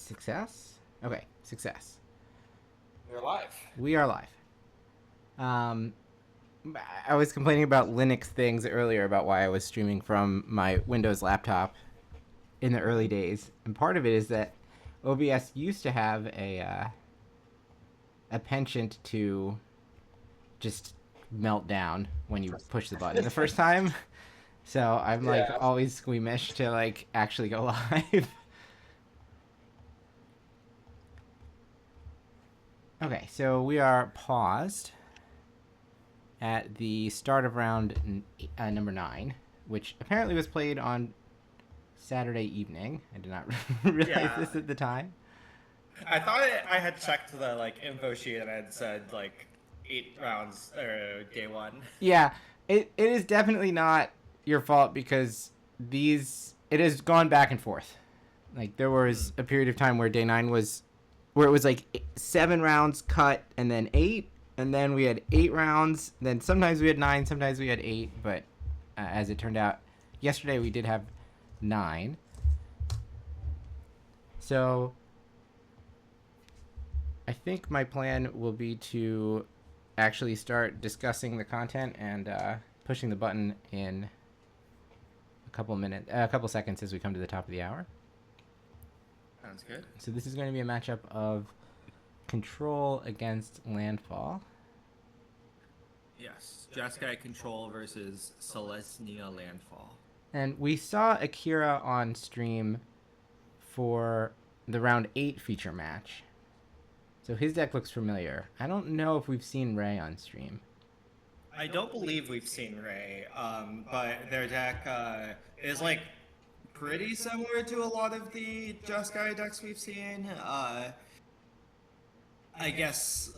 Success? Okay, success. We're live. We are live. I was complaining about Linux things earlier about why I was streaming from my Windows laptop in the early days. And part of it is that OBS used to have a penchant to just melt down when you push the button the first time. So I'm like always squeamish to like actually go live. Okay, so we are paused at the start of round number 9, which apparently was played on Saturday evening. I did not realize this at the time. I thought I had checked the info sheet and it said 8 rounds or day 1. Yeah, it is definitely not your fault because it has gone back and forth. Like there was a period of time where day 9 was where it was like 7 rounds cut and then 8, and then we had 8 rounds, then sometimes we had 9, sometimes we had 8, but as it turned out, yesterday we did have 9. So I think my plan will be to actually start discussing the content and pushing the button in a couple seconds as we come to the top of the hour. Sounds good. So this is going to be a matchup of Control against Landfall. Yes, Jeskai Control versus Selesnya Landfall. And we saw Akira on stream for the round 8 feature match. So his deck looks familiar. I don't know if we've seen Ray on stream. I don't believe we've seen Ray, but their deck is pretty similar to a lot of the Jeskai decks we've seen. I guess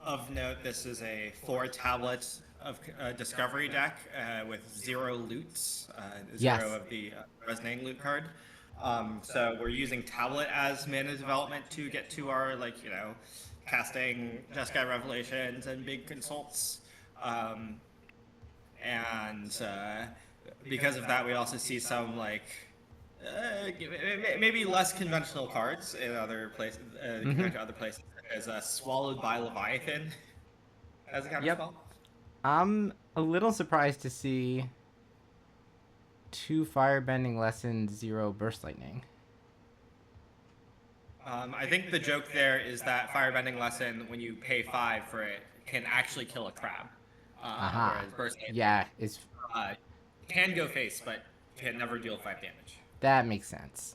of note, this is a 4 tablet of discovery deck with 0 loots, 0 of the resonating loot card. So we're using tablet as mana development to get to our casting Jeskai Revelations and big consults. And because of that, we also see some maybe less conventional cards in other places compared to other places, as Swallowed by Leviathan as a counterspell. Yep. I'm a little surprised to see 2 Firebending Lessons, 0 Burst Lightning. I think the joke there is that Firebending Lesson, when you pay 5 for it, can actually kill a crab. Whereas Burst Lightning can go face, but can never deal 5 damage. That makes sense.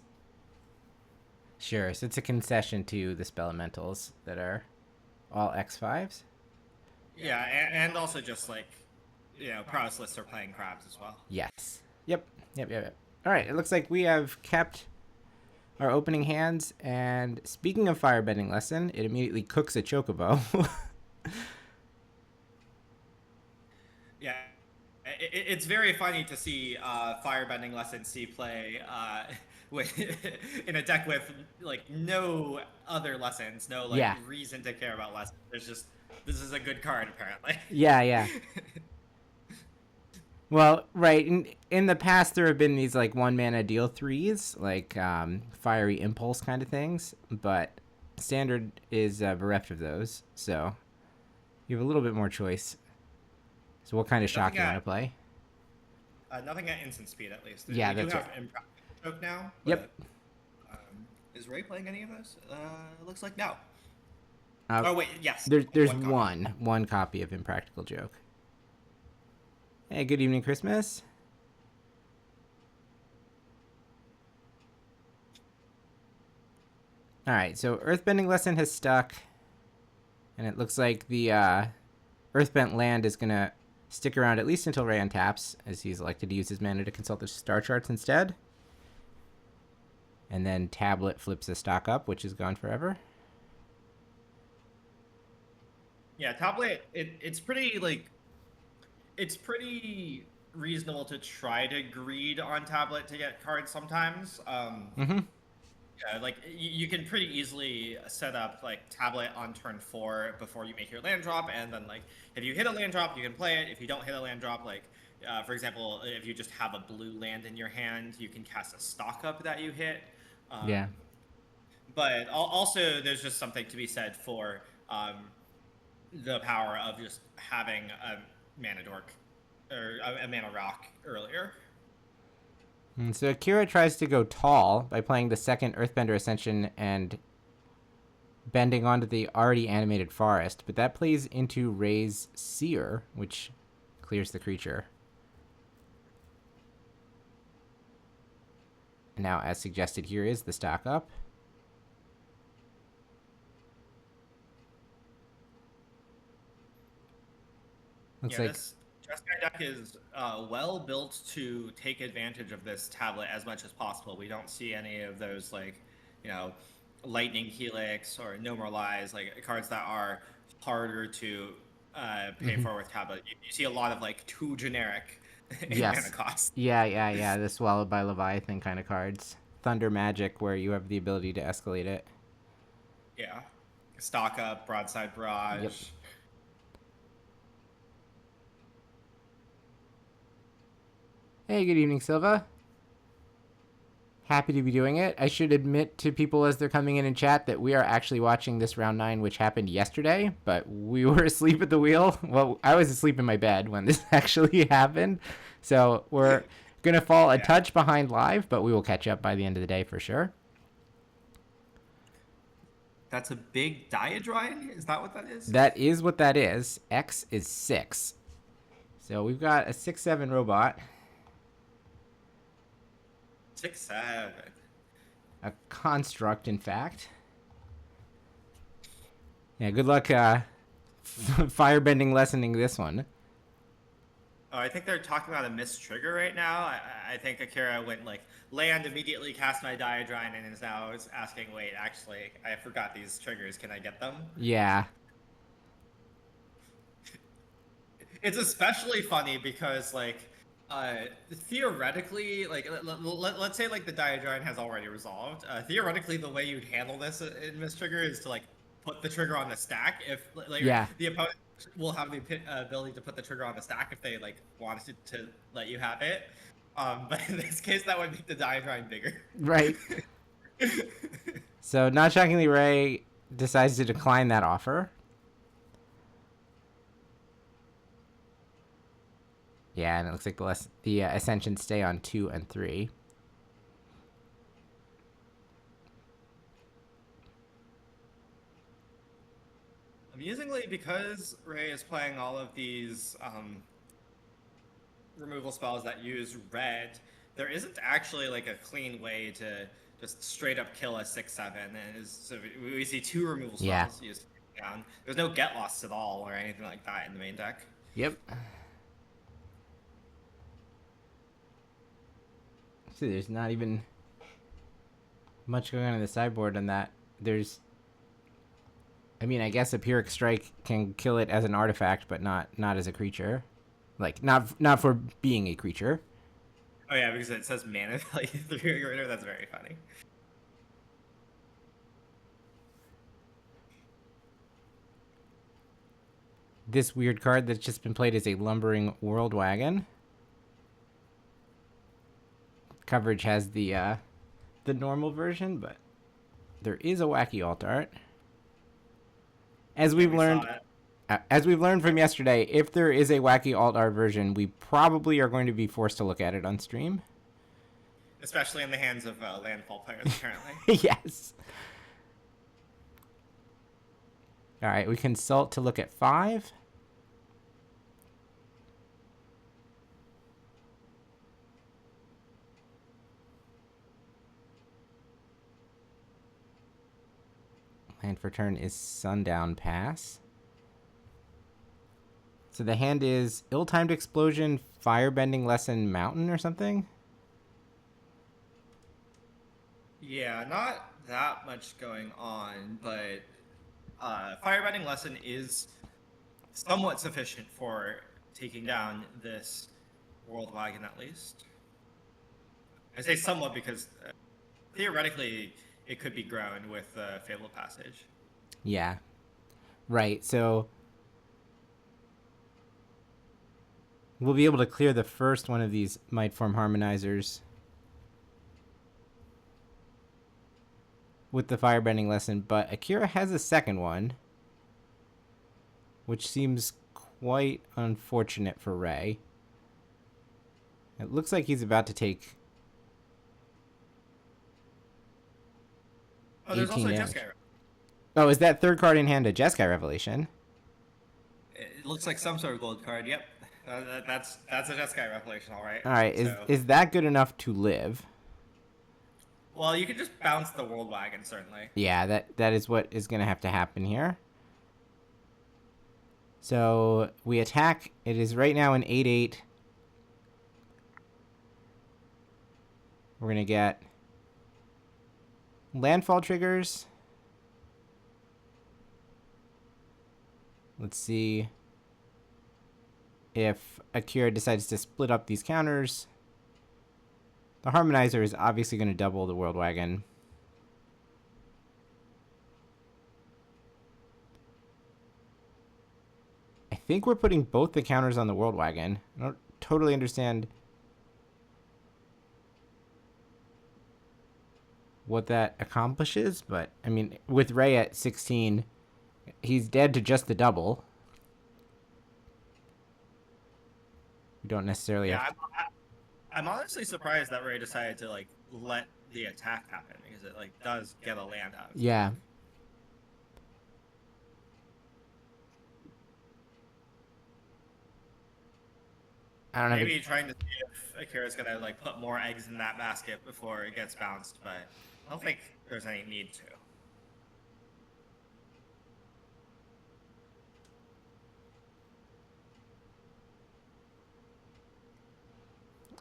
Sure, so it's a concession to the Spellementals that are all X5s. Yeah, and also just Prowess lists are playing crabs as well. Yes. Yep. All right, it looks like we have kept our opening hands, and speaking of Firebending Lesson, it immediately cooks a Chocobo. Yeah, it's very funny to see Firebending Lesson C play in a deck with no other lessons, no reason to care about lessons. There's just, this is a good card apparently. Yeah. Well, right. In the past, there have been these 1 mana deal 3s, Fiery Impulse kind of things, but Standard is bereft of those, so you have a little bit more choice. So what kind of shock you want to play? Nothing at instant speed, at least. Yeah, we that's do have Impractical Joke now. But, yep. Is Ray playing any of those? Looks like no. Wait, yes. There's one copy of Impractical Joke. Hey, good evening, Christmas. All right, so Earthbending Lesson has stuck, and it looks like the Earthbent land is going to stick around at least until Ray untaps, as he's elected to use his mana to consult the star charts instead. And then Tablet flips the stock up, which is gone forever. Yeah, Tablet, it's pretty it's pretty reasonable to try to greed on Tablet to get cards sometimes. Yeah, you can pretty easily set up Tablet on turn 4 before you make your land drop, and then if you hit a land drop, you can play it. If you don't hit a land drop, for example, if you just have a blue land in your hand, you can cast a stock up that you hit. Yeah. But also, there's just something to be said for the power of just having a mana dork or a mana rock earlier. And so Akira tries to go tall by playing the second Earthbender Ascension and bending onto the already animated forest, but that plays into Ray's Seer, which clears the creature. And now, as suggested here, is the stock up. Looks like This Jeskai deck is well built to take advantage of this tablet as much as possible. We don't see any of those, like, Lightning Helix or No More Lies, like cards that are harder to pay for with tablet. You see a lot of like too generic mana cost. Yeah. The Swallowed by Leviathan kind of cards. Thunder Magic, where you have the ability to escalate it. Yeah. Stock up, Broadside Barrage. Yep. Hey, good evening, Silva. Happy to be doing it. I should admit to people as they're coming in chat that we are actually watching this round 9, which happened yesterday, but we were asleep at the wheel. Well, I was asleep in my bed when this actually happened. So we're going to fall a touch behind live, but we will catch up by the end of the day for sure. That's a big Diadrine? Is that what that is? That is what that is. X is 6. So we've got a 6/7 robot. 6/7. A construct, in fact. Yeah, good luck firebending lessening this one. Oh, I think they're talking about a missed trigger right now. I think Akira went like land, immediately cast my Diadrine, and is now asking, wait, actually, I forgot these triggers. Can I get them? Yeah. It's especially funny because, like, theoretically, like, let's say, like, the Diadrine has already resolved. Theoretically, the way you'd handle this in missed trigger is to, like, put the trigger on the stack. If, like, the opponent will have the ability to put the trigger on the stack if they, like, wanted to let you have it. But in this case, that would make the Diadrine bigger. Right. So, not shockingly, Ray decides to decline that offer. Yeah, and it looks like the Ascensions stay on 2 and 3. Amusingly, because Ray is playing all of these removal spells that use red, there isn't actually like a clean way to just straight up kill a 6/7. And so we see 2 removal spells used down. There's no get lost at all or anything like that in the main deck. Yep. See, there's not even much going on in the sideboard on that. There's, I mean, I guess a Pyrrhic Strike can kill it as an artifact, but not as a creature. Like, not for being a creature. Oh yeah, because it says mana value 3 or greater. That's very funny. This weird card that's just been played as a Lumbering World Wagon. Coverage has the normal version, but there is a wacky alt art. As we've learned from yesterday, if there is a wacky alt art version, we probably are going to be forced to look at it on stream. Especially in the hands of Landfall players, apparently. Yes. All right, we consult to look at 5. Land for turn is Sundown Pass. So the hand is Ill-Timed Explosion, Firebending Lesson, Mountain or something? Yeah, not that much going on, but Firebending Lesson is somewhat sufficient for taking down this World Wagon, at least. I say somewhat because theoretically it could be grown with Fabled Passage. Yeah. Right, so we'll be able to clear the first one of these Might Form Harmonizers. with the firebending lesson, but Akira has a second one, which seems quite unfortunate for Ray. It looks like he's about to take there's also a damage. Jeskai. Oh, is that third card in hand a Jeskai Revelation? It looks like some sort of gold card. Yep, that's a Jeskai Revelation, all right. All right, is that good enough to live? Well, you can just bounce the World Wagon, certainly. Yeah, that is what is going to have to happen here. So we attack. It is right now an 8/8. We're going to get landfall triggers. Let's see if Akira decides to split up these counters. The Harmonizer is obviously going to double the World Wagon. I think we're putting both the counters on the World Wagon. I don't totally understand what that accomplishes, but I mean, with Ray at 16, he's dead to just the double. We don't necessarily have to... I'm honestly surprised that Ray decided to like let the attack happen because it like does get a land out. Yeah. I don't know. Maybe trying to see if Akira's gonna like put more eggs in that basket before it gets bounced, but I don't think there's any need to.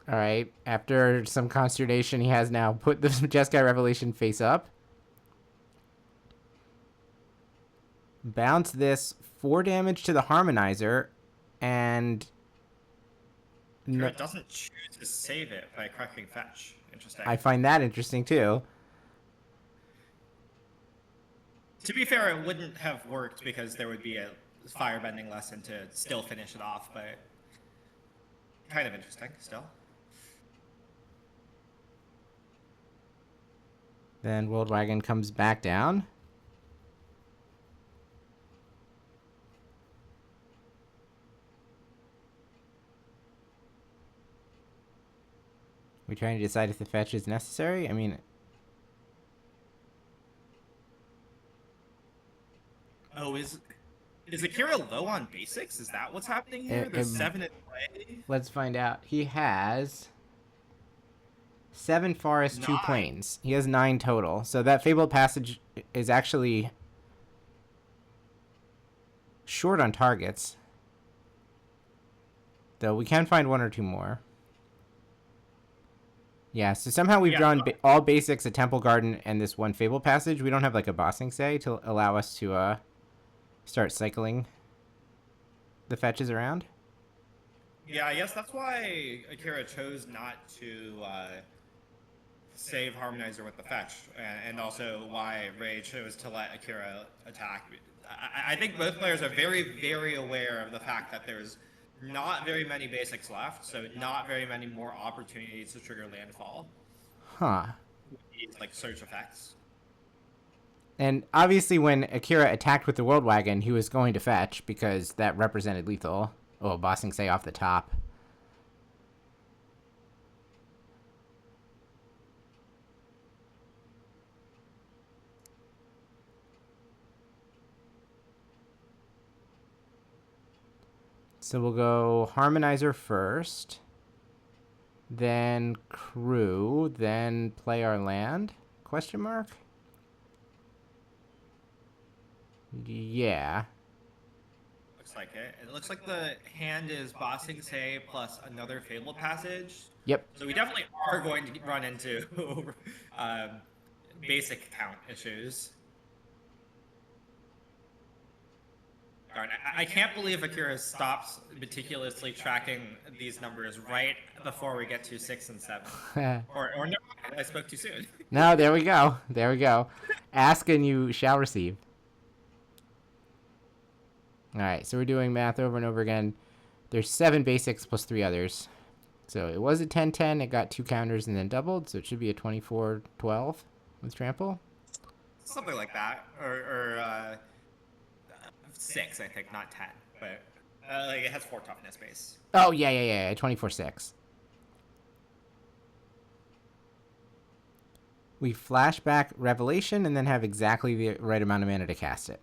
All right. After some consternation, he has now put the Jeskai Revelation face up. Bounce this 4 damage to the Harmonizer, and It doesn't choose to save it by cracking fetch. Interesting. I find that interesting too. To be fair, it wouldn't have worked because there would be a firebending lesson to still finish it off, but kind of interesting still. Then World Wagon comes back down. We trying to decide if the fetch is necessary? I mean... Oh, is Akira low on basics? Is that what's happening here? There's 7 in play? Let's find out. He has 7 forests, 2 plains. He has 9 total. So that Fabled Passage is actually short on targets. Though we can find 1 or 2 more. Yeah, so somehow we've drawn all basics, a Temple Garden, and this 1 Fabled Passage. We don't have like a Bossing Say to allow us to start cycling the fetches around. Yeah, I guess that's why Akira chose not to save Harmonizer with the fetch, and also why Ray chose to let Akira attack. I think both players are very, very aware of the fact that there's not very many basics left, so not very many more opportunities to trigger landfall. Huh. These like search effects. And obviously when Akira attacked with the World Wagon, he was going to fetch because that represented lethal. Oh, Bossing Say off the top. So we'll go Harmonizer first, then Crew, then play our land? Question mark? Yeah. Looks like it. It looks like the hand is Bossing Say plus another Fabled Passage. Yep. So we definitely are going to run into basic count issues. Darn, I can't believe Akira stops meticulously tracking these numbers right before we get to 6 and 7. or no, I spoke too soon. No, there we go. There we go. Ask and you shall receive. All right, so we're doing math over and over again. There's 7 basics plus 3 others. So it was a 10-10. It got 2 counters and then doubled, so it should be a 24-12 with trample. something like that, or 6, I think, not 10, but like it has 4 toughness base. Oh, yeah. 24/6. We flash back Revelation and then have exactly the right amount of mana to cast it.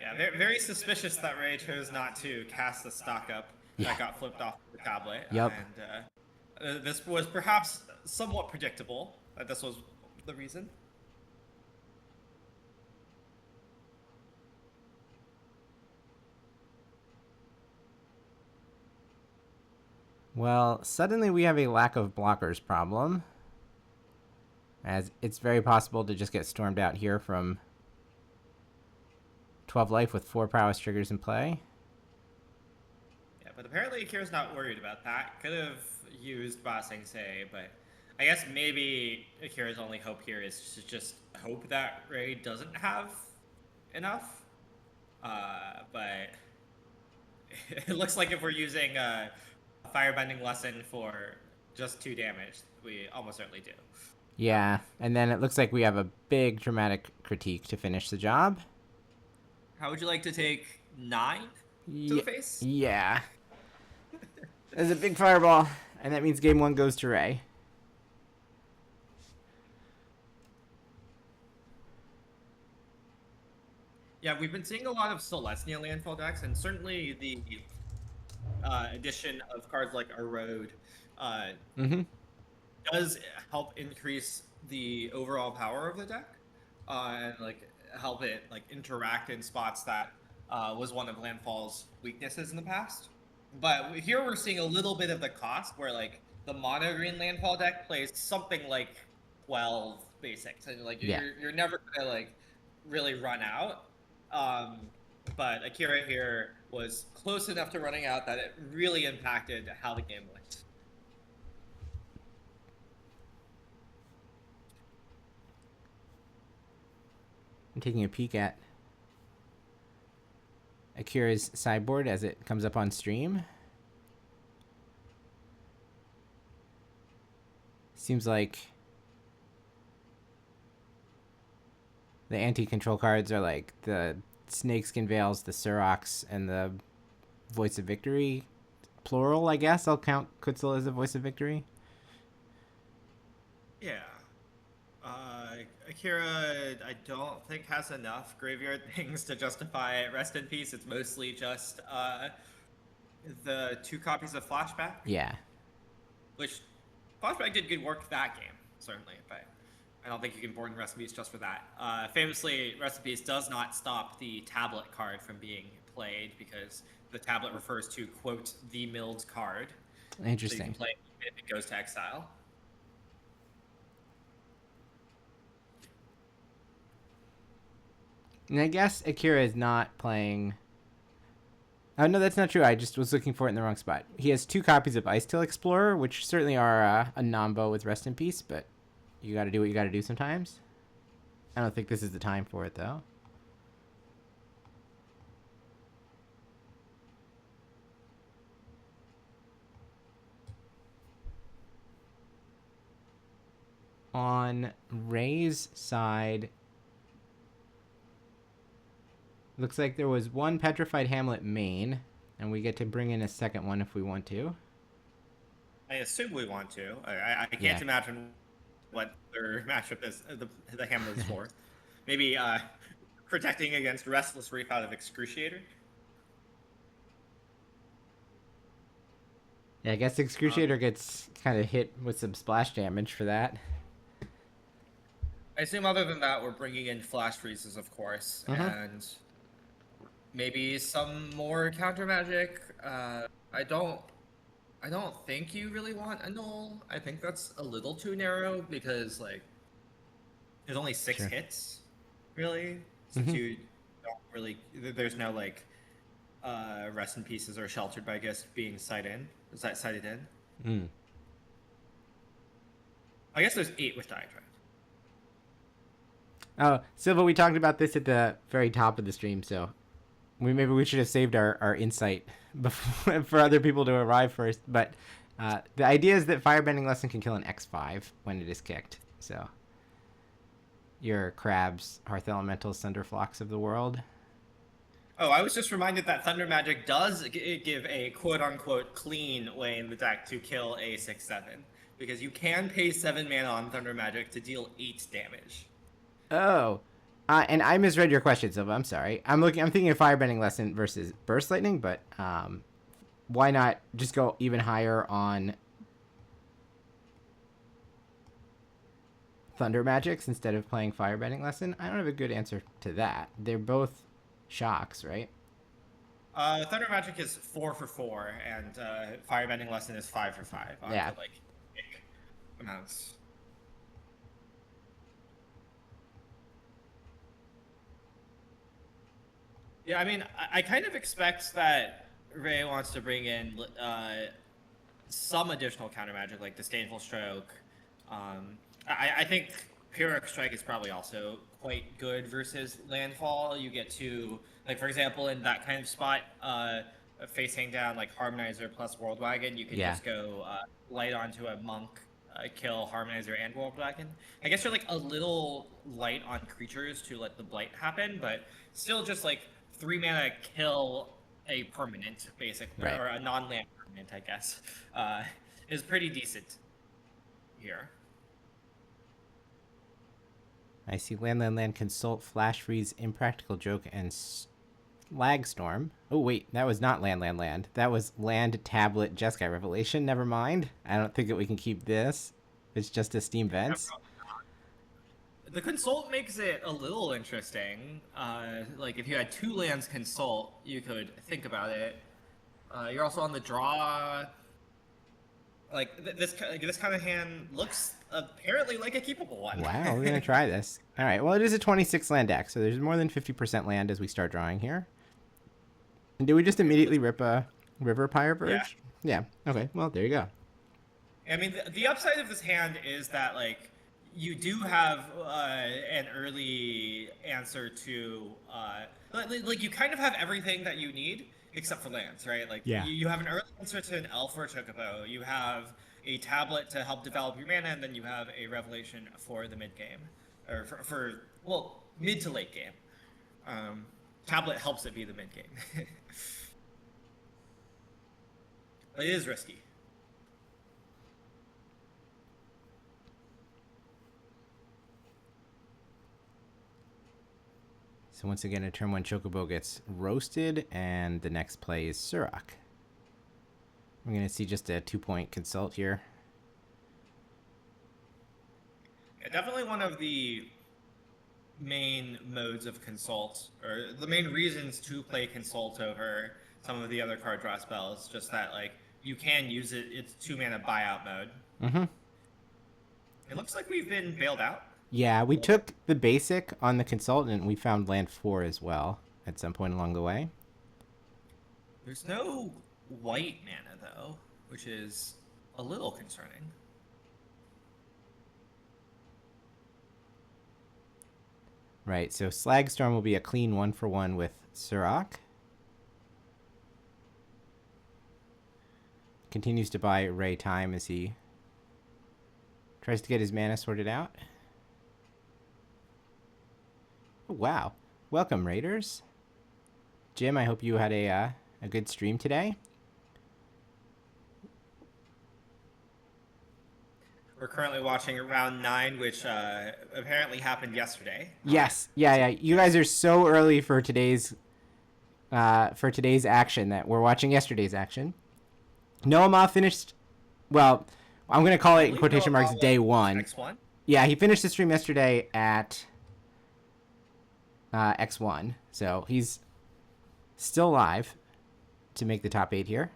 Yeah, very, very suspicious that Ray chose not to cast the stock up that got flipped off the tablet. Yep. And this was perhaps somewhat predictable that this was the reason. Well, suddenly we have a lack of blockers problem, as it's very possible to just get stormed out here from 12 life with 4 prowess triggers in play. Yeah, but apparently Akira's not worried about that. Could have used Ba Sing Se, but I guess maybe Akira's only hope here is to just hope that Ray doesn't have enough. But it looks like if we're using a Firebending Lesson for just 2 damage, we almost certainly do. Yeah, and then it looks like we have a big dramatic critique to finish the job. How would you like to take 9 to the face? Yeah. There's a big fireball, and that means game 1 goes to Ray. Yeah, we've been seeing a lot of Celestia landfall decks, and certainly the addition of cards like Ouroboroid does help increase the overall power of the deck, and like help it like interact in spots that was one of Landfall's weaknesses in the past. But here we're seeing a little bit of the cost, where like the mono green Landfall deck plays something like 12 basics, and like you're never gonna like really run out. But Akira here was close enough to running out that it really impacted how the game went. I'm taking a peek at Akira's sideboard as it comes up on stream. Seems like the anti-control cards are like the Snakeskin Veils, the Surox, and the Voice of Victory. Plural, I guess. I'll count Kutzel as a Voice of Victory. Yeah. Akira, I don't think has enough graveyard things to justify it. Rest in peace. It's mostly just the 2 copies of Flashback. Yeah. Which Flashback did good work that game, certainly, but I don't think you can board in Rest in Peace just for that. Famously, Rest in Peace does not stop the tablet card from being played because the tablet refers to, quote, the milled card. Interesting. So you can play it if it goes to exile. And I guess Akira is not playing... Oh, no, that's not true. I just was looking for it in the wrong spot. He has 2 copies of Ice Tail Explorer, which certainly are a nombo with Rest in Peace, but you gotta do what you gotta do sometimes. I don't think this is the time for it, though. On Ray's side, looks like there was 1 Petrified Hamlet main, and we get to bring in a second one if we want to. I assume we want to. I can't imagine what their matchup is, the Hamlet is for. Maybe protecting against Restless Reef out of Excruciator. Yeah, I guess Excruciator gets kind of hit with some splash damage for that. I assume other than that, we're bringing in Flash Freezes, of course, and maybe some more counter magic. I don't think you really want a null. I think that's a little too narrow because like there's only 6 hits, really. So you don't really. There's no like Rest in Pieces or Sheltered by Ghost being sighted in. I guess there's 8 with Diatribe. Oh, Silva, we talked about this at the very top of the stream, so maybe we should have saved our insight before, for other people to arrive first. But the idea is that Firebending Lesson can kill an X5 when it is kicked. So your crabs, hearth elementals, thunderflocks of the world. Oh, I was just reminded that Thunder Magic does give a quote-unquote clean way in the deck to kill a 6/7. Because you can pay 7 mana on Thunder Magic to deal 8 damage. Oh. And I misread your question, Silva. I'm sorry. I'm thinking of Firebending Lesson versus Burst Lightning, but why not just go even higher on Thunder Magics instead of playing Firebending Lesson? I don't have a good answer to that. They're both shocks, right? Thunder Magic is 4 for 4, and Firebending Lesson is 5 for 5. Yeah. Like, big amounts. Yeah, I mean, I kind of expect that Ray wants to bring in some additional counter magic, like Disdainful Stroke. I think Pyrrhic Strike is probably also quite good versus Landfall. You get to, like, for example, in that kind of spot, facing down, like, Harmonizer plus World Wagon, you can just go light onto a Monk, kill Harmonizer and World Wagon. I guess you're, like, a little light on creatures to let the Blight happen, but still just, like, 3 mana kill a permanent, basically, or a non-land permanent, I guess, is pretty decent here. I see land, consult, flash freeze, impractical joke, and lag storm. Oh wait, that was not land. That was land tablet Jeskai revelation. Never mind. I don't think that we can keep this. It's just a Steam Vents. The consult makes it a little interesting. Like if you had 2 lands consult, you could think about it. You're also on the draw. Like this kind of hand looks apparently like a keepable one. Wow, we're gonna try this. All right. Well, it is a 26 land deck, so there's more than 50% land as we start drawing here. And do we just immediately rip a River Pyre Verge? Yeah. Okay. Well, there you go. I mean, the upside of this hand is that, like, you do have an early answer to like you kind of have everything that you need except for lands, right? Like you have an early answer to an Elf or a Chocobo. You have a tablet to help develop your mana, and then you have a revelation for the mid game, or for mid to late game. Tablet helps it be the mid game. It is risky. So once again, a turn 1 Chocobo gets roasted, and the next play is Surrak. We're going to see just a 2-point consult here. Yeah, definitely one of the main modes of consult, or the main reasons to play consult over some of the other card draw spells, just that, like, you can use it, it's 2 mana buyout mode. Mm-hmm. It looks like we've been bailed out. Yeah, we took the basic on the consultant, and we found land 4 as well at some point along the way. There's no white mana, though, which is a little concerning. Right, so Slagstorm will be a clean 1-for-1 with Surrak. Continues to buy Ray time as he tries to get his mana sorted out. Oh, wow. Welcome, Raiders. Jim, I hope you had a good stream today. We're currently watching round 9, which apparently happened yesterday. Yes. Yeah. You guys are so early for today's action that we're watching yesterday's action. Noama finished, well, I'm going to call it in quotation marks day 1. X1? Yeah, he finished the stream yesterday at X1. So he's still alive to make the top 8 here.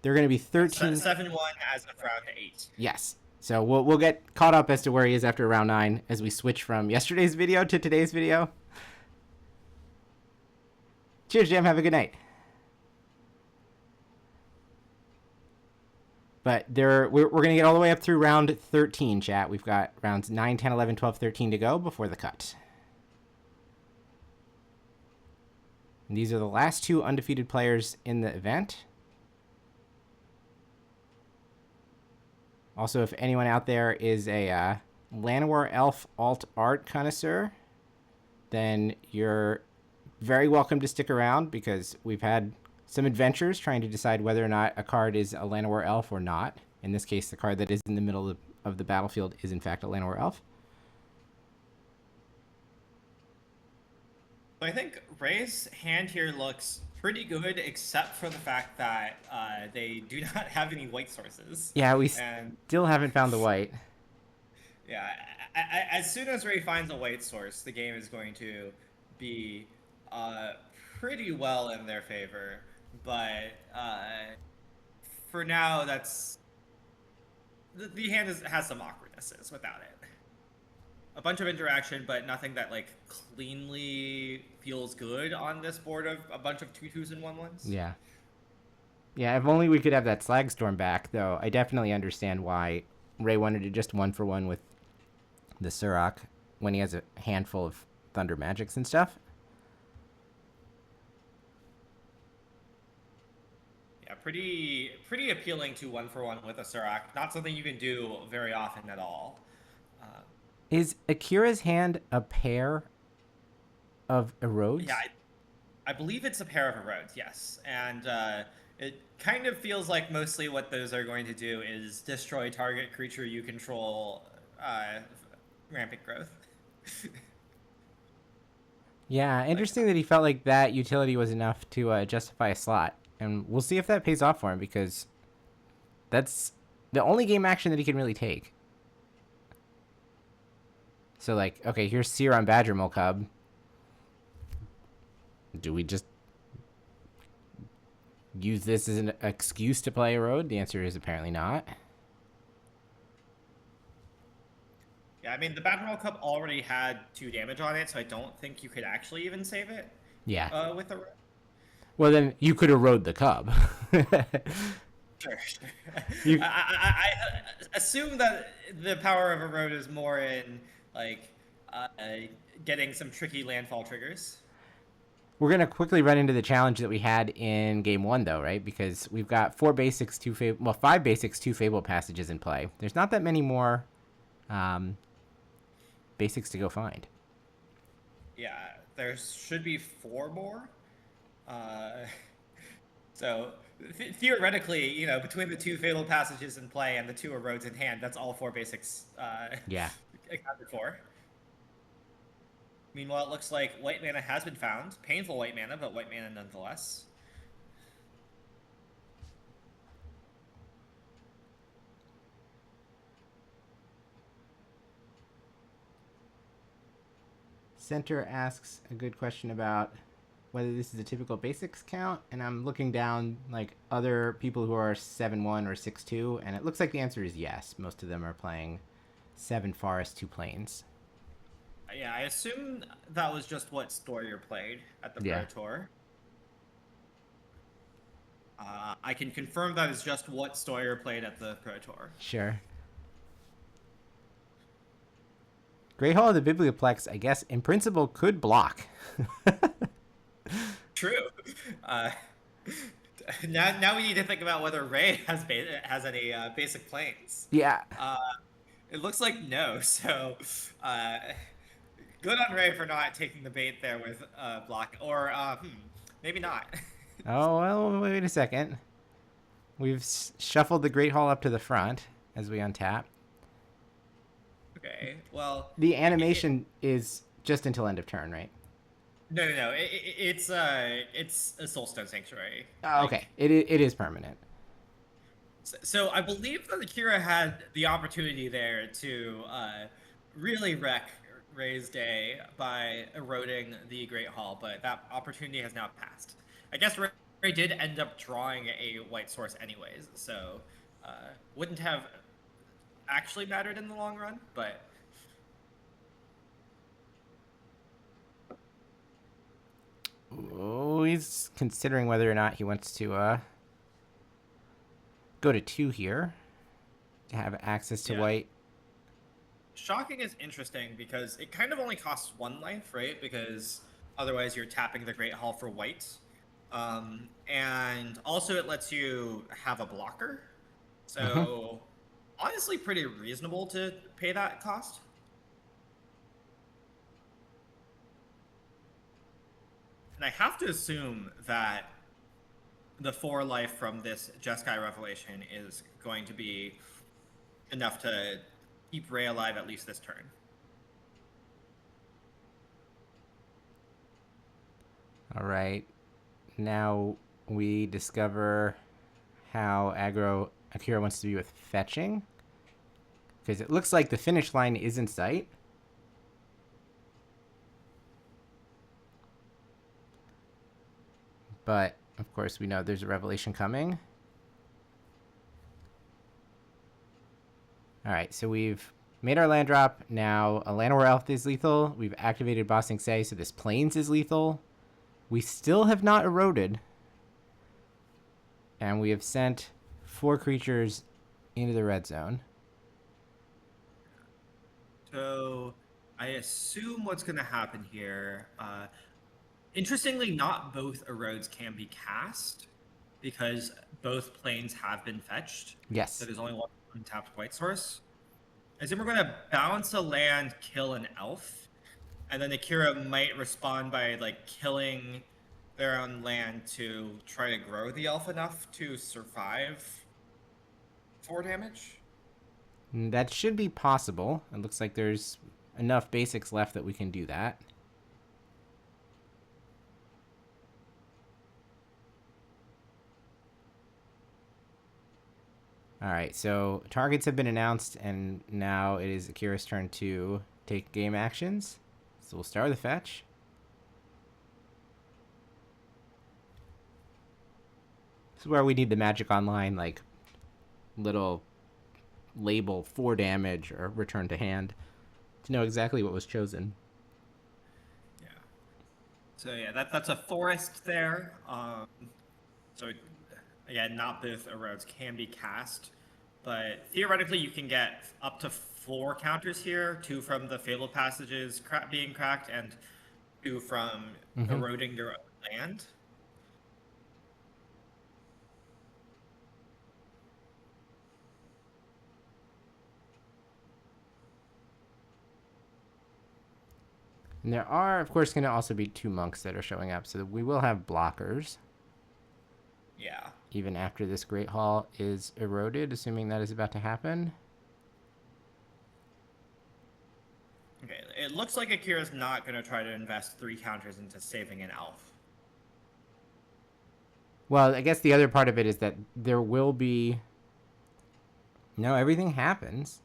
They're going to be 13. 7-1 as of round 8. Yes. So we'll get caught up as to where he is after round 9 as we switch from yesterday's video to today's video. Cheers, Jim. Have a good night. But we're going to get all the way up through round 13, chat. We've got rounds 9, 10, 11, 12, 13 to go before the cut. And these are the last 2 undefeated players in the event. Also, if anyone out there is a Llanowar Elf alt art connoisseur, then you're very welcome to stick around because we've had some adventures trying to decide whether or not a card is a Llanowar Elf or not. In this case, the card that is in the middle of the battlefield is in fact a Llanowar Elf. I think Ray's hand here looks pretty good, except for the fact that they do not have any white sources. Yeah, we and still haven't found the white. yeah, as soon as Ray finds a white source, the game is going to be pretty well in their favor. But for now, that's the hand has some awkwardnesses without it. A bunch of interaction, but nothing that like cleanly feels good on this board of a bunch of 2/2s and 1/1s. Yeah. Yeah, if only we could have that Slag Storm back, though. I definitely understand why Ray wanted to just 1-for-1 with the Surak when he has a handful of Thunder Magics and stuff. Yeah, pretty appealing to 1-for-1 with a Surak. Not something you can do very often at all. Is Akira's hand a pair of Erodes? Yeah, I believe it's a pair of Erodes, yes. And it kind of feels like mostly what those are going to do is destroy target creature you control rampant growth. Yeah, interesting that he felt like that utility was enough to justify a slot. And we'll see if that pays off for him, because that's the only game action that he can really take. So, like, okay, here's Seer on Badgermole Cub. Do we just use this as an excuse to play a road? The answer is apparently not. Yeah, I mean, the Badgermole Cub already had 2 damage on it, so I don't think you could actually even save it. Yeah. With the... Well, then you could erode the cub. Sure. I assume that the power of Erode is more in, like, getting some tricky landfall triggers. We're going to quickly run into the challenge that we had in game 1, though, right? Because we've got 5 basics, 2 Fable passages in play. There's not that many more basics to go find. Yeah, there should be 4 more. So theoretically, you know, between the 2 Fatal Passages in play and the 2 Erodes in hand, that's all 4 basics accounted for. Meanwhile, it looks like white mana has been found. Painful white mana, but white mana nonetheless. Center asks a good question about whether this is a typical basics count, and I'm looking down like other people who are 7-1 or 6-2, and it looks like the answer is yes. Most of them are playing 7 Forest, 2 Plains. Yeah, I assume that was just what Stoyer played at the Pro Tour. I can confirm that is just what Stoyer played at the Pro Tour. Sure. Great Hall of the Biblioplex, I guess, in principle, could block. True. Now we need to think about whether Ray has any basic planes. Yeah. It looks like no, so good on Ray for not taking the bait there with block, or maybe not. Oh, well, wait a second. We've shuffled the Great Hall up to the front as we untap. Okay, well... The animation is just until end of turn, right? No. It's a Soulstone Sanctuary. Oh, okay. It is permanent. So I believe that Akira had the opportunity there to really wreck Ray's day by eroding the Great Hall, but that opportunity has now passed. I guess Ray did end up drawing a white source anyways, so wouldn't have actually mattered in the long run, but... Oh, he's considering whether or not he wants to go to 2 here to have access to white. Shocking is interesting because it kind of only costs 1 life, right? Because otherwise you're tapping the Great Hall for white. And also it lets you have a blocker. So honestly pretty reasonable to pay that cost. And I have to assume that the 4 life from this Jeskai revelation is going to be enough to keep Rei alive at least this turn. All right. Now we discover how aggro Akira wants to be with fetching. Because it looks like the finish line is in sight. But, of course, we know there's a revelation coming. Alright, so we've made our land drop. Now, a Llanowar Elf is lethal. We've activated Bossing Say, so this Plains is lethal. We still have not eroded. And we have sent 4 creatures into the red zone. So, I assume what's going to happen here... interestingly, not both erodes can be cast, because both planes have been fetched. Yes. So there's only one untapped white source. I assume we're going to bounce a land, kill an elf, and then Akira might respond by like killing their own land to try to grow the elf enough to survive 4 damage. That should be possible. It looks like there's enough basics left that we can do that. Alright, so targets have been announced, and now it is Akira's turn to take game actions. So we'll start with the fetch. This is where we need the Magic Online, like, little label 4 damage or return to hand to know exactly what was chosen. Yeah. So yeah, that's a forest there. So again, not both erodes can be cast, but theoretically you can get up to 4 counters here: 2 from the Fabled Passages being cracked, and 2 from eroding your own land. And there are, of course, going to also be 2 monks that are showing up, so we will have blockers. Yeah. Even after this Great Hall is eroded, assuming that is about to happen. Okay, it looks like Akira's not going to try to invest 3 counters into saving an elf. Well, I guess the other part of it is that there will be... No, everything happens.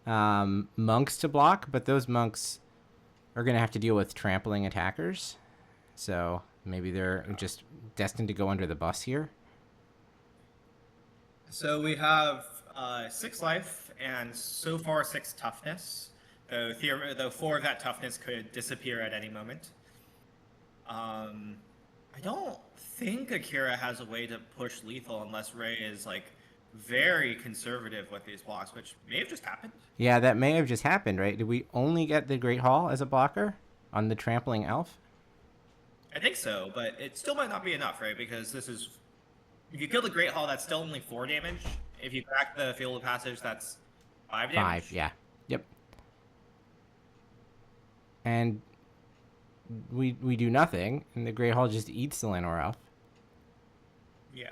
Monks to block, but those monks are going to have to deal with trampling attackers. So maybe they're just destined to go under the bus here. So we have 6 life and so far 6 toughness. Though 4 of that toughness could disappear at any moment. I don't think Akira has a way to push lethal unless Rei is like very conservative with these blocks, which may have just happened. Yeah, that may have just happened, right? Did we only get the Great Hall as a blocker on the trampling elf? I think so, but it still might not be enough, right? Because this is... If you kill the Great Hall, that's still only 4 damage. If you crack the Field of Passage, that's 5 damage. 5, yeah. Yep. And we do nothing, and the Great Hall just eats the Llanowar Elf. Yeah.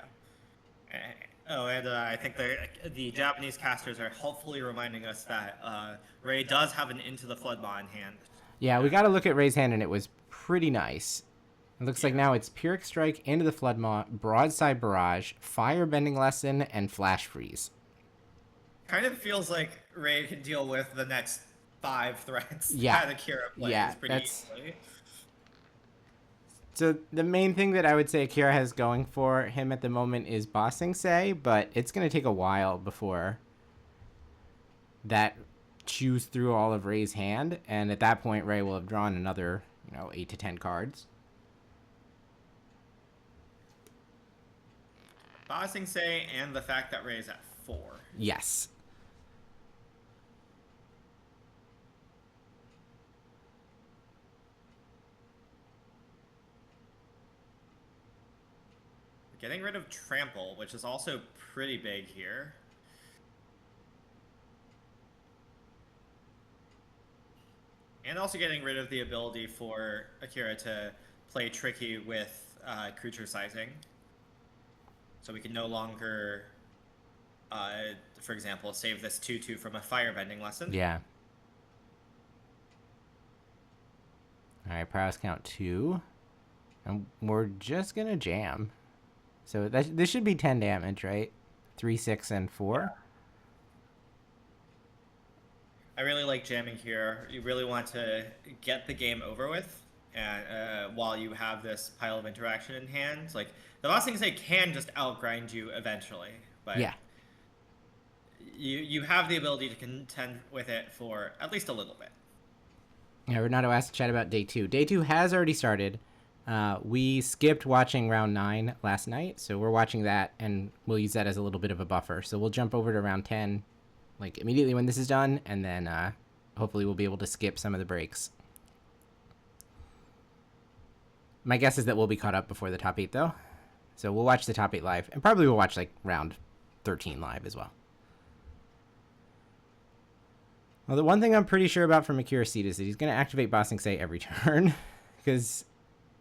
Oh, and I think the Japanese casters are helpfully reminding us that Rei does have an Into the Floodmaw in hand. Yeah, we got to look at Rei's hand, and it was pretty nice. It looks like now it's Pyrrhic Strike, Into the Floodmaw, Broadside Barrage, Firebending Lesson, and Flash Freeze. Kind of feels like Rei can deal with the next 5 threats that Akira plays pretty easily. So the main thing that I would say Akira has going for him at the moment is Bossing Say, but it's going to take a while before that chews through all of Rei's hand, and at that point Rei will have drawn another, 8 to 10 cards. Bossing Say and the fact that Rei is at 4. Yes. Getting rid of Trample, which is also pretty big here. And also getting rid of the ability for Akira to play tricky with creature sizing. So we can no longer, for example, save this 2/2 from a firebending lesson. Yeah. All right, prowess count 2. And we're just going to jam. So this should be 10 damage, right? 3, 6, and 4. Yeah. I really like jamming here. You really want to get the game over with, and while you have this pile of interaction in hand. Like, the last thing to say can just outgrind you eventually, but Yeah. you have the ability to contend with it for at least a little bit. Yeah, Renato asked to chat about day 2. Day 2 has already started. We skipped watching round 9 last night, so we're watching that, and we'll use that as a little bit of a buffer. So we'll jump over to round 10 like immediately when this is done, and then hopefully we'll be able to skip some of the breaks. My guess is that we'll be caught up before the top 8 though, so we'll watch the top 8 live, and probably we'll watch like round 13 live as well. Well, the one thing I'm pretty sure about from Akira Seed is that he's going to activate Bossing Say every turn, because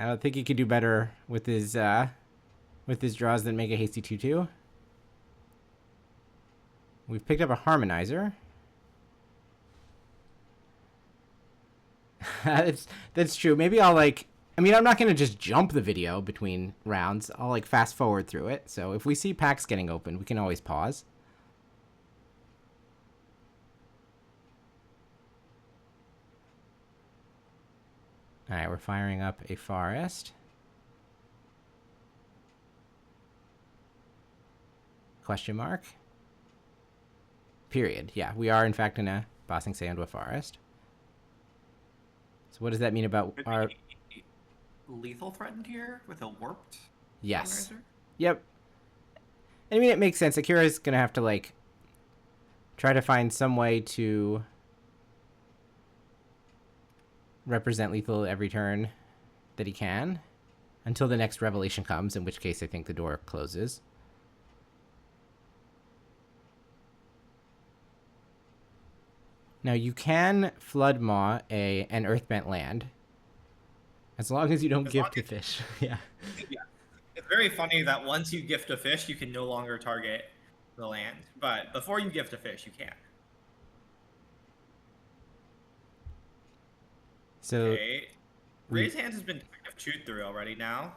I don't think he could do better with his draws than make a hasty 2/2. We've picked up a Harmonizer. That's true. Maybe I'll I'm not going to just jump the video between rounds. I'll fast forward through it. So if we see packs getting open, we can always pause. All right, we're firing up a Forest. Question mark? Period. Yeah, we are in fact in a Bossing Say into a Forest. So what does that mean about our... Lethal threatened here with a warped? Yes. Harmonizer? Yep. I mean, it makes sense. Akira's going to have to, try to find some way to represent lethal every turn that he can until the next revelation comes, in which case I think the door closes. Now, you can Flood Maw an Earthbent land, as long as you don't gift a fish. Yeah. It's very funny that once you gift a fish, you can no longer target the land, but before you gift a fish, you can. So, okay. Ray's hand has been kind of chewed through already now.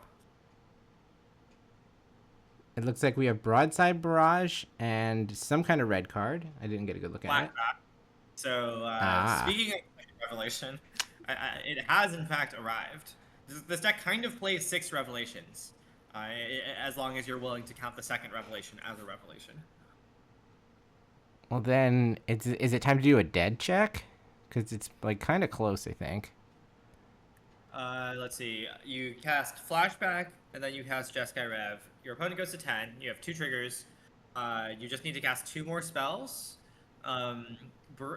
It looks like we have Broadside Barrage and some kind of red card. I didn't get a good look at it. So, speaking of Revelation, it has in fact arrived. This deck kind of plays 6 Revelations, as long as you're willing to count the second Revelation as a Revelation. Well, then, is it time to do a dead check? Because it's kind of close, I think. Let's see. You cast Flashback, and then you cast Jeskai Rev. Your opponent goes to 10. You have 2 triggers. You just need to cast 2 more spells.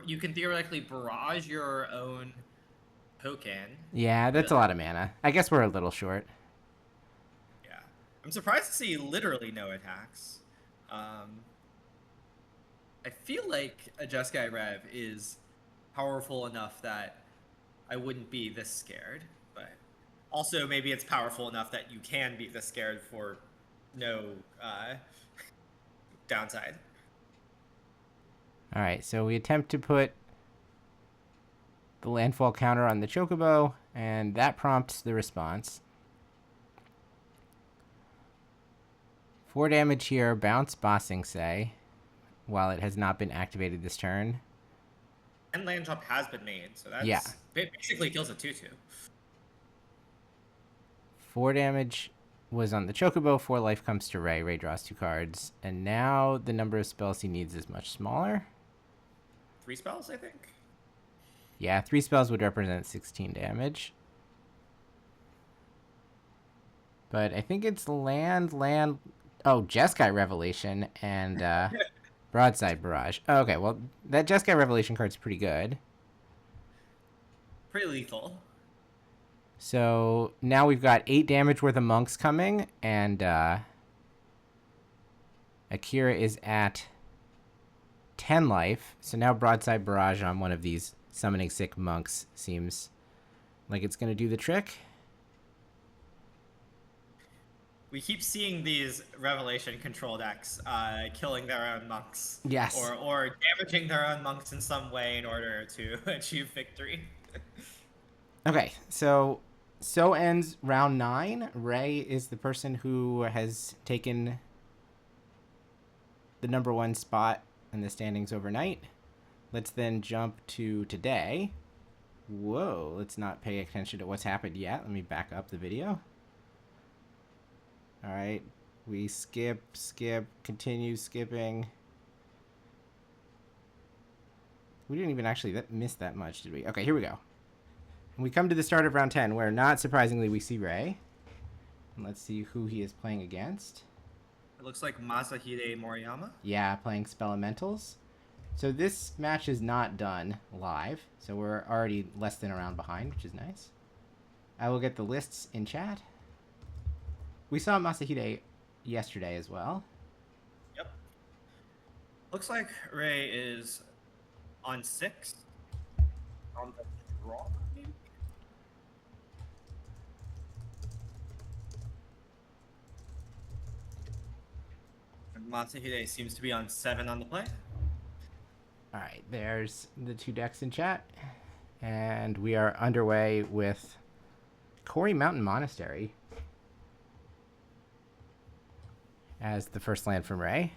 You can theoretically barrage your own token. Yeah, that's a lot of mana. I guess we're a little short. Yeah. I'm surprised to see literally no attacks. I feel like a Jeskai Rev is powerful enough that I wouldn't be this scared, but also maybe it's powerful enough that you can be this scared for no downside. All right, so we attempt to put the landfall counter on the Chocobo, and that prompts the response. 4 damage here, bounce Bossing Say, while it has not been activated this turn. And land drop has been made, so that's yeah. It basically kills a 2/2. 4 damage was on the Chocobo, 4 life comes to Ray. Ray draws 2 cards, and now the number of spells he needs is much smaller. 3 spells, I think? Yeah, 3 spells would represent 16 damage. But I think it's land... Oh, Jeskai Revelation and Broadside Barrage. Oh, okay, well, that Jeskai Revelation card's pretty good. Pretty lethal. So now we've got 8 damage worth of monks coming, and Akira is at 10 life. So now Broadside Barrage on one of these summoning sick monks seems like it's going to do the trick. We keep seeing these Revelation control decks killing their own monks. Yes. Or damaging their own monks in some way in order to achieve victory. Okay, so ends round 9. Ray is the person who has taken the number 1 spot in the standings overnight. Let's then jump to today. Whoa, let's not pay attention to what's happened yet. Let me back up the video. All right, we skip, continue skipping. We didn't even actually miss that much, did we? Okay, here we go. And we come to the start of round 10, where not surprisingly we see Ray. And let's see who he is playing against. It looks like Masahide Moriyama. Yeah, playing Spellementals. So this match is not done live, so we're already less than a round behind, which is nice. I will get the lists in chat. We saw Masahide yesterday as well. Yep. Looks like Ray is on 6. On the draw, maybe? And Masahide seems to be on 7 on the play. All right, there's the 2 decks in chat. And we are underway with Hori Mountain Monastery as the first land from Ray.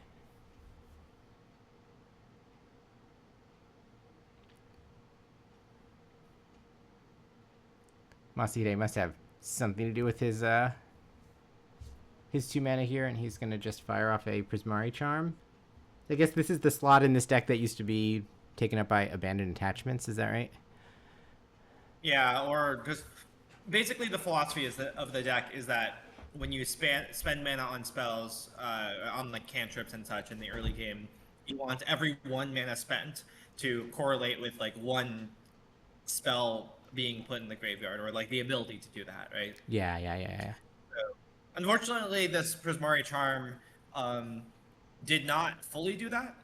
Masahide must have something to do with his 2 mana here, and he's going to just fire off a Prismari Charm. I guess this is the slot in this deck that used to be taken up by Abandoned Attachments, is that right? Yeah, or just basically the philosophy of the deck is that when you spend mana on spells, on like cantrips and such in the early game, you want every 1 mana spent to correlate with like 1 spell being put in the graveyard, or like the ability to do that, right? Yeah. So, unfortunately, this Prismari Charm did not fully do that.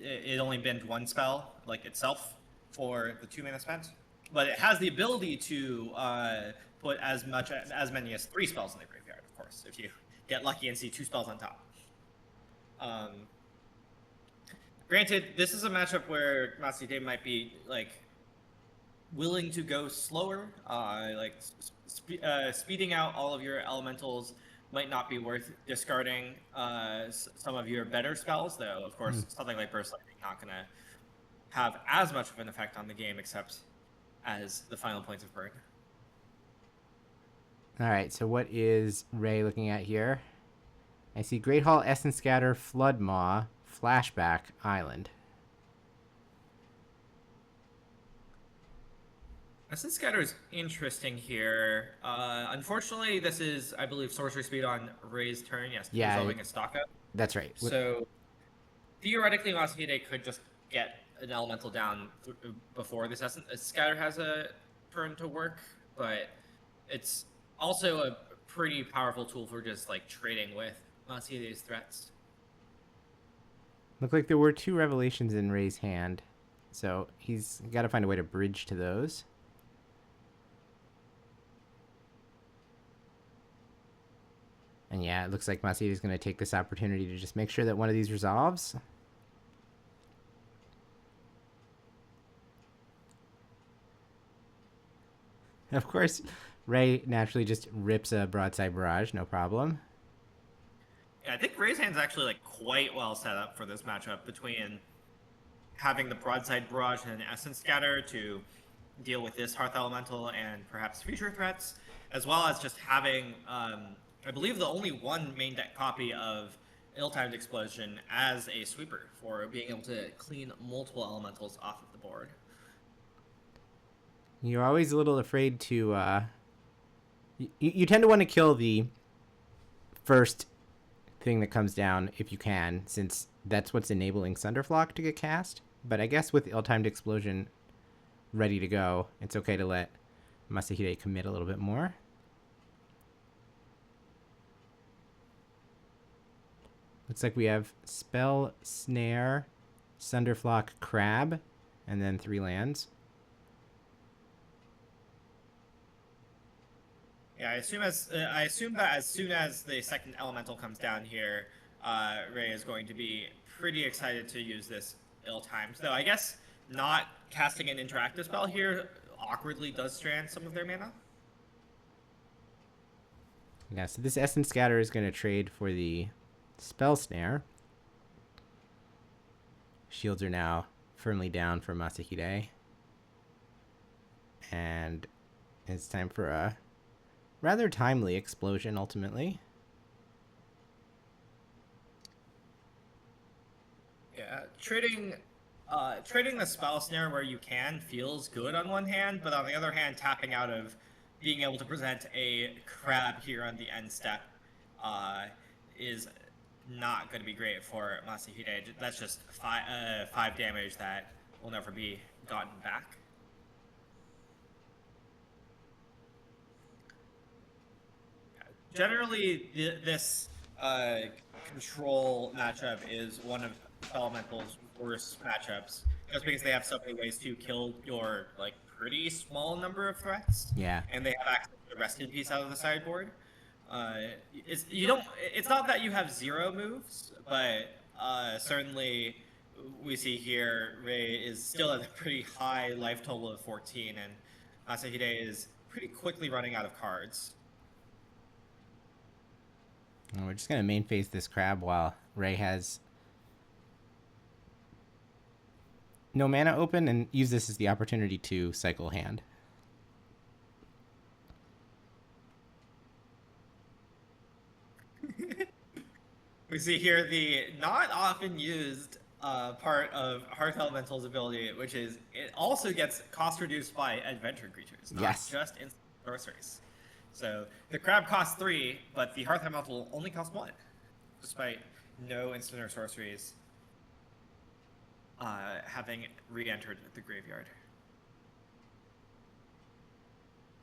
It only binned 1 spell, like itself, for the 2 mana spent, but it has the ability to put as many as 3 spells in the graveyard, of course, if you get lucky and see 2 spells on top. Granted, this is a matchup where Masahide might be like willing to go slower, speeding out all of your elementals might not be worth discarding some of your better spells, though. Of course, something like Burst Lightning not going to have as much of an effect on the game, except as the final points of burn. All right, so what is Ray looking at here? I see Great Hall, Essence Scatter, Flood Maw, Flashback, Island. Essence Scatter is interesting here. Unfortunately, this is, I believe, sorcery speed on Ray's turn. Yes, yeah, resolving a stock up. That's right. So theoretically, Masahide could just get an elemental down before this Essence Scatter has a turn to work, but it's also a pretty powerful tool for just like trading with Masahide's threats. Looked like there were 2 revelations in Ray's hand, so he's got to find a way to bridge to those. And yeah, it looks like Masahide is going to take this opportunity to just make sure that one of these resolves. Of course, Ray naturally just rips a Broadside Barrage, no problem. Yeah, I think Ray's hand's actually like quite well set up for this matchup, between having the Broadside Barrage and an Essence Scatter to deal with this Hearth Elemental and perhaps future threats, as well as just having, I believe, the only 1 main deck copy of Ill-Timed Explosion as a sweeper for being able to clean multiple elementals off of the board. You're always a little afraid to... You tend to want to kill the first thing that comes down if you can, since that's what's enabling Sunderflock to get cast. But I guess with Ill-Timed Explosion ready to go, it's okay to let Masahide commit a little bit more. Looks like we have Spell, Snare, Sunderflock, Crab, and then 3 lands. Yeah, I assume that as soon as the second elemental comes down here, Ray is going to be pretty excited to use this ill-timed. Though I guess not casting an interactive spell here awkwardly does strand some of their mana. Yeah, so this Essence Scatter is going to trade for the Spell Snare. Shields are now firmly down for Masahide. And it's time for a rather timely explosion, ultimately. Yeah, trading the Spell Snare where you can feels good on one hand, but on the other hand, tapping out of being able to present a crab here on the end step is not going to be great for Masahide. That's just 5 damage that will never be gotten back. Generally, this control matchup is one of Spellemental's worst matchups, just because they have so many ways to kill your like pretty small number of threats. Yeah. And they have access to the rest in peace out of the sideboard. It's not that you have 0 moves, but certainly we see here Ray is still at a pretty high life total of 14, and Masahide is pretty quickly running out of cards. And we're just going to main phase this crab while Ray has no mana open, and use this as the opportunity to cycle hand. We see here the not often used part of Hearth Elemental's ability, which is it also gets cost reduced by adventure creatures, not just instant sorceries. So the crab costs 3, but the Hearth Elemental only costs 1, despite no instant or sorceries having re-entered the graveyard.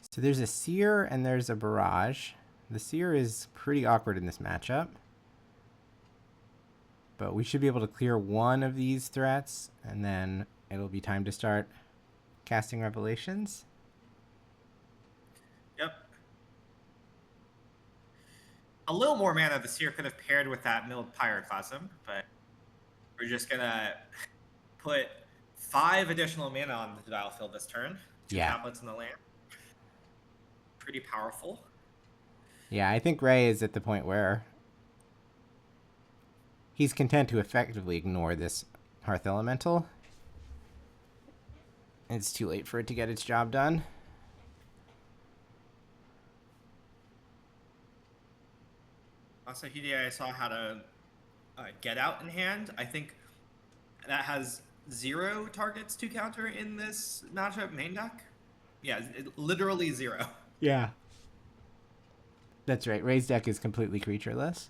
So there's a Seer and there's a Barrage. The Seer is pretty awkward in this matchup, but we should be able to clear one of these threats, and then it'll be time to start casting Revelations. Yep. A little more mana the Seer could have paired with that Milled Pyroclasm, but we're just gonna put 5 additional mana on the battlefield this turn. 2 tablets in the land. Pretty powerful. Yeah, I think Ray is at the point where he's content to effectively ignore this Hearth Elemental. It's too late for it to get its job done. Masahide, I saw how to get out in hand. I think that has 0 targets to counter in this matchup main deck. Yeah, literally 0. Yeah. That's right. Ray's deck is completely creatureless.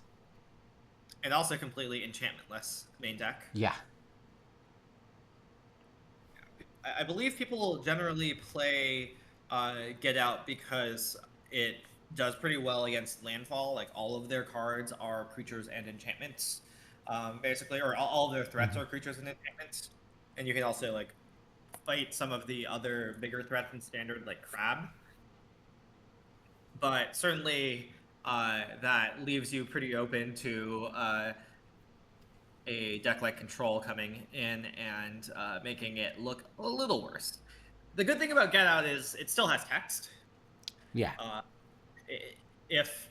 And also completely enchantmentless main deck. Yeah. I believe people generally play Get Out because it does pretty well against Landfall. Like, all of their cards are creatures and enchantments, basically, or all of their threats are creatures and enchantments. And you can also, like, fight some of the other bigger threats in Standard, like Crab. But certainly that leaves you pretty open to a deck like Control coming in and making it look a little worse. The good thing about Get Out is it still has text. Yeah. If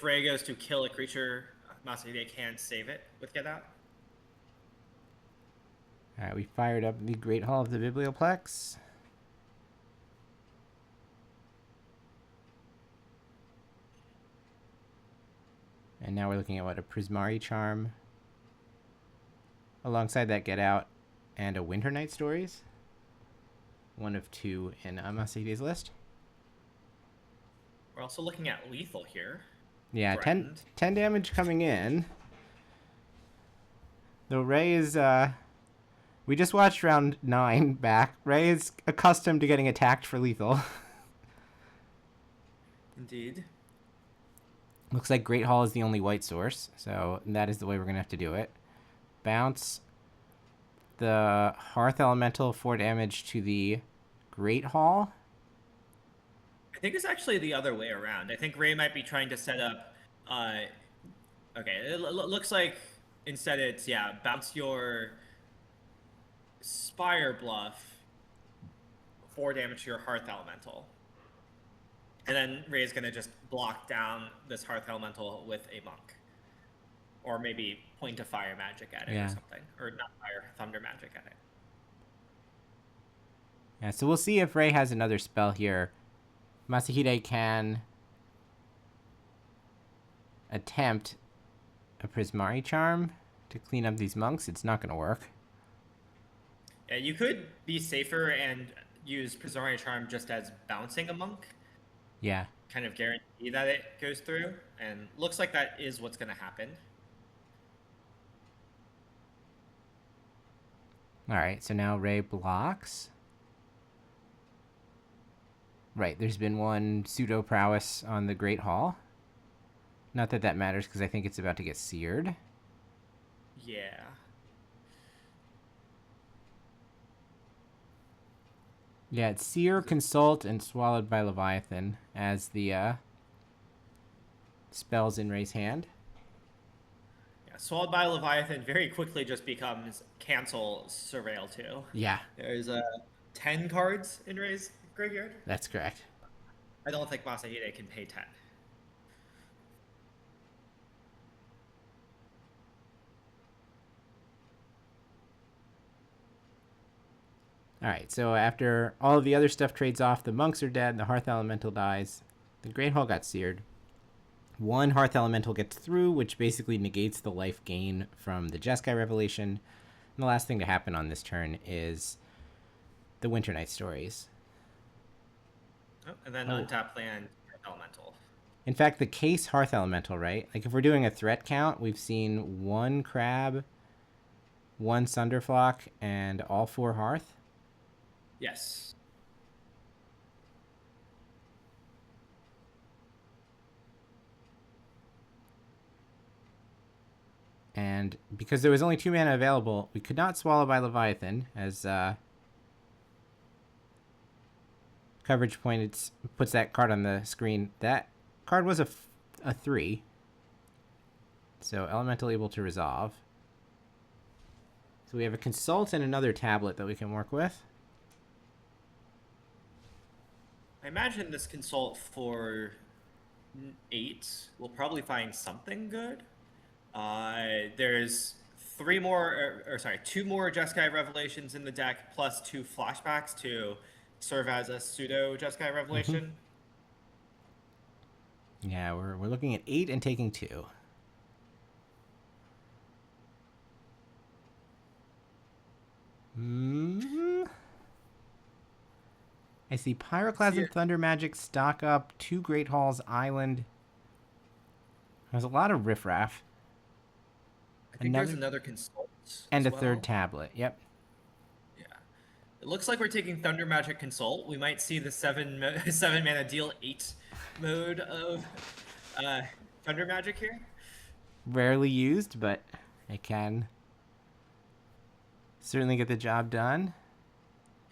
Ray goes to kill a creature, Masahide can save it with Get Out. All right, we fired up the Great Hall of the Biblioplex. And now we're looking at, a Prismari Charm. Alongside that, Get Out and a Winter Night Stories. One of 2 in Masahide's list. We're also looking at lethal here. Yeah, 10 damage coming in. Though Ray is... we just watched round 9 back. Ray is accustomed to getting attacked for lethal. Indeed. Looks like Great Hall is the only white source, so that is the way we're going to have to do it. Bounce the Hearth Elemental 4 damage to the Great Hall. I think it's actually the other way around. I think Ray might be trying to set up. Okay, it looks like instead it's bounce your Spire Bluff, 4 damage to your Hearth Elemental, and then Ray's gonna just block down this Hearth Elemental with a monk, or maybe point a fire magic at it or something, or not fire, thunder magic at it. Yeah, so we'll see if Ray has another spell here. Masahide can attempt a Prismari Charm to clean up these monks. It's not going to work. Yeah, you could be safer and use Prismari Charm just as bouncing a monk. Yeah. Kind of guarantee that it goes through, and looks like that is what's going to happen. All right, so now Ray blocks. Right, there's been one pseudo prowess on the Great Hall. Not that that matters, because I think it's about to get seared. Yeah. Yeah, it's Seer, Consult, and Swallowed by Leviathan as the spells in Ray's hand. Yeah, Swallowed by Leviathan very quickly just becomes Cancel Surveil 2. Yeah. There's 10 cards in Ray's graveyard. That's correct. I don't think Masahide can pay 10. All right, so after all of the other stuff trades off, the monks are dead, the Hearth Elemental dies, the Great Hall got seared. One Hearth Elemental gets through, which basically negates the life gain from the Jeskai Revelation. And the last thing to happen on this turn is the Winter Night Stories. Oh, and then untap land Hearth Elemental. In fact, the case Hearth Elemental, right? Like if we're doing a threat count, we've seen one Crab, one Sunderflock, and all 4 Hearth. Yes. And because there was only 2 mana available, we could not Swallow by Leviathan, as coverage point puts that card on the screen. That card was a 3. So Elemental able to resolve. So we have a Consult and another tablet that we can work with. I imagine this Consult for 8 will probably find something good. There's 2 more Jeskai Revelations in the deck, plus 2 flashbacks to serve as a pseudo Jeskai Revelation. Mm-hmm. Yeah, we're looking at 8 and taking 2. I see Pyroclasm, Thunder Magic, Stock Up, 2 Great Halls, Island. There's a lot of riffraff. I think there's another Consult. And a 3rd tablet, yep. Yeah. It looks like we're taking Thunder Magic Consult. We might see the 7 mana deal 8 mode of Thunder Magic here. Rarely used, but it can certainly get the job done.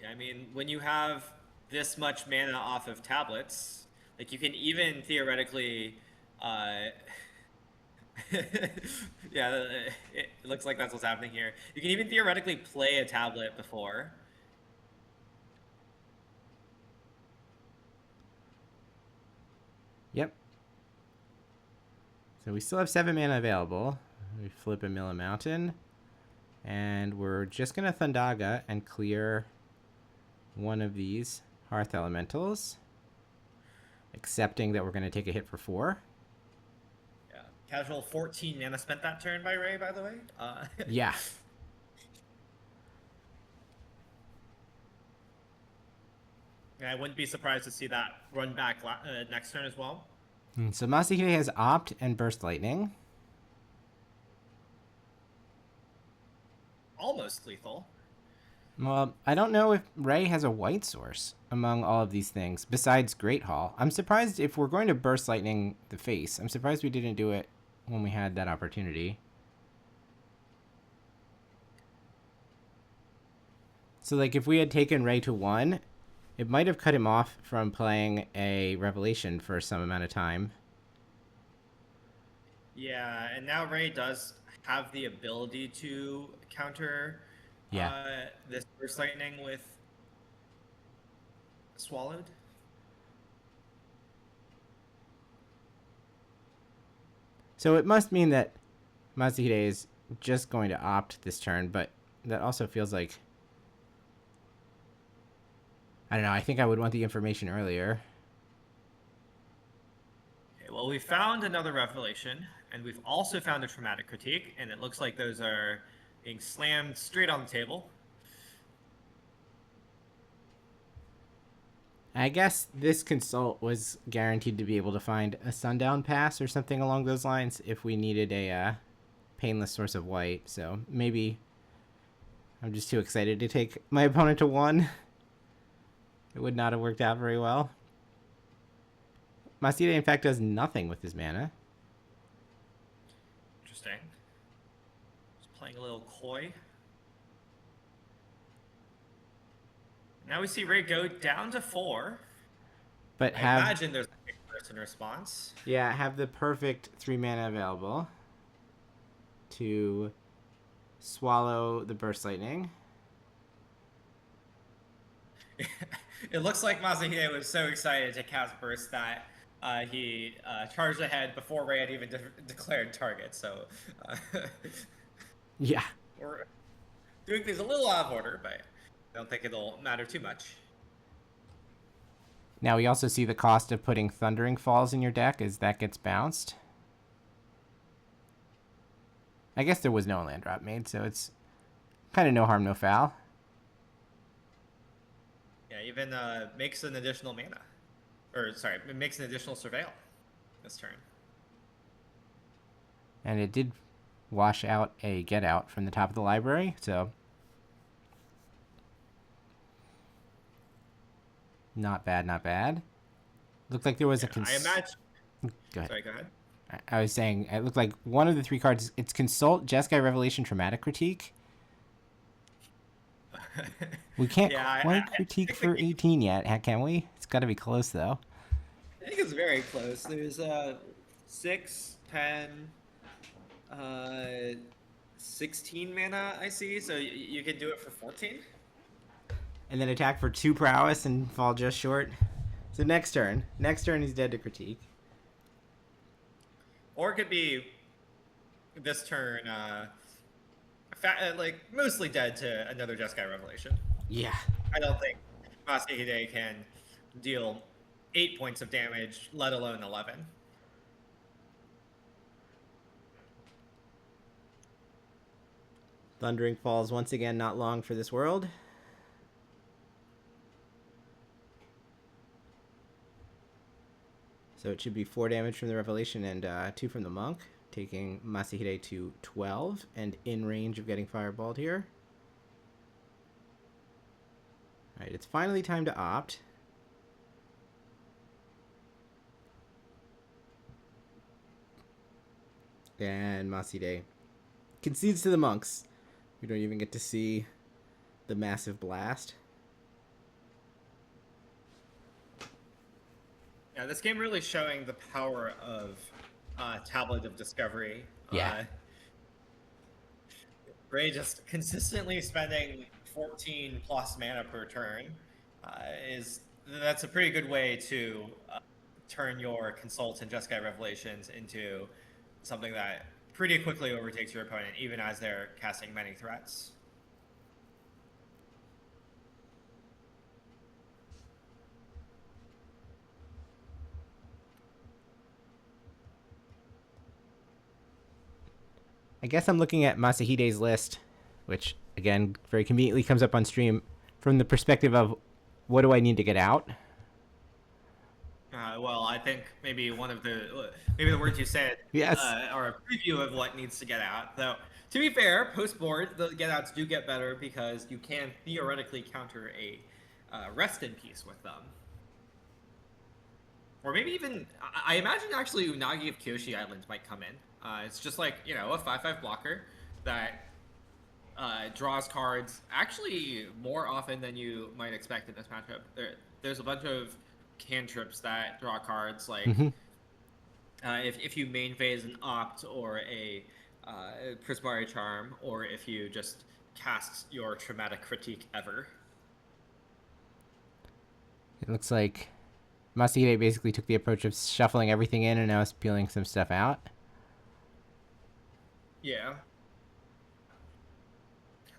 Yeah, I mean, when you have this much mana off of tablets, like you can even theoretically yeah, it looks like that's what's happening here. You can even theoretically play a tablet before. Yep. So we still have 7 mana available. We flip a Mila Mountain. And we're just going to Thundaga and clear one of these Hearth Elementals. Accepting that we're going to take a hit for 4. Yeah. Casual 14 mana spent that turn by Ray, by the way. Yeah. Yeah, I wouldn't be surprised to see that run back next turn as well. So Masahide has Opt and Burst Lightning. Almost lethal. Well, I don't know if Ray has a white source among all of these things, besides Great Hall. I'm surprised if we're going to Burst Lightning the face. I'm surprised we didn't do it when we had that opportunity. So, like, if we had taken Ray to 1, it might have cut him off from playing a Revelation for some amount of time. Yeah, and now Ray does have the ability to counter this Burst Lightning with Swallowed. So it must mean that Masahide is just going to opt this turn, but that also feels like... I don't know, I think I would want the information earlier. Okay, well, we found another Revelation, and we've also found a Traumatic Critique, and it looks like those are being slammed straight on the table. I guess this consult was guaranteed to be able to find a Sundown Pass or something along those lines if we needed a painless source of white, so maybe I'm just too excited to take my opponent to 1. It would not have worked out very well. Masahide, in fact, does nothing with his mana. Interesting. Just playing a little coy. Now we see Ray go down to 4. But I have... imagine there's a big person response. Yeah, have the perfect 3 mana available to swallow the Burst Lightning. It looks like Masahide was so excited to cast Burst that he charged ahead before Ray had even declared target. So, Yeah. we're doing things a little out of order, but I don't think it'll matter too much. Now we also see the cost of putting Thundering Falls in your deck as that gets bounced. I guess there was no land drop made, so it's kind of no harm, no foul. Yeah, even makes an additional mana. Or, sorry, it makes an additional Surveil this turn. And it did wash out a Get Out from the top of the library, so... Not bad, not bad. Looked like there was a... I imagine... Go ahead. Sorry, go ahead. I was saying, it looked like one of the 3 cards, it's Consult, Jeskai Revelation, Traumatic Critique. We can't quite critique for 18 yet, can we? It's got to be close, though. I think it's very close. There's 6, 10, 16 mana, I see, so you can do it for 14? And then attack for 2 prowess and fall just short. So next turn he's dead to critique. Or it could be this turn, like mostly dead to another Jeskai Revelation. Yeah. I don't think Masahide can deal 8 points of damage, let alone 11. Thundering Falls once again not long for this world. So it should be 4 damage from the Revelation and 2 from the Monk, taking Masahide to 12 and in range of getting fireballed here. Alright, it's finally time to opt. And Masahide concedes to the Monks. We don't even get to see the massive blast. Yeah, this game really showing the power of Tablet of Discovery. Yeah. Ray just consistently spending 14 plus mana per turn that's a pretty good way to turn your Consult and Jeskai Revelations into something that pretty quickly overtakes your opponent, even as they're casting many threats. I guess I'm looking at Masahide's list, which, again, very conveniently comes up on stream from the perspective of what do I need to get out? Well, I think maybe the words you said Yes. are a preview of what needs to get out. Though, to be fair, post-board, the get-outs do get better because you can theoretically counter a rest in peace with them. Or maybe even, I imagine actually Unagi of Kyoshi Island might come in. It's just like, a 5/5 blocker that draws cards actually more often than you might expect in this matchup. There's a bunch of cantrips that draw cards, like if you main phase an Opt or a Prismari Charm, or if you just cast your Traumatic Critique ever. It looks like Masahide basically took the approach of shuffling everything in and now is peeling some stuff out. Yeah.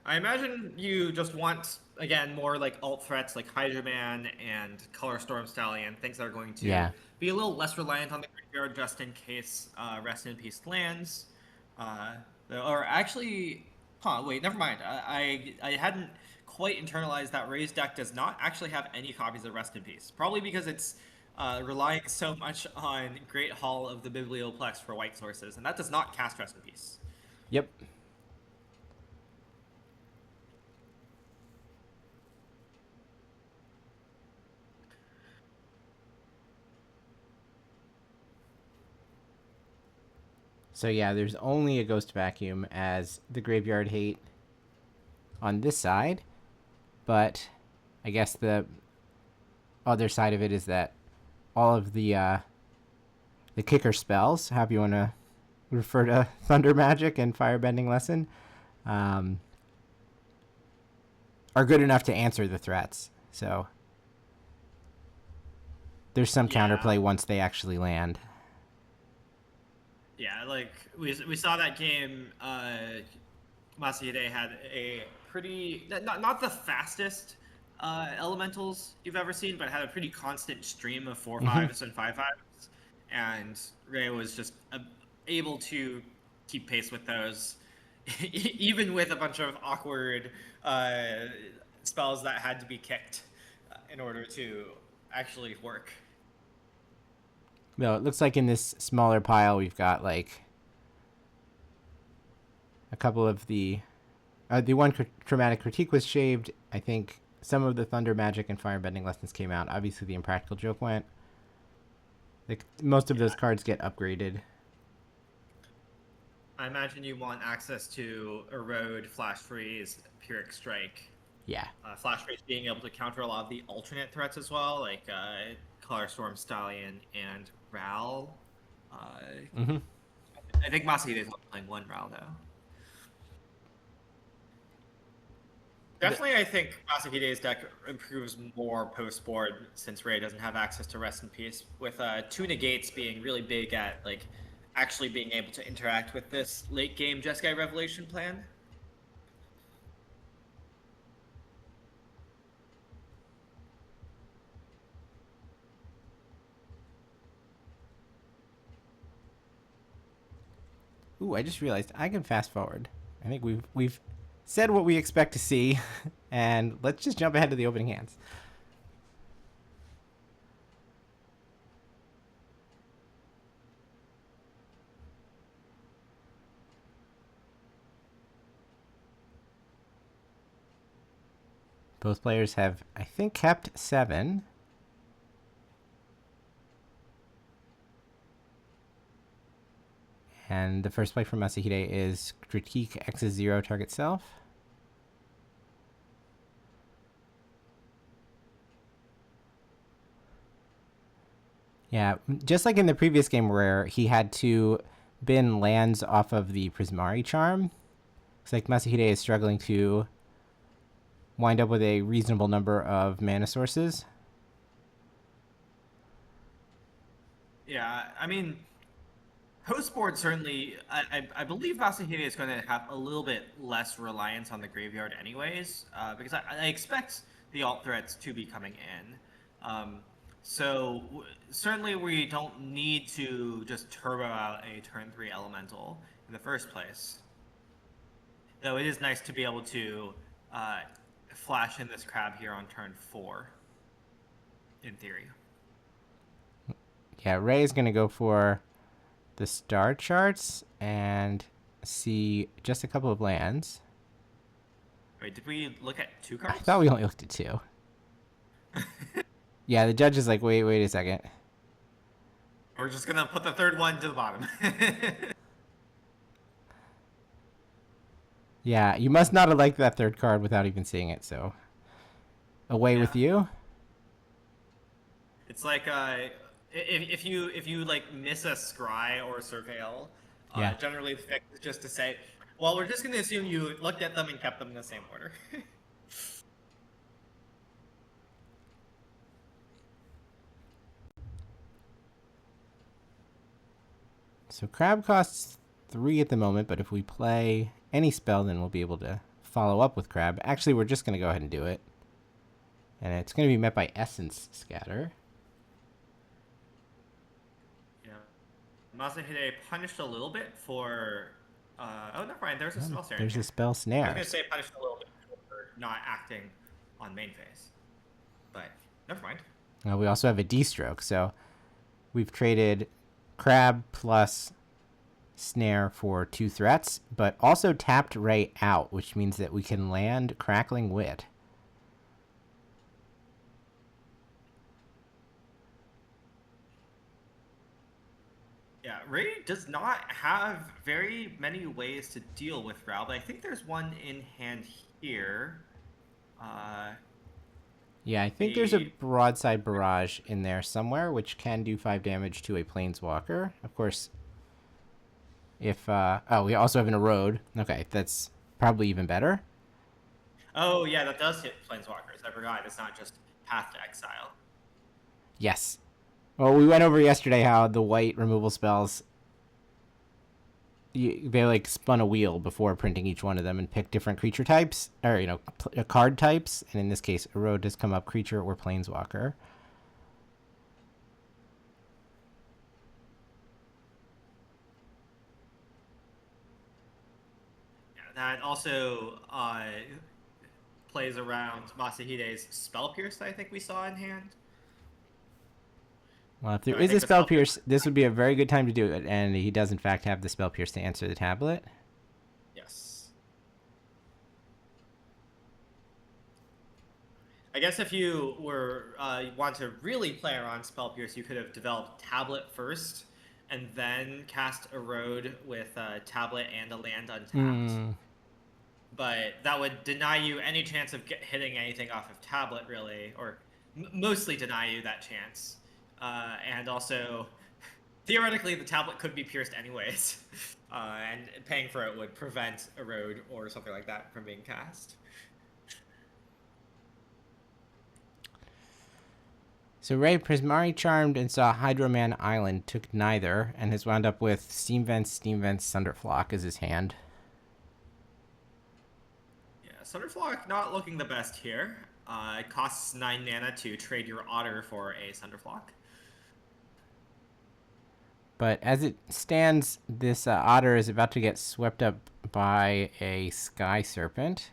I imagine you just want, again, more like alt threats like Hydra Man and Color Storm Stallion, things that are going to be a little less reliant on the graveyard just in case Rest in Peace lands. Or actually, wait, never mind. I hadn't quite internalized that Ray's deck does not actually have any copies of Rest in Peace. Probably because it's relying so much on Great Hall of the Biblioplex for white sources, and that does not cast Rest in Peace. Yep. So yeah, there's only a Ghost Vacuum as the Graveyard Hate on this side, but I guess the other side of it is that all of the kicker spells, however you want to refer to Thunder Magic and Firebending Lesson, are good enough to answer the threats. So there's some counterplay once they actually land. Yeah, like we saw that game. Masahide had a pretty not the fastest elementals you've ever seen, but had a pretty constant stream of 4/5s and 5/5s, and Ray was just able to keep pace with those, even with a bunch of awkward spells that had to be kicked in order to actually work. No, it looks like in this smaller pile we've got like a couple of the one Traumatic Critique was shaved. I think some of the Thunder Magic and Firebending Lessons came out. Obviously the Impractical Joke went. Most of those cards get upgraded. I imagine you want access to Erode, Flash Freeze, Pyrrhic Strike. Yeah. Flash Freeze being able to counter a lot of the alternate threats as well, like Color Storm Stallion and Ral. I think Masahide is playing one Ral, though. Definitely, I think Masahide's deck improves more post-board since Ray doesn't have access to Rest in Peace, with 2 negates being really big at like actually being able to interact with this late-game Jeskai Revelation plan. Ooh, I just realized I can fast forward. I think we've said what we expect to see, and let's just jump ahead to the opening hands. Both players have, I think, kept 7. And the first play from Masahide is Critique X's 0 target self. Yeah, just like in the previous game where he had to bin lands off of the Prismari Charm, it's like Masahide is struggling to wind up with a reasonable number of mana sources. Yeah, I mean, post-board certainly, I believe Masahide is going to have a little bit less reliance on the graveyard anyways, because I expect the alt threats to be coming in. So certainly we don't need to just turbo out a turn 3 elemental in the first place. Though it is nice to be able to flash in this crab here on turn 4, in theory. Yeah, Ray is going to go for the star charts and see just a couple of lands. Wait, did we look at 2 cards? I thought we only looked at 2. Yeah, the judge is like, wait a second. We're just going to put the third one to the bottom. Yeah, you must not have liked that third card without even seeing it, so... Away with you? It's like if you like miss a scry or surveil, Yeah. generally the fix is just to say, well, we're just going to assume you looked at them and kept them in the same order. So crab costs 3 at the moment, but if we play any spell, then we'll be able to follow up with crab. Actually, we're just going to go ahead and do it. And it's going to be met by Essence Scatter. Yeah. Masahide punished a little bit for... oh, never mind. There's a spell snare. There's a spell snare. I was going to say punished a little bit for not acting on main phase. But never mind. We also have a D-stroke, so we've traded crab plus snare for 2 threats, but also tapped Ray out, which means that we can land Crackling Wit. Yeah, Ray does not have very many ways to deal with Ral, but I think there's one in hand here. Yeah, I think there's a Broadside Barrage in there somewhere, which can do 5 damage to a Planeswalker. Of course, if... oh, we also have an Erode. Okay, that's probably even better. Oh, yeah, that does hit Planeswalkers. I forgot. It's not just Path to Exile. Yes. Well, we went over yesterday how the white removal spells... they like spun a wheel before printing each one of them and picked different creature types, or card types, and in this case Erode does come up creature or planeswalker. Yeah, that also plays around Masahide's Spell Pierce that I think we saw in hand. Well, if there is a Spell Pierce, this would be a very good time to do it, and he does in fact have the Spell Pierce to answer the tablet. Yes. I guess if you were want to really play around Spell Pierce, you could have developed Tablet first, and then cast Erode with Tablet and a land untapped. But that would deny you any chance of hitting anything off of Tablet, really, or mostly deny you that chance. And also, theoretically, the tablet could be pierced anyways, and paying for it would prevent Erode or something like that from being cast. So Ray Prismari charmed and saw Hydroman Island, took neither, and has wound up with Steam Vents, Thunderflock as his hand. Yeah, Thunderflock not looking the best here. It costs 9 mana to trade your Otter for a Thunderflock. But as it stands, this Otter is about to get swept up by a Sky Serpent.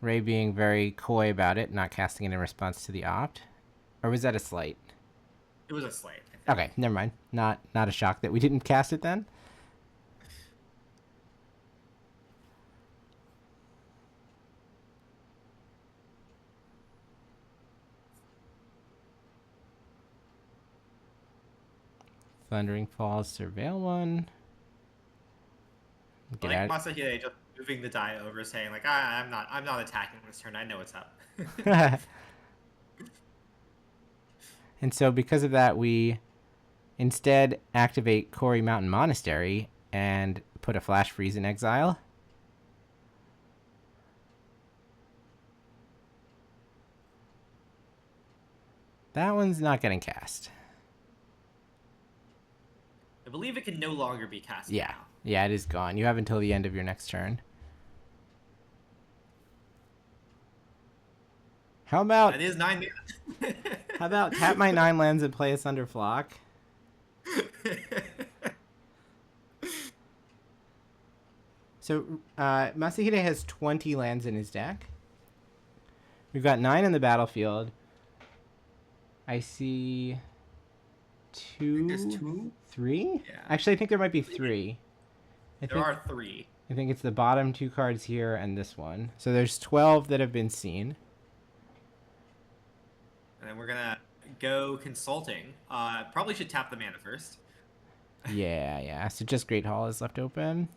Ray being very coy about it, not casting it in response to the opt. Or was that a slight? It was a slight. Okay, never mind. Not a shock that we didn't cast it then. Thundering Falls, Surveil one. Get like Masahide just moving the die over, saying like, I'm not attacking this turn. I know what's up. And so because of that, we instead activate Quarry Mountain Monastery and put a Flash Freeze in exile. That one's not getting cast. I believe it can no longer be cast. Yeah. Now. Yeah, it is gone. You have until the end of your next turn. How about... It is 9 mana. How about tap my 9 lands and play a Thunderflock? So, Masahide has 20 lands in his deck. We've got 9 in the battlefield. I see... Two? 3? Yeah. Actually, I think there might be 3. There are 3. I think it's the bottom 2 cards here and this one. So there's 12 that have been seen. And then we're gonna go consulting. Probably should tap the mana first. Yeah. So just Great Hall is left open.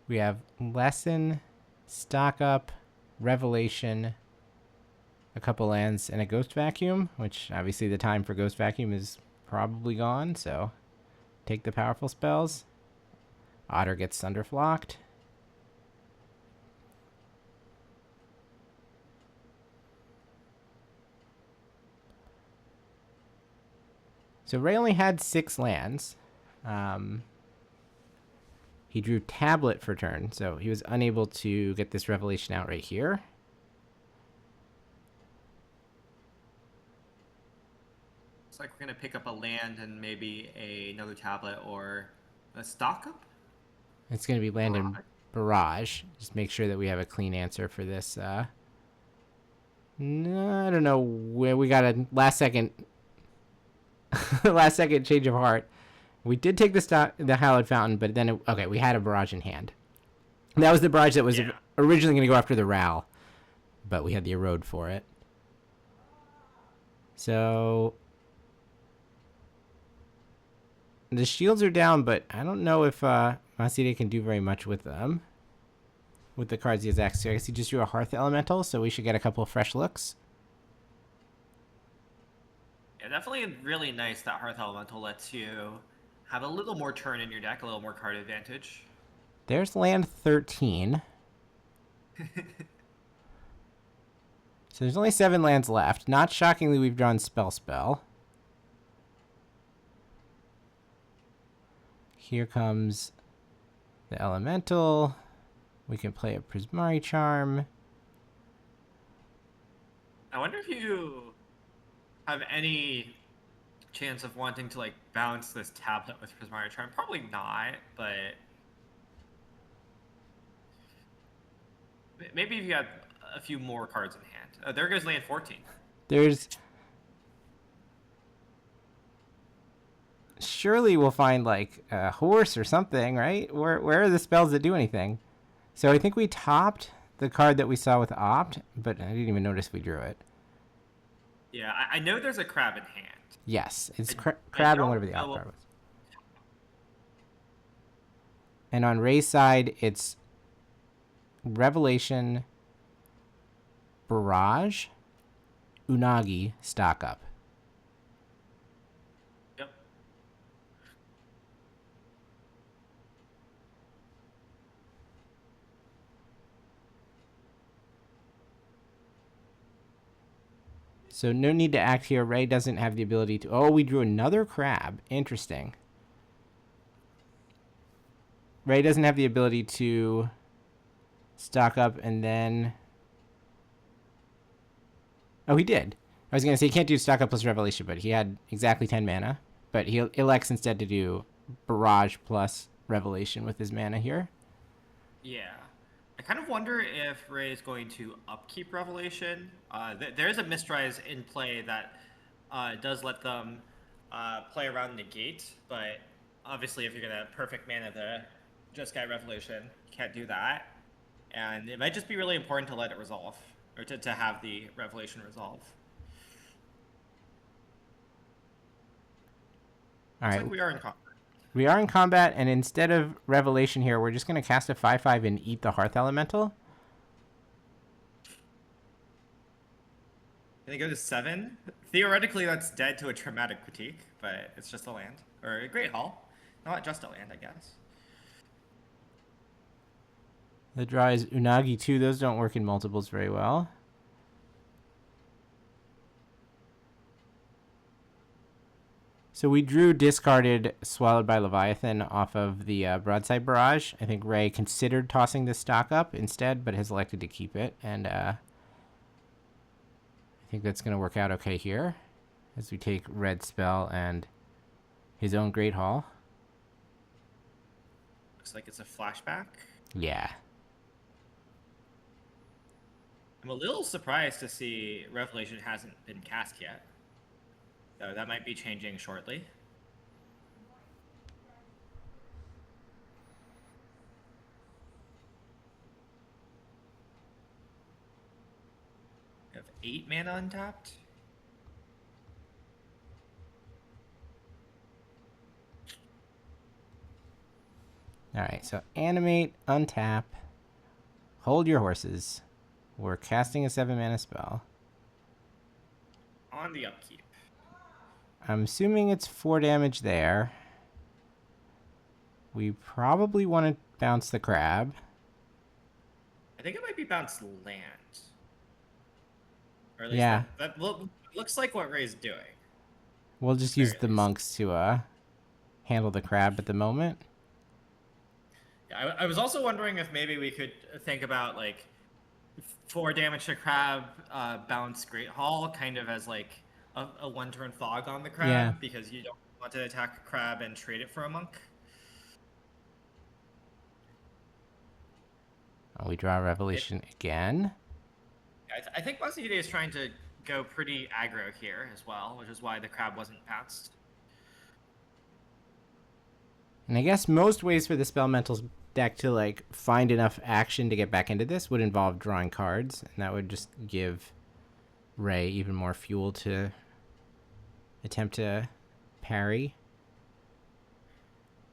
We have Lesson, Stock Up, Revelation, a couple lands, and a Ghost Vacuum, which obviously the time for Ghost Vacuum is probably gone, so take the powerful spells. Otter gets Thunderflocked. So Ray only had 6 lands. He drew Tablet for turn, so he was unable to get this Revelation out right here. Looks like we're gonna pick up a land and maybe another tablet or a stock up. It's going to be land and Barrage. Just make sure that we have a clean answer for this. No, I don't know where we got a last second last second change of heart. We did take the Hallowed Fountain, but then okay, we had a Barrage in hand. That was the Barrage that was originally going to go after the Ral, but we had the Erode for it. So the shields are down, but I don't know if Masahide can do very much with them. With the cards he has access to. I guess he just drew a Hearth Elemental, so we should get a couple of fresh looks. Yeah, definitely really nice that Hearth Elemental lets you have a little more turn in your deck, a little more card advantage. There's land 13. So there's only 7 lands left. Not shockingly, we've drawn Spell. Here comes the Elemental. We can play a Prismari Charm. I wonder if you have any chance of wanting to like bounce this tablet with Prismari Charm. Probably not, but maybe if you had a few more cards in hand. Oh, there goes land 14. There's... Surely we'll find like a horse or something, right? Where are the spells that do anything? So I think we topped the card that we saw with Opt, but I didn't even notice we drew it. Yeah, I know there's a crab in hand. Yes, it's crab and whatever the Opt card was. And on Ray's side, it's Revelation, Barrage, Unagi, Stock Up. Yep. So no need to act here. Ray doesn't have the ability to... Oh, we drew another crab. Interesting. Ray doesn't have the ability to stock up and then... Oh, he did. I was going to say he can't do stock up plus Revelation, but he had exactly 10 mana. But he elects instead to do Barrage plus Revelation with his mana here. Yeah. I kind of wonder if Ray is going to upkeep Revelation. There's a Mistrise in play that does let them play around Negate, but obviously if you're going to perfect mana the Jeskai Revelation, you can't do that. And it might just be really important to let it resolve, or to have the Revelation resolve. All right. Looks like we are in combat. We are in combat, and instead of Revelation here, we're just going to cast a 5/5 and eat the Hearth Elemental. Can they go to 7? Theoretically, that's dead to a Traumatic Critique, but it's just a land. Or a Great Hall. Not just a land, I guess. The draw is Unagi too. Those don't work in multiples very well. So we drew discarded Swallowed by Leviathan off of the Broadside Barrage. I think Ray considered tossing this stock up instead, but has elected to keep it. And I think that's going to work out okay here as we take Red Spell and his own Great Hall. Looks like it's a flashback. Yeah. I'm a little surprised to see Revelation hasn't been cast yet. So that might be changing shortly. We have 8 mana untapped. All right, so animate, untap, hold your horses. We're casting a 7-mana spell. On the upkeep. I'm assuming it's 4 damage there. We probably want to bounce the crab. I think it might be bounce land. Or at least Yeah. that looks like what Ray's doing. We'll just use the least. monks to handle the crab at the moment. Yeah, I was also wondering if maybe we could think about like 4 damage to crab, bounce Great Hall, kind of as like a 1-turn fog on the crab, Yeah. because you don't want to attack a crab and trade it for a monk. We draw a Revelation again. I think Masahide is trying to go pretty aggro here as well, which is why the crab wasn't pounced. And I guess most ways for the Spellementals deck to like find enough action to get back into this would involve drawing cards, and that would just give Ray even more fuel to attempt to parry.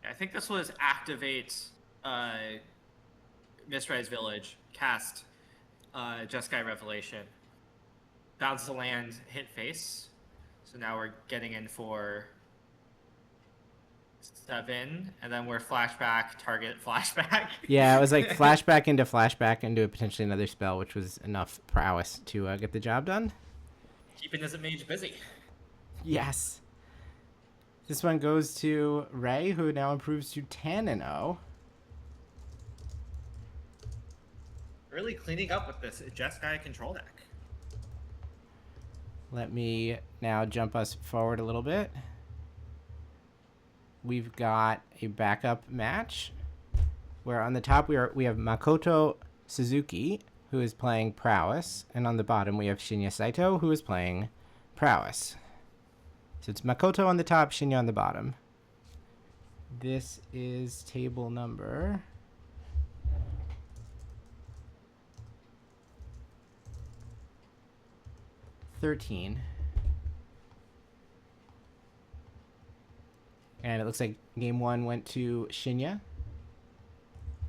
I think this was activate Mistrise Village, cast Jeskai Revelation, bounce the land, hit face. So now we're getting in for 7, and then we're flashback, target, flashback. Yeah, it was like flashback into potentially another spell, which was enough prowess to get the job done. Keeping this mage busy. Yes. This one goes to Ray, who now improves to 10-0. Really cleaning up with this Jeskai control deck. Let me now jump us forward a little bit. We've got a backup match where on the top we have Makoto Suzuki, who is playing Prowess, and on the bottom we have Shinya Saito, who is playing Prowess. So it's Makoto on the top, Shinya on the bottom. This is table number 13. And it looks like game 1 went to Shinya.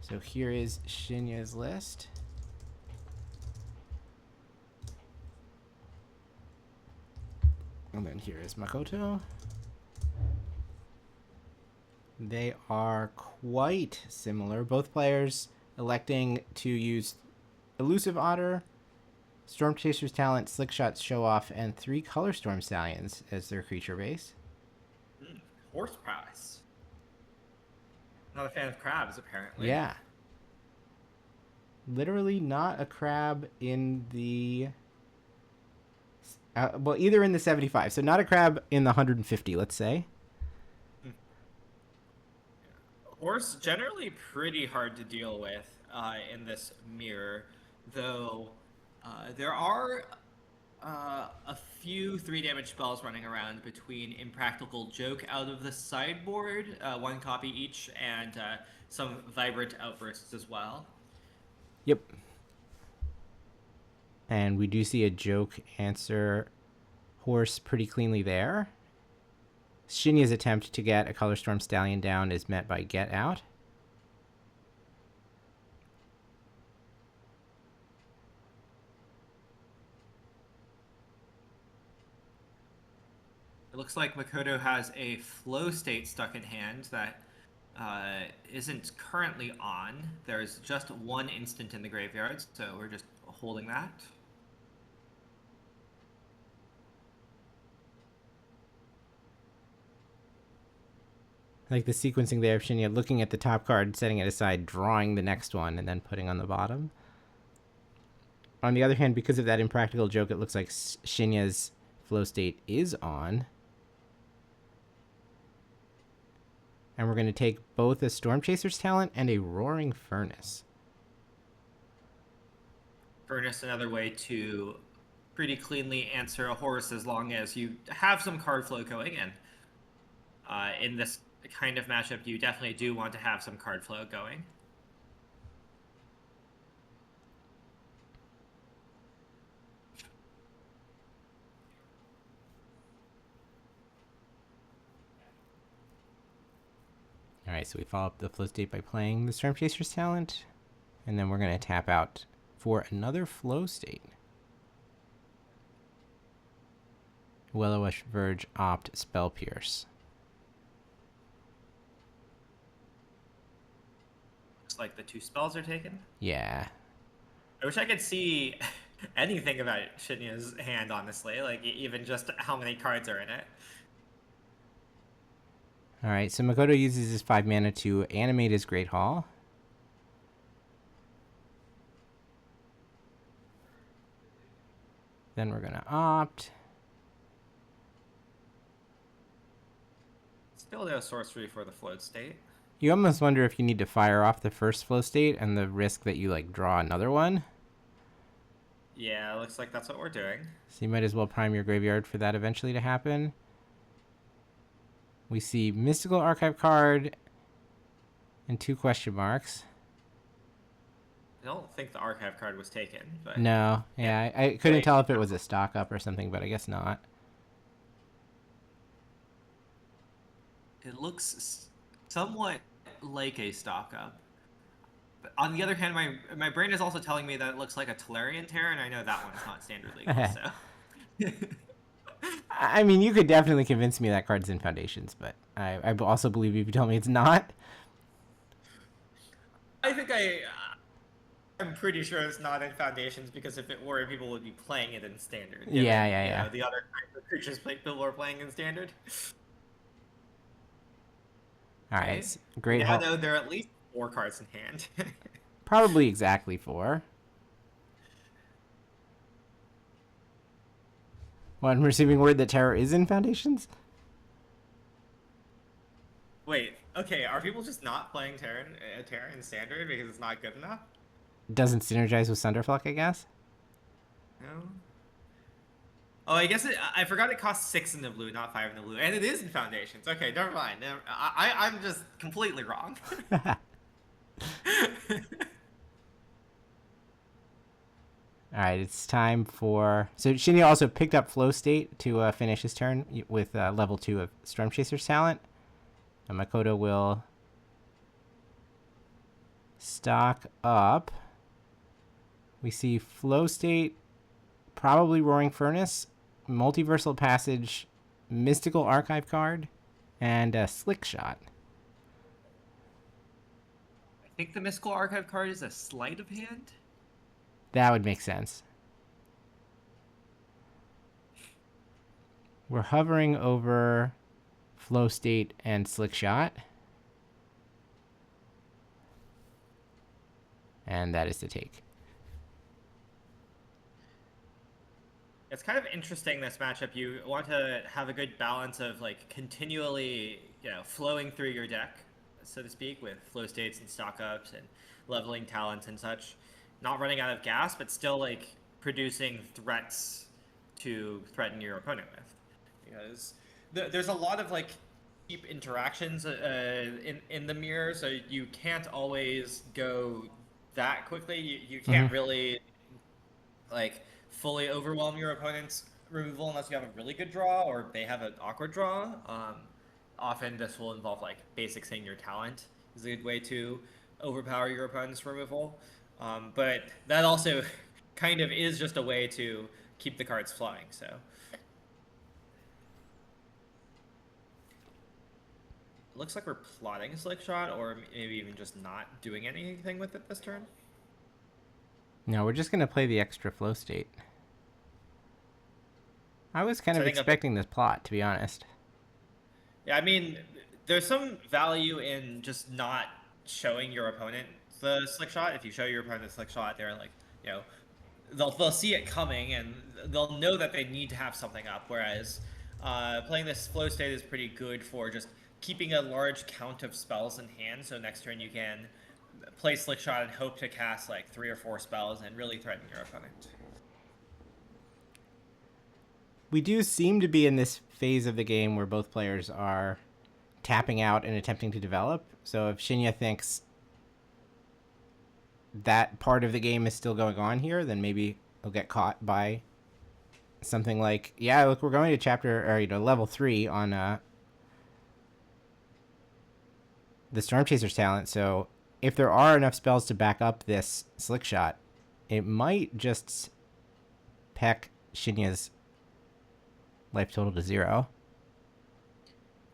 So here is Shinya's list. And then here is Makoto. They are quite similar. Both players electing to use Elusive Otter, Storm Chaser's Talent, Slick Shot's Show Off, and 3 Color Storm Stallions as their creature base. Horse Prowess. Not a fan of crabs, apparently. Yeah. Literally not a crab in the... well, either in the 75. So not a crab in the 150, let's say. Horse, generally pretty hard to deal with in this mirror, though there are a few 3-damage spells running around between Impractical Joke out of the sideboard, 1 copy each, and some Vibrant Outbursts as well. Yep. And we do see a joke answer horse pretty cleanly there. Shinya's attempt to get a Color Storm Stallion down is met by Get Out. It looks like Makoto has a flow state stuck in hand that isn't currently on. There's just 1 instant in the graveyard, so we're just holding that. I like the sequencing there of Shinya looking at the top card, setting it aside, drawing the next one, and then putting on the bottom. On the other hand, because of that Impractical Joke, it looks like Shinya's flow state is on. And we're going to take both a Storm Chaser's Talent and a Roaring Furnace. Furnace, another way to pretty cleanly answer a horse as long as you have some card flow going in. In this kind of matchup, you definitely do want to have some card flow going. All Alright, so we follow up the flow state by playing the Storm Chaser's talent. And then we're going to tap out for another flow state. Willowish Verge Opt Spell Pierce. Looks like the 2 spells are taken. Yeah. I wish I could see anything about Shinya's hand, honestly. Like, even just how many cards are in it. Alright, so Makoto uses his 5 mana to animate his Great Hall. Then we're going to opt. Still no sorcery for the float state. You almost wonder if you need to fire off the first flow state and the risk that you, like, draw another one. Yeah, looks like that's what we're doing. So you might as well prime your graveyard for that eventually to happen. We see Mystical Archive card and 2 question marks. I don't think the archive card was taken, but... No, yeah, I couldn't tell if it was a stock up or something, but I guess not. It looks somewhat like a stock up. But on the other hand, my brain is also telling me that it looks like a Tolarian Tear, and I know that one's not standard legal, so... I mean, you could definitely convince me that card's in Foundations, but I also believe if you tell me it's not. I think I'm pretty sure it's not in Foundations, because if it were, people would be playing it in Standard. Yeah. The other kinds of creatures people are playing in Standard. Alright, great. Yeah, no, there are at least 4 cards in hand. Probably exactly 4. Well, I'm receiving word that Terror is in Foundations? Wait, okay, are people just not playing Terra in Standard because it's not good enough? Doesn't synergize with Sunderfluck, I guess? No. Oh, I guess I forgot it costs 6 in the blue, not 5 in the blue. And it is in Foundations. Okay, never mind. I'm just completely wrong. Alright, it's time for... So Shinya also picked up Flow State to finish his turn with level 2 of Storm Chaser's talent. And Makoto will stock up. We see Flow State, probably Roaring Furnace, Multiversal Passage, Mystical Archive card, and Slick Shot. I think the Mystical Archive card is a Sleight of Hand? That would make sense. We're hovering over Flow State and Slick Shot. And that is the take. It's kind of interesting, this matchup. You want to have a good balance of like continually, flowing through your deck, so to speak, with flow states and stock ups and leveling talents and such. Not running out of gas, but still like producing threats to threaten your opponent with. Because there's a lot of like cheap interactions in the mirror, so you can't always go that quickly. You can't really like fully overwhelm your opponent's removal unless you have a really good draw or they have an awkward draw. Often this will involve like basicing your talent is a good way to overpower your opponent's removal. But that also kind of is just a way to keep the cards flowing, so. It looks like we're plotting Slick Shot, or maybe even just not doing anything with it this turn. No, we're just going to play the extra Flow State. I was kind of expecting this plot, to be honest. Yeah, I mean, there's some value in just not showing your opponent the Slick Shot. If you show your opponent the Slick Shot, they're like, they'll see it coming and they'll know that they need to have something up. Whereas playing this Flow State is pretty good for just keeping a large count of spells in hand. So next turn you can play Slick Shot and hope to cast like 3 or 4 spells and really threaten your opponent. We do seem to be in this phase of the game where both players are tapping out and attempting to develop. So if Shinya thinks that part of the game is still going on here, then maybe he'll get caught by something like, yeah, look, we're going to chapter, or level 3 on the Storm Chaser's talent, so if there are enough spells to back up this Slick Shot, it might just peck Shinya's life total to 0.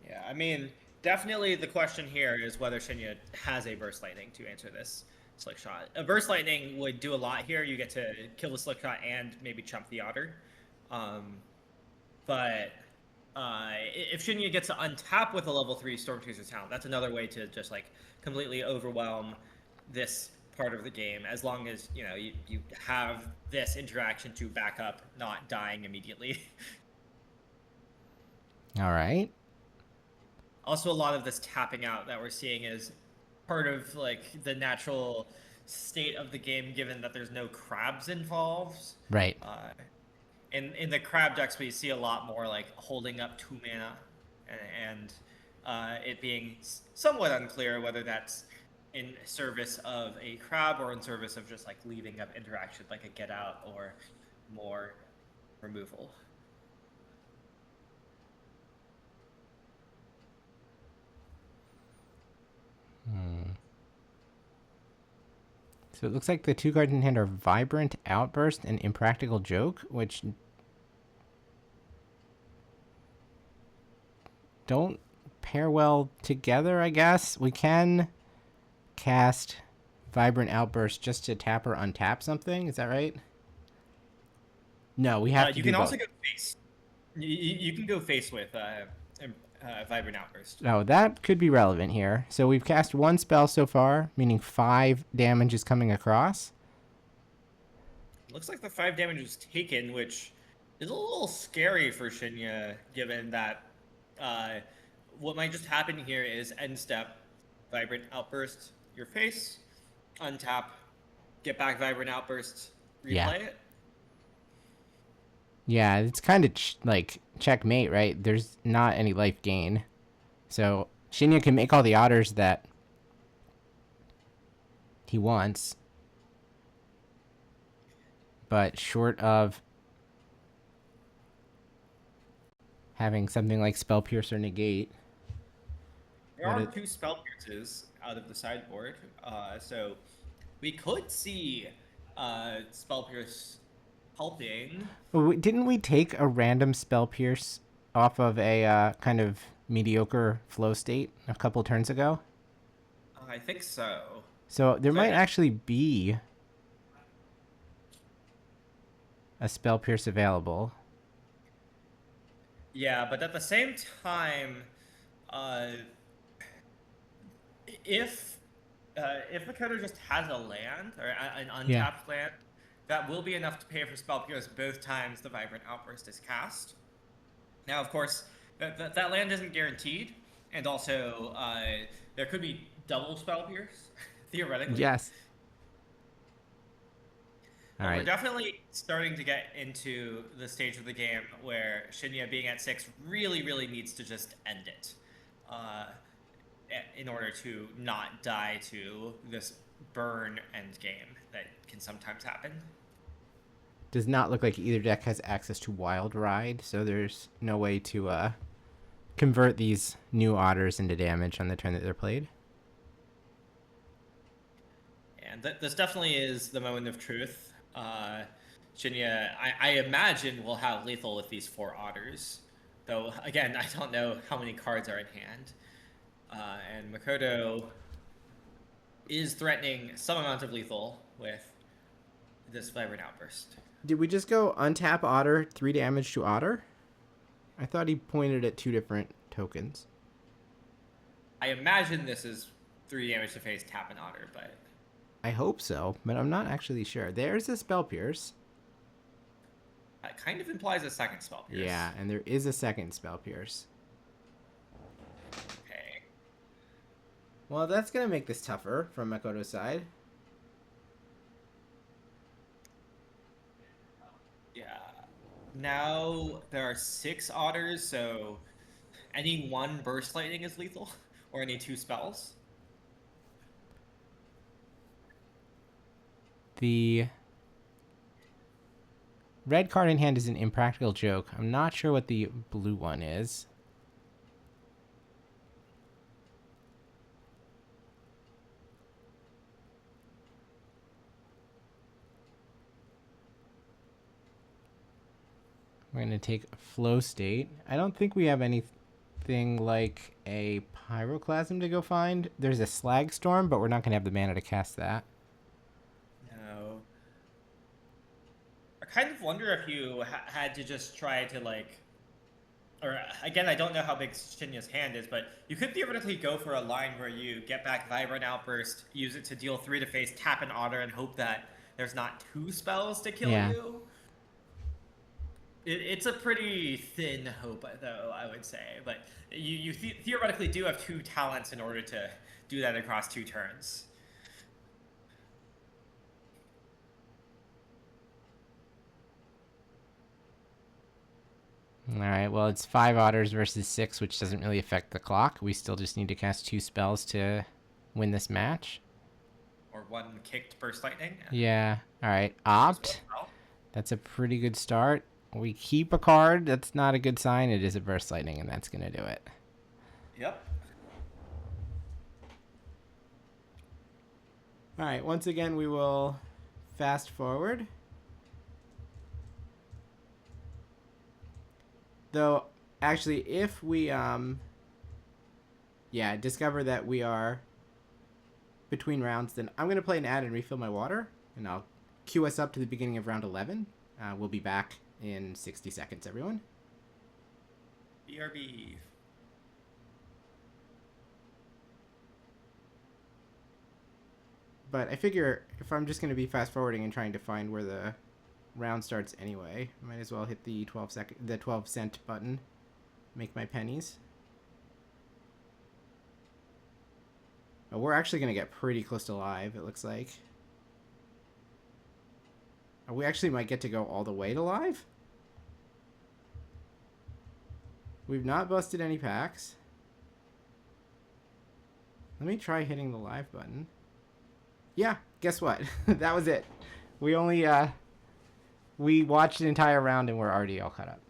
Yeah, I mean, definitely the question here is whether Shinya has a Burst Lightning to answer this Slick Shot. A Burst Lightning would do a lot here. You get to kill the Slick Shot and maybe chump the Otter. But if Shinya gets to untap with a level 3 Storm Chaser talent, that's another way to just like completely overwhelm this part of the game, as long as you have this interaction to back up not dying immediately. All right. Also, a lot of this tapping out that we're seeing is part of like the natural state of the game, given that there's no crabs involved. Right. In the crab decks, we see a lot more like holding up 2 mana, and it being somewhat unclear whether that's in service of a crab or in service of just like leaving up interaction like a get out or more removal. So it looks like the 2 cards in hand are Vibrant Outburst and Impractical Joke, which don't pair well together, I guess. We can cast Vibrant Outburst just to tap or untap something. Is that right? No, we have to You do can both. also go face. You can go face with Vibrant Outburst. Oh, that could be relevant here. So we've cast 1 spell so far, meaning 5 damage is coming across. Looks like the 5 damage is taken, which is a little scary for Shinya, given that what might just happen here is end step, Vibrant Outburst, your face, untap, get back Vibrant Outburst, replay it. Yeah, it's kind of like checkmate, right? There's not any life gain. So Shinya can make all the otters that he wants. But short of having something like Spell Pierce or Negate. There are 2 Spell Pierces out of the sideboard, so we could see Spell Pierce helping. Didn't we take a random Spell Pierce off of a kind of mediocre flow state a couple turns ago? I think so. So there might actually be a Spell Pierce available. Yeah, but at the same time, if Makoto just has a land or an untapped land, that will be enough to pay for Spell Pierce both times the Vibrant Outburst is cast. Now, of course, that land isn't guaranteed, and also there could be double Spell Pierce, theoretically. Yes. All right. We're definitely starting to get into the stage of the game where Shinya being at 6 really, really needs to just end it in order to not die to this burn end game that can sometimes happen. Does not look like either deck has access to Wild Ride, so there's no way to convert these new otters into damage on the turn that they're played. And this definitely is the moment of truth. Shinya, I imagine, will have lethal with these 4 otters. Though, again, I don't know how many cards are in hand. And Makoto is threatening some amount of lethal with this Vibrant Outburst. Did we just go untap Otter, 3 damage to Otter? I thought he pointed at 2 different tokens. I imagine this is 3 damage to face, tap an Otter, but... I hope so, but I'm not actually sure. There's a Spell Pierce. That kind of implies a second Spell Pierce. Yeah, and there is a second Spell Pierce. Okay. Well, that's going to make this tougher from Makoto's side. Yeah. Now there are 6 otters, so any 1 Burst Lightning is lethal, or any 2 spells. The red card in hand is an Impractical Joke. I'm not sure what the blue one is. We're going to take Flow State. I don't think we have anything like a Pyroclasm to go find. There's a Slag Storm, but we're not going to have the mana to cast that. No. I kind of wonder if you had to just try to, like... Or, again, I don't know how big Shinya's hand is, but you could theoretically go for a line where you get back Vibrant Outburst, use it to deal 3 to face, tap an Otter, and hope that there's not 2 spells to kill you. It's a pretty thin hope, though, I would say. But you theoretically do have 2 talents in order to do that across 2 turns. All right, well, it's 5 Otters versus 6, which doesn't really affect the clock. We still just need to cast 2 spells to win this match. Or 1 kicked Burst Lightning. Yeah. All right, Opt. That's a pretty good start. We keep a card. That's not a good sign. It is a Burst Lightning, and that's going to do it. Yep. All right, once again, we will fast forward. Though, actually, if we, discover that we are between rounds, then I'm going to play an ad and refill my water, and I'll queue us up to the beginning of round 11. We'll be back in 60 seconds, everyone. BRB. But I figure if I'm just going to be fast forwarding and trying to find where the round starts anyway, I might as well hit the 12 cent button, make my pennies. Oh, we're actually going to get pretty close to live, it looks like. Oh, we actually might get to go all the way to live. We've not busted any packs. Let me try hitting the live button. Yeah, guess what? That was it. We only, we watched an entire round and we're already all caught up.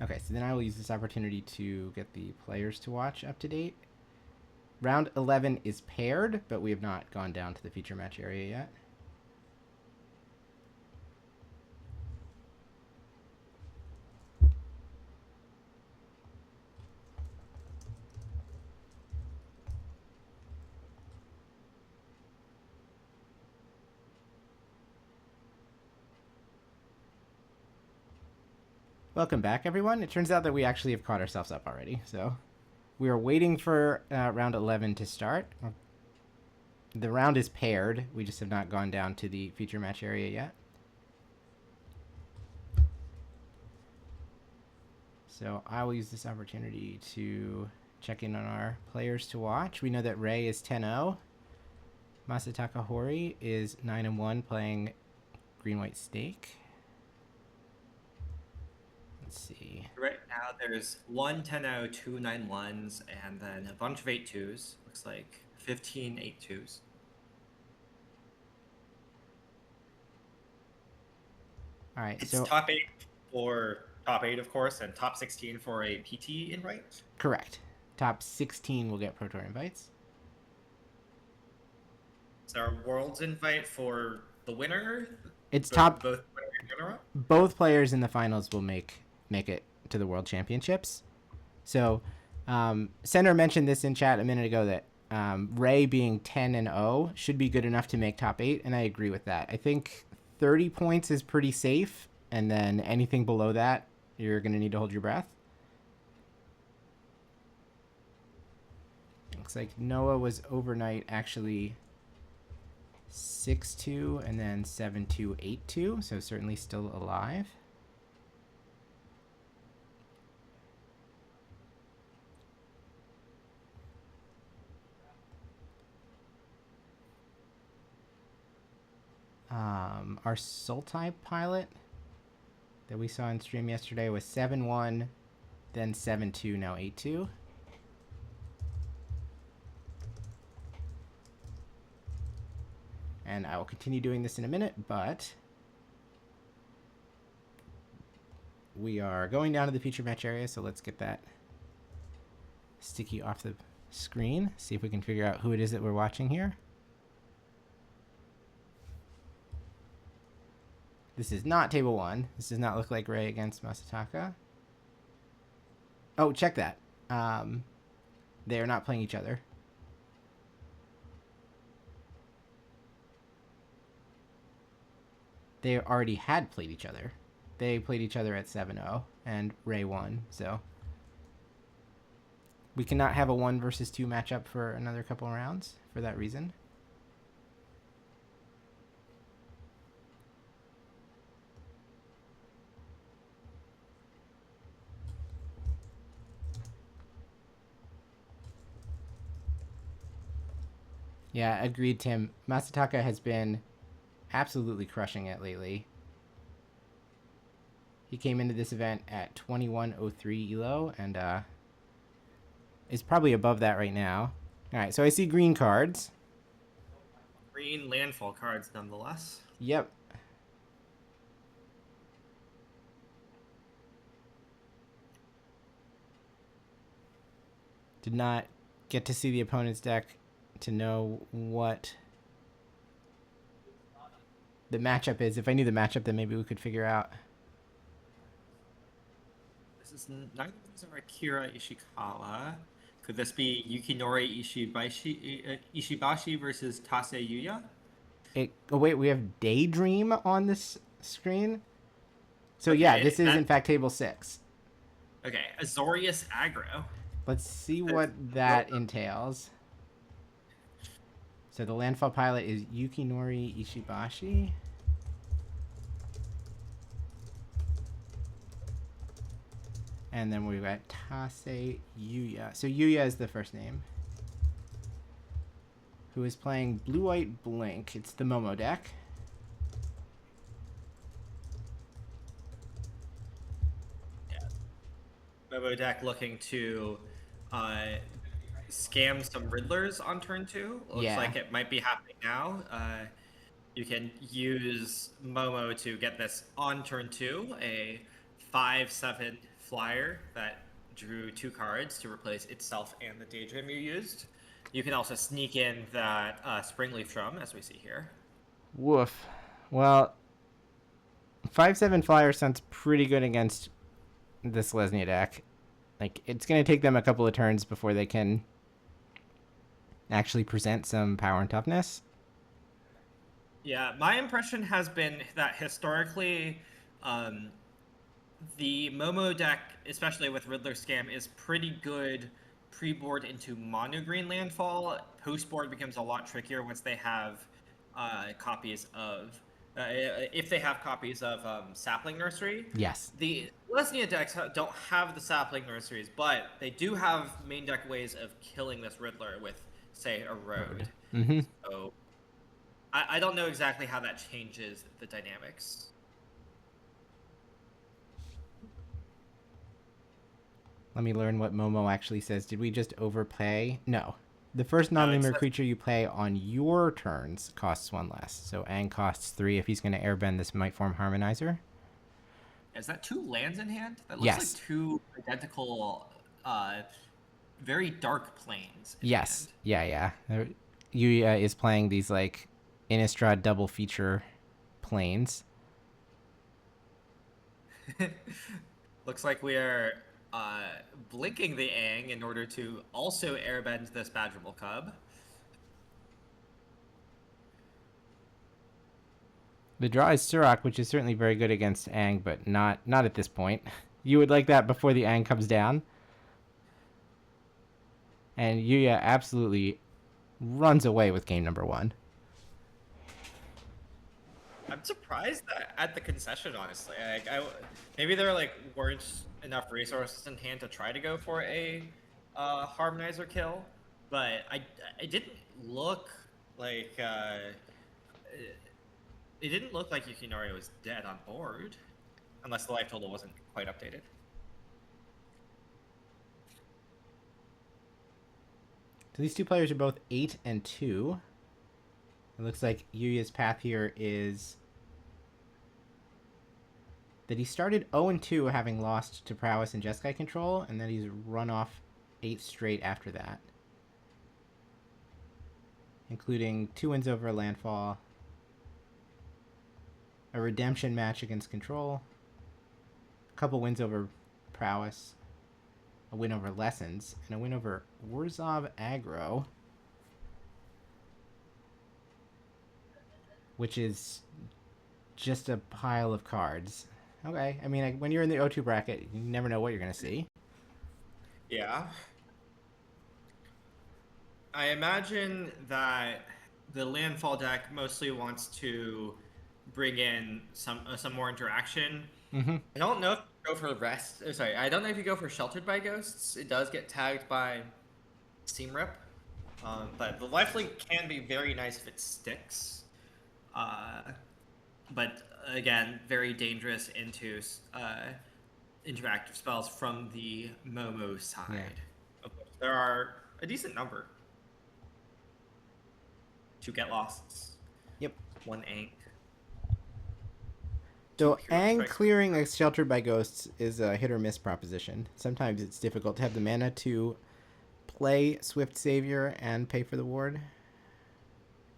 Okay, so then I will use this opportunity to get the players to watch up to date. Round 11 is paired, but we have not gone down to the feature match area yet. Welcome back, everyone. It turns out that we actually have caught ourselves up already, so we are waiting for round 11 to start. The round is paired. We just have not gone down to the feature match area yet. So I will use this opportunity to check in on our players to watch. We know that Ray is 10-0. Masataka Hori is 9-1 playing Green-White Stake. Let's see. Right now, there's 1 10-0, 2 9-1s, and then a bunch of 8-2s. Looks like 15 8-2s. All right, It's so top 8 for top 8, of course, and top 16 for a PT invite. correct. Top 16 will get Pro Tour invites. Is there a Worlds invite for the winner? It's Both top. winner and runner-up? Both players in the finals will make it to the World Championships. So, Senator mentioned this in chat a minute ago that Ray being 10-0 should be good enough to make top 8, and I agree with that. I think 30 points is pretty safe, and then anything below that, you're going to need to hold your breath. Looks like Noah was overnight actually 6-2 and then 7-2, 8-2, so certainly still alive. Our Sultai pilot that we saw in stream yesterday was 7-1, then 7-2, now 8-2. And I will continue doing this in a minute, but we are going down to the feature match area, so let's get that sticky off the screen, see if we can figure out who it is that we're watching here. This is not table 1. This does not look like Ray against Masataka. Oh, check that. They are not playing each other. They already had played each other. They played each other at 7-0, and Ray won, so... We cannot have a 1 versus 2 matchup for another couple rounds for that reason. Yeah, agreed, Tim. Masataka has been absolutely crushing it lately. He came into this event at 21.03 elo and is probably above that right now. All right, so I see green cards. Green landfall cards, nonetheless. Yep. Did not get to see the opponent's deck to know what the matchup is. If I knew the matchup, then maybe we could figure out. This is neither of these are Akira Ishikawa. Could this be Yukinori Ishibashi versus Tase Yuya? Oh wait, we have Daydream on this screen. So okay, yeah, this is in fact table 6. Okay, Azorius aggro. Let's see what that entails. So the Landfall pilot is Yukinori Ishibashi. And then we've got Tase Yuya. So Yuya is the first name. Who is playing Blue-White Blink. It's the Momo deck. Yeah. Momo deck looking to scam some Riddlers on turn 2. Looks like it might be happening now. You can use Momo to get this on turn 2, a 5/7 flyer that drew 2 cards to replace itself and the Daydream you used. You can also sneak in that Springleaf Drum, as we see here. Woof. Well, 5/7 flyer sounds pretty good against this Lesnia deck. Like, it's going to take them a couple of turns before they can actually present some power and toughness. Yeah, my impression has been that historically, the Momo deck, especially with Riddler Scam, is pretty good pre-board into mono-green landfall. Post-board becomes a lot trickier once they have copies of... if they have copies of Sapling Nursery. Yes. The Lesnia decks don't have the Sapling Nurseries, but they do have main deck ways of killing this Riddler with, say, a Road. Mm-hmm. So I don't know exactly how that changes the dynamics. Let me learn what Momo actually says. Did we just overplay? No. The first non-linear creature you play on your turns costs 1 less. So Aang costs 3 if he's going to airbend this Might Form Harmonizer. Is that 2 lands in hand? That looks Yes. like 2 identical, very dark planes. Yes. Yeah. Yuya is playing these, like, Innistrad double feature planes. Looks like we are blinking the Aang in order to also airbend this Badgerable Cub. The draw is Surak, which is certainly very good against Aang, but not at this point. You would like that before the Aang comes down. And Yuya absolutely runs away with game number 1. I'm surprised at the concession, honestly. Maybe there weren't enough resources in hand to try to go for a Harmonizer kill, but it didn't look like it didn't look like Yukinori was dead on board, unless the life total wasn't quite updated. So these two players are both 8 and 2. It looks like Yuya's path here is that he started 0 and 2 having lost to Prowess and Jeskai control, and then he's run off 8 straight after that, including 2 wins over Landfall a redemption match against Control, a couple wins over Prowess, a win over Lessons, and a win over Warzov Aggro, which is just a pile of cards. Okay, I mean, when you're in the O2 bracket, you never know what you're going to see. Yeah. I imagine that the Landfall deck mostly wants to bring in some more interaction. Mm-hmm. I don't know if you go for rest. Sorry, I don't know if you go for Sheltered by Ghosts. It does get tagged by Steam Rip, but the lifelink can be very nice if it sticks. But again, very dangerous into interactive spells from the Momo side. Yeah. Of which there are a decent number. 2 Get Losts. Yep. 1 Aang. So Aang clearing a Sheltered by Ghosts is a hit or miss proposition. Sometimes it's difficult to have the mana to play Swift Savior and pay for the ward.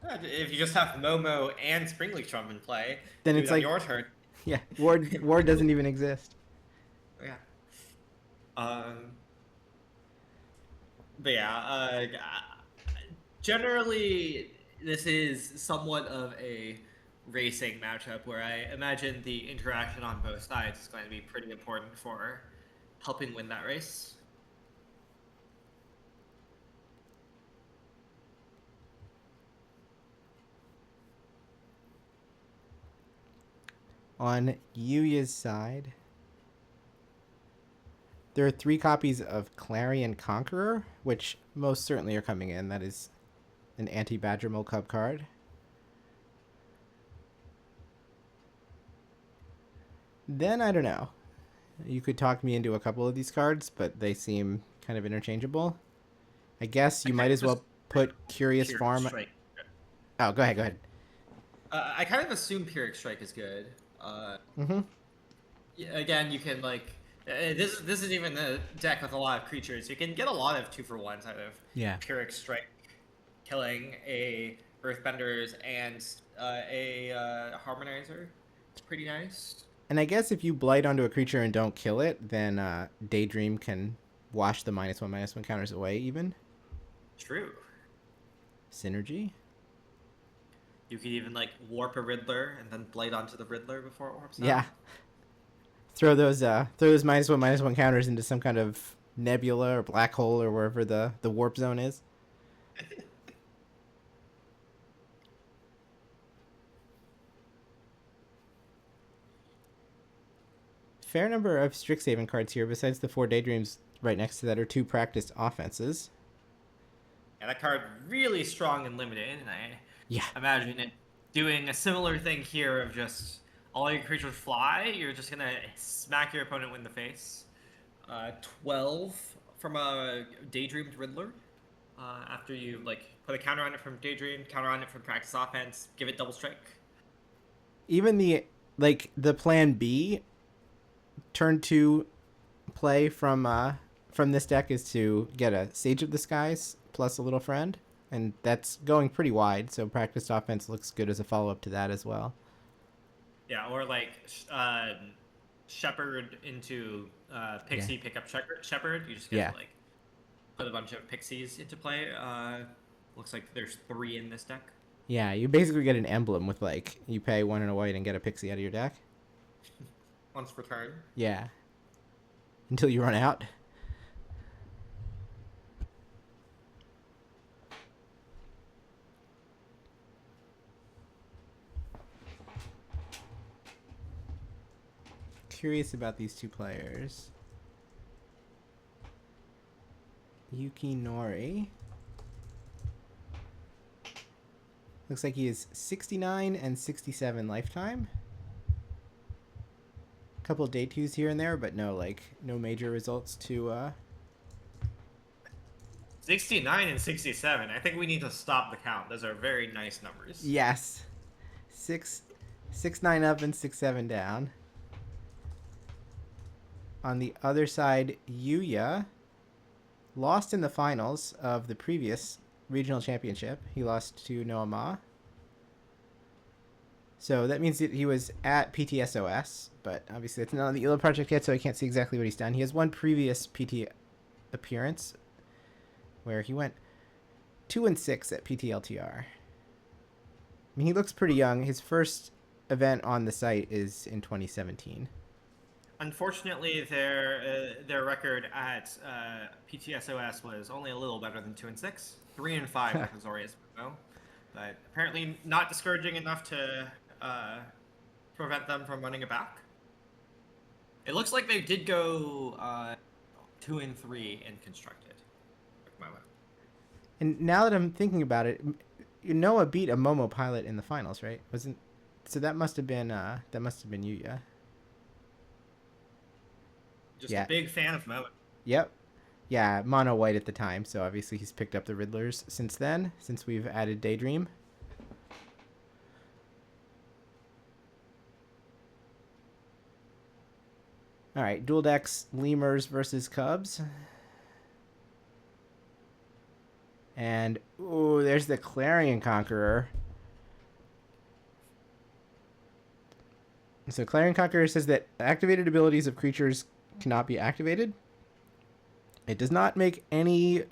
If you just have Momo and Springleaf Trump in play, then it's like your turn. Yeah, ward doesn't even exist. Yeah. But yeah, generally this is somewhat of a racing matchup where I imagine the interaction on both sides is going to be pretty important for helping win that race. On Yuya's side, there are 3 copies of Clarion Conqueror, which most certainly are coming in. That is an anti-Badger Mole Cub card. Then, I don't know. You could talk me into a couple of these cards, but they seem kind of interchangeable. I guess you might as well put Curious Farm... Strike. Oh, go ahead. I kind of assume Pyrrhic Strike is good. Again, you can, like... This is even a deck with a lot of creatures. You can get a lot of 2-for-1s out of Pyrrhic Strike, killing a Earthbenders and a Harmonizer. It's pretty nice. And I guess if you blight onto a creature and don't kill it, then Daydream can wash the -1/-1 counters away even. True. Synergy. You could even like warp a Riddler and then blight onto the Riddler before it warps out. Yeah. Throw those -1/-1 counters into some kind of nebula or black hole or wherever the warp zone is. Fair number of Strixhaven cards here. Besides the 4 Daydreams right next to that are 2 practiced offenses. Yeah, that card really strong and limited, and I imagine it doing a similar thing here of just all your creatures fly. You're just gonna smack your opponent in the face. 12 from a Daydreamed Riddler. After you like put a counter on it from Daydream, counter on it from practice offense, give it double strike. Even the plan B turn 2 play from this deck is to get a Sage of the Skies plus a little friend, and that's going pretty wide, so practiced offense looks good as a follow-up to that as well. Yeah, or like Shepherd into Pixie pickup Shepherd. You just get like put a bunch of Pixies into play. Looks like there's 3 in this deck. Yeah, you basically get an emblem with like you pay 1 and a white and get a Pixie out of your deck. Once per turn. Yeah. Until you run out. Curious about these 2 players. Yukinori. Looks like he is 69 and 67 lifetime. Couple day 2s here and there, but no major results to 69 and 67. I think we need to stop the count. Those are very nice numbers. Yes. 6-9 up and 6-7 down. On the other side, Yuya lost in the finals of the previous regional championship. He lost to Noama. So that means that he was at PTSOS, but obviously it's not on the ELO project yet, so I can't see exactly what he's done. He has one previous PT appearance where he went 2-6 at PTLTR. I mean, he looks pretty young. His first event on the site is in 2017. Unfortunately, their record at PTSOS was only a little better than 2-6, 3-5 with Azorius Momo, but apparently not discouraging enough to prevent them from running it back. It looks like they did go 2-3 in constructed. And now that I'm thinking about it, Noah beat a Momo pilot in the finals, right? Wasn't so that must have been Yuya. Just a big fan of Momo. Yep. Yeah, mono white at the time, so obviously he's picked up the Riddlers since then, since we've added Daydream. All right, dual decks, Lemurs versus Cubs. And, ooh, there's the Clarion Conqueror. So Clarion Conqueror says that activated abilities of creatures cannot be activated. It does not make any,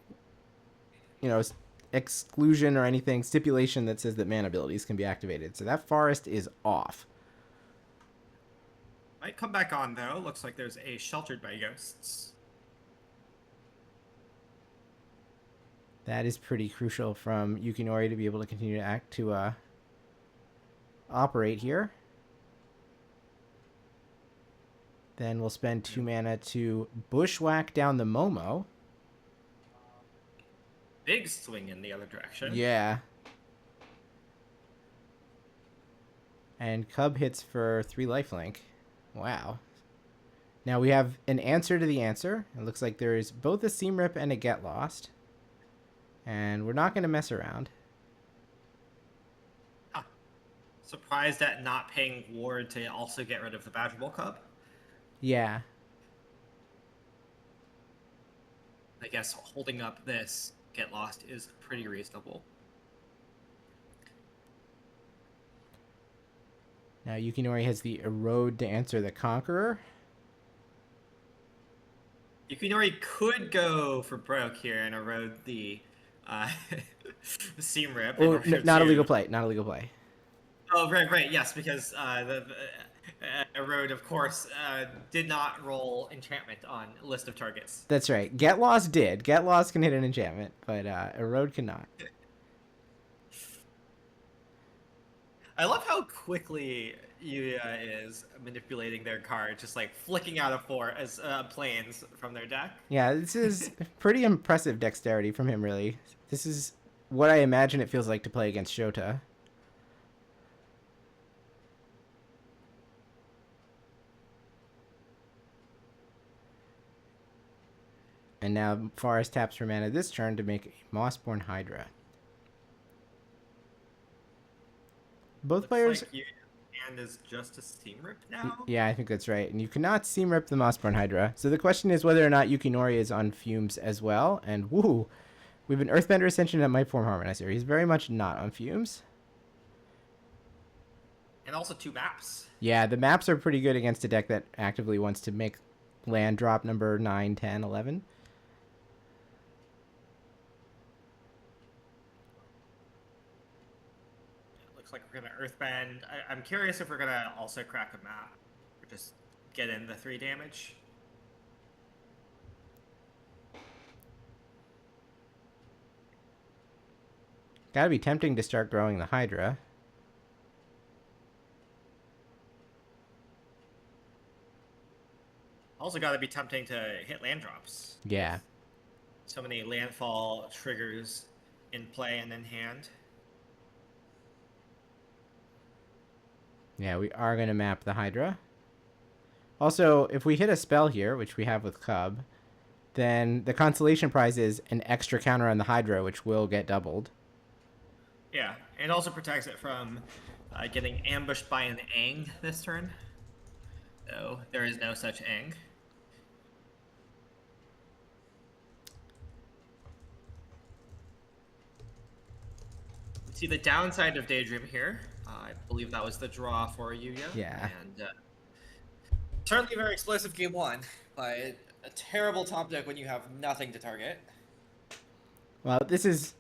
exclusion or anything, stipulation that says that mana abilities can be activated. So that forest is off. Might come back on, though. Looks like there's a Sheltered by Ghosts. That is pretty crucial from Yukinori to be able to continue to operate here. Then we'll spend 2 mana to Bushwhack down the Momo. Big swing in the other direction. Yeah. And Cub hits for 3 lifelink. Wow. Now we have an answer to the answer. It looks like there is both a Seam Rip and a Get Lost. And we're not going to mess around. Huh. Surprised at not paying Ward to also get rid of the Badgerable Cub. Yeah. I guess holding up this Get Lost is pretty reasonable. Now Yukinori has the Erode to answer the Conqueror. Yukinori could go for broke here and erode the Seam Rip. Oh, not a legal play. Not a legal play. Oh, right, yes, because the Erode, of course, did not roll enchantment on list of targets. That's right. Get Lost did. Get Lost can hit an enchantment, but Erode cannot. I love how quickly Yuya is manipulating their card, just like flicking out of 4 as planes from their deck. Yeah, this is pretty impressive dexterity from him, really. This is what I imagine it feels like to play against Shota. And now Forest taps for mana this turn to make a Mossborn Hydra. Both players... Like and is just a Seam Rip now? Yeah, I think that's right. And you cannot Seam Rip the Mossborn Hydra. So the question is whether or not Yukinori is on fumes as well. And woo, we have an Earthbender Ascension that might form Harmonizer. He's very much not on fumes. And also 2 maps. Yeah, the maps are pretty good against a deck that actively wants to make land drop number 9, 10, 11. Like we're gonna Earthbend. I'm curious if we're gonna also crack a map or just get in the 3 damage. Gotta be tempting to start growing the Hydra. Also gotta be tempting to hit land drops. Yeah. So many landfall triggers in play and in hand. Yeah, we are going to map the Hydra. Also, if we hit a spell here, which we have with Cub, then the consolation prize is an extra counter on the Hydra, which will get doubled. Yeah, and also protects it from getting ambushed by an Aang this turn. So there is no such Aang. See, the downside of Daydream here I believe that was the draw for Yuya. Yeah. And certainly a very explosive game one, but a terrible top deck when you have nothing to target. Well, this is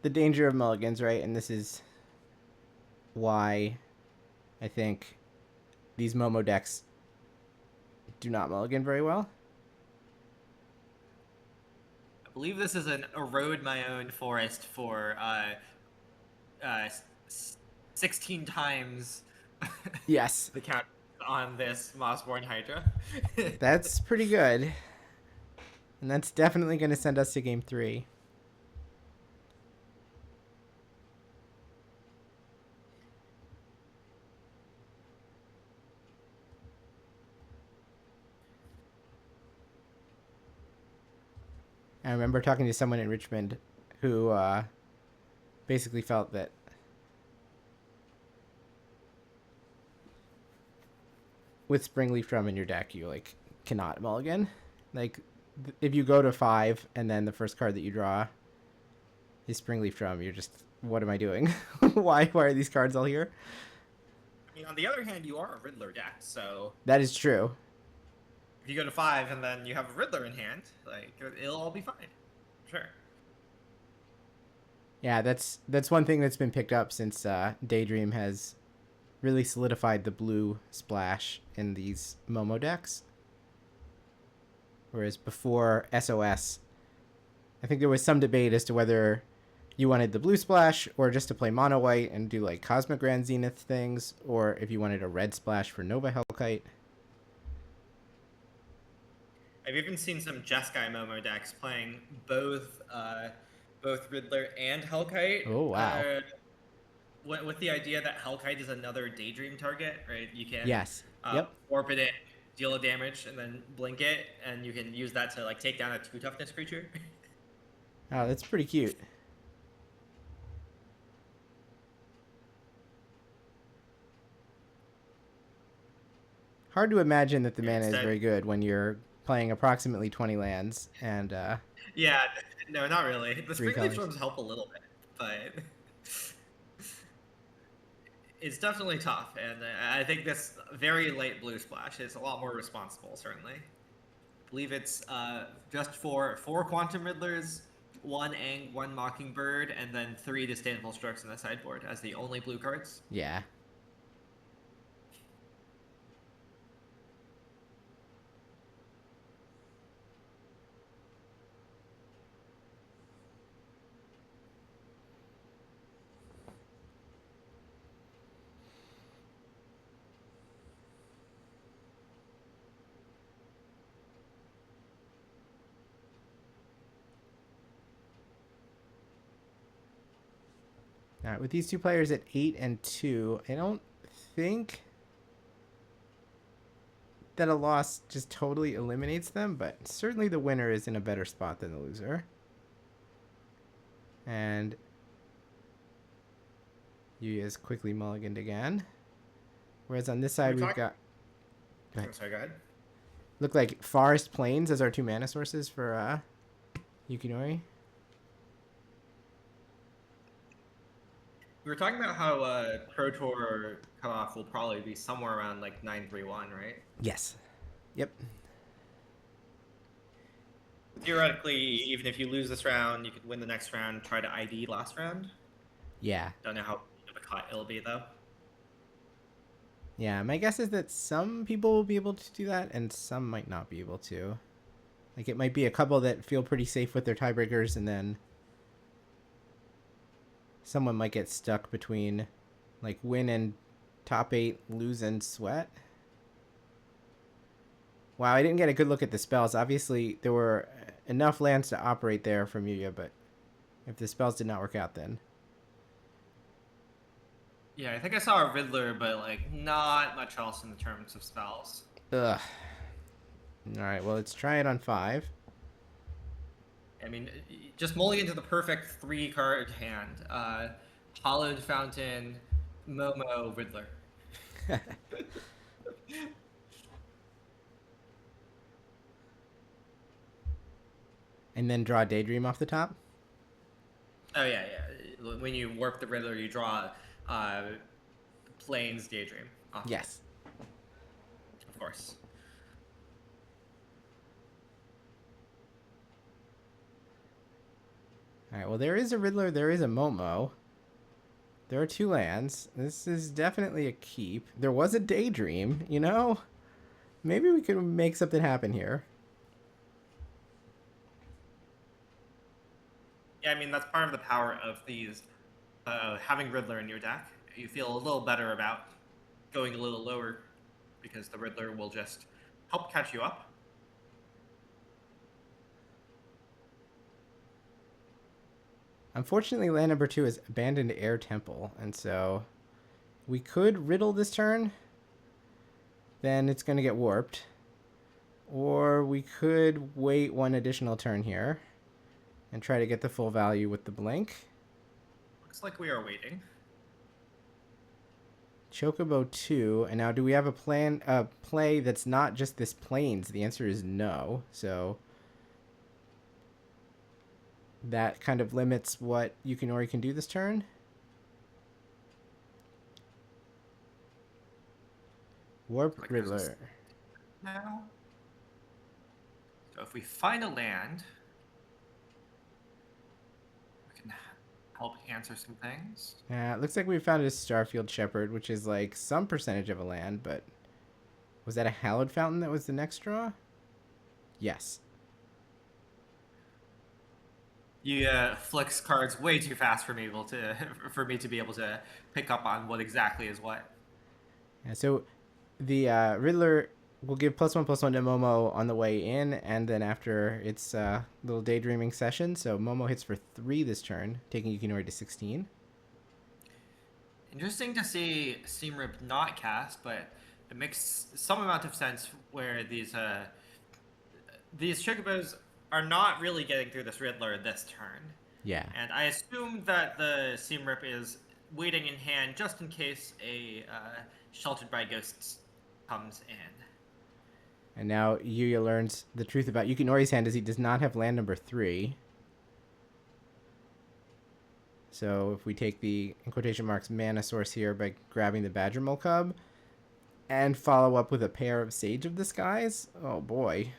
the danger of mulligans, right? And this is why I think these Momo decks do not mulligan very well. I believe this is an erode my own forest for 16 times Yes. the count on this Mossborn Hydra. That's pretty good. And that's definitely going to send us to game 3. I remember talking to someone in Richmond who basically felt that with Springleaf Drum in your deck, you like cannot mulligan. Like if you go to 5 and then the first card that you draw is Springleaf Drum, you're just, what am I doing? Why are these cards all here? I mean, on the other hand, you are a Riddler deck, so That is true. if you go to 5 and then you have a Riddler in hand, like it'll all be fine. Sure. Yeah, that's one thing that's been picked up since Daydream has really solidified the blue splash in these Momo decks. Whereas before SOS, I think there was some debate as to whether you wanted the blue splash or just to play mono white and do like Cosmic Grand Zenith things, or if you wanted a red splash for Nova Hellkite. I've even seen some Jeskai Momo decks playing both Riddler and Hellkite. Oh, wow. With the idea that Hellkite is another Daydream target, right? You can Yep. orbit it, deal a damage, and then blink it, and you can use that to like take down a 2 toughness creature. Oh, that's pretty cute. Hard to imagine that the mana is very good when you're playing approximately 20 lands and Yeah, no, not really. The Three Springleaf colors. Storms help a little bit, but it's definitely tough, and I think this very late blue splash is a lot more responsible, certainly. I believe it's just for 4 Quantum Riddlers, 1 Ang, 1 Mockingbird, and then 3 Disdainful Strokes in the sideboard as the only blue cards. yeah. All right, with these two players at 8 and 2, I don't think that a loss just totally eliminates them, but certainly the winner is in a better spot than the loser. And Yuya's quickly mulliganed again. Whereas on this side, we've got... Go ahead. Sorry, go ahead. Look like Forest Plains as our 2 mana sources for Yukinori. We were talking about how Pro Tour cutoff will probably be somewhere around like 931, right? Yes. Yep. Theoretically, even if you lose this round, you could win the next round, try to ID last round. Yeah. Don't know how big of a cut it'll be, though. Yeah, my guess is that some people will be able to do that, and some might not be able to. Like, it might be a couple that feel pretty safe with their tiebreakers, and then someone might get stuck between, like, win and top 8, lose and sweat. Wow, I didn't get a good look at the spells. Obviously, there were enough lands to operate there from Yuya, but if the spells did not work out, then... Yeah, I think I saw a Riddler, but like not much else in the terms of spells. Ugh. Alright, well, let's try it on 5. I mean, just mulligan to the perfect 3-card hand. Hollowed Fountain, Momo, Riddler. And then draw Daydream off the top? Oh yeah, yeah. When you warp the Riddler, you draw Plains Daydream. Yes. Of course. All right, well, there is a Riddler, there is a Momo. There are 2 lands. This is definitely a keep. There was a Daydream, you know? Maybe we could make something happen here. Yeah, I mean, that's part of the power of these, having Riddler in your deck. You feel a little better about going a little lower because the Riddler will just help catch you up. Unfortunately, land number 2 is Abandoned Air Temple, and so we could riddle this turn. Then it's going to get warped. Or we could wait 1 additional turn here and try to get the full value with the blink. Looks like we are waiting. Chocobo 2, and now do we have a play that's not just this Plains? The answer is no, so that kind of limits what Yukinori can do this turn. Warp Like Riddler. Now, so if we find a land, we can help answer some things. It looks like we found a Starfield Shepherd, which is like some percentage of a land, but was that a Hallowed Fountain that was the next draw? Yes. You flicks cards way too fast for me to be able to pick up on what exactly is what. Yeah, so the Riddler will give +1/+1 to Momo on the way in, and then after its little daydreaming session. So Momo hits for 3 this turn, taking Yukinori to 16. Interesting to see Steamrip not cast, but it makes some amount of sense where these Chocobos are not really getting through this Riddler this turn. Yeah. And I assume that the Steamrip is waiting in hand just in case a Sheltered by Ghosts comes in. And now Yuya learns the truth about Yukinori's hand is he does not have land number 3. So if we take the, in quotation marks, mana source here by grabbing the Badgermole Cub and follow up with a pair of Sage of the Skies, oh boy.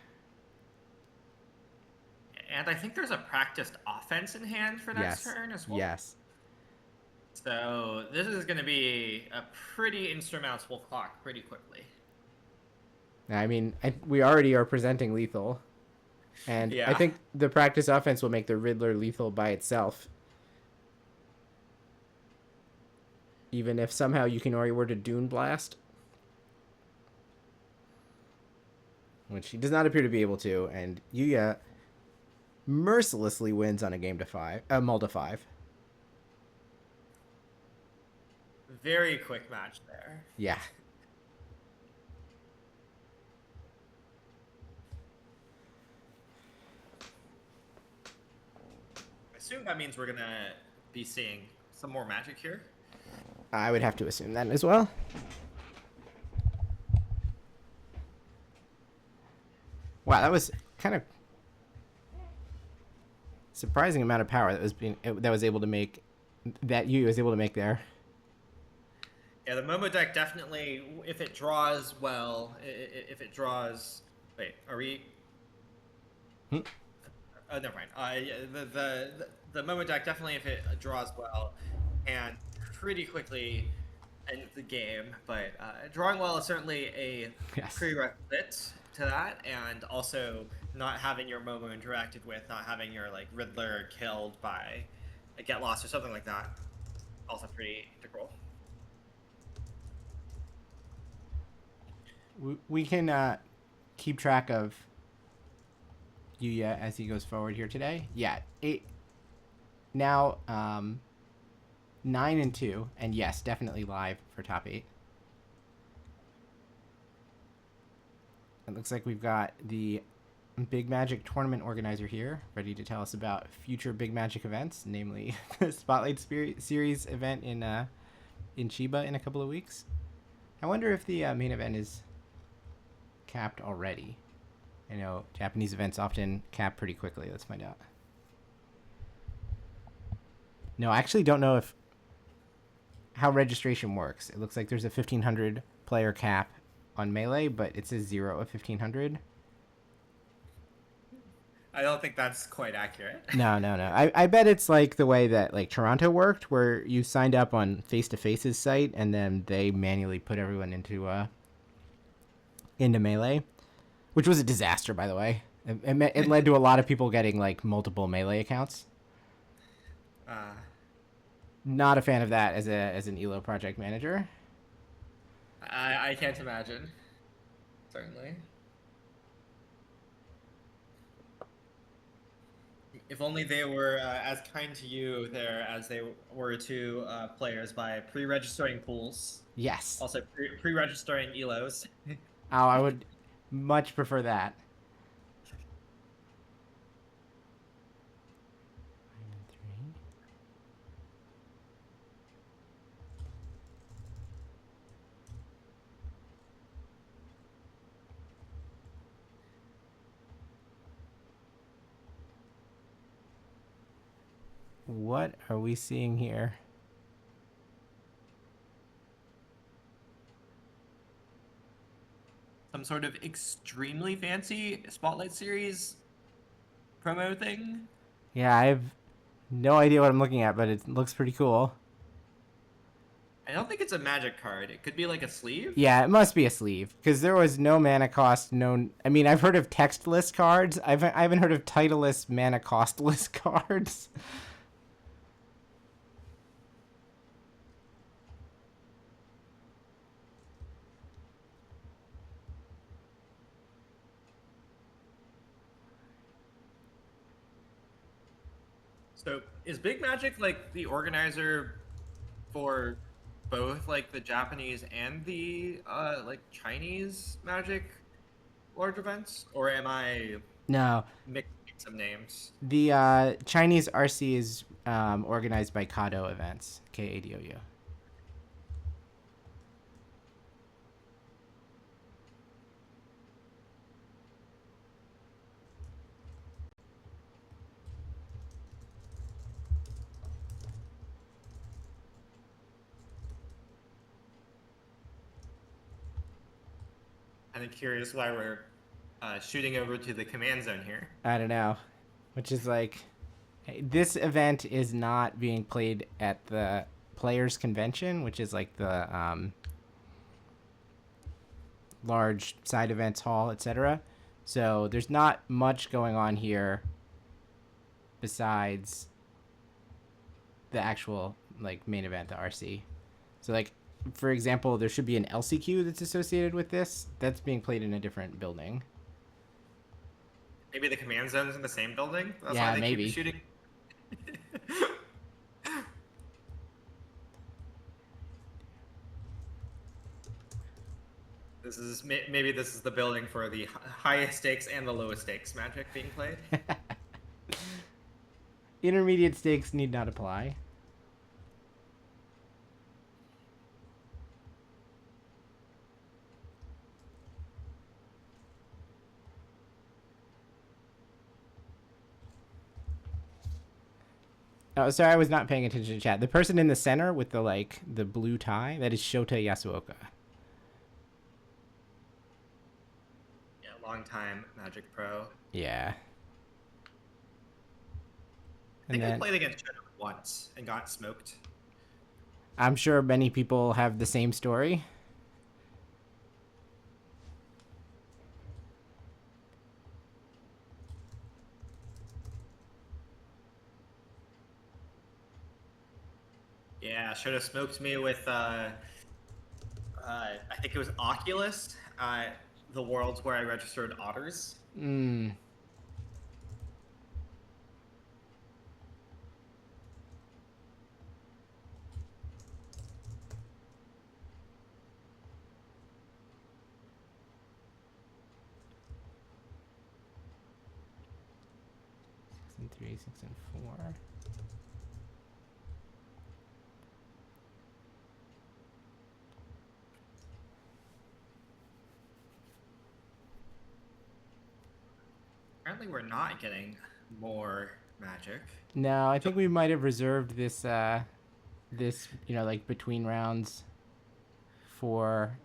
And I think there's a practiced offense in hand for next turn as well. Yes. So this is going to be a pretty insurmountable clock pretty quickly. I mean, we already are presenting lethal. And Yeah. I think the practice offense will make the Riddler lethal by itself. Even if somehow Yukinori were to Dune Blast. Which he does not appear to be able to. And Yuya mercilessly wins on a mull to 5. Very quick match there. Yeah. I assume that means we're going to be seeing some more magic here. I would have to assume that as well. Wow, that was kind of surprising amount of power that was able to make there. Yeah, the Momo deck definitely, if it draws well, wait, are we? Oh, never mind. The Momo deck definitely, if it draws well, and pretty quickly end the game. But drawing well is certainly a prerequisite to that, and also not having your Momo interacted with, not having your like Riddler killed by a get lost or something like that, also pretty integral. We can keep track of Yuya as he goes forward here today. Yeah, 9-2, and yes, definitely live for top 8. It looks like we've got the Big Magic tournament organizer here, ready to tell us about future Big Magic events, namely the Spotlight Series event in Chiba in a couple of weeks. I wonder if the main event is capped already. I know Japanese events often cap pretty quickly. Let's find out. No, I actually don't know if... how registration works. It looks like there's a 1,500 player cap on Melee, but it says 0 of 1,500. I don't think that's quite accurate. No. I bet it's like the way that like Toronto worked, where you signed up on Face to Face's site and then they manually put everyone into Melee, which was a disaster, by the way. It led to a lot of people getting like multiple Melee accounts. Not a fan of that as an ELO project manager. I can't imagine. Certainly. If only they were as kind to you there as they were to players by pre-registering pools. Yes. Also pre-registering ELOs. Oh, I would much prefer that. What are we seeing here? Some sort of extremely fancy Spotlight Series promo thing? Yeah, I have no idea what I'm looking at, but it looks pretty cool. I don't think it's a magic card. It could be like a sleeve. Yeah, it must be a sleeve, because there was no mana cost, I mean, I've heard of textless cards. I haven't heard of titleless mana costless cards. So is Big Magic like the organizer for both like the Japanese and the like Chinese Magic large events, or am I No, mixing some names? the Chinese RC is organized by Kado Events, Kadou. I'm curious why we're shooting over to the command zone here. I don't know, which is like, hey, this event is not being played at the Players Convention, which is like the large side events hall, etc. So there's not much going on here besides the actual like main event, the RC. So like, for example, there should be an LCQ that's associated with this. That's being played in a different building. Maybe the command zone's in the same building? That's Yeah, why they maybe. keep shooting. Maybe this is the building for the highest stakes and the lowest stakes Magic being played. Intermediate stakes need not apply. Oh, sorry, I was not paying attention to chat. The person in the center with the blue tie, that is Shota Yasuoka. Yeah, long time Magic Pro. Yeah. I think I played against Shota once and got smoked. I'm sure many people have the same story. Yeah, should have smoked me with, I think it was Oculus, the worlds where I registered otters. Mm. And 3, 6, and 4. Apparently we're not getting more Magic. No, I think we might have reserved this this, like between rounds for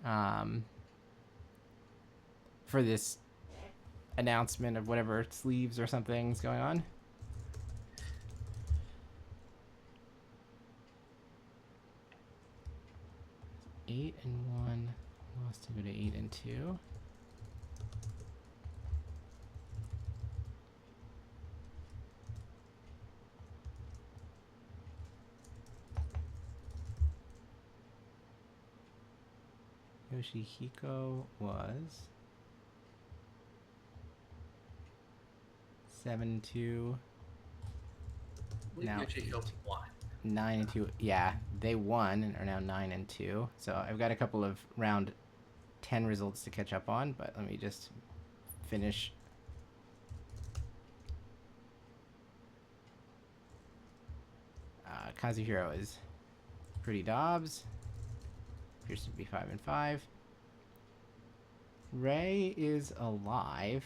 this announcement of whatever sleeves or something's going on. Eight and 1 lost to go to 8 and 2. Yoshihiko was 7-2. Now Yoshihiko won. 9 and 2. Yeah, they won and are now 9 and 2. So I've got a couple of round 10 results to catch up on, but let me just finish. Kazuhiro is Pretty Dobbs. Appears to be 5 and 5. Ray is alive.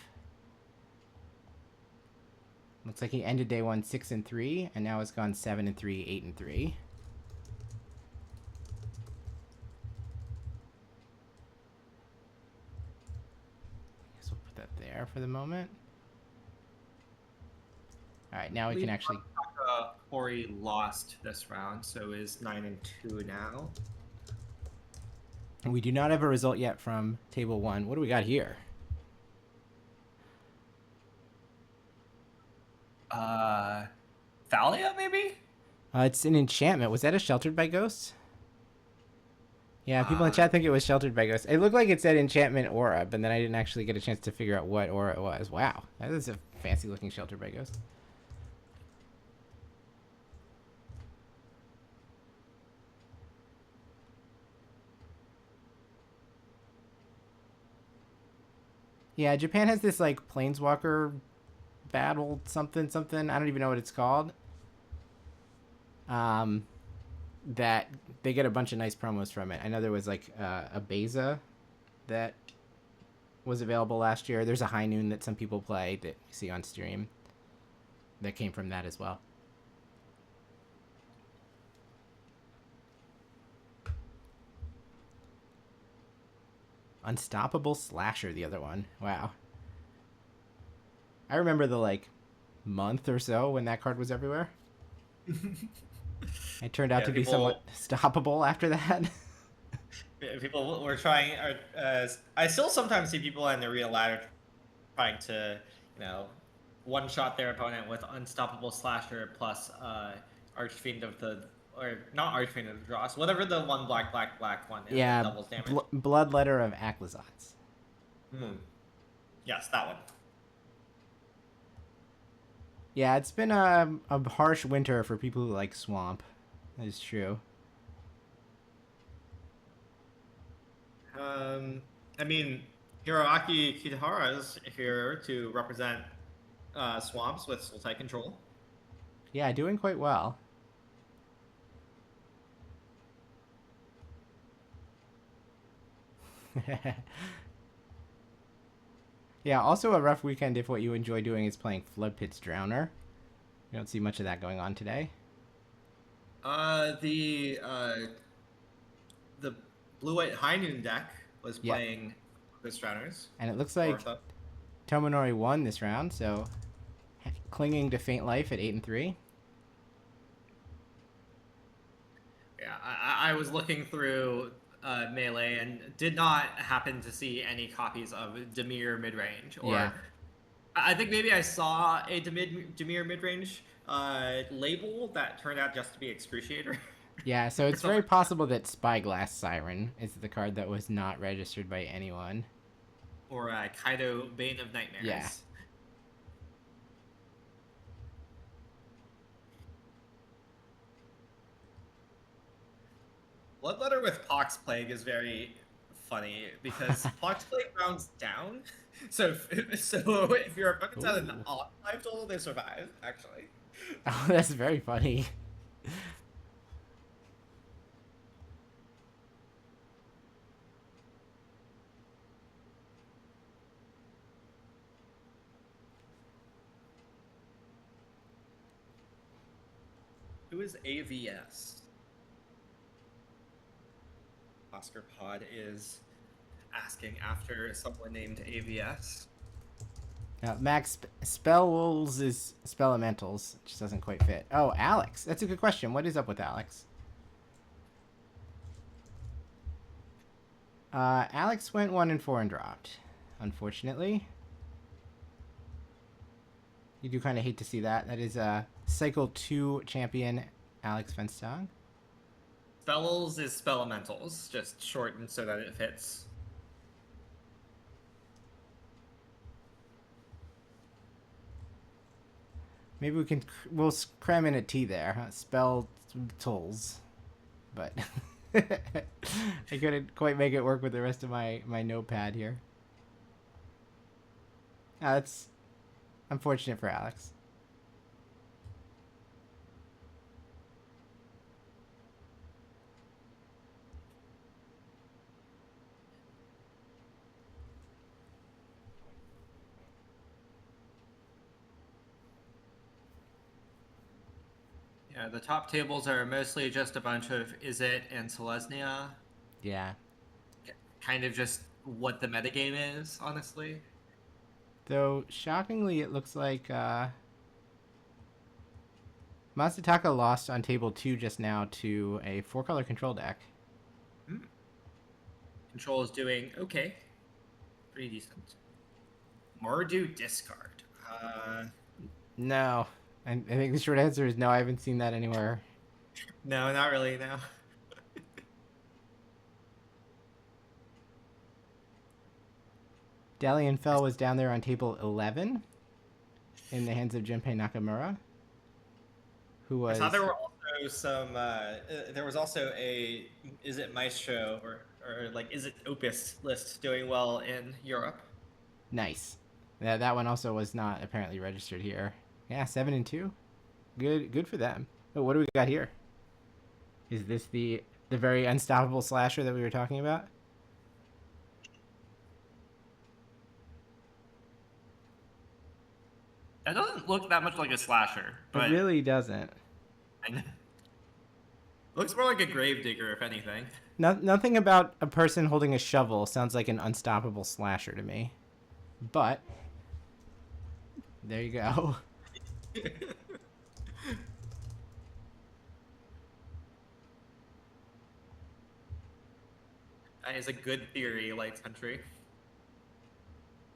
Looks like he ended day 1 6 and 3, and now has gone 7 and 3, 8 and 3. Guess we'll put that there for the moment. All right, now we can actually. Hori lost this round, so is 9 and 2 now. We do not have a result yet from table 1. What do we got here? Thalia, maybe? It's an enchantment. Was that a Sheltered by Ghosts? Yeah, people in chat think it was Sheltered by Ghosts. It looked like it said enchantment aura, but then I didn't actually get a chance to figure out what aura it was. Wow, that is a fancy looking Sheltered by Ghosts. Yeah, Japan has this like Planeswalker battle something. I don't even know what it's called. That they get a bunch of nice promos from it. I know there was like a Beza that was available last year. There's a High Noon that some people play that you see on stream that came from that as well. Unstoppable Slasher, the other one. Wow. I remember the like month or so when that card was everywhere. It turned out to be somewhat stoppable after that. People were trying. I still sometimes see people in the real ladder trying to, one-shot their opponent with Unstoppable Slasher plus Archfiend of the, or not Archfiend of the Dross, whatever the one black one is that doubles damage. Bloodletter of Aclazotz. Yes, that one. Yeah, it's been a harsh winter for people who like Swamp. That is true. I mean, Hiroaki Kitahara is here to represent Swamps with Sultai Control. Yeah, doing quite well. Yeah, also a rough weekend if what you enjoy doing is playing Flood Pit's Drowner. You don't see much of that going on today. The Blue-White High Noon deck was playing Pit's Drowners. And it looks like Tomonori won this round, so clinging to faint life at 8 and 3. Yeah, I was looking through Melee and did not happen to see any copies of Dimir midrange. Or I think maybe I saw a Dimir midrange label that turned out just to be Excruciator. Yeah, so it's very possible that Spyglass Siren is the card that was not registered by anyone. Or Kaido Bane of Nightmares. Yeah. Bloodletter with Pox Plague is very funny because Pox Plague rounds down. So if your opponent's at an odd 5 total, they survive, actually. Oh, that's very funny. Who is AVS? Oscar Pod is asking after someone named AVS. Max Spells is Spellementals. Just doesn't quite fit. Oh, Alex. That's a good question. What is up with Alex? Alex went 1-4 and dropped, unfortunately. You do kind of hate to see that. That is Cycle 2 champion Alex Fenstong. Spells is Spellementals, just shortened so that it fits. Maybe we'll cram in a T there. Huh? Spell tools, but I couldn't quite make it work with the rest of my notepad here. That's unfortunate for Alex. Yeah, the top tables are mostly just a bunch of Is It and Selesnya. Yeah. Kind of just what the metagame is, honestly. Though, shockingly, it looks like Masataka lost on table 2 just now to a 4-color control deck. Control is doing okay. Pretty decent. Mardu discard. No. I think the short answer is no. I haven't seen that anywhere. No, not really, no. Dalian Fell was down there on table 11 in the hands of Junpei Nakamura, who was... I saw there were also some... there was also a Is It Maestro or like Is It Opus list doing well in Europe. Nice. Yeah, that one also was not apparently registered here. Yeah, 7-2. Good for them. Oh, what do we got here? Is this the very unstoppable slasher that we were talking about? That doesn't look that much like a slasher. But It really doesn't. Looks more like a gravedigger, if anything. Nothing about a person holding a shovel sounds like an unstoppable slasher to me. But there you go. That is a good theory, Light Country.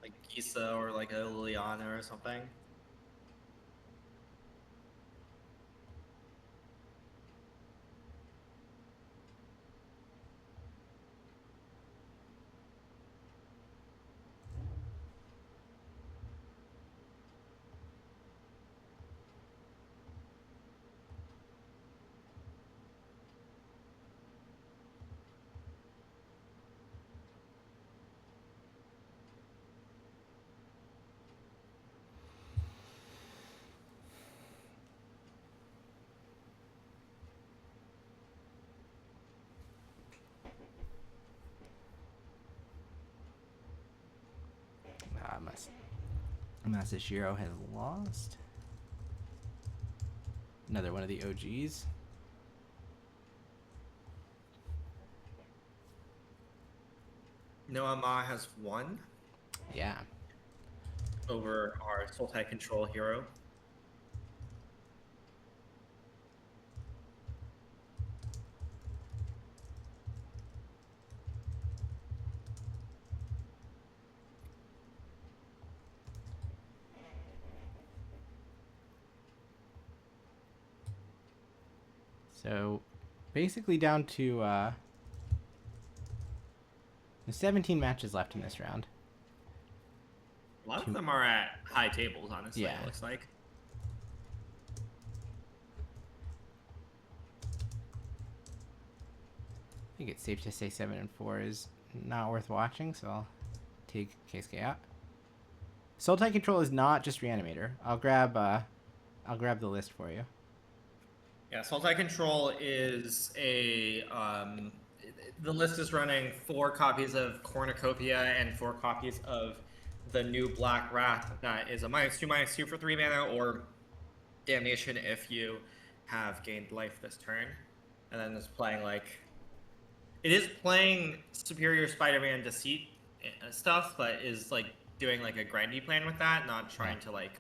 Like Gisa or like a Liliana or something. Masashiro has lost. Another one of the OGs. Noah Ma has won Yeah. over our Sultai Control hero. So, basically down to 17 matches left in this round. A lot of them are at high tables, honestly, Yeah. it looks like. I think it's safe to say 7-4 is not worth watching, so I'll take Keisuke out. Sultai Control is not just Reanimator. I'll grab the list for you. Yeah, Sultai Control is a... the list is running 4 copies of Cornucopia and 4 copies of the new Black Wrath. That is a -2/-2 for 3 mana, or Damnation if you have gained life this turn. And then it's playing like it is playing Superior Spider-Man Deceit stuff, but is like doing like a grindy plan with that, not trying to like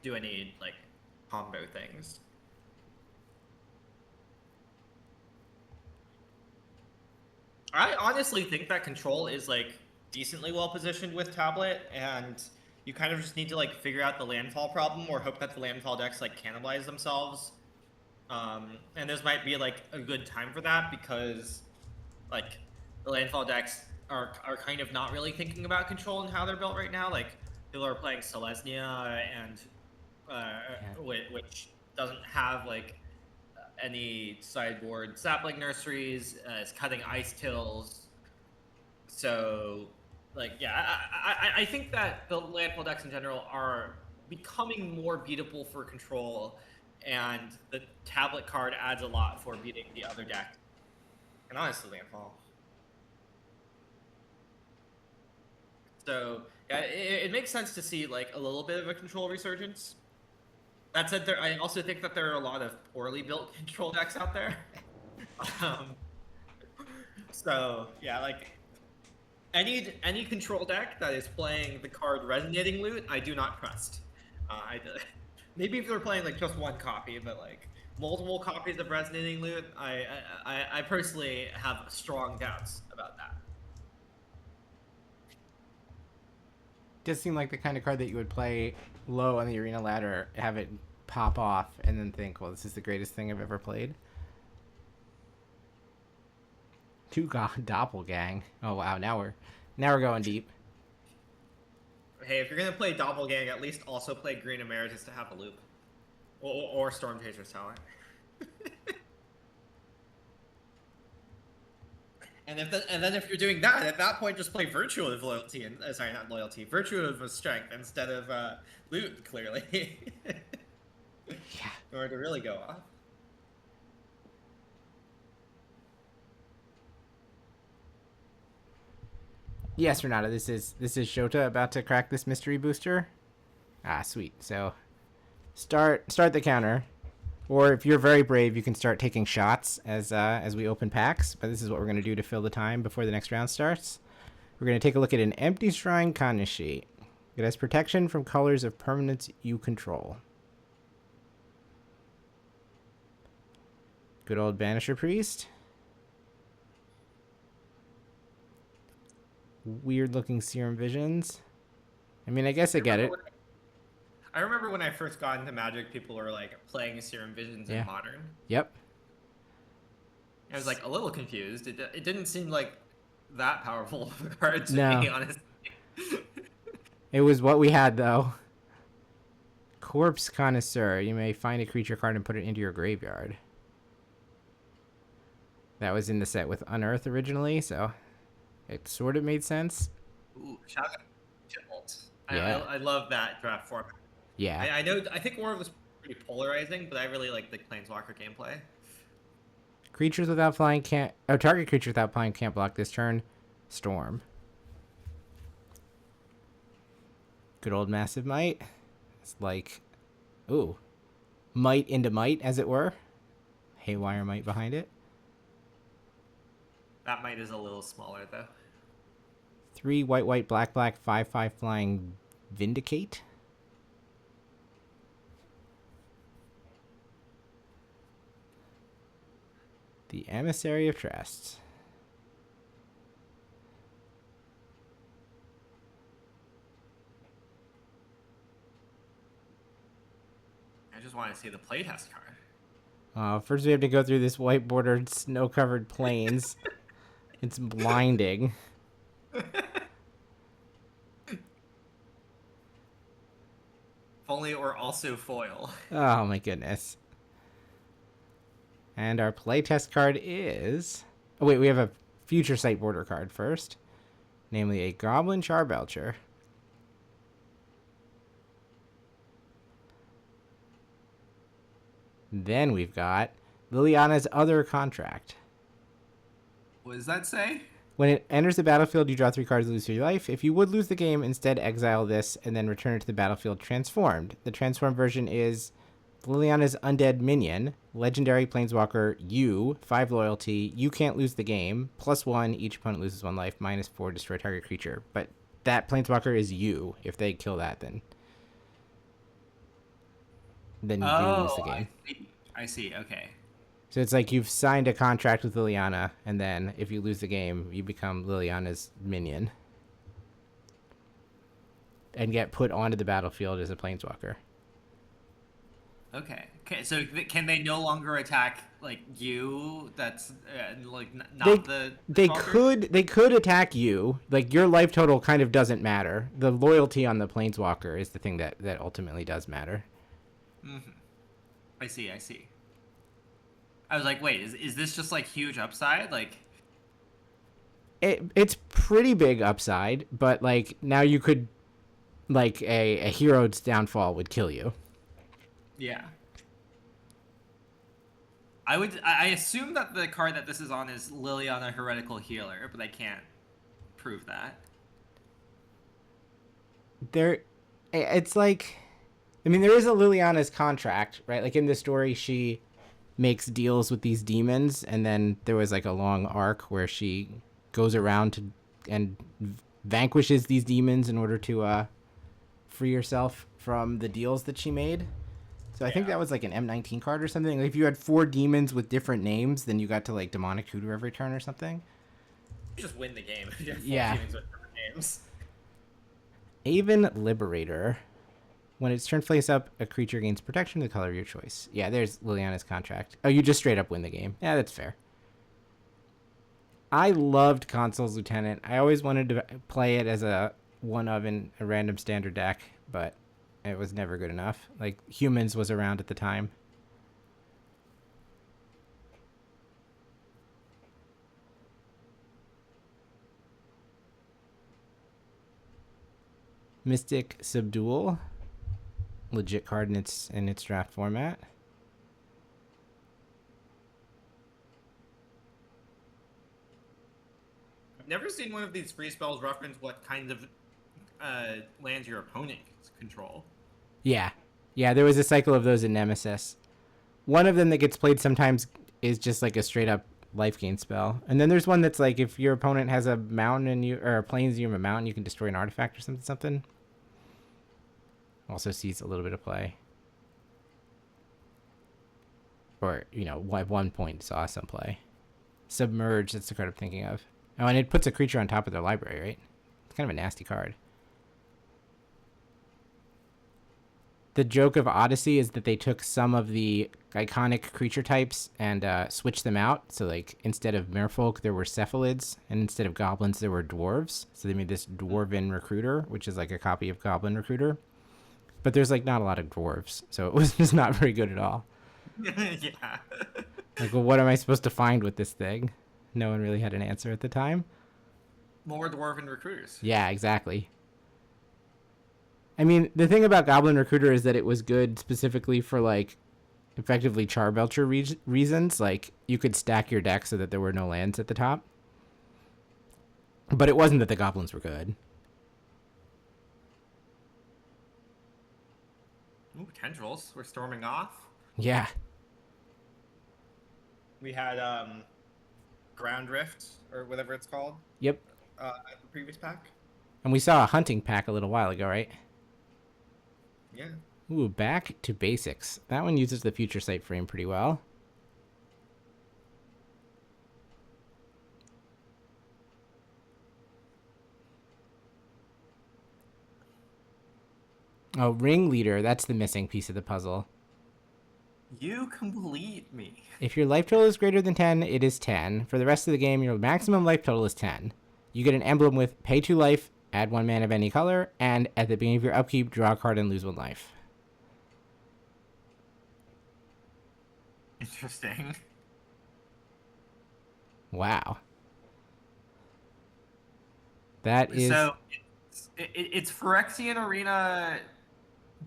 do any like combo things. I honestly think that control is like decently well positioned with tablet, and you kind of just need to like figure out the landfall problem or hope that the landfall decks like cannibalize themselves. And this might be like a good time for that because like the landfall decks are kind of not really thinking about control and how they're built right now. Like people are playing Selesnya and which doesn't have like any sideboard sapling nurseries. It's cutting ice tills. So like yeah, I think that the landfall decks in general are becoming more beatable for control, and the tablet card adds a lot for beating the other deck. And honestly, landfall. So yeah, it makes sense to see like a little bit of a control resurgence. That said, I also think that there are a lot of poorly built control decks out there. So yeah, like any control deck that is playing the card Resonating Loot, I do not trust. Maybe if they're playing like just one copy, but like multiple copies of Resonating Loot, I personally have strong doubts about that. Does seem like the kind of card that you would play low on the arena ladder, have it pop off, and then think, well, this is the greatest thing I've ever played. Doppelgang. Oh wow, now we're going deep. Hey, if you're gonna play Doppelgang, at least also play Green Emeritus to have a loop, or Storm Chaser's Talent. And then if you're doing that, at that point, just play Virtue of Loyalty and sorry, not Loyalty, Virtue of Strength instead of Loot. Clearly, Yeah. in order to really go off. Yes, Renata, this is Shota about to crack this mystery booster. Ah, sweet. So start the counter. Or if you're very brave, you can start taking shots as we open packs. But this is what we're going to do to fill the time before the next round starts. We're going to take a look at an Empty Shrine Kanishi. It has protection from colors of permanents you control. Good old Banisher Priest. Weird looking Serum Visions. I mean, I guess I get it. I remember when I first got into Magic, people were like playing Serum Visions in Modern. Yep. I was like a little confused. It didn't seem like that powerful of a card to me, honestly. It was what we had, though. Corpse Connoisseur. You may find a creature card and put it into your graveyard. That was in the set with Unearth originally, so it sort of made sense. Ooh, shout out to Bolt. Yeah. I love that draft format. Yeah. I think War was pretty polarizing, but I really like the Planeswalker gameplay. Creatures without flying can't... Oh, target creature without flying can't block this turn. Storm. Good old Massive Might. It's like... Ooh. Might into might, as it were. Haywire Might behind it. That might is a little smaller, though. 3 white, black, 5/5 flying Vindicate. The Emissary of Trust. I just want to see the playtest card. First we have to go through this white-bordered, snow-covered plains. It's blinding. If only it were also foil. Oh my goodness. And our playtest card is... Oh wait, we have a future sight border card first. Namely a Goblin Charbelcher. Then we've got Liliana's Other Contract. What does that say? When it enters the battlefield, you draw 3 cards, lose 3 life. If you would lose the game, instead exile this and then return it to the battlefield transformed. The transformed version is Liliana's undead minion, legendary planeswalker, you, 5 loyalty, you can't lose the game, +1, each opponent loses 1 life, -4, destroy target creature. But that planeswalker is you. If they kill that, then you do lose the game. I see. Okay. So it's like you've signed a contract with Liliana, and then if you lose the game, you become Liliana's minion. And get put onto the battlefield as a planeswalker. Okay. So can they no longer attack like you? That's not they could attack you. Like your life total kind of doesn't matter. The loyalty on the planeswalker is the thing that ultimately does matter. Mm-hmm. I see. I was like, wait, is this just like huge upside? Like, it's pretty big upside, but like now you could, like a hero's downfall would kill you. Yeah. I assume that the card that this is on is Liliana Heretical Healer, but I can't prove that. It's like, I mean, there is a Liliana's contract, right? Like in the story, she makes deals with these demons, and then there was like a long arc where she goes around and vanquishes these demons in order to free herself from the deals that she made. So I think that was like an M19 card or something. Like if you had 4 demons with different names, then you got to like demonic tutor every turn or something. You just win the game. Yeah. Demons with different names. Aven Liberator. When its turn face up, a creature gains protection to the color of your choice. Yeah, there's Liliana's contract. Oh, you just straight up win the game. Yeah, that's fair. I loved Consul's Lieutenant. I always wanted to play it as a one of in a random standard deck, but it was never good enough. Like, Humans was around at the time. Mystic Subdual. Legit card in its draft format. I've never seen one of these free spells reference what kind of lands your opponent control. Yeah, there was a cycle of those in Nemesis. One of them that gets played sometimes is just like a straight up life gain spell, and then there's one that's like if your opponent has a mountain and you or a plains and you have a mountain, you can destroy an artifact or something. Also sees a little bit of play, or at one point saw some play. Submerge, that's the card I'm thinking of. Oh, and it puts a creature on top of their library, right? It's kind of a nasty card. The joke of Odyssey is that they took some of the iconic creature types and switched them out. So, like, instead of merfolk, there were cephalids, and instead of goblins, there were dwarves. So they made this Dwarven Recruiter, which is like a copy of Goblin Recruiter. But there's, like, not a lot of dwarves, so it was just not very good at all. Yeah. Like, well, what am I supposed to find with this thing? No one really had an answer at the time. More Dwarven Recruiters. Yeah, exactly. I mean, the thing about Goblin Recruiter is that it was good specifically for, like, effectively Charbelcher reasons. Like, you could stack your deck so that there were no lands at the top. But it wasn't that the goblins were good. Ooh, tendrils. We're storming off. Yeah. We had Ground Rift, or whatever it's called. Yep. The previous pack. And we saw a hunting pack a little while ago, right? Yeah. Ooh, back to basics. That one uses the future sight frame pretty well. Oh, Ringleader. That's the missing piece of the puzzle. You complete me. If your life total is greater than 10, it is 10. For the rest of the game, your maximum life total is 10. You get an emblem with pay 2 life, add 1 mana of any color, and at the beginning of your upkeep, draw a card and lose 1 life. Interesting. Wow. That is... So, it's Phyrexian Arena,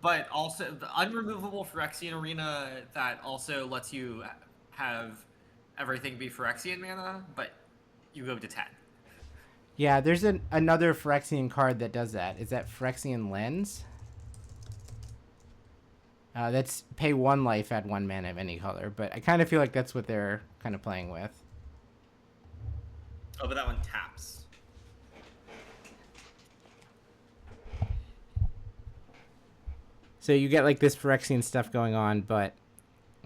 but also the unremovable Phyrexian Arena that also lets you have everything be Phyrexian mana, but you go to 10. Yeah, there's another Phyrexian card that does that. Is that Phyrexian Lens? That's pay 1 life, add 1 mana of any color. But I kind of feel like that's what they're kind of playing with. Oh, but that one taps. So you get like this Phyrexian stuff going on, but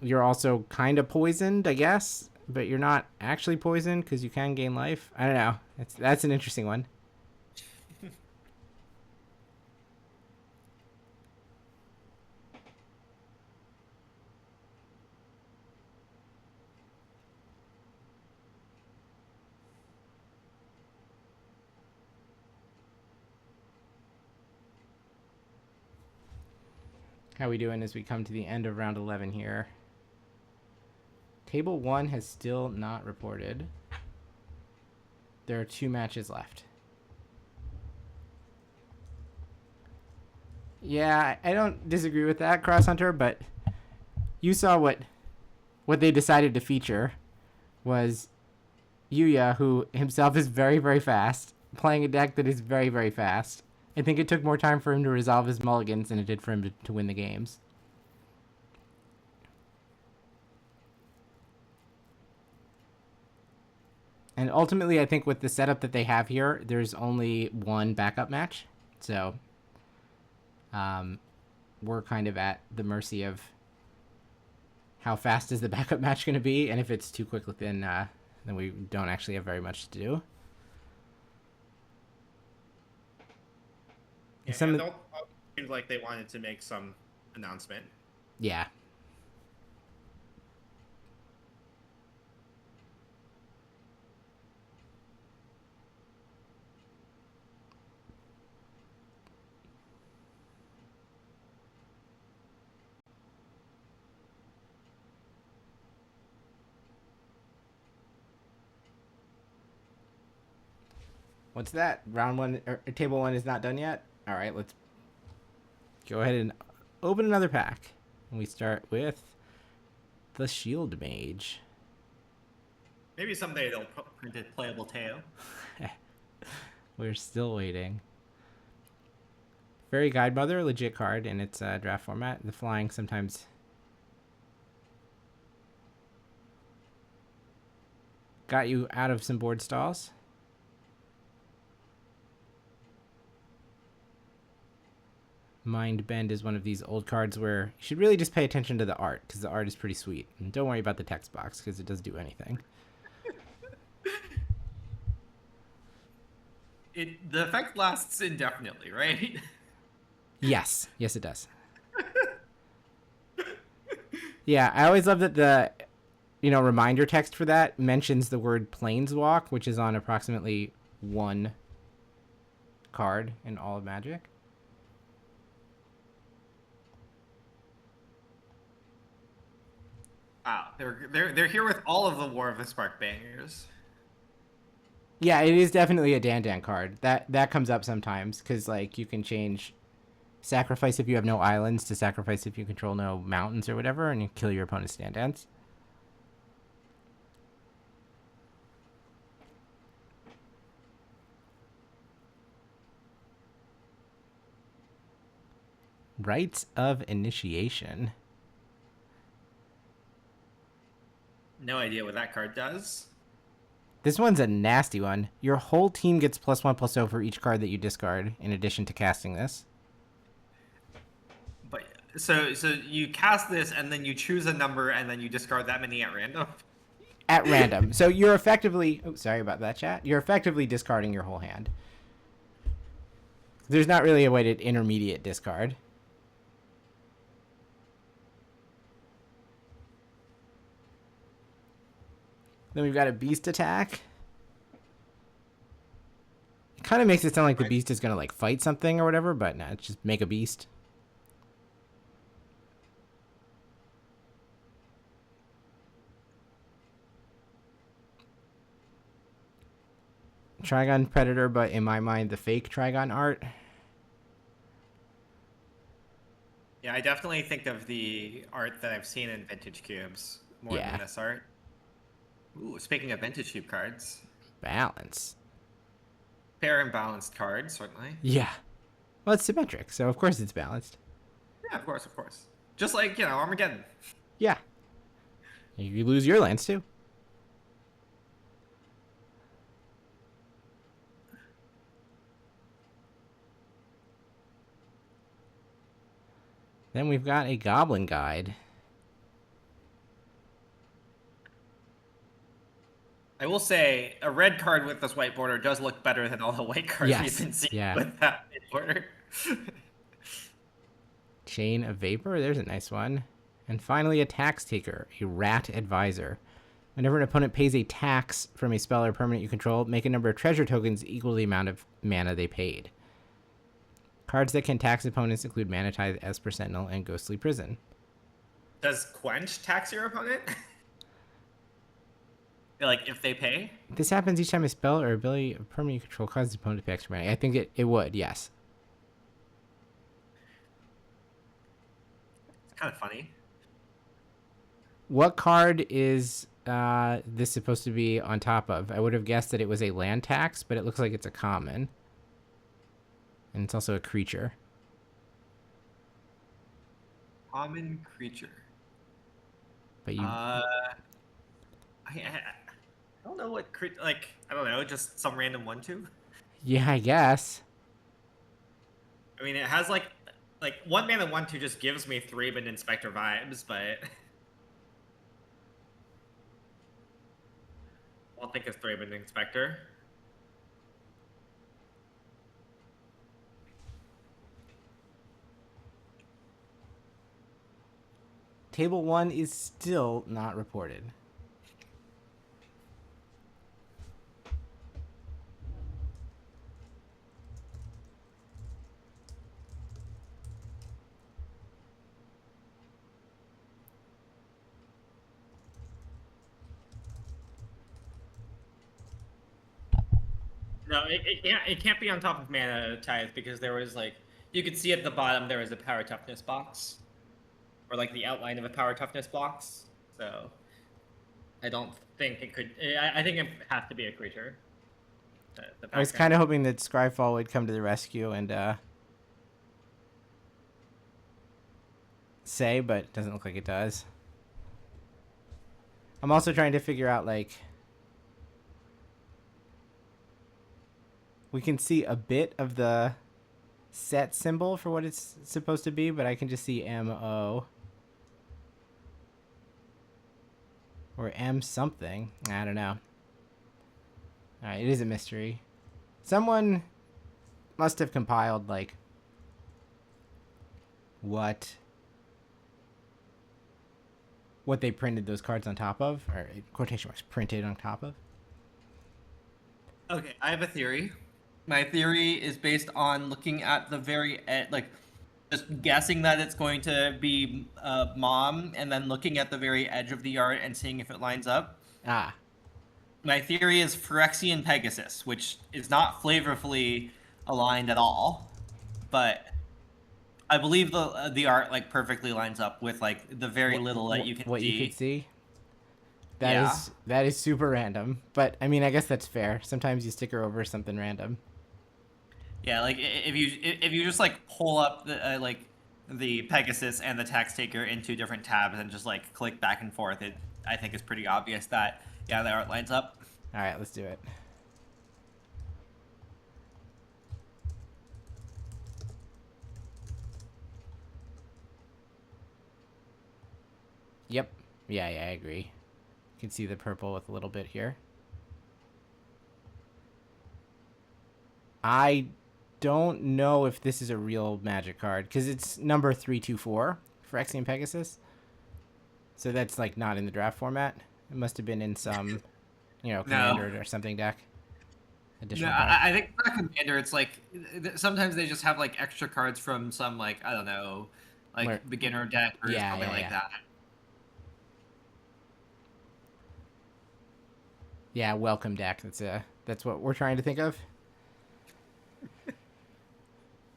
you're also kind of poisoned, I guess. But you're not actually poisoned because you can gain life. I don't know. That's an interesting one. How we doing as we come to the end of round 11 here? Table 1 has still not reported. There are 2 matches left. Yeah, I don't disagree with that, Cross Hunter, but you saw what they decided to feature was Yuya, who himself is very, very fast, playing a deck that is very, very fast. I think it took more time for him to resolve his mulligans than it did for him to win the games. And ultimately, I think with the setup that they have here, there's only 1 backup match. So we're kind of at the mercy of how fast is the backup match going to be. And if it's too quick, then we don't actually have very much to do. Yeah, it seems like they wanted to make some announcement. Yeah. What's that? Round 1 or table 1 is not done yet? All right, let's go ahead and open another pack. And we start with the Shield Mage. Maybe someday they'll print a playable Teo. We're still waiting. Fairy Guidemother, legit card in its draft format. The flying sometimes got you out of some board stalls. Mind Bend is one of these old cards where you should really just pay attention to the art, because the art is pretty sweet. And don't worry about the text box, because it doesn't do anything. The effect lasts indefinitely, right? Yes. Yes, it does. Yeah, I always love that the reminder text for that mentions the word Planeswalk, which is on approximately 1 card in all of Magic. Wow, they're here with all of the War of the Spark bangers. Yeah, it is definitely a Dan card. That comes up sometimes because like you can change sacrifice if you have no islands to sacrifice if you control no mountains or whatever, and you kill your opponent's Dan-Dans. Rites of Initiation. No idea what that card does. This one's a nasty one. Your whole team gets +1/+0 for each card that you discard, in addition to casting this. But so you cast this, and then you choose a number, and then you discard that many at random? At random. So you're effectively... Oh, sorry about that, chat. You're effectively discarding your whole hand. There's not really a way to intermediate discard. Then we've got a beast attack. It kind of makes it sound like the beast is going to like fight something or whatever, but no, it's just make a beast. Trigon Predator, but in my mind, the fake Trigon art. Yeah, I definitely think of the art that I've seen in Vintage Cubes more than this art. Ooh, speaking of Vintage Cube cards. Balance. Fair and balanced card, certainly. Yeah. Well, it's symmetric, so of course it's balanced. Yeah, of course, of course. Just like, Armageddon. Yeah. You lose your lands too. Then we've got a Goblin Guide. I will say, a red card with this white border does look better than all the white cards we've been seeing with that border. Chain of Vapor, there's a nice one. And finally, a Tax Taker, a Rat Advisor. Whenever an opponent pays a tax from a spell or permanent you control, make a number of treasure tokens equal to the amount of mana they paid. Cards that can tax opponents include Mana Tithe, Esper Sentinel, and Ghostly Prison. Does Quench tax your opponent? Like, if they pay? This happens each time a spell or ability of permanent you control causes the opponent to pay extra money. I think it would, yes. It's kind of funny. What card is this supposed to be on top of? I would have guessed that it was a land tax, but it looks like it's a common. And it's also a creature. Common creature. But you... I don't know what I don't know, just some random 1/2. Yeah, I guess. I mean, it has like 1 mana 1/2 just gives me Thraben Inspector vibes, but I'll think of Thraben Inspector. Table 1 is still not reported. No, it can't be on top of Mana Tithe because there was you could see at the bottom there was a Power Toughness box, or the outline of a Power Toughness box. So I don't think it could. I think it has to be a creature. I was kind of hoping that Scryfall would come to the rescue and say, but it doesn't look like it does. I'm also trying to figure out we can see a bit of the set symbol for what it's supposed to be, but I can just see MO. Or M something. I don't know. Alright, it is a mystery. Someone must have compiled, what they printed those cards on top of, or quotation marks, printed on top of. Okay, I have a theory. My theory is based on looking at the very just guessing that it's going to be Mom, and then looking at the very edge of the art and seeing if it lines up. Ah. My theory is Phyrexian Pegasus, which is not flavorfully aligned at all, but I believe the art perfectly lines up with the very little that you can see. What you could see. That is super random, but I mean I guess that's fair. Sometimes you sticker over something random. Yeah, if you just pull up the Pegasus and the Tax Taker into different tabs and just click back and forth, I think is pretty obvious that the art lines up. All right, let's do it. Yep. Yeah, I agree. You can see the purple with a little bit here. I don't know if this is a real Magic card because it's number 324 for Phyrexian Pegasus. So that's not in the draft format. It must have been in some, Commander or something deck. No, I think for Commander, it's sometimes they just have extra cards from some I don't know, beginner deck or something like that. Yeah, welcome deck. That's what we're trying to think of.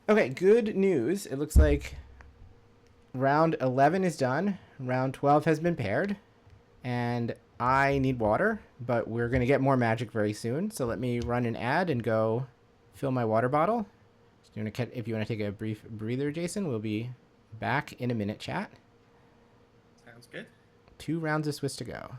Okay, good news. It looks like round 11 is done. Round 12 has been paired. And I need water, but we're going to get more Magic very soon. So let me run an ad and go fill my water bottle. If you want to take a brief breather, Jason, we'll be back in a minute, chat. Sounds good. 2 rounds of Swiss to go.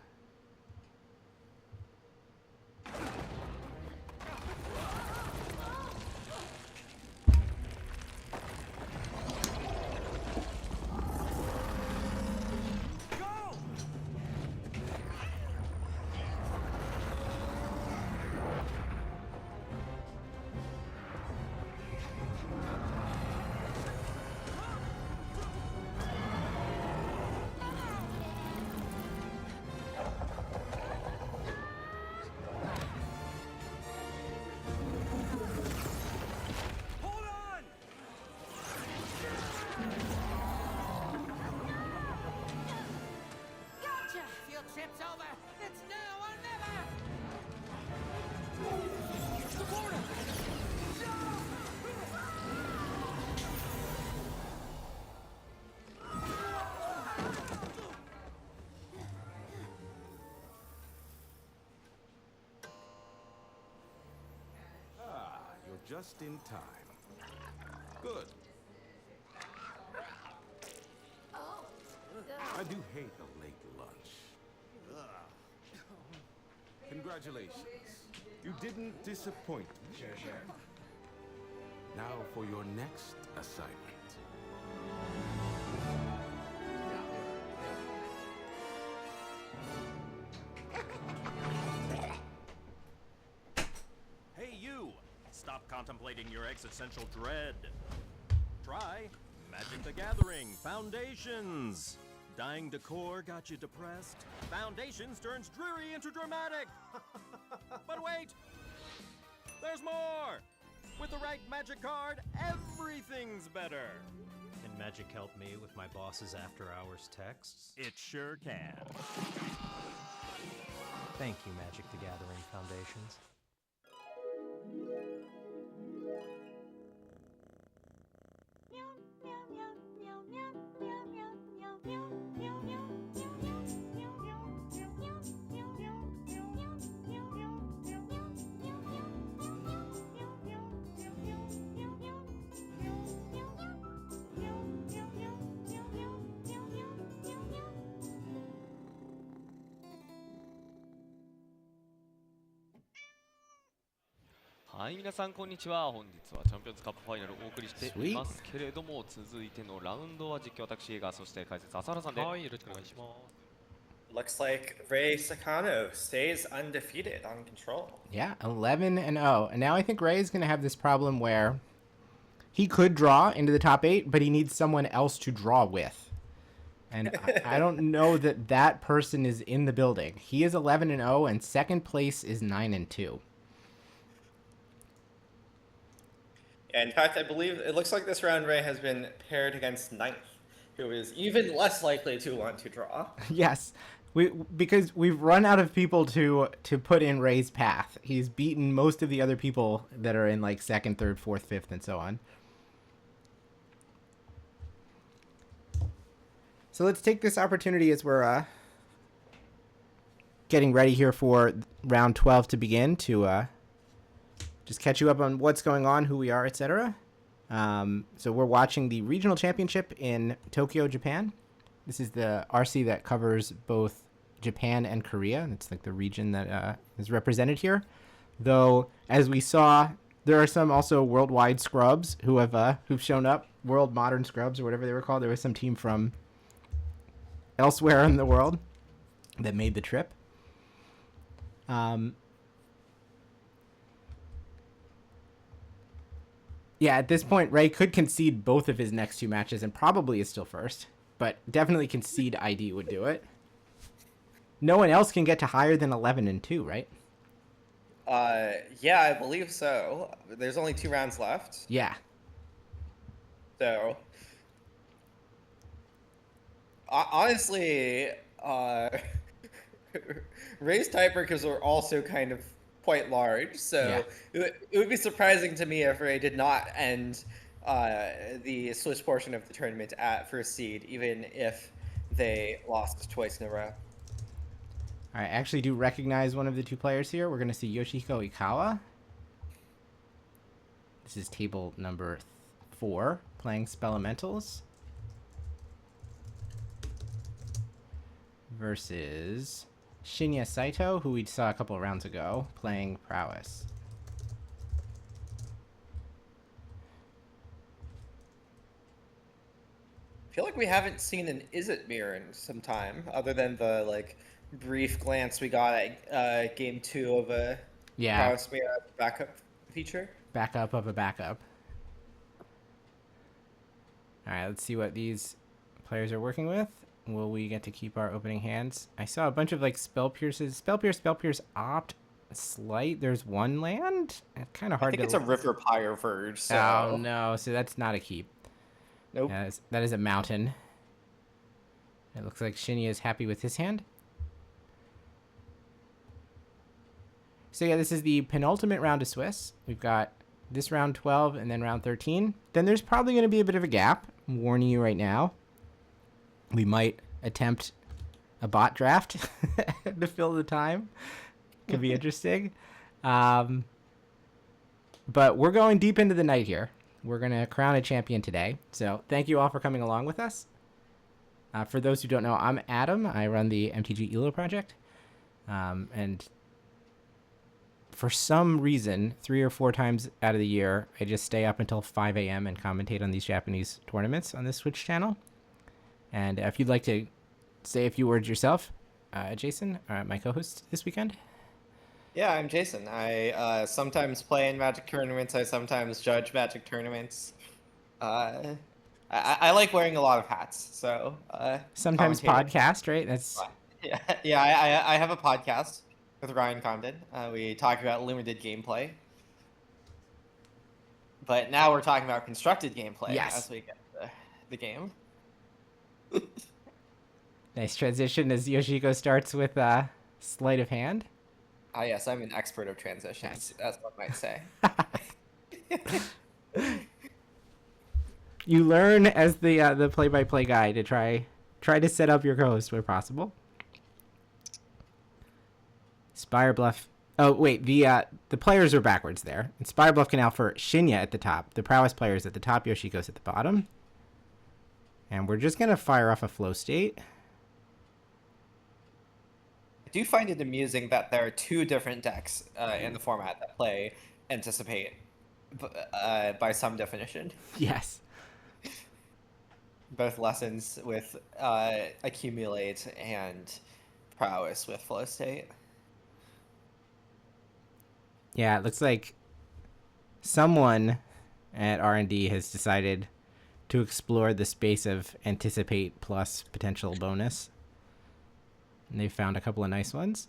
Just in time. Good. I do hate a late lunch. Congratulations. You didn't disappoint me. Sure. Now for your next assignment. Hey, you! Stop contemplating your existential dread. Try Magic the Gathering Foundations. Dying decor got you depressed? Foundations turns dreary into dramatic. But wait! There's more! With the right magic card, everything's better. Can magic help me with my boss's after-hours texts? It sure can. Thank you, Magic the Gathering Foundations.はい、皆さんこんにちは。本日はチャンピオンズカップファイナルをお送りしていますけれども、続いてのラウンドは実況私、映画、そして解説、浅原さんで。はい、よろしくお願いします。Looks like Rei Sakano stays undefeated on control. Yeah, 11-0. And now I think Ray is going to have this problem where he could draw into the top 8, but he needs someone else to draw with. And I don't know that that person is in the building. He is 11-0, and second place is 9-2. In fact, I believe it looks like this round Ray has been paired against Ninth, who is even less likely to want to draw. Yes, because we've run out of people to put in Ray's path. He's beaten most of the other people that are in like 2nd, 3rd, 4th, 5th, and so on. So let's take this opportunity as we're getting ready here for round 12 to begin to just catch you up on what's going on, who we are, etc. So we're watching the regional championship in Tokyo, Japan. This is the RC that covers both Japan and Korea. It's like the region that is represented here. Though, as we saw, there are some also worldwide scrubs who have who've shown up. World Modern Scrubs, or whatever they were called. There was some team from elsewhere in the world that made the trip. Yeah, at this point, Ray could concede both of his next 2 matches and probably is still first. But definitely concede ID would do it. No one else can get to higher than 11-2, right? Yeah, I believe so. There's only 2 rounds left. Yeah. So, honestly, Ray's tiebreakers are also kind of quite large, so yeah. It would be surprising to me if Ray did not end the Swiss portion of the tournament at first seed, even if they lost twice in a row. All right, I actually do recognize one of the 2 players here. We're going to see Yoshihiko Ikawa. This is table number 4, playing Spellementals. versus Shinya Saito, who we saw a couple of rounds ago, playing Prowess. I feel like we haven't seen an Is It mirror in some time, other than the like brief glance we got at game 2 of a Prowess mirror backup feature. Backup of a backup. All right, let's see what these players are working with. Will we get to keep our opening hands? I saw a bunch of like Spell Pierces. Spell Pierce, Opt, Slight. There's one land. It's kind of hard to... I think it's a River Pyre Verge. So... Oh, no. So that's not a keep. Nope. That is a mountain. It looks like Shinya is happy with his hand. So yeah, this is the penultimate round of Swiss. We've got this round 12 and then round 13. Then there's probably going to be a bit of a gap. I'm warning you right now. We might attempt a bot draft to fill the time. Could be interesting. But we're going deep into the night here. We're going to crown a champion today. So thank you all for coming along with us. For those who don't know, I'm Adam. I run the MTG ELO project. And for some reason, 3 or 4 times out of the year, I just stay up until 5 a.m. and commentate on these Japanese tournaments on this Twitch channel. And if you'd like to say a few words yourself, Jason, my co-host this weekend. Yeah, I'm Jason. I sometimes play in Magic tournaments. I sometimes judge Magic tournaments. I like wearing a lot of hats. So sometimes podcast, right? That's yeah. I have a podcast with Ryan Condon. We talk about limited gameplay, but now we're talking about constructed gameplay as we get the game. Nice transition as Yoshihiko starts with sleight of hand. Ah, yes, I'm an expert of transitions. That's what I might say. You learn as the play-by-play guy to try to set up your co-host where possible. Spire Bluff. Oh wait, the players are backwards there. And Spire Bluff can now for Shinya at the top. The Prowess players at the top. Yoshihiko's at the bottom. And we're just gonna fire off a flow state. I do find it amusing that there are 2 different decks in the format that play Anticipate by some definition. Yes. Both Lessons with Accumulate and Prowess with Flow State. Yeah, it looks like someone at R&D has decided to explore the space of Anticipate plus potential bonus. And they found a couple of nice ones.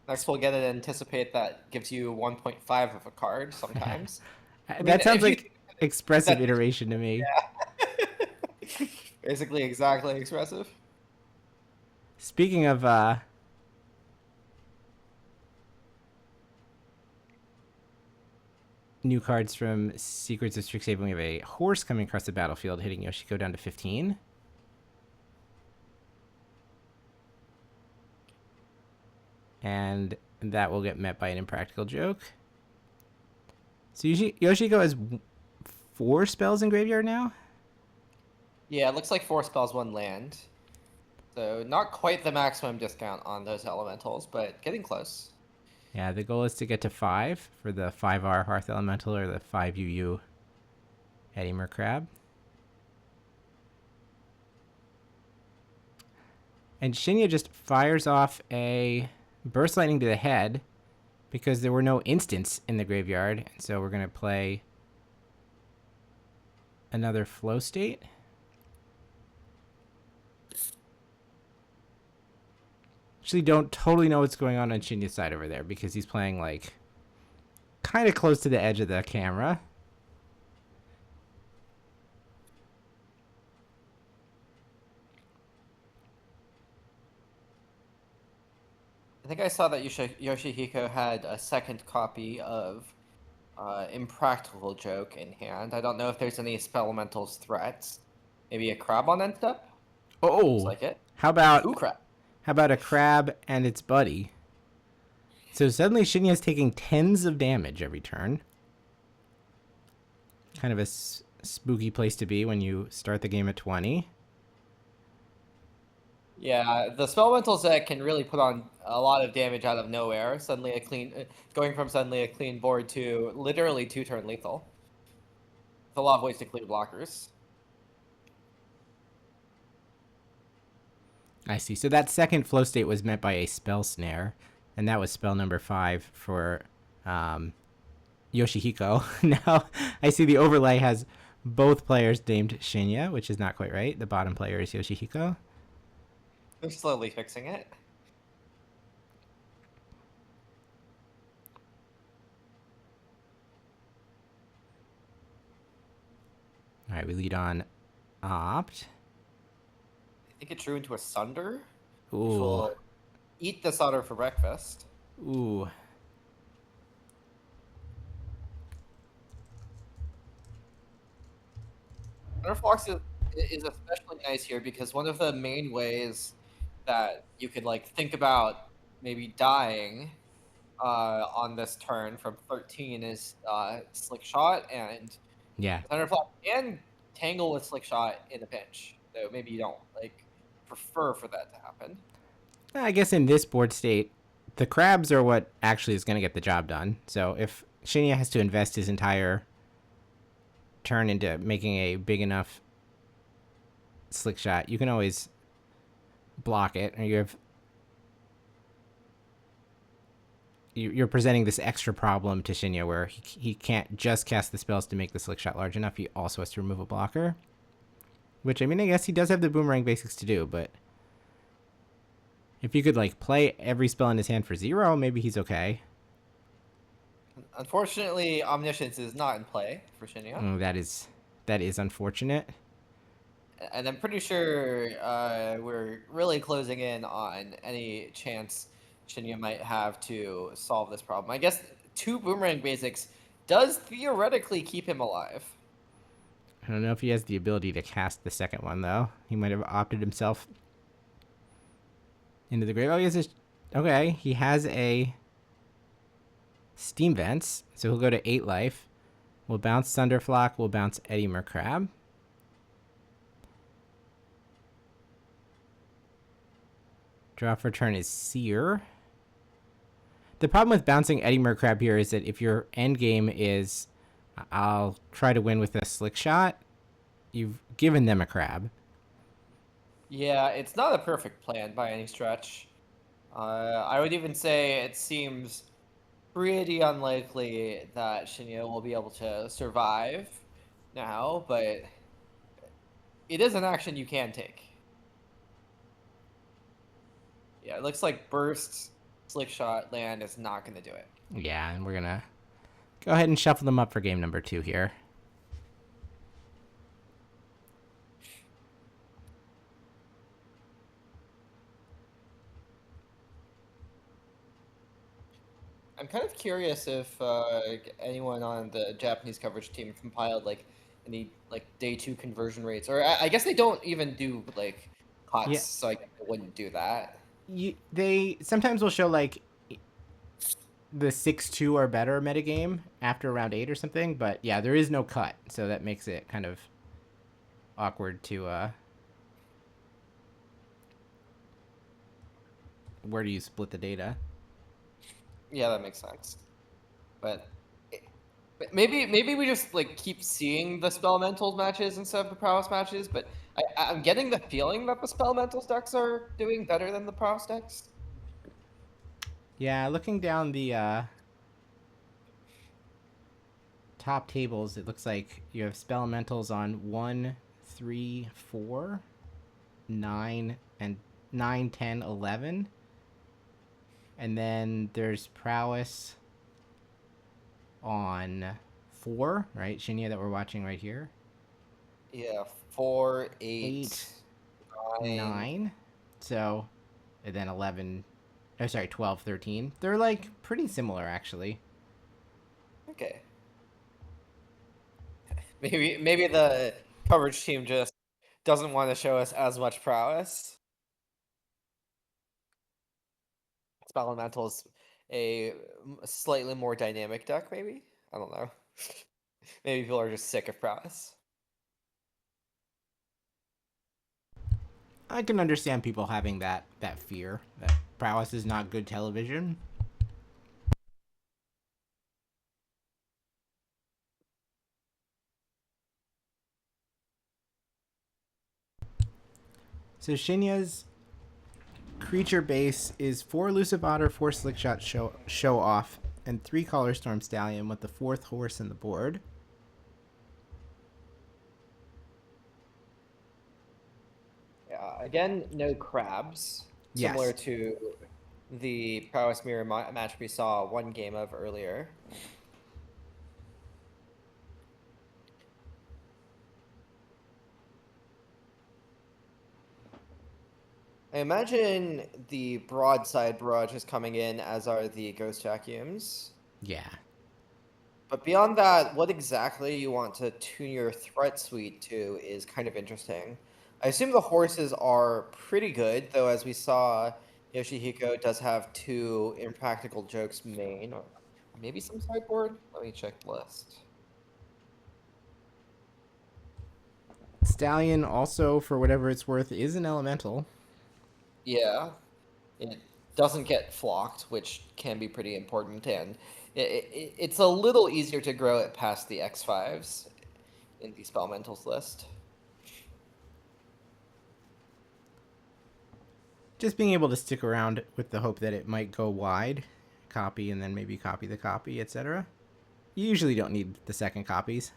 Next we'll get an Anticipate that gives you 1.5 of a card sometimes. That sounds like expressive iteration to me. Yeah. Basically exactly expressive. Speaking of new cards from Secrets of Strixhaven, we have a horse coming across the battlefield, hitting Yoshihiko down to 15. And that will get met by an Impractical Joke. So Yoshihiko has 4 spells in graveyard now? Yeah, it looks like 4 spells, 1 land. So not quite the maximum discount on those elementals, but getting close. Yeah, the goal is to get to 5 for the 5R Hearth Elemental or the 5 UU Edimer Crab. And Shinya just fires off a Burst Lightning to the head because there were no instants in the graveyard. And so we're going to play another Flow State. Actually don't totally know what's going on Shinya's side over there because he's playing like kind of close to the edge of the camera. I think I saw that Yoshihiko had a second copy of Impractical Joke in hand. I don't know if there's any Spellementals threats. Maybe a crab on end step? Oh, looks like it. How about crab? How about a crab and its buddy? So suddenly Shinya's taking 10s of damage every turn. Kind of a spooky place to be when you start the game at 20. Yeah, the Spellementals deck can really put on a lot of damage out of nowhere. Suddenly a clean, going from suddenly a clean board to literally 2-turn lethal. With a lot of ways to clear blockers. I see. So that second flow state was met by a spell snare, and that was spell number 5 for Yoshihiko. Now I see the overlay has both players named Shinya, which is not quite right. The bottom player is Yoshihiko. They're slowly fixing it. All right, we lead on Opt. I think it drew into a Sunder. Ooh. Which will eat the Sunder for breakfast. Ooh. Thunderfox is especially nice here because one of the main ways that you could like think about maybe dying on this turn from 13 is Slick Shot, and Yeah. Thunderfox can tangle with Slick Shot in a pinch. So maybe you don't like prefer for that to happen. I guess in this board state, the crabs are what actually is going to get the job done. So if Shinya has to invest his entire turn into making a big enough Slick Shot, you can always block it, or you're presenting this extra problem to Shinya where he can't just cast the spells to make the Slick Shot large enough. He also has to remove a blocker, which, I mean, I guess he does have the boomerang basics to do, but if you could like play every spell in his hand for 0, maybe he's okay. Unfortunately, Omniscience is not in play for Shinya. Oh, that is unfortunate. And I'm pretty sure we're really closing in on any chance Shinya might have to solve this problem. I guess 2 Boomerang Basics does theoretically keep him alive. I don't know if he has the ability to cast the second one, though. He might have opted himself into the grave. Oh, he has a Steam Vents, so he'll go to 8 life. We'll bounce Thunderflock, we'll bounce Eddie Mercrab. Draw for turn is Seer. The problem with bouncing Eddie Mercrab here is that if your end game is I'll try to win with a Slick Shot, you've given them a crab. Yeah, it's not a perfect plan by any stretch. I would even say it seems pretty unlikely that Shinya will be able to survive now, but it is an action you can take. Yeah, it looks like Burst, Slick Shot, Land is not going to do it. Yeah, and we're going to go ahead and shuffle them up for game number 2 here. I'm kind of curious if anyone on the Japanese coverage team compiled like any like day 2 conversion rates, or I guess they don't even do like COTS, Yeah. so I wouldn't do that. They sometimes will show like the 6-2 or better metagame after round 8 or something, but yeah, there is no cut, so that makes it kind of awkward to where do you split the data? Yeah, that makes sense. But maybe we just like keep seeing the Spellementals matches instead of the Prowess matches, but I'm getting the feeling that the Spellementals decks are doing better than the Prowess decks. Yeah, looking down the top tables, it looks like you have Spellementals on 1, 3, 4, 9, and 9, 10, 11. And then there's Prowess on 4, right? Shinya that we're watching right here. Yeah, 4, 8, 9. So, and then 11. Oh, sorry, 12, 13. They're like pretty similar, actually. Okay. Maybe the coverage team just doesn't want to show us as much Prowess. Spellementals a slightly more dynamic deck, maybe? I don't know. Maybe people are just sick of Prowess. I can understand people having that fear that Prowess is not good television. So Shinya's creature base is 4 Elusive Otter, 4 Slickshot show off, and 3 Collar Storm Stallion with the 4th horse in the board. Yeah, again, no crabs. Similar to the Prowess Mirror match we saw one game of earlier. I imagine the broadside barrage is coming in, as are the ghost vacuums. Yeah. But beyond that, what exactly you want to tune your threat suite to is kind of interesting. I assume the horses are pretty good, though as we saw, Yoshihiko does have 2 Impractical Jokes main, or maybe some sideboard? Let me check the list. Stallion also, for whatever it's worth, is an elemental. Yeah, it doesn't get flocked, which can be pretty important, and it's a little easier to grow it past the X5s in the Spellementals list. Just being able to stick around with the hope that it might go wide, copy, and then maybe copy the copy, etc. You usually don't need the second copies,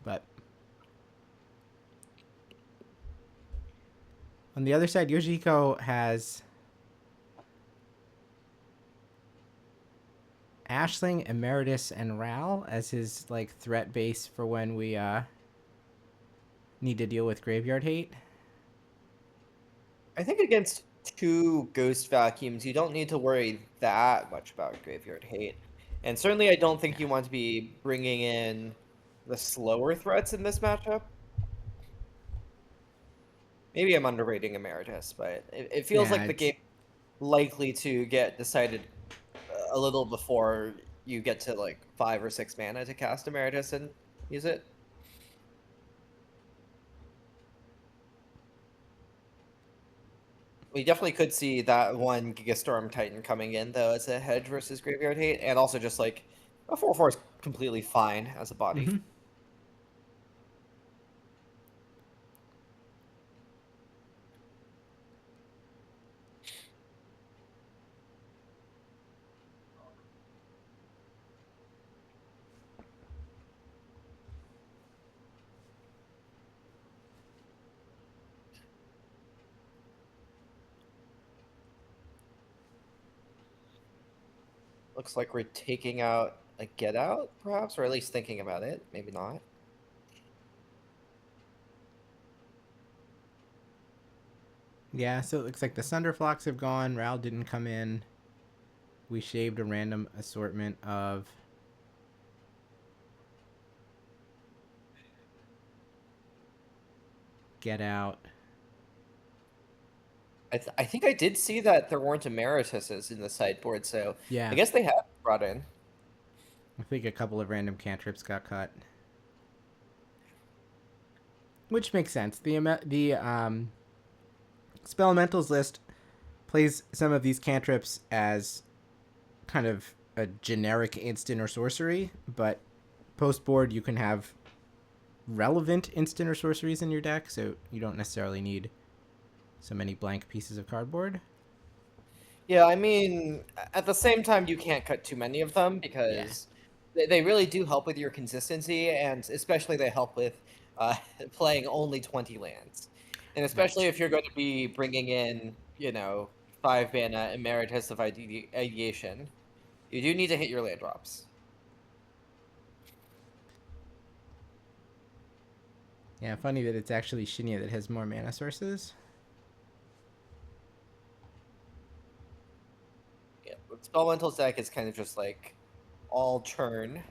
but... On the other side, Yoshihiko has Ashling, Emeritus, and Ral as his threat base for when we need to deal with graveyard hate. I think against 2 ghost vacuums, you don't need to worry that much about graveyard hate. And certainly I don't think you want to be bringing in the slower threats in this matchup. Maybe I'm underrating Emeritus, but it feels like the game likely to get decided a little before you get to 5 or 6 mana to cast Emeritus and use it. We definitely could see that one Gigastorm Titan coming in, though, as a hedge versus Graveyard Hate, and also just a 4/4 is completely fine as a body. Mm-hmm. Looks like we're taking out a Get Out, perhaps, or at least thinking about it. Maybe not. Yeah, so it looks like the Sunderflocks have gone. Ral didn't come in. We shaved a random assortment of... Get Out. I think I did see that there weren't Emerituses in the sideboard, so yeah. I guess they have brought in. I think a couple of random cantrips got cut. Which makes sense. The Spellementals list plays some of these cantrips as kind of a generic instant or sorcery, but post-board you can have relevant instant or sorceries in your deck, so you don't necessarily need so many blank pieces of cardboard. Yeah, I mean, at the same time, you can't cut too many of them because they really do help with your consistency, and especially they help with playing only 20 lands. And especially if you're going to be bringing in, 5 mana Emeritus of Ideation, you do need to hit your land drops. Yeah, funny that it's actually Shinya that has more mana sources. Yeah, Spellementals deck is kind of just all churn.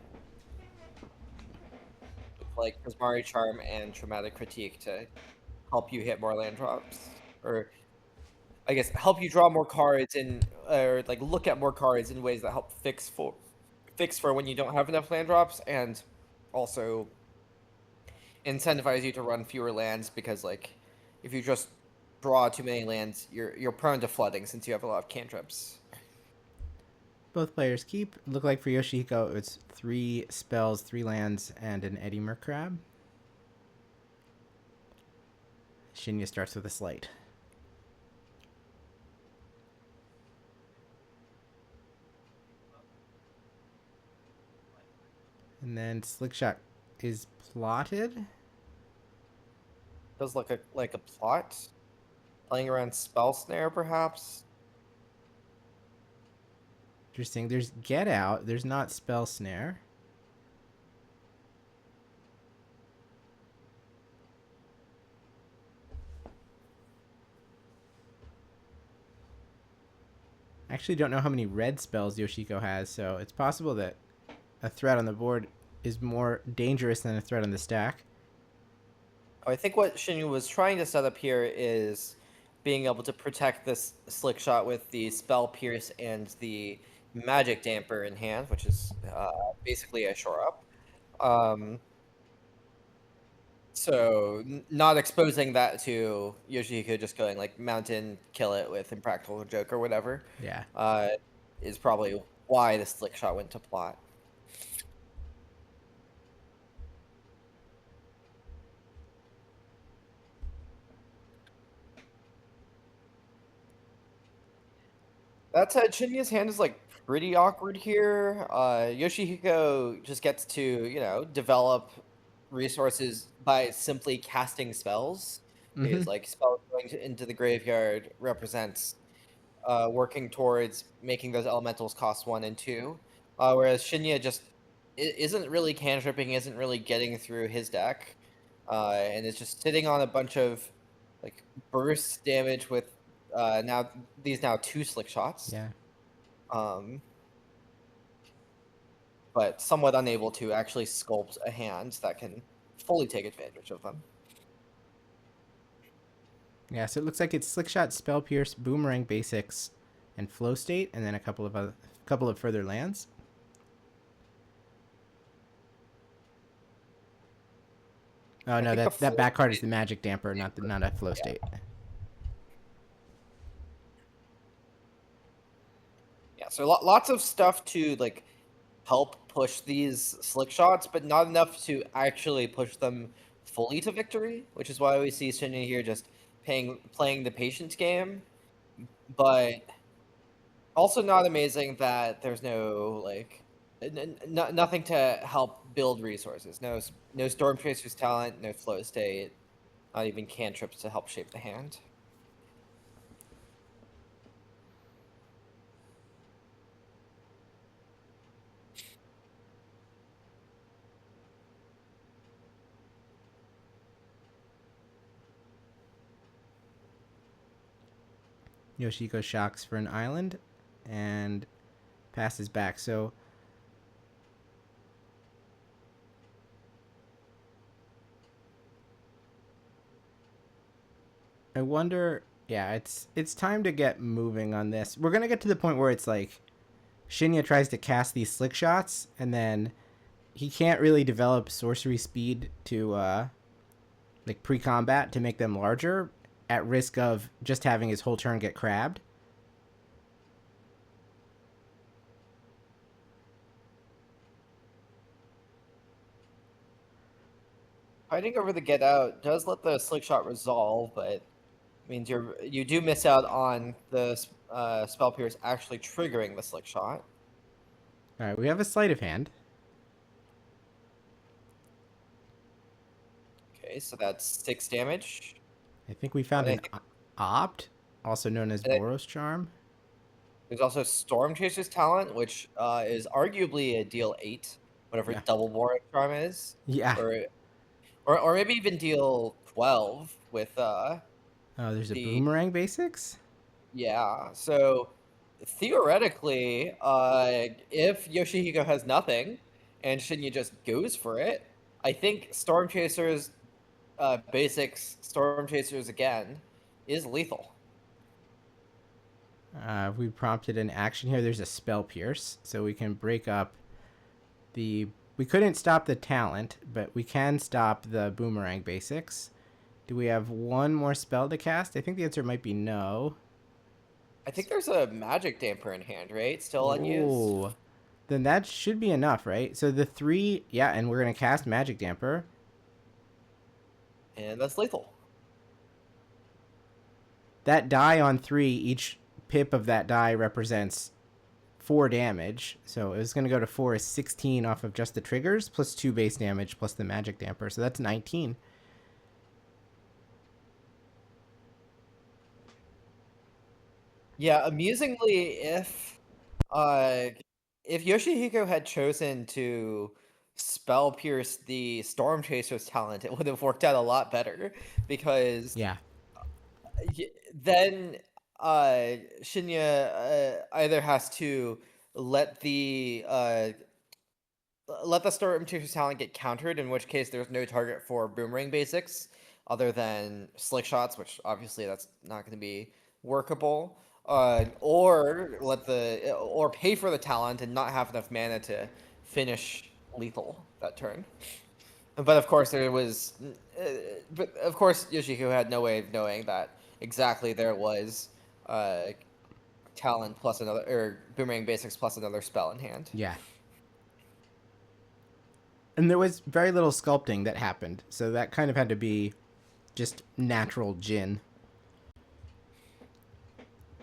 With Prismari Charm and Traumatic Critique to help you hit more land drops. Or, I guess, help you draw more cards or look at more cards in ways that help fix for when you don't have enough land drops, and also incentivize you to run fewer lands, because if you just draw too many lands, you're prone to flooding since you have a lot of cantrips. Both players keep. Look like for Yoshihiko, it's 3 spells, 3 lands, and an Edimer Crab. Shinya starts with a Slight. And then Slickshot is plotted. Does look like a plot. Playing around Spell Snare, perhaps? Interesting. There's Get Out. There's not Spell Snare. I actually don't know how many red spells Yoshihiko has, so it's possible that a threat on the board is more dangerous than a threat on the stack. Oh, I think what Shinya was trying to set up here is being able to protect this Slick Shot with the Spell Pierce and the Magic Damper in hand, which is basically a shore up. So not exposing that to Yoshihiko just going like Mountain, kill it with Impractical Joke or whatever. Yeah. Is probably why the Slick Shot went to plot. That said, Shinya's hand is like pretty awkward here. Yoshihiko just gets to, you know, develop resources by simply casting spells. Because like spells going into the graveyard represents working towards making those elementals cost 1 and 2. Whereas Shinya just isn't really cantripping, isn't really getting through his deck, and is just sitting on a bunch of like burst damage with now 2 Slick Shots. Yeah. But somewhat unable to actually sculpt a hand that can fully take advantage of them. Yeah, so it looks like it's Slick Shot, Spell Pierce, Boomerang Basics, and Flow State, and then a couple of further lands. Oh no, that back card is the Magic Damper, not a Flow State. Yeah, so lots of stuff to like help push these Slick Shots, but not enough to actually push them fully to victory, which is why we see Shinya here just playing the patient game, but also not amazing that there's no like nothing to help build resources. No Storm Chaser's talent, no Flow State, not even cantrips to help shape the hand. Yoshihiko shocks for an island and passes back. So I wonder, yeah, it's time to get moving on this. We're going to get to the point where it's like Shinya tries to cast these Slick Shots and then he can't really develop sorcery speed to like pre-combat to make them larger, at risk of just having his whole turn get crabbed. Fighting over the Get Out does let the Slick Shot resolve, but means you do miss out on the Spell Pierce actually triggering the Slick Shot. All right, we have a Sleight of Hand. Okay, so that's 6 damage. I think we found an Opt, also known as Boros Charm. There's also Storm Chaser's talent, which is arguably a deal 8, whatever double Boros Charm is. Yeah. Or maybe even deal 12 with oh, there's a Boomerang Basics? Yeah, so theoretically, if Yoshihiko has nothing and Shinya just goes for it, I think Storm Chaser's basics, Storm Chasers again, is lethal. We prompted an action here. There's a Spell Pierce, so we can break up the... We couldn't stop the talent, but we can stop the Boomerang Basics. Do we have one more spell to cast? I think the answer might be no. I think there's a magic damper in hand, right? Still unused. Oh, then that should be enough, right? So the 3, yeah, and we're gonna cast magic damper. And that's lethal. That die on 3, each pip of that die represents 4 damage. So it was going to go to 4 is 16 off of just the triggers, plus 2 base damage, plus the magic damper. So that's 19. Yeah, amusingly, if Yoshihiko had chosen to spell pierce the Storm Chaser's talent, it would have worked out a lot better because Yeah. then Shinya either has to let the Storm Chaser's talent get countered, in which case there's no target for boomerang basics other than slick shots, which obviously that's not going to be workable. Or pay for the talent and not have enough mana to finish lethal that turn. But of course Yoshihiko had no way of knowing that exactly there was talent plus another, or boomerang basics plus another spell in hand. Yeah. And there was very little sculpting that happened, so that kind of had to be just natural Jin.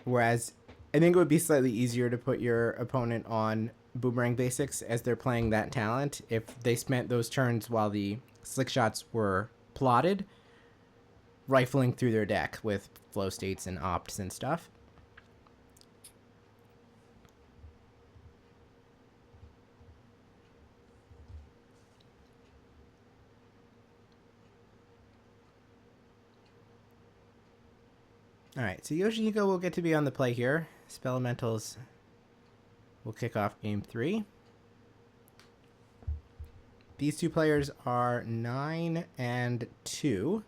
Whereas I think it would be slightly easier to put your opponent on boomerang basics as they're playing that talent if they spent those turns while the slick shots were plotted, rifling through their deck with flow states and opts and stuff. All right, so Yoshihiko will get to be on the play here. Spellementals will kick off game 3. These two players are 9 and 2.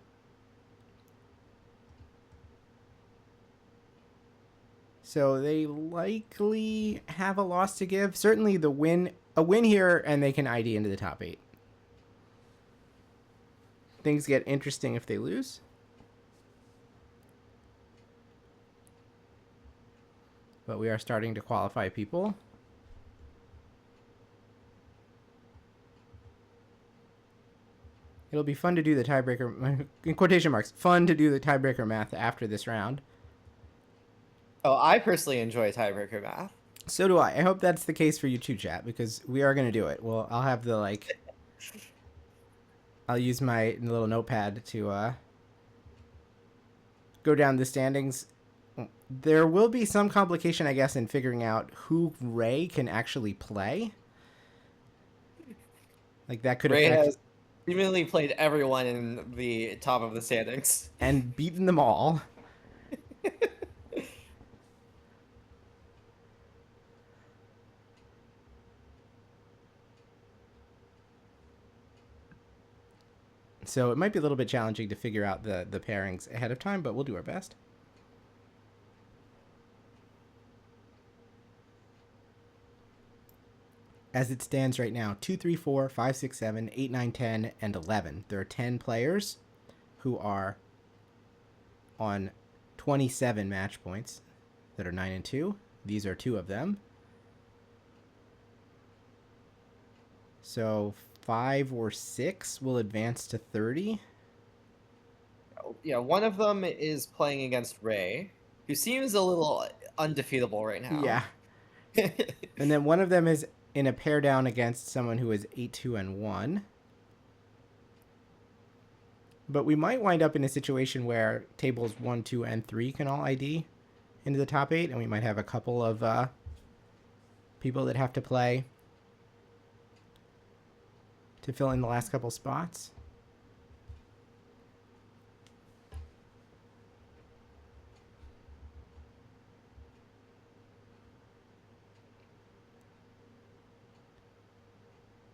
So they likely have a loss to give. Certainly a win here, and they can ID into the top 8. Things get interesting if they lose. But we are starting to qualify people. It'll be fun to do the tiebreaker, in quotation marks, fun to do the tiebreaker math after this round. Oh, I personally enjoy tiebreaker math. So do I. I hope that's the case for you too, chat, because we are going to do it. Well, I'll have the, I'll use my little notepad to go down the standings. There will be some complication, I guess, in figuring out who Ray can actually play. That could Ray affect... has seemingly played everyone in the top of the standings. And beaten them all. So it might be a little bit challenging to figure out the pairings ahead of time, but we'll do our best. As it stands right now, 2, 3, 4, 5, 6, 7, 8, 9, 10, and 11. There are 10 players who are on 27 match points that are 9 and 2. These are 2 of them. So 5 or 6 will advance to 30. Yeah, one of them is playing against Ray, who seems a little undefeatable right now. Yeah. And then one of them is in a pair down against someone who is 8, 2, and 1. But we might wind up in a situation where tables 1, 2, and 3 can all ID into the top 8, and we might have a couple of people that have to play to fill in the last couple spots.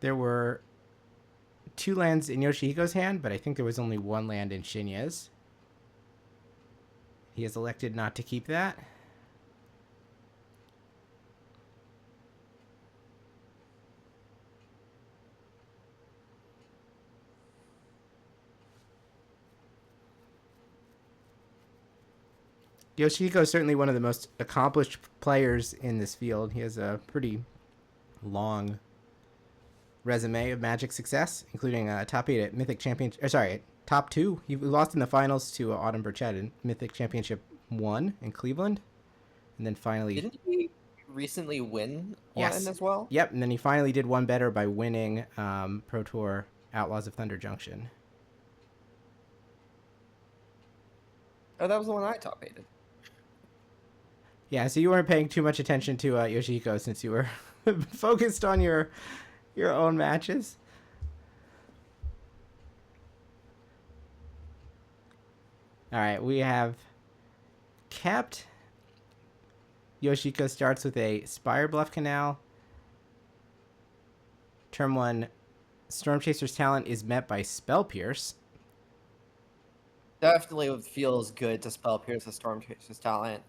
There were 2 lands in Yoshihiko's hand, but I think there was only 1 land in Shinya's. He has elected not to keep that. Yoshihiko is certainly one of the most accomplished players in this field. He has a pretty long resume of Magic success, including top 8 at Mythic Championship. Top 2. He lost in the finals to Autumn Burchett in Mythic Championship 1 in Cleveland, and then finally. Didn't he recently win yes. one as well? Yep, and then he finally did one better by winning Pro Tour Outlaws of Thunder Junction. Oh, that was the one I top 8'd. Yeah, so you weren't paying too much attention to Yoshihiko since you were focused on your own matches. All right, we have kept. Yoshihiko starts with a Spire Bluff Canal. Turn 1, Storm Chaser's talent is met by Spell Pierce. Definitely feels good to Spell Pierce the Storm Chaser's talent.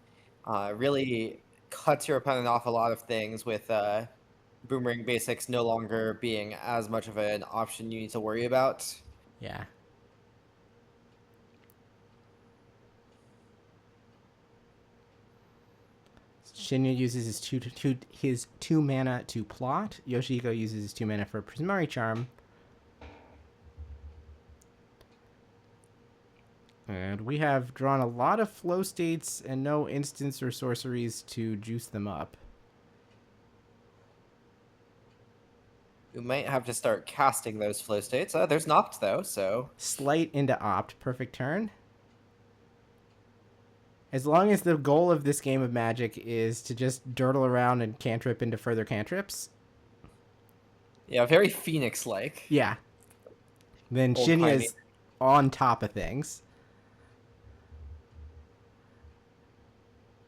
Really cuts your opponent off a lot of things with Boomerang Basics no longer being as much of an option you need to worry about. Yeah. Shinya uses his two mana to plot. Yoshihiko uses his 2 mana for Prismari Charm. And we have drawn a lot of flow states and no instants or sorceries to juice them up. You might have to start casting those flow states. There's Noct though, so... Slight into Opt. Perfect turn. As long as the goal of this game of Magic is to just dirtle around and cantrip into further cantrips. Yeah, very Phoenix-like. Yeah. Then Shinya's on top of things.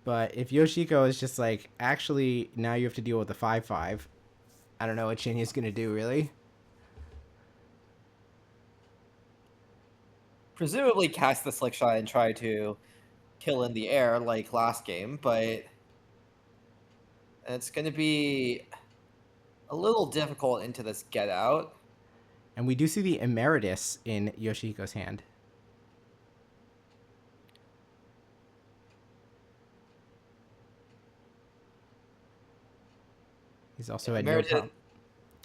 But if Yoshihiko is just like, actually, now you have to deal with the 5/5, I don't know what Shinya's going to do, really. Presumably cast the Slick Shot and try to kill in the air like last game, but it's going to be a little difficult into this Get Out. And we do see the Emeritus in Yoshihiko's hand. He's also at no problem.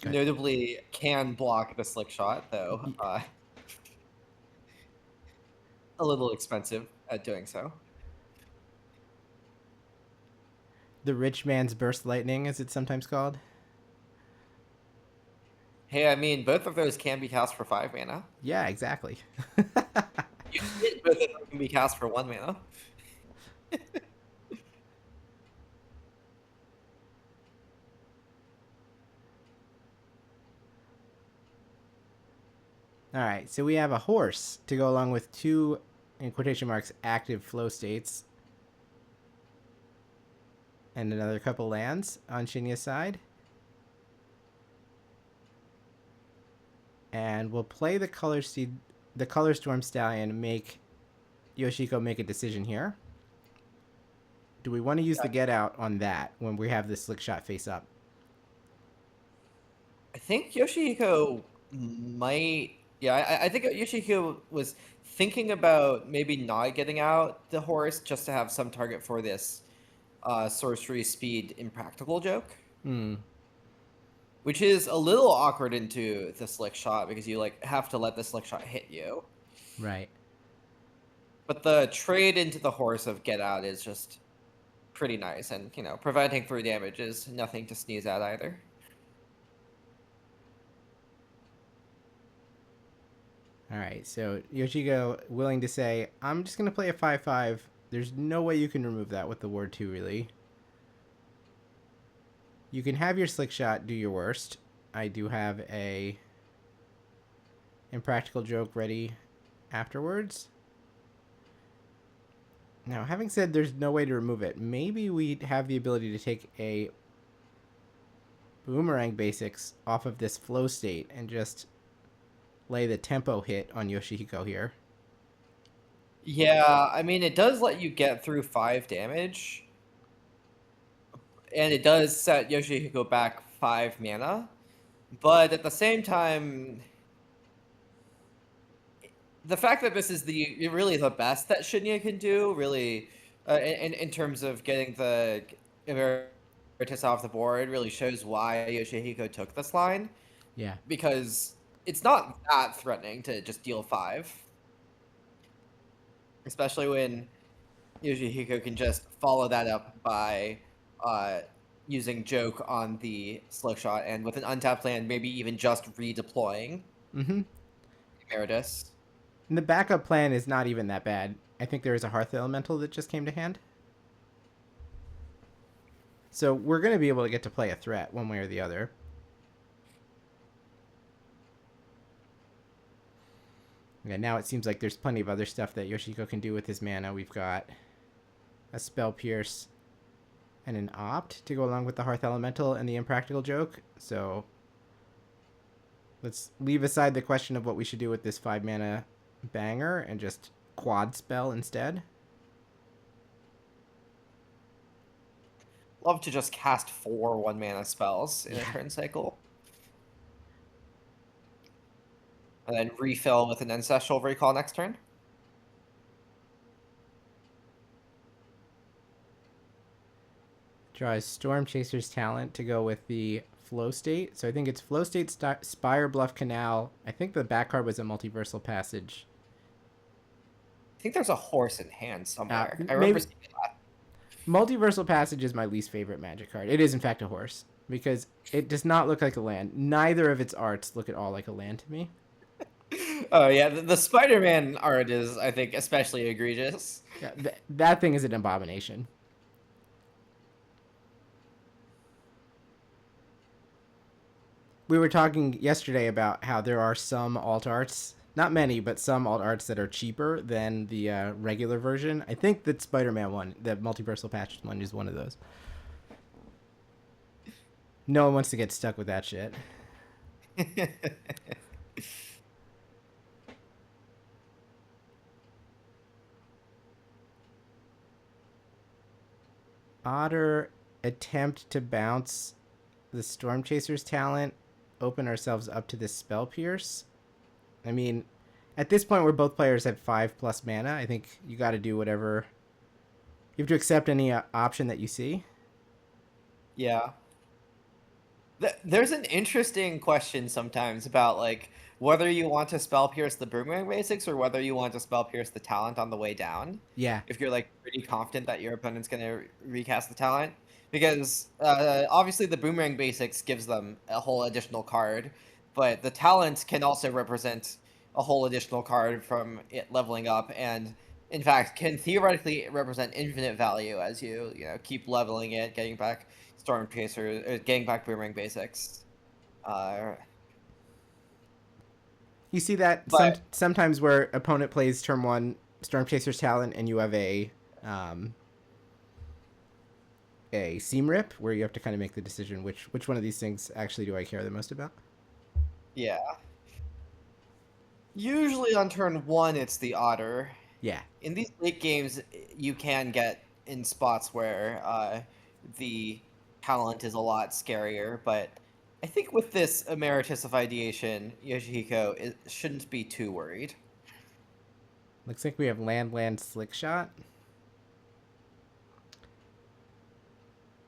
Notably can block the Slick Shot, though. A little expensive at doing so. The rich man's burst lightning, as it's sometimes called. Hey, I mean, both of those can be cast for 5 mana. Yeah, exactly. Both of them can be cast for 1 mana. All right, so we have a horse to go along with 2, in quotation marks, active flow states. And another couple lands on Shinya's side. And we'll play the Color Storm Stallion, make Yoshihiko make a decision here. Do we want to use the Get Out on that when we have the Slick Shot face up? I think Yoshihiko might... Yeah, I think Yoshihiko was thinking about maybe not getting out the horse just to have some target for this sorcery speed impractical joke. Which is a little awkward into the Slick Shot because you have to let the Slick Shot hit you. Right. But the trade into the horse of Get Out is just pretty nice, and preventing 3 damage is nothing to sneeze at either. All right, so Yoshihiko willing to say, I'm just going to play a 5/5. There's no way you can remove that with the Ward 2, really. You can have your Slick Shot do your worst. I do have a Impractical Joke ready afterwards. Now, having said there's no way to remove it, maybe we have the ability to take a Boomerang Basics off of this flow state and just lay the tempo hit on Yoshihiko here. Yeah, I mean, it does let you get through 5 damage. And it does set Yoshihiko back 5 mana. But at the same time, the fact that this is really the best that Shinya can do really In terms of getting the Emeritus off the board, really shows why Yoshihiko took this line. Yeah. Because it's not that threatening to just deal 5. Especially when Yoshihiko can just follow that up by using Joke on the Slick Shot, and with an untapped land, maybe even just redeploying Emeritus. And the backup plan is not even that bad. I think there is a Hearth Elemental that just came to hand. So we're going to be able to get to play a threat one way or the other. Yeah, now it seems like there's plenty of other stuff that Yoshihiko can do with his mana. We've got a Spell Pierce and an Opt to go along with the Hearth Elemental and the Impractical Joke. So let's leave aside the question of what we should do with this 5 mana banger and just quad spell instead. Love to just cast 4 1-mana spells in a turn cycle. And then refill with an Ancestral Recall next turn. Draws Storm Chaser's Talent to go with the Flow State. So I think it's Flow State, Spire, Bluff, Canal. I think the back card was a Multiversal Passage. I think there's a horse in hand somewhere. I remember seeing that. Multiversal Passage is my least favorite Magic card. It is, in fact, a horse. Because it does not look like a land. Neither of its arts look at all like a land to me. Oh, yeah. The Spider-Man art is, I think, especially egregious. Yeah, that thing is an abomination. We were talking yesterday about how there are some alt arts, not many, but some alt arts that are cheaper than the regular version. I think that Spider-Man one, the Multiversal Patch one, is one of those. No one wants to get stuck with that shit. Otter attempt to bounce the Storm Chaser's Talent, open ourselves up to this Spell Pierce. I mean, at this point where both players have 5+ mana, I think you got to do whatever. You have to accept any option that you see. Yeah. There's an interesting question sometimes about, like, whether you want to Spell Pierce the Boomerang basics or whether you want to Spell Pierce the talent on the way down. Yeah. If you're, like, pretty confident that your opponent's going to recast the talent. Because, obviously, the Boomerang basics gives them a whole additional card, but the talent can also represent a whole additional card from it leveling up, and, in fact, can theoretically represent infinite value as you keep leveling it, getting back Storm Chaser, getting back Boomerang basics. You see that sometimes where opponent plays turn 1 Storm Chaser's Talent and you have a Seam Rip where you have to kind of make the decision which one of these things actually do I care the most about. Yeah. Usually on turn 1 it's the Otter. Yeah. In these late games you can get in spots where the talent is a lot scarier, but I think with this Emeritus of Ideation, Yoshihiko shouldn't be too worried. Looks like we have land, Slick Shot.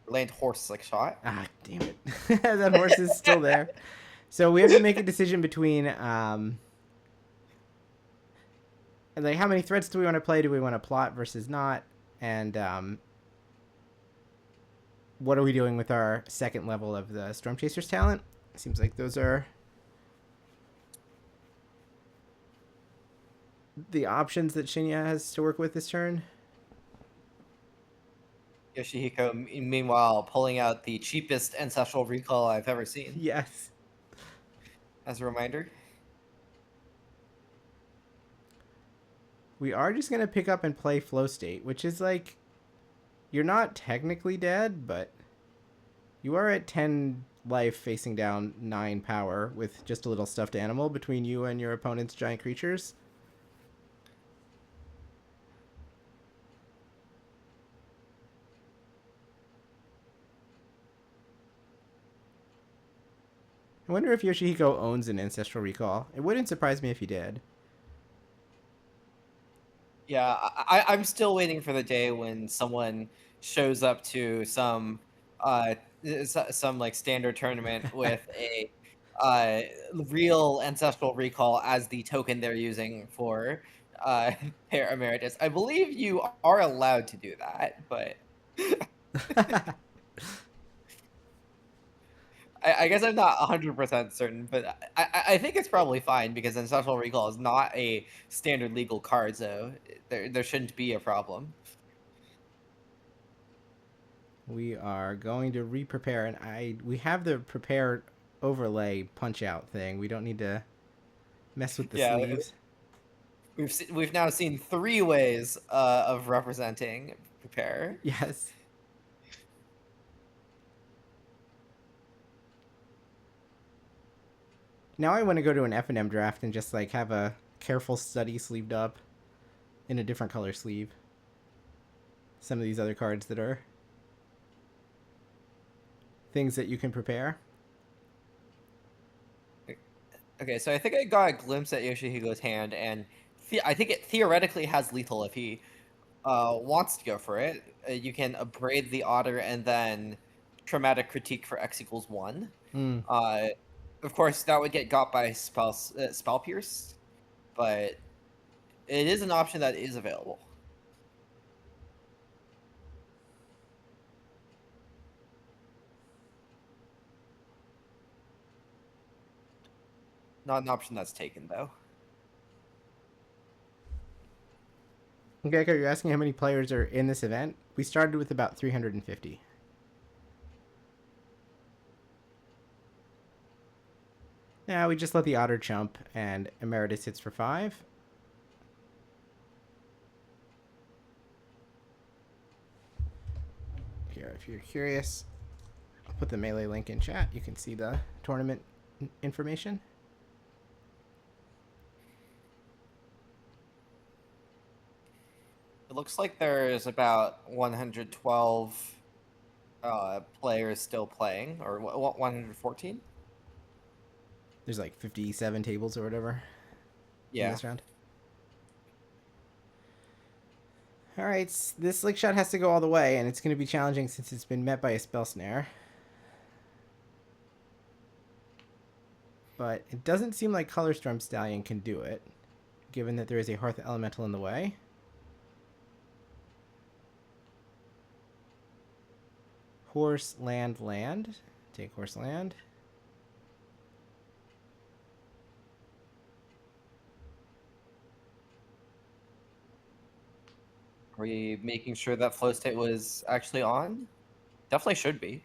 Land, horse, Slick Shot. Ah, damn it. That horse is still there. So we have to make a decision between, like, how many threats do we want to play? Do we want to plot versus not? And, what are we doing with our second level of the Storm Chaser's Talent? Seems like those are the options that Shinya has to work with this turn. Yoshihiko, meanwhile, pulling out the cheapest Ancestral Recall I've ever seen. Yes. As a reminder. We are just going to pick up and play Flow State, which is like, you're not technically dead, but you are at 10 life facing down 9 power with just a little stuffed animal between you and your opponent's giant creatures. I wonder if Yoshihiko owns an Ancestral Recall. It wouldn't surprise me if he did. Yeah, I'm still waiting for the day when someone shows up to some like standard tournament with a real ancestral recall as the token they're using for pair emeritus. I believe you are allowed to do that, but I guess I'm not 100% certain, but I think it's probably fine because ancestral recall is not a standard legal card, so there shouldn't be a problem. We are going to re-prepare, and we have the prepared overlay punch-out thing. We don't need to mess with the sleeves. We've now seen 3 ways of representing prepare. Yes. Now I want to go to an F&M draft and just like have a careful study sleeved up in a different color sleeve. Some of these other cards that are things that you can prepare. Okay, so I think I got a glimpse at Yoshihiko's hand, and I think it theoretically has lethal if he wants to go for it. You can abrade the otter and then traumatic critique for X equals 1. Of course, that would get got by spell pierce, but it is an option that is available. Not an option that's taken, though. Okay, you're asking how many players are in this event? We started with about 350. Now we just let the otter jump, and Emeritus hits for 5. Here, if you're curious, I'll put the Melee link in chat. You can see the tournament information. It looks like there's about 112 players still playing, or 114? There's like 57 tables or whatever. Yeah. In this round. Alright, this slick shot has to go all the way, and it's going to be challenging since it's been met by a spell snare. But it doesn't seem like Color Storm Stallion can do it, given that there is a Hearth Elemental in the way. Horse, land, land. Take horse, land. Are we making sure that flow state was actually on? Definitely should be.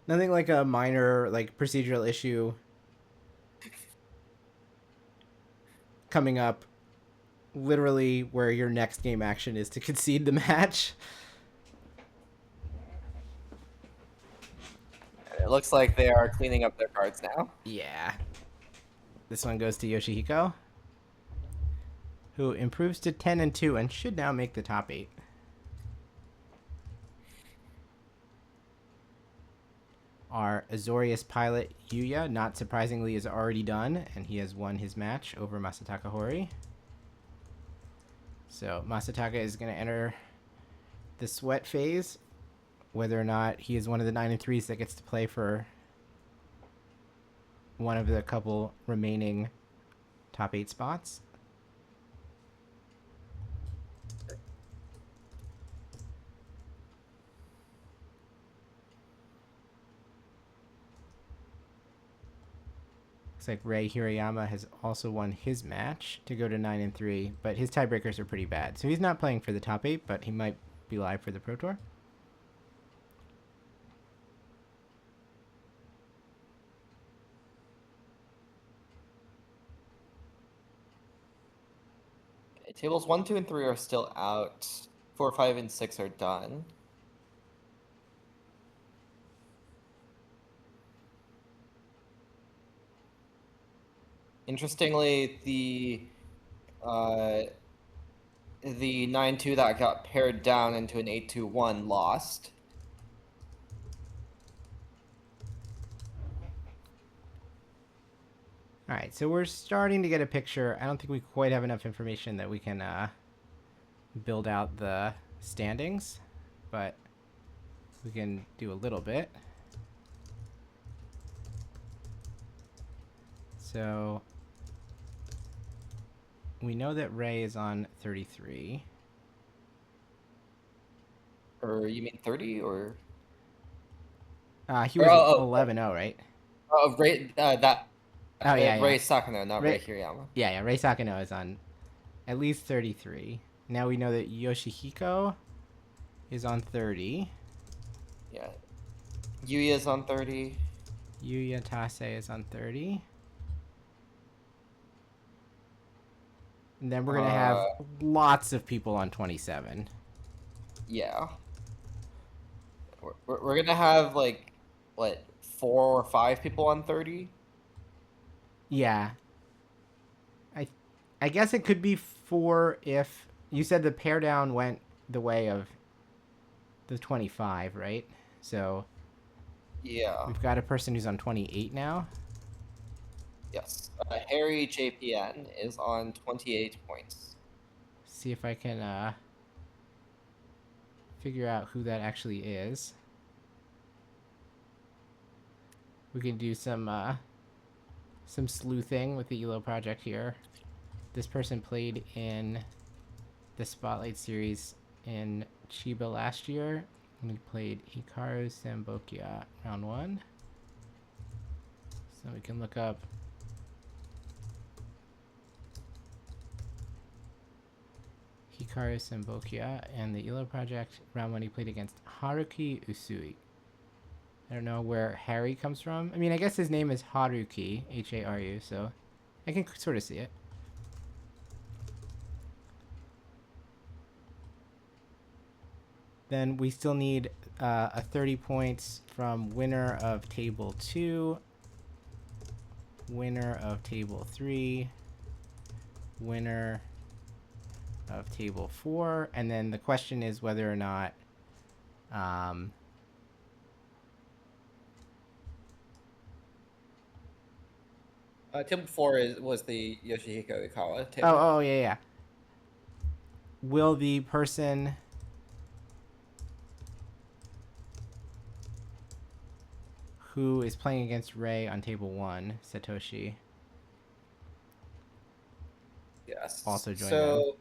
Nothing like a minor like procedural issue coming up literally where your next game action is to concede the match. It looks like they are cleaning up their cards now. Yeah. This one goes to Yoshihiko, who improves to 10-2 and should now make the top 8. Our Azorius pilot, Yuya, not surprisingly, is already done, and he has won his match over Masataka Hori. So Masataka is going to enter the sweat phase, whether or not he is one of the 9-3s that gets to play for one of the couple remaining top 8 spots. Looks like Rei Hirayama has also won his match to go to 9-3, but his tiebreakers are pretty bad. So he's not playing for the top 8, but he might be live for the Pro Tour. Tables 1, 2, and 3 are still out. 4, 5, and 6 are done. Interestingly, the 9-2 that got paired down into an 8-2-1 lost. All right, so we're starting to get a picture. I don't think we quite have enough information that we can build out the standings, but we can do a little bit. So we know that Ray is on 33. Or you mean 30 or? He was 11-0, right? Oh, Ray, that. Oh, yeah, Ray yeah. Sakano, not Ray Hirayama. Yeah, Ray Sakano is on at least 33. Now we know that Yoshihiko is on 30. Yeah. Yuya is on 30. Yuya Tase is on 30. And then we're going to have lots of people on 27. Yeah. We're going to have, like, what, 4 or 5 people on 30? Yeah. I guess it could be 4 if... You said the pair down went the way of the 25, right? So... Yeah. We've got a person who's on 28 now. Yes. Harry JPN is on 28 points. See if I can figure out who that actually is. We can do some sleuthing with the ELO project here. This person played in the Spotlight Series in Chiba last year. And we played Hikaru Sambokia round 1. So we can look up Hikaru Sambokia and the ELO project round 1 he played against Haruki Usui. I don't know where Harry comes from. I mean, I guess his name is Haruki, Haru, so I can sort of see it. Then we still need a 30 points from winner of table 2, winner of table 3, winner of table 4, and then the question is whether or not Table 4 was the Yoshihiko Ikawa table. Oh, yeah. Will the person who is playing against Ray on table 1, Satoshi, yes, also join them?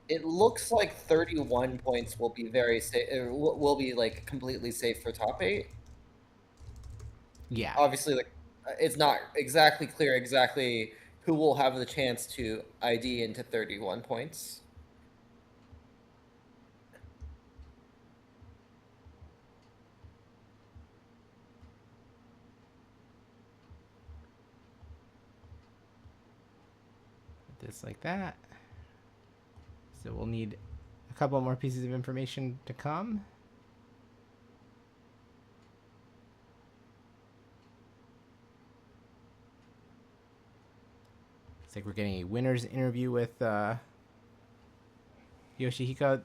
It looks like 31 points will be very safe. Will be like completely safe for top 8. Yeah. Obviously, like it's not exactly clear exactly who will have the chance to ID into 31 points. This like that. So we'll need a couple more pieces of information to come. Looks like we're getting a winner's interview with Yoshihiko.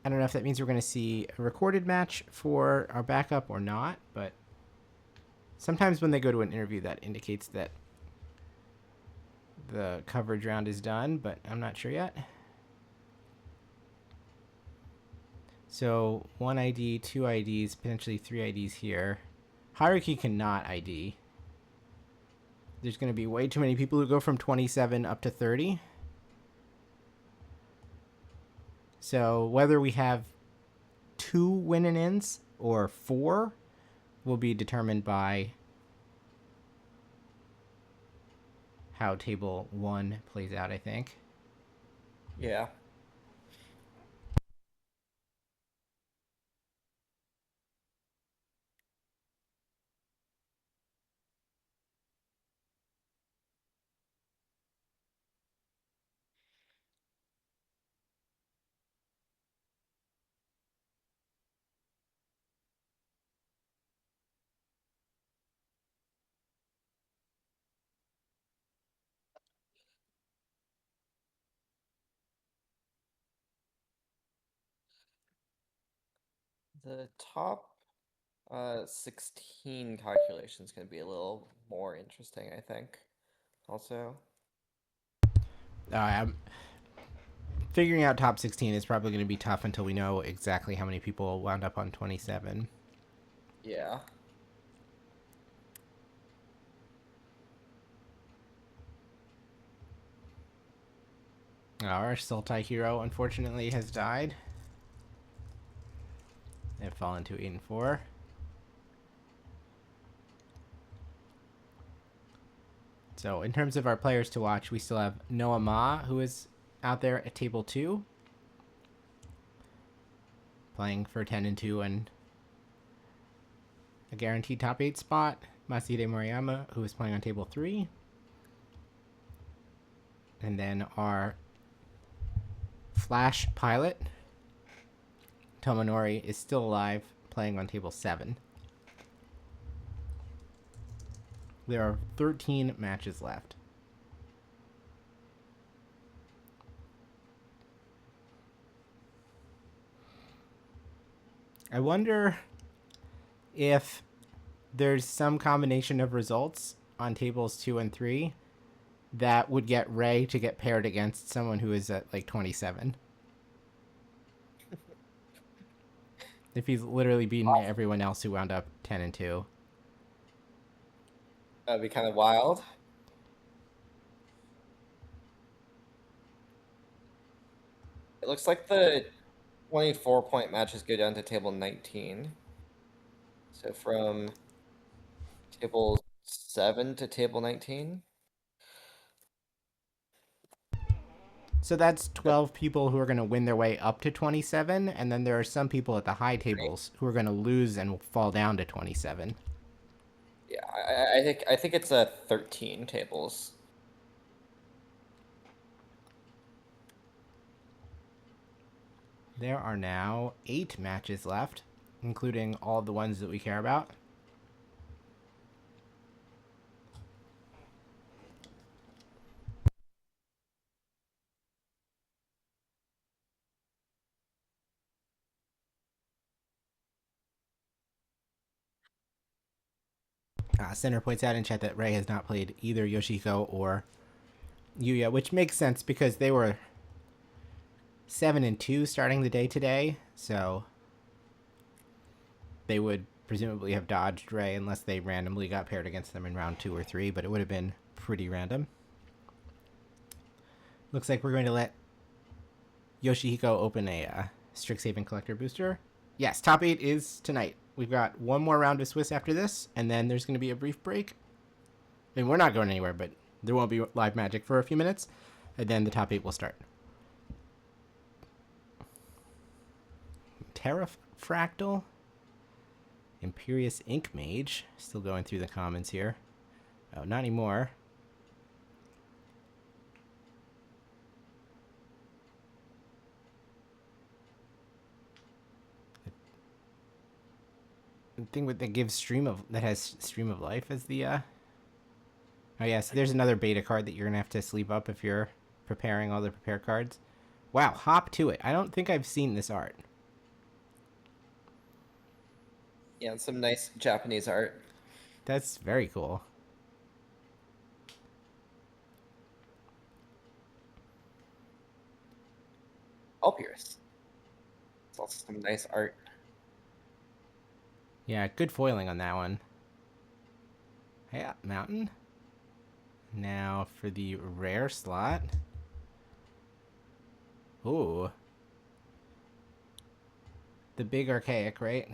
I don't know if that means we're going to see a recorded match for our backup or not, but sometimes when they go to an interview that indicates that the coverage round is done, but I'm not sure yet. So 1 ID, 2 IDs, potentially 3 IDs here. Haruki cannot ID. There's going to be way too many people who go from 27 up to 30. So whether we have 2 win-and-ins or 4 will be determined by how table 1 plays out, I think. Yeah. The top 16 calculation is going to be a little more interesting, I think. Also. Figuring out top 16 is probably going to be tough until we know exactly how many people wound up on 27. Yeah. Our Sultai hero, unfortunately, has died. They've fallen to 8 and 4. So, in terms of our players to watch, we still have Noah Ma, who is out there at table 2, playing for 10 and 2 and a guaranteed top 8 spot. Masahide Moriyama, who is playing on table 3. And then our Flash pilot, Tomonori, is still alive, playing on table 7. There are 13 matches left. I wonder if there's some combination of results on tables 2 and 3 that would get Ray to get paired against someone who is at like 27. If he's literally beaten everyone else who wound up 10 and 2. That'd be kind of wild. It looks like the 24-point matches go down to table 19. So from table 7 to table 19. So that's 12 people who are going to win their way up to 27, and then there are some people at the high tables who are going to lose and fall down to 27. Yeah, I think it's 13 tables. There are now 8 matches left, including all the ones that we care about. Center points out in chat that Ray has not played either Yoshihiko or Yuya, which makes sense because they were 7 and 2 starting the day today, so they would presumably have dodged Ray unless they randomly got paired against them in round 2 or 3, but it would have been pretty random. Looks like we're going to let Yoshihiko open a Strixhaven collector booster. Yes, top 8 is tonight. We've got one more round of Swiss after this, and then there's going to be a brief break. I mean, we're not going anywhere, but there won't be live Magic for a few minutes, and then the top 8 will start. Terrafractal. Imperious Ink Mage. Still going through the comments here. Oh, not anymore. The thing with that gives that has Stream of Life as the oh yeah, so there's another beta card that you're gonna have to sleeve up if you're preparing all the prepare cards. Wow, hop to it. I don't think I've seen this art. Yeah, and some nice Japanese art. That's very cool. Alpiers. It's also some nice art. Yeah, good foiling on that one. Yeah, Mountain. Now for the rare slot. Ooh. The big archaic, right?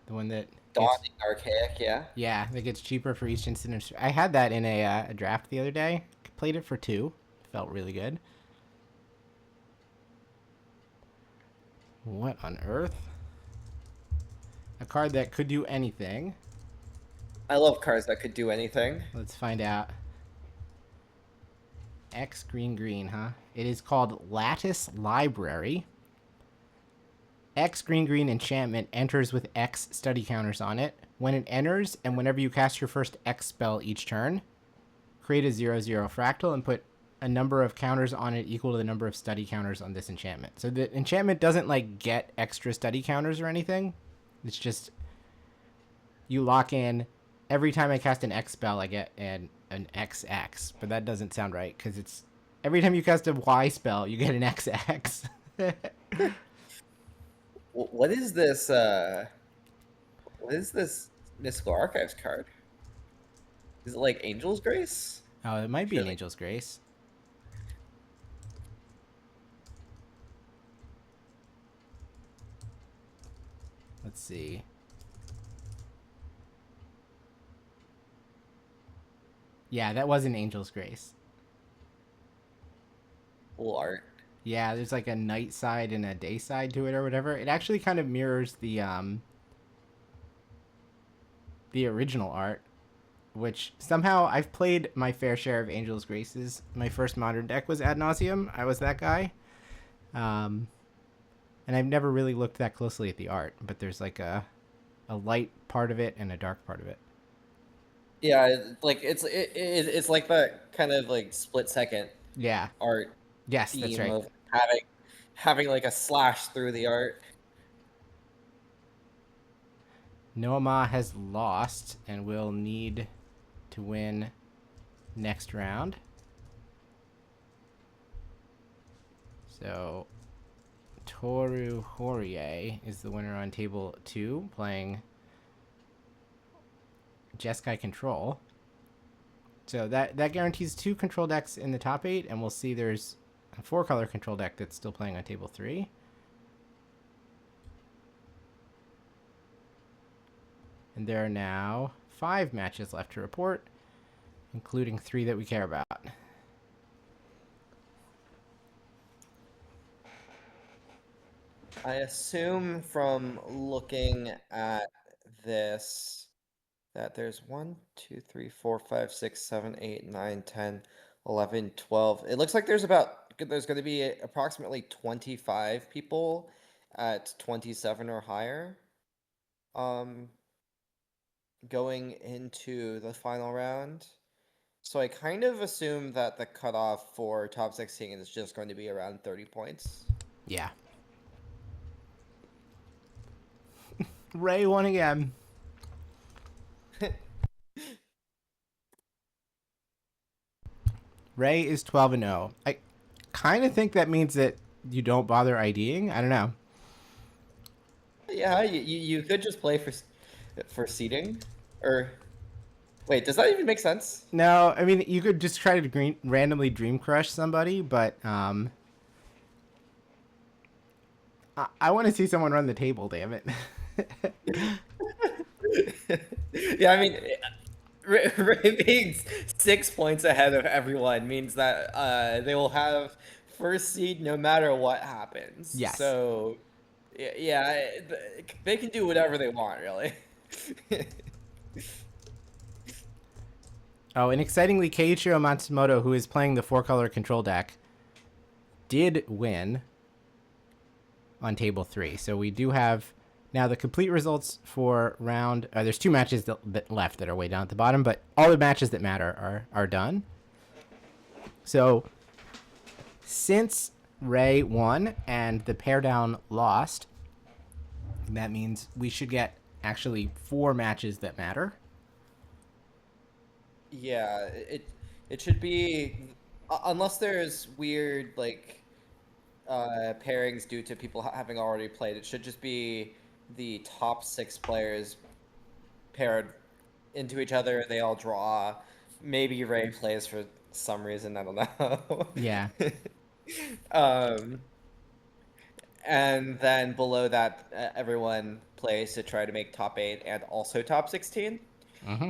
The one that... Dawning archaic, yeah. Yeah, that gets cheaper for each instant. I had that in a draft the other day. Played it for 2. Felt really good. What on earth? A card that could do anything. I love cards that could do anything. Let's find out. X green, huh? It is called Lattice Library. X green enchantment enters with X study counters on it. When it enters, and whenever you cast your first X spell each turn, create a 0/0 fractal and put a number of counters on it equal to the number of study counters on this enchantment. So the enchantment doesn't like get extra study counters or anything. It's just you lock in every time I cast an X spell, I get an XX, but that doesn't sound right because it's every time you cast a Y spell, you get an XX. What is this? What is this Mystical Archives card? Is it like Angel's Grace? Oh, it might be an Angel's Grace. Let's see. Yeah, that was an Angel's Grace. Cool art. Yeah, there's like a night side and a day side to it or whatever. It actually kind of mirrors the original art, which somehow I've played my fair share of Angel's Graces. My first modern deck was Ad Nauseam. I was that guy. And I've never really looked that closely at the art, but there's like a light part of it and a dark part of it. Yeah, like it's like that kind of like split second. Yeah. Art. Yes, that's right. Of having like a slash through the art. Noama has lost and will need to win next round. So Toru Horie is the winner on table 2, playing Jeskai Control. So that guarantees 2 control decks in the top 8, and we'll see there's a 4-color control deck that's still playing on table 3. And there are now 5 matches left to report, including 3 that we care about. I assume from looking at this that there's 1, 2, 3, 4, 5, 6, 7, 8, 9, 10, 11, 12. It looks like there's going to be approximately 25 people at 27 or higher. Going into the final round. So I kind of assume that the cutoff for top 16 is just going to be around 30 points. Yeah. Ray won again. Ray is 12-0. I kind of think that means that you don't bother IDing. I don't know. Yeah, you could just play for seeding, or wait, does that even make sense? No, I mean you could just try to randomly dream crush somebody, but I want to see someone run the table. Damn it. Yeah, I mean, Ray being 6 points ahead of everyone means that they will have first seed no matter what happens. Yes. So, yeah, they can do whatever they want, really. Oh, and excitingly, Keiichiro Matsumoto, who is playing the 4-color control deck, did win on table 3. So we do have now the complete results for round. There's 2 matches that left that are way down at the bottom, but all the matches that matter are done. So since Ray won and the pair down lost, that means we should get actually 4 matches that matter. Yeah, it should be, unless there's weird like pairings due to people having already played. It should just be the top 6 players paired into each other. They all draw. Maybe Ray plays for some reason. I don't know. Yeah. And then below that, everyone plays to try to make top 8 and also top 16. Mm-hmm.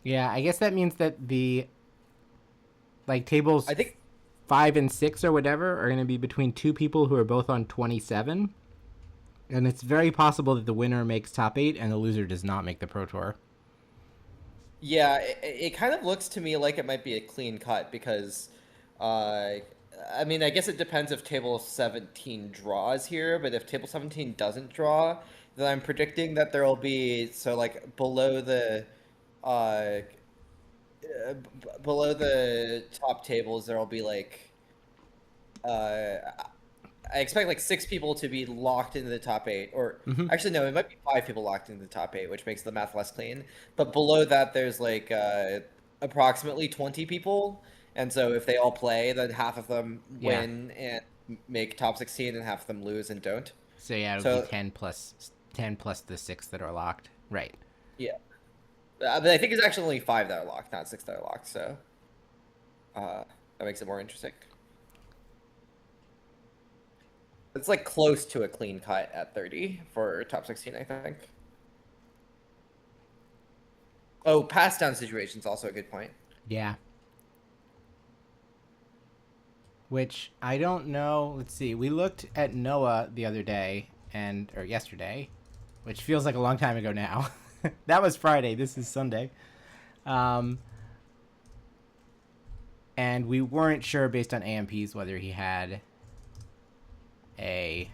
Yeah, I guess that means that the tables 5 and 6 or whatever are going to be between 2 people who are both on 27. And it's very possible that the winner makes top 8 and the loser does not make the Pro Tour. Yeah, it kind of looks to me like it might be a clean cut because, I mean, I guess it depends if table 17 draws here, but if table 17 doesn't draw, then I'm predicting that there will be, so like below the top tables, there will be like, I expect like 6 people to be locked into the top 8, or actually no, it might be 5 people locked into the top 8, which makes the math less clean. But below that, there's like approximately 20 people, and so if they all play, then half of them win and make top 16, and half of them lose and don't. So yeah, it'll be 10 plus the 6 that are locked. Right. Yeah. But I think it's actually only 5 that are locked, not 6 that are locked. So that makes it more interesting. It's like close to a clean cut at 30 for top 16, I think. Oh, pass down situation's also a good point. Yeah. Which I don't know. Let's see. We looked at Noah the other day or yesterday, which feels like a long time ago now. That was Friday. This is Sunday. And we weren't sure based on AMPs whether he had a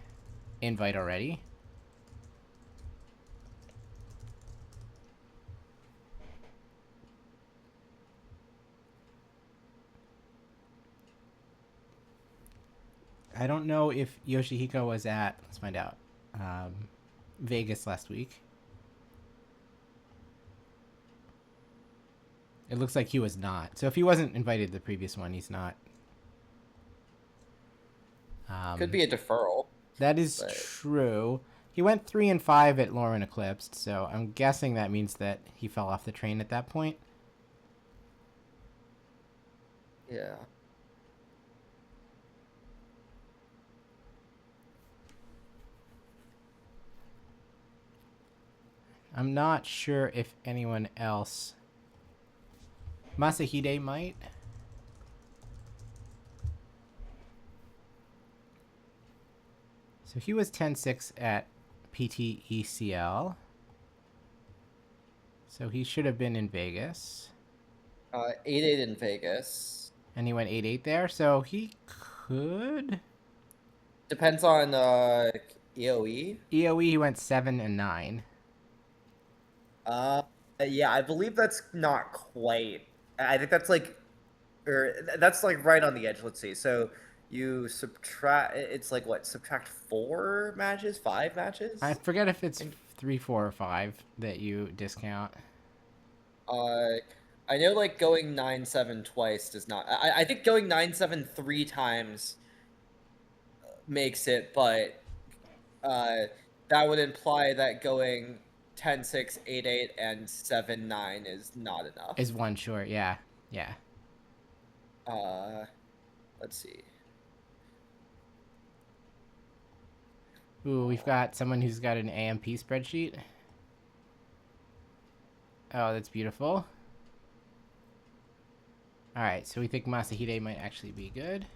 invite already. I don't know if Yoshihiko was at, let's find out, Vegas last week. It looks like he was not. So if he wasn't invited the previous one, he's not. Could be a deferral. That is true. He went 3 and 5 at Lauren Eclipsed, so I'm guessing that means that he fell off the train at that point. Yeah. I'm not sure if anyone else. Masahide might. So he was 10-6 at PTECL. So he should have been in Vegas. 8-8 in Vegas. And he went 8-8 there, so he could. Depends on EOE. EOE, he went 7 and 9. Yeah, I believe that's not quite. I think that's like, that's like right on the edge. Let's see. So you subtract. It's like what? Subtract 4 matches, 5 matches. I forget if it's 3, 4, or 5 that you discount. I know like going 9-7 twice does not. I think going 9-7 3 times makes it, but that would imply that going 10-6, 8-8, and 7-9 is not enough. Is one short, yeah. Yeah. Let's see. Ooh, we've got someone who's got an AMP spreadsheet. Oh, that's beautiful. Alright, so we think Masahide might actually be good.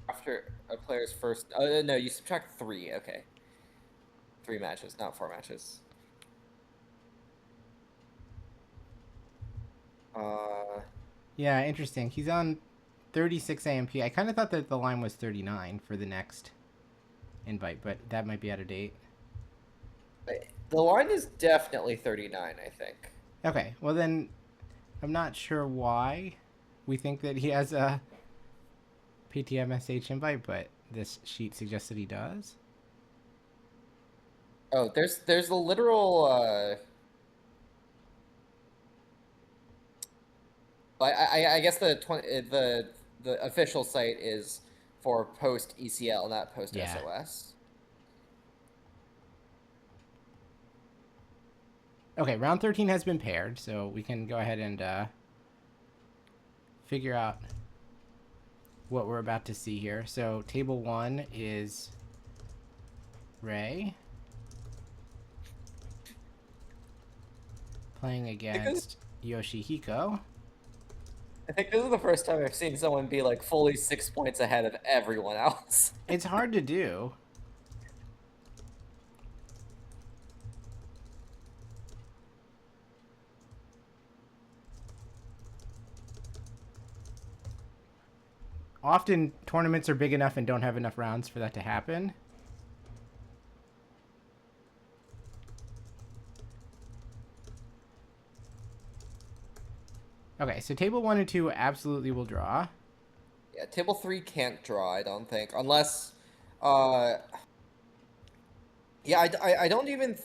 After a player's first... Oh, no, you subtract 3, okay. 3 matches, not 4 matches. Yeah, interesting. He's on 36 AMP. I kind of thought that the line was 39 for the next invite, but that might be out of date. The line is definitely 39, I think. Okay, well then, I'm not sure why we think that he has a PTMSH invite, but this sheet suggests that he does. Oh, there's a literal... I guess the official site is for post ECL, not post SOS. Okay, round 13 has been paired, so we can go ahead and figure out what we're about to see here. So table 1 is Ray playing against Yoshihiko. I think this is the first time I've seen someone be like fully 6 points ahead of everyone else. It's hard to do. Often tournaments are big enough and don't have enough rounds for that to happen. Okay, so table 1 and 2 absolutely will draw. Yeah, table 3 can't draw, I don't think, unless, yeah, I don't even.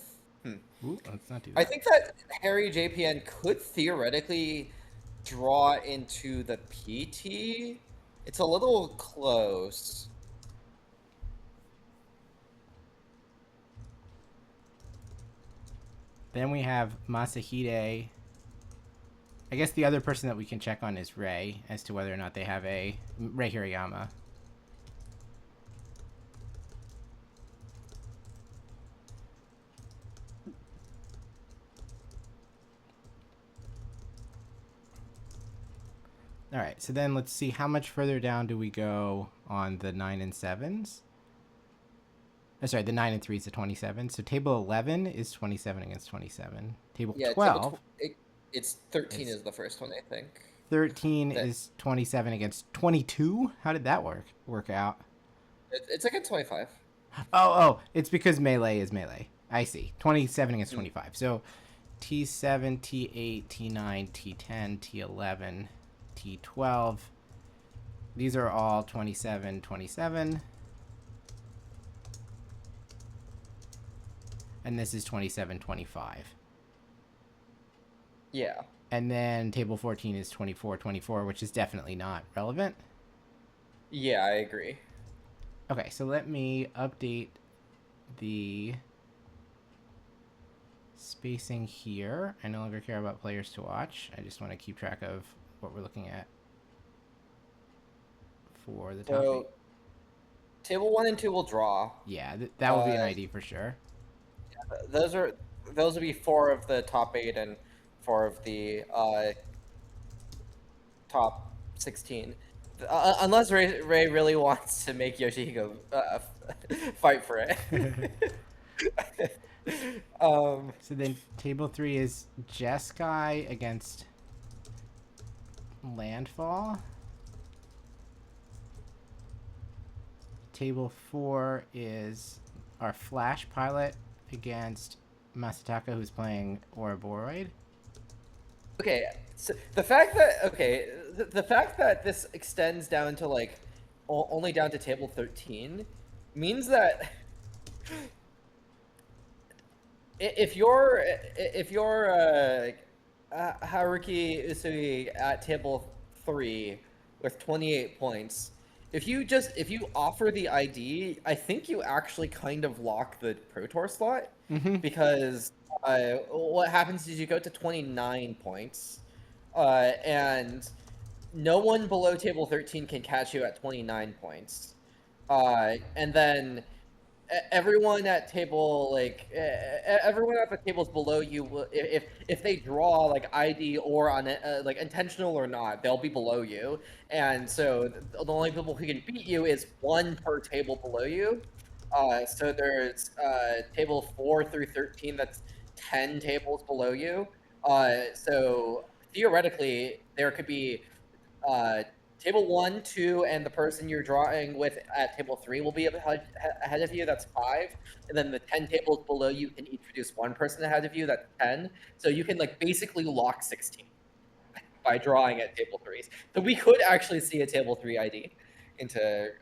Ooh, let's not do that. I think that Harry JPN could theoretically draw into the PT. It's a little close. Then we have Masahide. I guess the other person that we can check on is Ray, as to whether or not they have a Ray Hirayama. All right, so then let's see how much further down do we go on the 9 and 7s. Oh, sorry, the 9 and 3 is the 27. So table 11 is 27 against 27. Table 12. It's 13 is the first one, I think. 13 is 27 against 22. How did that work out? It's against 25. Oh, it's because melee is melee. I see. 27 against 25. So T7, T8, T9, T10, T11, T12. These are all 27, 27. And this is 27, 25. Yeah. And then table 14 is 24, 24, which is definitely not relevant. Yeah, I agree. Okay, so let me update the spacing here. I no longer care about players to watch. I just want to keep track of what we're looking at for the top eight. Table 1 and 2 will draw. Yeah, that will be an ID for sure. Those will be 4 of the top 8 and 4 of the top 16. Unless Ray really wants to make Yoshihiko fight for it. So then table 3 is Jeskai against Landfall. Table 4 is our Flash pilot against Masataka, who's playing Ouroboroid. Okay, so the fact that this extends down to like only down to table 13 means that if you're Haruki Usui at table 3 with 28 points, if you offer the ID, I think you actually kind of lock the Pro Tour slot, because what happens is you go to 29 points, and no one below table 13 can catch you at 29 points, and then everyone at table everyone at the tables below you will, if they draw like ID or on like intentional or not, they'll be below you, and so the only people who can beat you is one per table below you. So there's table 4 through 13, that's 10 tables below you. So theoretically there could be table 1, 2, and the person you're drawing with at table 3 will be ahead of you. That's 5. And then the 10 tables below you can each produce one person ahead of you. That's 10. So you can like basically lock 16 by drawing at table 3s. So we could actually see a table 3 ID into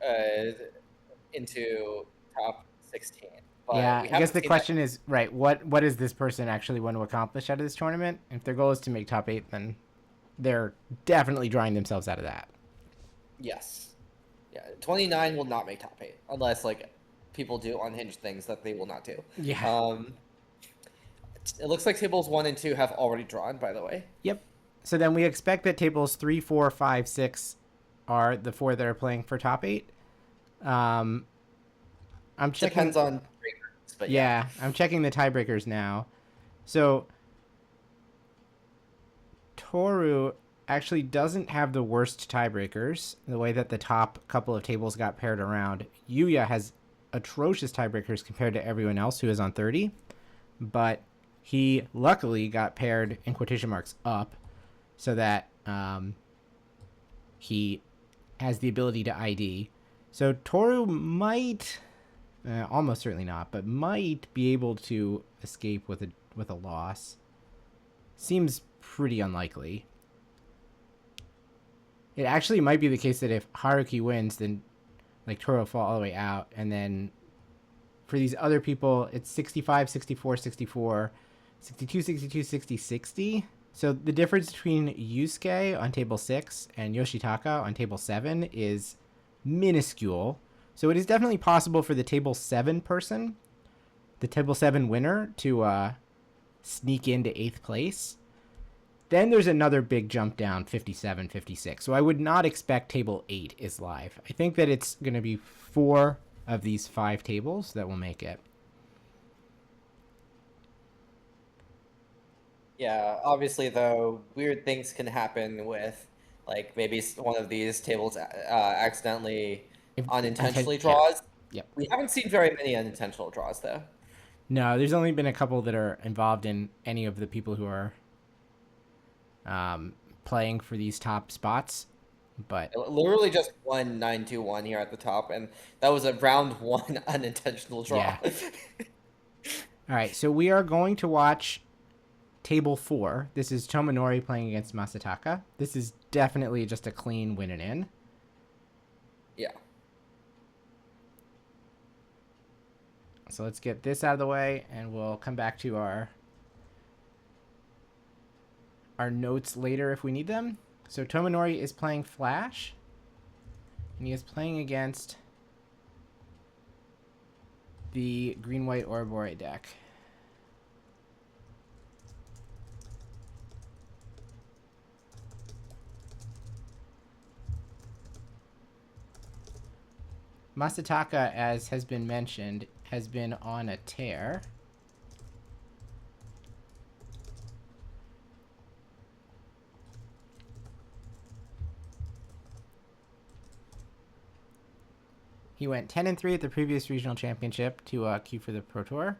top 16. But yeah, I guess the question is, right, what does this person actually want to accomplish out of this tournament? If their goal is to make top 8, then they're definitely drawing themselves out of that. Yes. Yeah, 29 will not make top 8 unless like people do unhinged things that they will not do. Yeah. It looks like tables 1 and 2 have already drawn, by the way. Yep. So then we expect that tables 3, 4, 5, 6 are the 4 that are playing for top 8. I'm checking. Depends on breakers, but yeah, I'm checking the tiebreakers now. So Toru actually doesn't have the worst tiebreakers, the way that the top couple of tables got paired around. Yuya has atrocious tiebreakers compared to everyone else who is on 30, but he luckily got paired in quotation marks up, so that he has the ability to ID. So Toru might, almost certainly not, but might be able to escape with a loss. Seems pretty unlikely. It actually might be the case that if Haruki wins, then like Toro fall all the way out, and then for these other people, it's 65, 64, 64, 62, 62, 60, 60. So the difference between Yusuke on table 6 and Yoshitaka on table 7 is minuscule. So it is definitely possible for the table 7 person, the table 7 winner, to sneak into 8th place. Then there's another big jump down, 57, 56. So I would not expect table 8 is live. I think that it's going to be 4 of these 5 tables that will make it. Yeah, obviously though, weird things can happen with, like, maybe one of these tables accidentally unintentionally draws. Yep. We haven't seen very many unintentional draws though. No, there's only been a couple that are involved in any of the people who are playing for these top spots. But literally just 1921 here at the top, and that was a round 1 unintentional draw. Yeah. All right, so we are going to watch table 4. This is Tomonori playing against Masataka. This is definitely just a clean win and in. Yeah. So let's get this out of the way, and we'll come back to our notes later if we need them. So Tomonori is playing Flash, and he is playing against the green-white Ouroboroid deck. Masataka, as has been mentioned, has been on a tear. He went 10-3 at the previous regional championship to queue for the Pro Tour.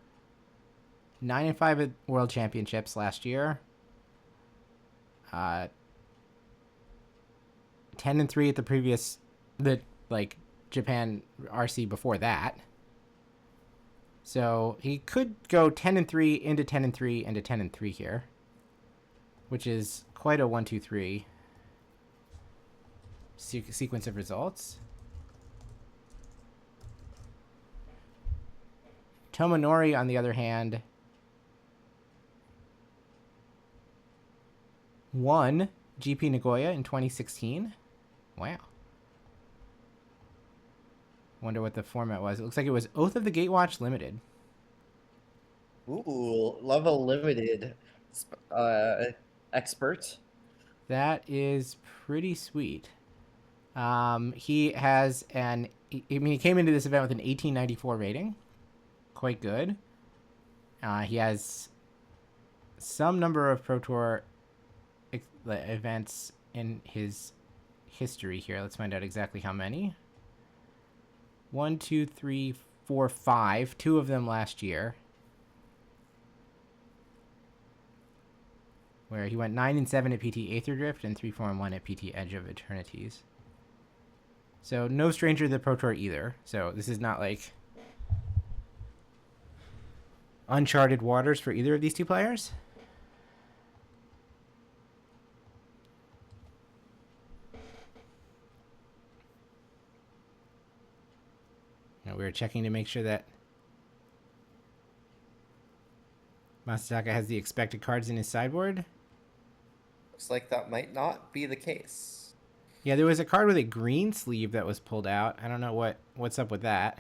9-5 at World Championships last year. 10-3 at the previous, Japan RC before that. So he could go 10-3 into 10-3 into 10-3 here, which is quite a 1-2-3 sequence of results. Tomonori, on the other hand, won GP Nagoya in 2016. Wow. Wonder what the format was. It looks like it was Oath of the Gatewatch Limited. Ooh, level limited expert. That is pretty sweet. He has he came into this event with an 1894 rating. Quite good. He has some number of Pro Tour events in his history here. Let's find out exactly how many. 1, 2, 3, 4, 5. 2 of them last year, where he went 9-7 at PT Aether Drift and 3-4-1 at PT Edge of Eternities. So no stranger to the Pro Tour either. So this is not like uncharted waters for either of these two players. Now we're checking to make sure that Masataka has the expected cards in his sideboard. Looks like that might not be the case. Yeah, there was a card with a green sleeve that was pulled out. I don't know what's up with that.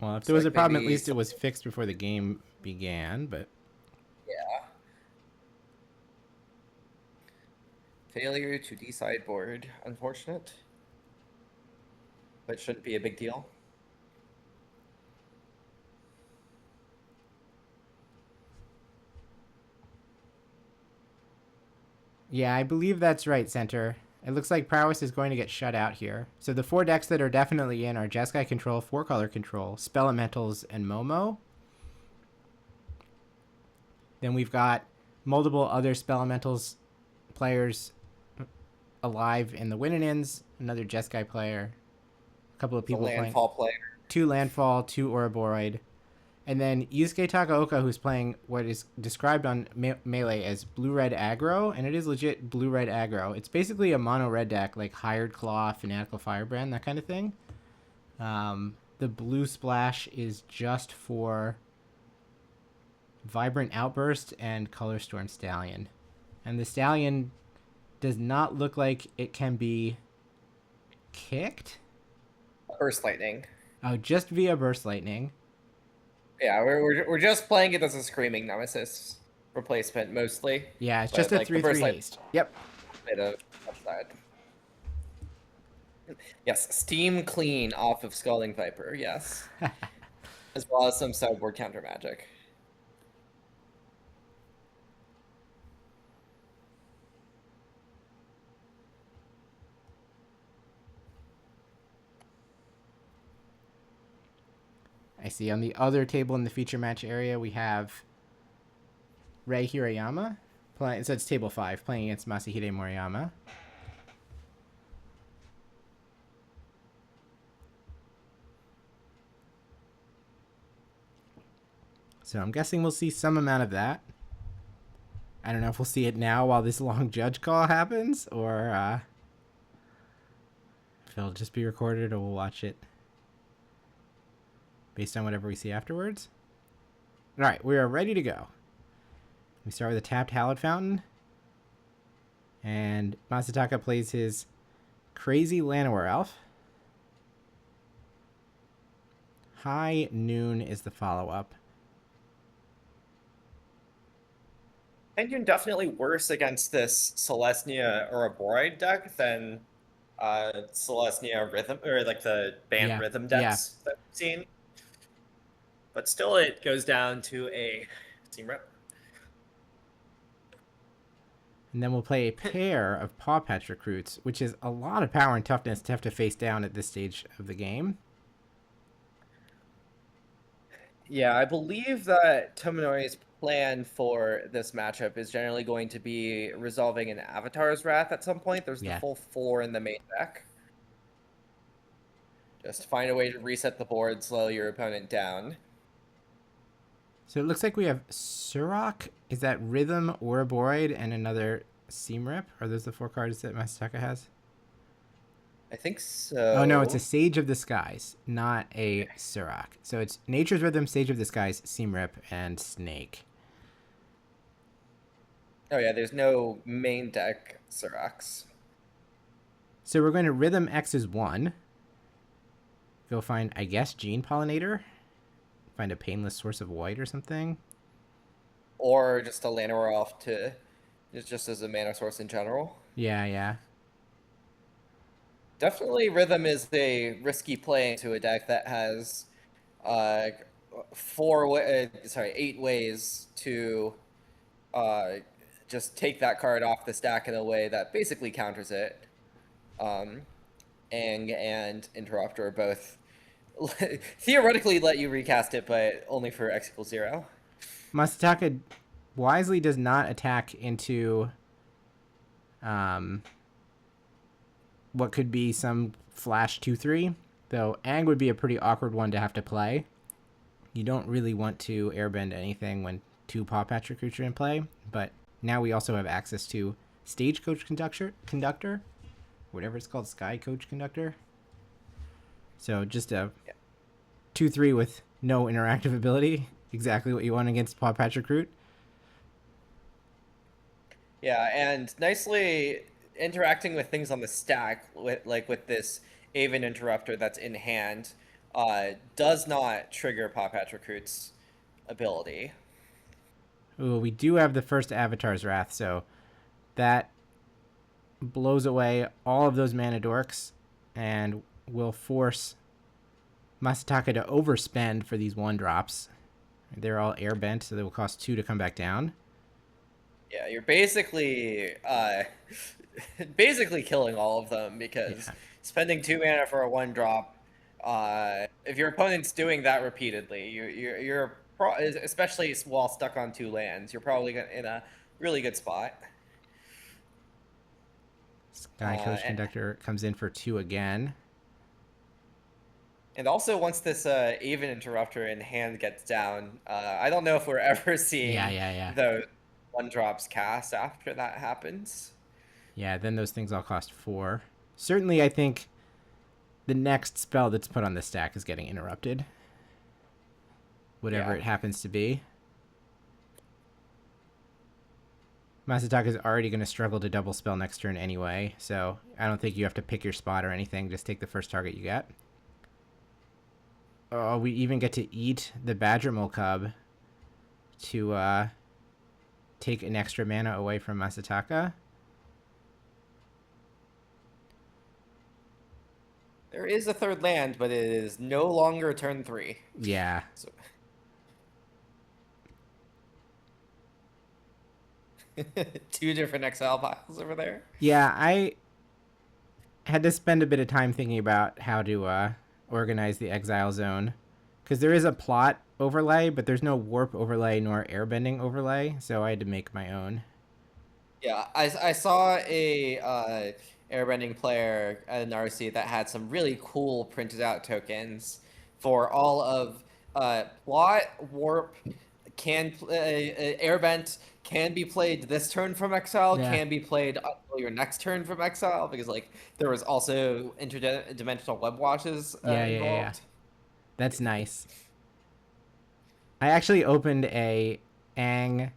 Well, if there was a problem, at least it was fixed before the game began, but... Yeah. Failure to D-sideboard. Unfortunate. But shouldn't be a big deal. Yeah, I believe that's right, Center. It looks like Prowess is going to get shut out here. So the 4 decks that are definitely in are Jeskai Control, 4-Color Control, Spellementals, and Momo. Then we've got multiple other Spellementals players alive in the win-and-ins, another Jeskai player, a couple of people playing. Landfall player. 2 Landfall, 2 Ouroboroid, And then Yusuke Takaoka, who's playing what is described on Melee as blue-red aggro, and it is legit blue-red aggro. It's basically a mono-red deck, like Hired Claw, Fanatical Firebrand, that kind of thing. The blue splash is just for Vibrant Outburst and Color Storm Stallion. And the Stallion does not look like it can be kicked. Burst Lightning. Oh, just via Burst Lightning. Yeah, we're just playing it as a Screaming Nemesis replacement mostly. Yeah, it's just a 3/3 haste. Yep. Bit of upside. Yes, Steam Clean off of Scalding Viper, yes. As well as some sideboard counter magic. I see on the other table in the feature match area, we have Rei Hirayama playing. So it's table 5, playing against Masahide Moriyama. So I'm guessing we'll see some amount of that. I don't know if we'll see it now while this long judge call happens, or if it'll just be recorded, or we'll watch it based on whatever we see afterwards. All right, we are ready to go. We start with a tapped Hallowed Fountain. And Masataka plays his Crazy Llanowar Elf. High Noon is the follow-up. And definitely worse against this Celestia Ouroboroid deck than Celestia Rhythm, or like the banned Rhythm decks that we've seen. But still, it goes down to a team rep. And then we'll play a pair of Paw Patch Recruits, which is a lot of power and toughness to have to face down at this stage of the game. Yeah, I believe that Tomonori's plan for this matchup is generally going to be resolving an Avatar's Wrath at some point. There's the full 4 in the main deck. Just find a way to reset the board, slow your opponent down. So it looks like we have Surok. Is that Rhythm, Ouroboroid, and another Seam Rip? Are those the 4 cards that Masataka has? I think so. Oh, no, it's a Sage of the Skies, not a Surok. So it's Nature's Rhythm, Sage of the Skies, Seam Rip, and Snake. Oh, yeah, there's no main deck Suroks. So we're going to Rhythm X is 1. Go find, I guess, Gene Pollinator. Find a Painless Source of Void or something. Or just a Llanowar Elf to just as a mana source in general. Yeah. Definitely Rhythm is a risky play into a deck that has 8 ways to just take that card off the stack in a way that basically counters it. Aang and Interrupter both theoretically let you recast it, but only for X = 0. Masataka wisely does not attack into what could be some flash 2/3, though Aang would be a pretty awkward one to have to play. You don't really want to airbend anything when 2 Paw Patch Recruits are in play, but now we also have access to Stagecoach Conductor, whatever it's called, Sky Coach Conductor. So just a 2/3 with no interactive ability. Exactly what you want against Paw Patch Recruit. Yeah, and nicely interacting with things on the stack, with this Aven Interrupter that's in hand, does not trigger Paw Patch Recruit's ability. Ooh, we do have the first Avatar's Wrath, so that blows away all of those mana dorks and will force Masataka to overspend for these 1-drops. They're all air bent, so they will cost 2 to come back down. Yeah, you're basically killing all of them, because spending 2 mana for a 1-drop, if your opponent's doing that repeatedly, you're especially while stuck on 2 lands, you're probably in a really good spot. Sky Coach Conductor comes in for 2 again. And also, once this even interrupter in hand gets down, I don't know if we're ever seeing the 1-drops cast after that happens. Yeah, then those things all cost 4. Certainly, I think the next spell that's put on the stack is getting interrupted. Whatever it happens to be. Masataka is already going to struggle to double spell next turn anyway, so I don't think you have to pick your spot or anything. Just take the first target you get. Oh, we even get to eat the GW Cub to take an extra mana away from Masataka. There is a third land, but it is no longer turn 3. Yeah. So... 2 different exile piles over there. Yeah, I had to spend a bit of time thinking about how to organize the exile zone, because there is a plot overlay, but there's no warp overlay nor airbending overlay, so I had to make my own. Yeah, I saw a airbending player at an RC that had some really cool printed out tokens for all of plot, warp, airbend can be played this turn from exile, can be played until your next turn from exile, because like there was also interdimensional web washes involved. That's nice. I actually opened a Aang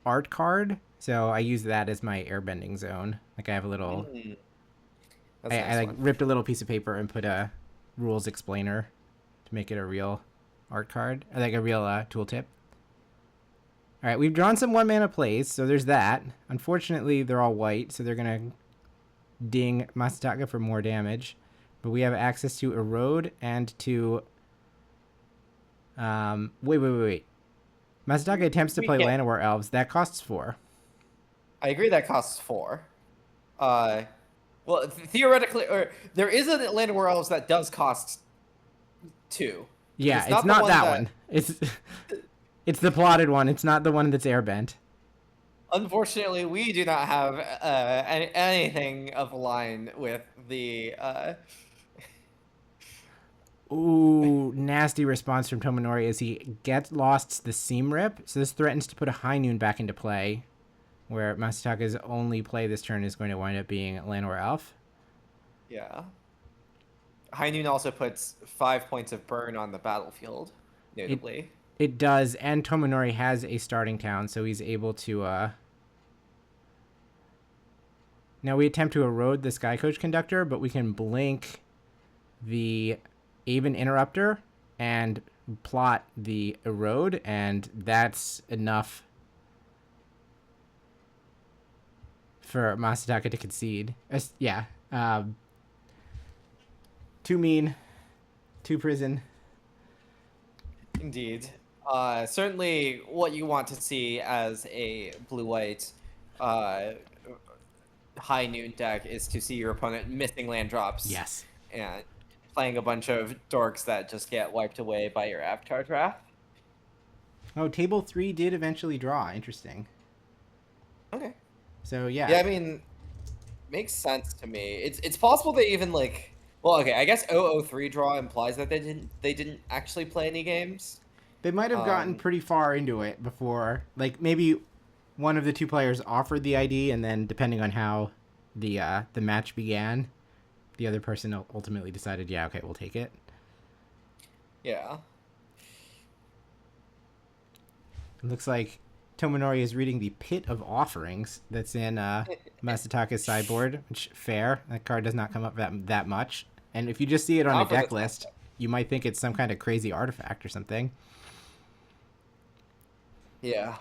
art card, so I use that as my airbending zone. Like I have a little I like ripped a little piece of paper and put a rules explainer to make it a real art card, or like a real tooltip. All right, we've drawn some 1-mana plays, so there's that. Unfortunately, they're all white, so they're going to ding Masataka for more damage. But we have access to Erode and to... Wait. Masataka attempts to play Llanowar Elves. That costs 4. I agree that costs 4. Well, theoretically... or there is a Llanowar Elves that does cost 2. Yeah, it's not that one. It's the plotted one. It's not the one that's airbent. Unfortunately, we do not have anything of a line with the... Ooh, nasty response from Tomonori as he lost the Seam Rip. So this threatens to put a High Noon back into play, where Masataka's only play this turn is going to wind up being Llanowar Elf. Yeah. High Noon also puts 5 points of burn on the battlefield, notably. It does, and Tomonori has a starting town, so he's able to... Now we attempt to erode the Sky Coach Conductor, but we can blink the Aven Interrupter and plot the Erode, and that's enough for Masataka to concede. Too mean. Too prison. Indeed. Certainly what you want to see as a blue-white High Noon deck is to see your opponent missing land drops. Yes. And playing a bunch of dorks that just get wiped away by your Avatar's Wrath. Oh, table 3 did eventually draw. Interesting. Okay. So, yeah. Yeah, I mean, makes sense to me. It's possible they even, like... Well, okay, I guess 003 draw implies that they didn't actually play any games. They might have gotten pretty far into it before. Like, maybe one of the two players offered the ID, and then depending on how the match began, the other person ultimately decided, yeah, okay, we'll take it. Yeah. It looks like Tomonori is reading the Pit of Offerings that's in Masataka's sideboard, which, fair. That card does not come up that much. And if you just see it on a deck list, you might think it's some kind of crazy artifact or something. Yeah.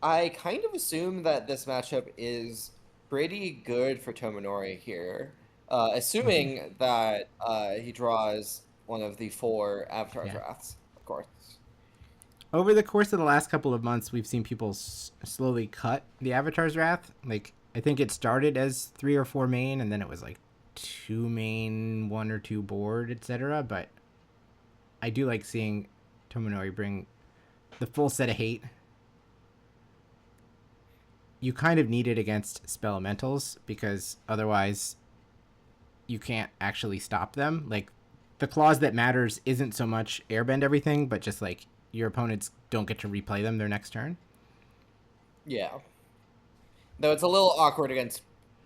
I kind of assume that this matchup is pretty good for Tomonori here, assuming that he draws one of the 4 Avatar's Wraths, of course. Over the course of the last couple of months, we've seen people slowly cut the Avatar's Wrath. Like, I think it started as 3 or 4 main, and then it was like 2 main, 1 or 2 board, etc. But I do like seeing Tomonori bring the full set of hate. You kind of need it against Spellementals, because otherwise you can't actually stop them. Like, the clause that matters isn't so much airbend everything, but just like your opponents don't get to replay them their next turn. Yeah. Though it's a little awkward against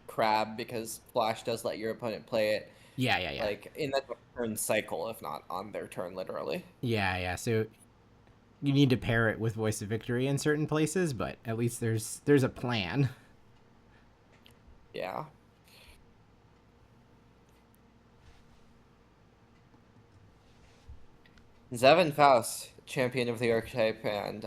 Crab because Flash does let your opponent play it. Yeah. Like in the turn cycle, if not on their turn, literally. Yeah. So you need to pair it with Voice of Victory in certain places, but at least there's a plan. Yeah. Zevin Faust, champion of the archetype and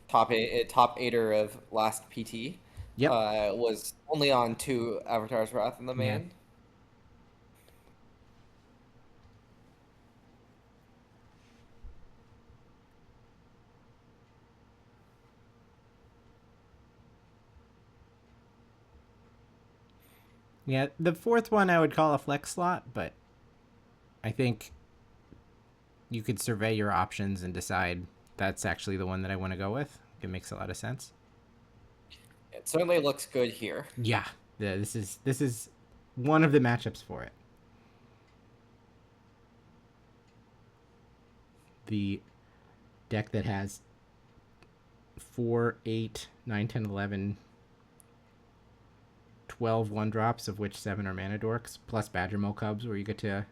top eighter of last PT. Yep. Was only on 2 Avatar's Wrath in the main. Yeah, the fourth one I would call a flex slot, but I think you could survey your options and decide that's actually the one that I want to go with. It makes a lot of sense. It certainly looks good here. Yeah, this is one of the matchups for it. The deck that has 4, 8, 9, 10, 11, 12 1-drops, of which 7 are mana dorks, plus Badgermole Cubs, where you get to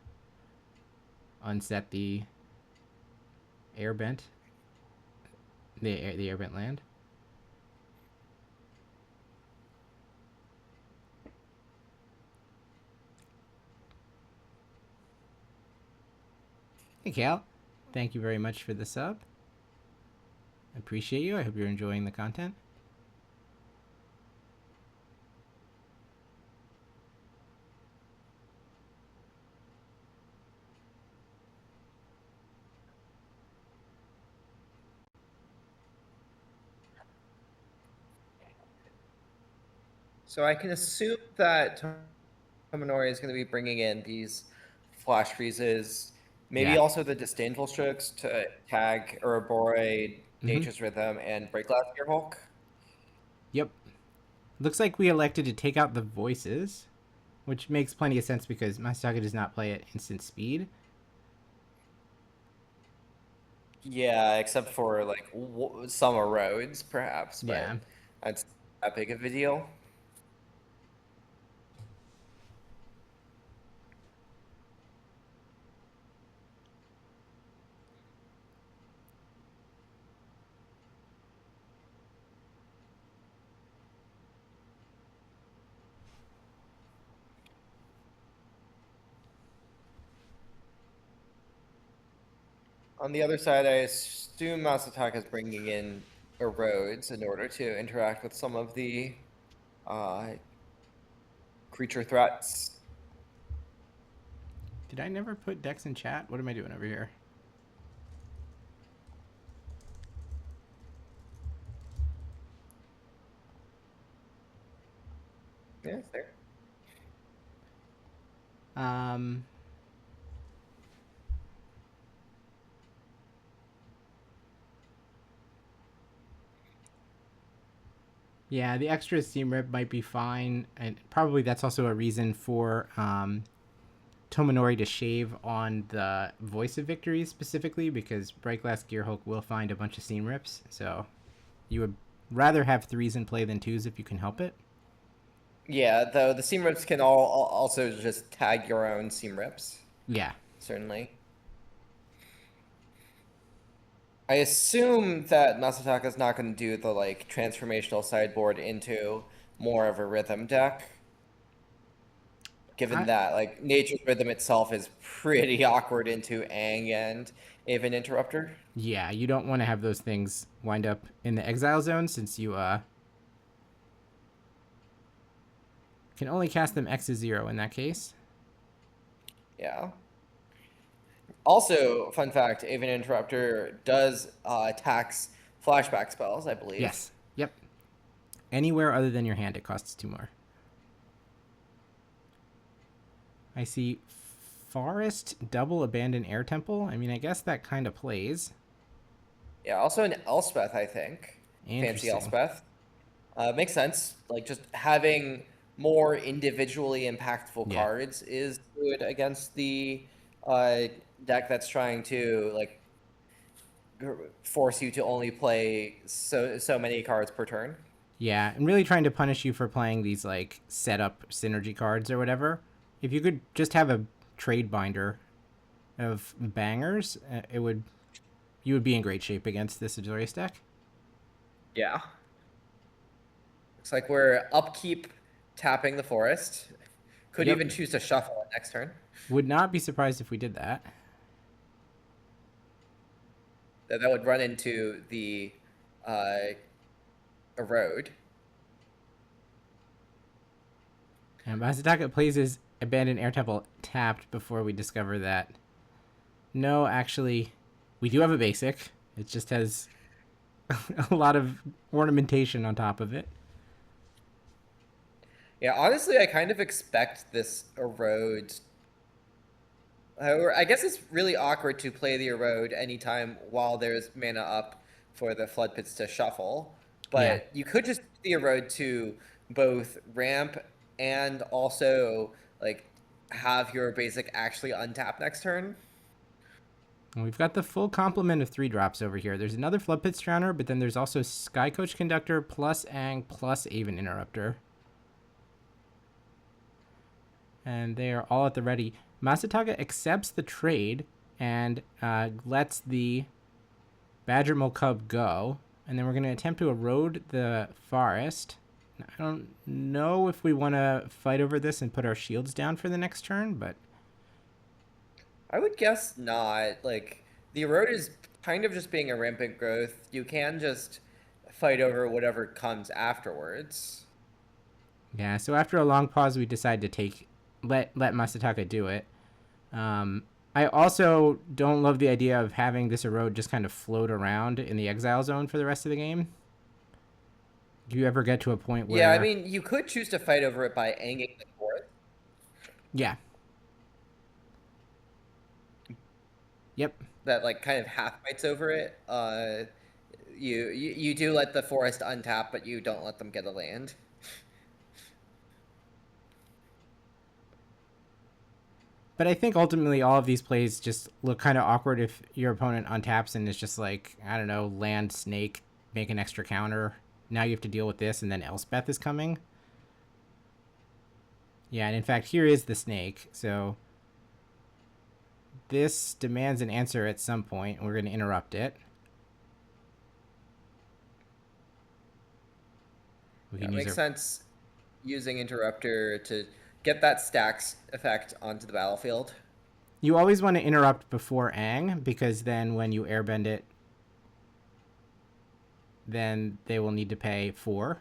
unset the airbent, the airbent land. Hey Cal, thank you very much for the sub. I appreciate you. I hope you're enjoying the content. So I can assume that Tomonori is going to be bringing in these flash freezes, maybe also the disdainful strokes to tag Ouroboroid, Nature's Rhythm, and Break Last Gear Hulk. Yep. Looks like we elected to take out the voices, which makes plenty of sense because Masataka does not play at instant speed. Yeah, except for like some roads, perhaps. But Yeah, that's that big of a deal. On the other side, I assume Masataka is bringing in roads in order to interact with some of the creature threats. Did I never put decks in chat? What am I doing over here? Yeah, it's there. Yeah, the extra seam rip might be fine, and probably that's also a reason for Tomonori to shave on the Voice of Victory specifically, because Break Last Gear Hulk will find a bunch of seam rips, so you would rather have 3s in play than 2s if you can help it. Yeah, though the seam rips can also just tag your own seam rips. Yeah. Certainly. I assume that Masataka's not going to do the like transformational sideboard into more of a rhythm deck. Given that like Nature's Rhythm itself is pretty awkward into Aang and Aven Interrupter. Yeah, you don't want to have those things wind up in the exile zone since you can only cast them X0 in that case. Yeah. Also, fun fact, Aven Interrupter does tax flashback spells, I believe. Yes. Yep. Anywhere other than your hand, it costs 2 more. I see Forest double Abandoned Air Temple. I mean, I guess that kind of plays. Yeah, also an Elspeth, I think. Fancy Elspeth. Makes sense. Like, just having more individually impactful Yeah. cards is good against the deck that's trying to like force you to only play so many cards per turn. Yeah, and really trying to punish you for playing these like setup synergy cards or whatever. If you could just have a trade binder of bangers, you would be in great shape against this Azorius deck. Yeah. Looks like we're upkeep tapping the forest. Could even choose to shuffle it next turn. Would not be surprised if we did that. That would run into the Erode. And Masataka plays his Abandoned Air Temple tapped before we discover that. No, actually, we do have a basic. It just has a lot of ornamentation on top of it. Yeah, honestly, I kind of expect this Erode. I guess it's really awkward to play the Erode anytime while there's mana up for the Flood Pits to shuffle. But you could just use the Erode to both ramp and also like have your basic actually untap next turn. And we've got the full complement of 3-drops over here. There's another Flood Pits Drowner, but then there's also Sky Coach Conductor plus Ang plus Aven Interrupter. And they are all at the ready. Masataka accepts the trade and lets the GW Cub go. And then we're going to attempt to erode the forest. I don't know if we want to fight over this and put our shields down for the next turn, but... I would guess not. Like, the Erode is kind of just being a rampant growth. You can just fight over whatever comes afterwards. Yeah, so after a long pause, we decide to let Masataka do it. I also don't love the idea of having this Erode just kind of float around in the exile zone for the rest of the game. Do you ever get to a point where... Yeah, I mean, you could choose to fight over it by anging the fourth. Yeah. Yep. That, like, kind of half fights over it. You do let the forest untap, but you don't let them get a land. But I think ultimately all of these plays just look kind of awkward if your opponent untaps and is just like, I don't know, land, snake, make an extra counter. Now you have to deal with this, and then Elspeth is coming. Yeah, and in fact, here is the snake. So this demands an answer at some point. We're going to interrupt it. It makes sense using Interrupter to get that stacks effect onto the battlefield. You always want to interrupt before Ang, because then when you airbend it, then they will need to pay 4.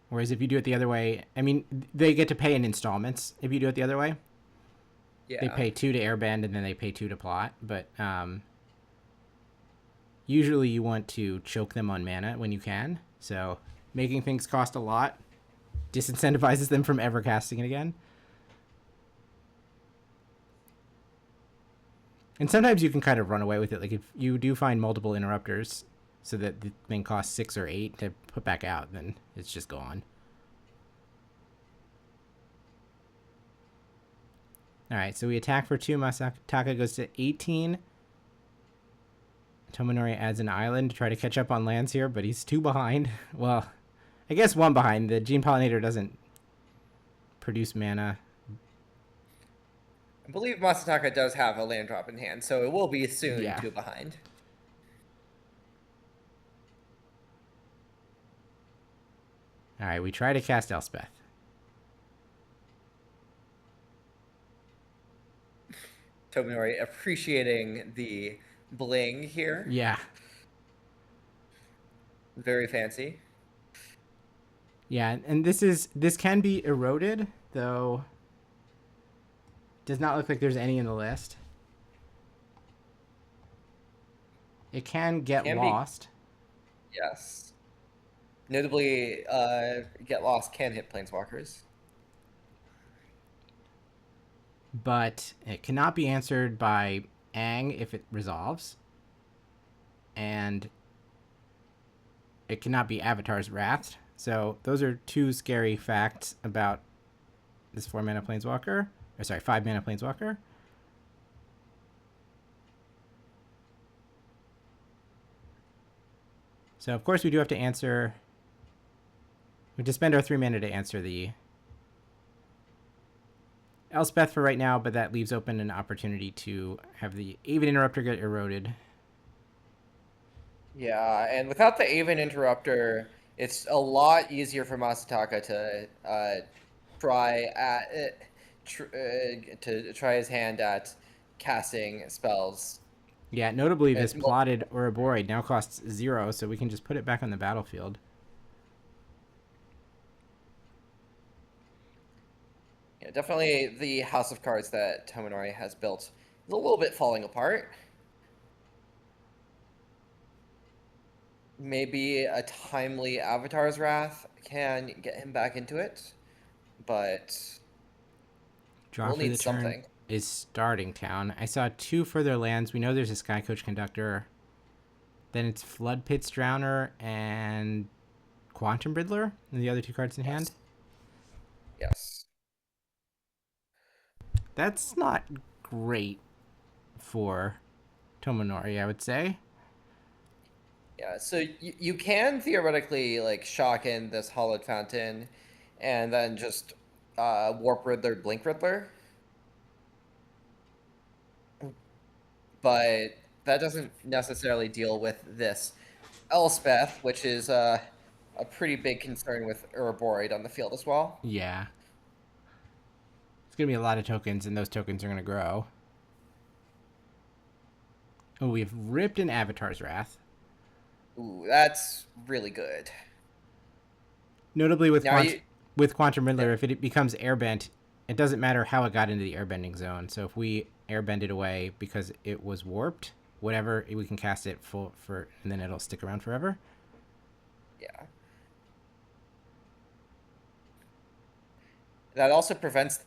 Whereas if you do it the other way, I mean, they get to pay in installments if you do it the other way. Yeah. They pay 2 to airbend and then they pay 2 to plot, but usually you want to choke them on mana when you can. So making things cost a lot disincentivizes them from ever casting it again. And sometimes you can kind of run away with it. Like if you do find multiple interrupters so that the thing costs 6 or 8 to put back out, then it's just gone. All right, so we attack for 2. Masataka goes to 18. Tomonori adds an island to try to catch up on lands here, but he's 2 behind. Well, I guess 1 behind. The Gene Pollinator doesn't produce mana. I believe Masataka does have a land drop in hand, so it will be soon 2 behind. All right, we try to cast Elspeth. Tomonori appreciating the bling here. Yeah. Very fancy. Yeah, and this can be eroded, though does not look like there's any in the list. It can get lost. Yes. Notably, Get Lost can hit Planeswalkers. But it cannot be answered by Ang if it resolves. And it cannot be Avatar's Wrath. So those are two scary facts about this 4-mana Planeswalker. Or sorry, 5-mana Planeswalker. So of course we do have to answer... We have to spend our 3 mana to answer the Elspeth for right now, but that leaves open an opportunity to have the Aven Interrupter get eroded. Yeah, and without the Aven Interrupter, it's a lot easier for Masataka to try his hand at casting spells. Yeah, notably this plotted Ouroboroid now costs 0, so we can just put it back on the battlefield. Yeah, definitely the house of cards that Tomonori has built is a little bit falling apart. Maybe a timely Avatar's Wrath can get him back into it, but Draw we'll for need the turn something. Is Starting Town. I saw 2 further lands. We know there's a Sky Coach Conductor. Then it's Flood Pit's Drowner and Quantum Riddler, and the other 2 cards in hand. Yes. That's not great for Tomonori, I would say. Yeah, so you can theoretically like shock in this Hollowed Fountain and then just Warp Riddler, Blink Riddler. But that doesn't necessarily deal with this Elspeth, which is a pretty big concern with Ouroboroid on the field as well. Yeah. It's going to be a lot of tokens, and those tokens are going to grow. Oh, we have ripped an Avatar's Wrath. Ooh, that's really good. Notably with Quantum Riddler, if it becomes airbent, it doesn't matter how it got into the airbending zone. So if we airbend it away because it was warped, whatever, we can cast it and then it'll stick around forever. Yeah. That also prevents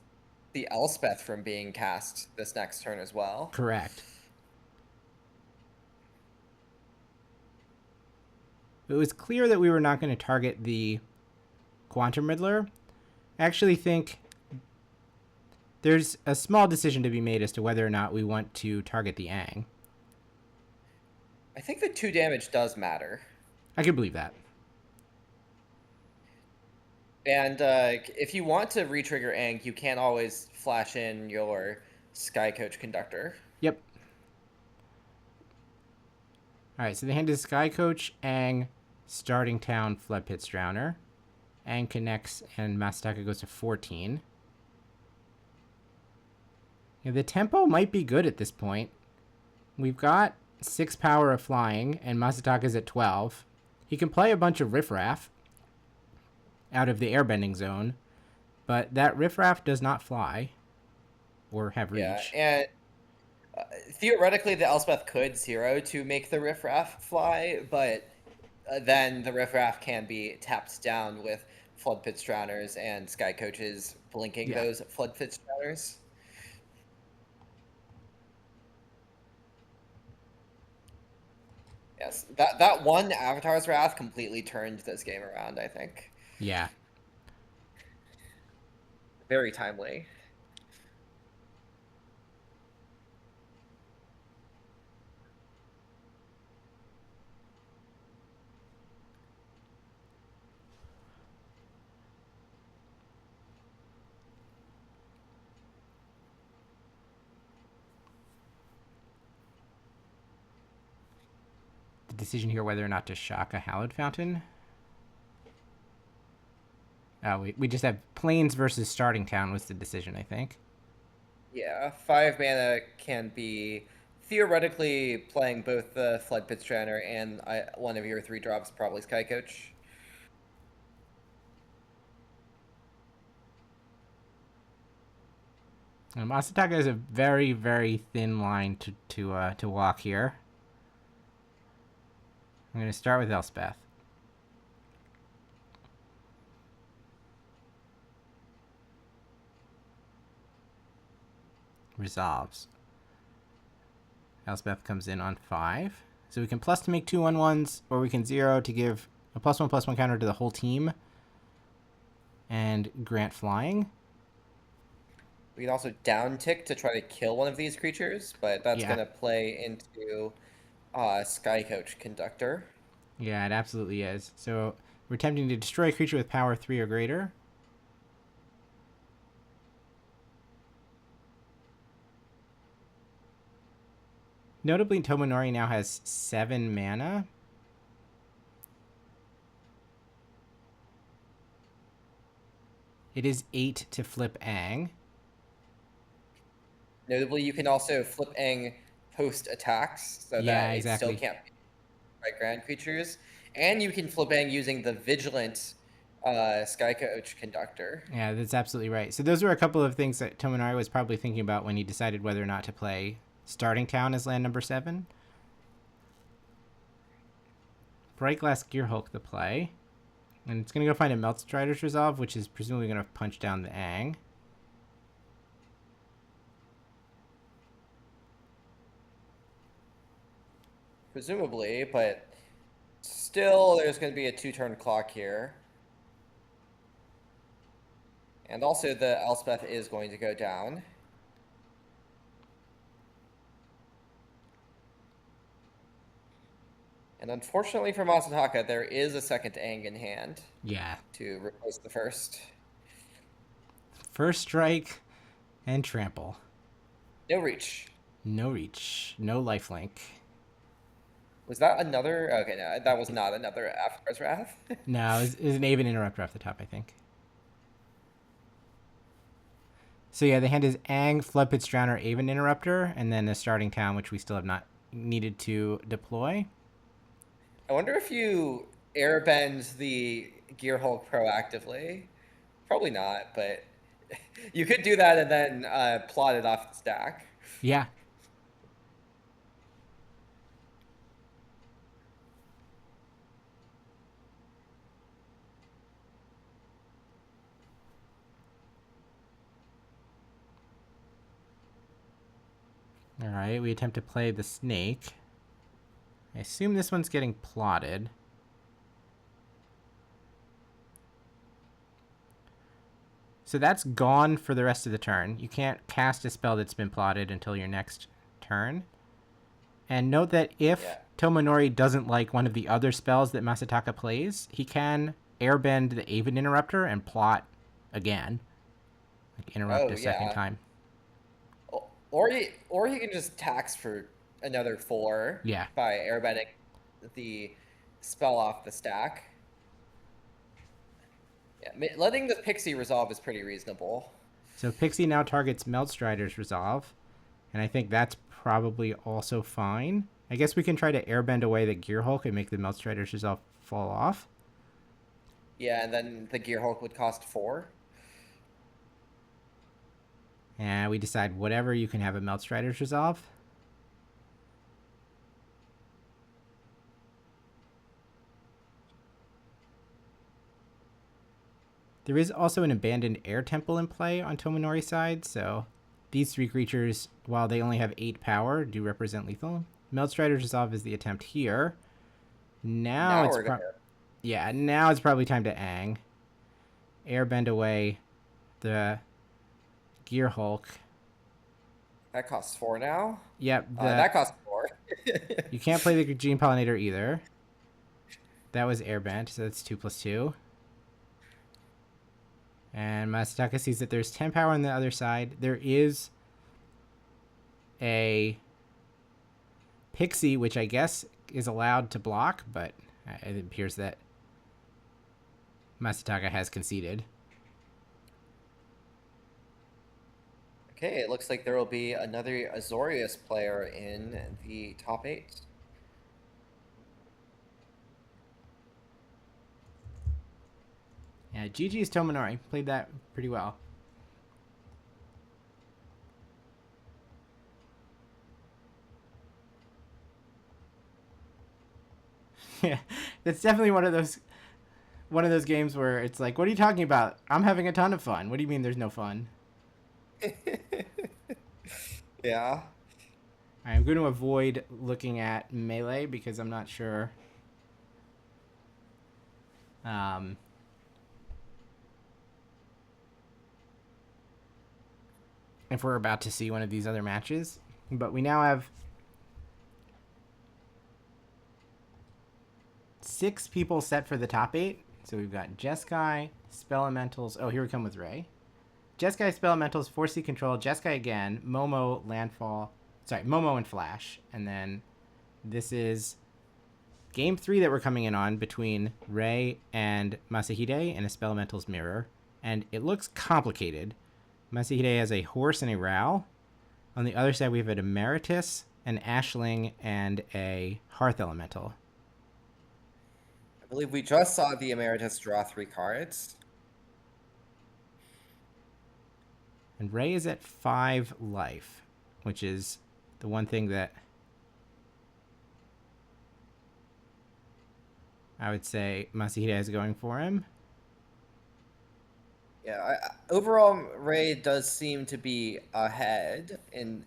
the Elspeth from being cast this next turn as well. Correct. It was clear that we were not going to target the Quantum Riddler. I actually think there's a small decision to be made as to whether or not we want to target the Aang. I think the 2 damage does matter. I can believe that. And if you want to re-trigger Aang, you can always flash in your Sky Coach Conductor. Yep. Alright, so the hand is Sky Coach, Aang, Starting Town, Flood Pit's Drowner. Aang connects, and Masataka goes to 14. Yeah, the tempo might be good at this point. We've got 6 power of flying, and Masataka's at 12. He can play a bunch of Riffraff out of the airbending zone, but that Riffraff does not fly or have reach. Yeah, and theoretically the Elspeth could 0 to make the Riffraff fly, but then the Riffraff can be tapped down with Flood Pit's Drowners and Sky Coaches blinking those Flood Pit's Drowners. Yes, that one Avatar's Wrath completely turned this game around, I think. Yeah. Very timely. The decision here whether or not to shock a Hallowed Fountain. We just have Plains versus Starting Town was the decision, I think. Yeah, 5 mana can be theoretically playing both the Flood Pit's Drowner and one of your 3 drops, probably Sky Coach. Masataka has a very, very thin line to walk here. I'm going to start with Elspeth. Resolves. Elspeth comes in on 5. So we can plus to make 2/1/1s, or we can 0 to give a +1/+1 counter to the whole team and grant flying. We can also down tick to try to kill one of these creatures, but that's Yeah. going to play into Sky Coach Conductor. Yeah, it absolutely is. So we're attempting to destroy a creature with power 3 or greater. Notably, Tomonori now has 7 mana. It is 8 to flip Aang. Notably, you can also flip Aang post attacks, so Yeah, that exactly. it still can't be by grand creatures. And you can flip Aang using the Vigilant Sky Coach Conductor. Yeah, that's absolutely right. So those were a couple of things that Tomonori was probably thinking about when he decided whether or not to play Starting Town as land number 7. Bright Glass Gearhulk the play. And it's going to go find a Meltstrider's Resolve, which is presumably going to punch down the Aang. Presumably, but still there's going to be a 2-turn clock here. And also the Elspeth is going to go down. And unfortunately for Masataka, there is a second Aang in hand. Yeah. To replace the first. First strike and trample. No reach. No reach. No lifelink. Was that another? Okay, no, that was not another Avatar's Wrath. No, it was an Aven Interrupter off the top, I think. So yeah, the hand is Aang, Floodpit's Drowner, Aven Interrupter, and then a Starting Town, which we still have not needed to deploy. I wonder if you airbend the Gearhulk proactively. Probably not, but you could do that and then plot it off the stack. Yeah. All right, we attempt to play the snake. I assume this one's getting plotted. So that's gone for the rest of the turn. You can't cast a spell that's been plotted until your next turn. And note that if Tomonori doesn't like one of the other spells that Masataka plays, he can airbend the Aven Interrupter and plot again. Like interrupt a second time. Or he can just tax for another 4 by airbending the spell off the stack. Yeah, letting the Pixie resolve is pretty reasonable. So Pixie now targets Meltstrider's Resolve, and I think that's probably also fine. I guess we can try to airbend away the Gearhulk and make the Meltstrider's Resolve fall off. Yeah, and then the Gearhulk would cost 4. And we decide whatever, you can have a Meltstrider's Resolve. There is also an abandoned air temple in play on Tomonori's side, so these 3 creatures, while they only have 8 power, do represent lethal. Meltstrider's Resolve is the attempt here. Now it's probably time to Aang. Airbend away the Gearhulk. That costs 4 now? Yep. That costs 4. You can't play the Gene Pollinator either. That was airbent, so that's 2+2. And Masataka sees that there's 10 power on the other side. There is a Pixie, which I guess is allowed to block, but it appears that Masataka has conceded. Okay, it looks like there will be another Azorius player in the top 8. Yeah, GG's Tomonori. Played that pretty well. Yeah, it's definitely one of those games where it's like, what are you talking about? I'm having a ton of fun. What do you mean there's no fun? Yeah. I'm going to avoid looking at melee because I'm not sure If we're about to see one of these other matches. But we now have 6 people set for the top 8. So we've got Jeskai, Spellementals. Oh, here we come with Ray. Jeskai, Spellementals, Force Control, Jeskai again, Momo, Landfall. Sorry, Momo and Flash. And then this is game 3 that we're coming in on between Ray and Masahide and a Spellementals mirror. And it looks complicated. Masahide has a horse and a Ral. On the other side, we have an Emeritus, an Ashling, and a Hearth Elemental. I believe we just saw the Emeritus draw 3 cards. And Ray is at 5 life, which is the one thing that I would say Masahide is going for him. Yeah, overall, Ray does seem to be ahead in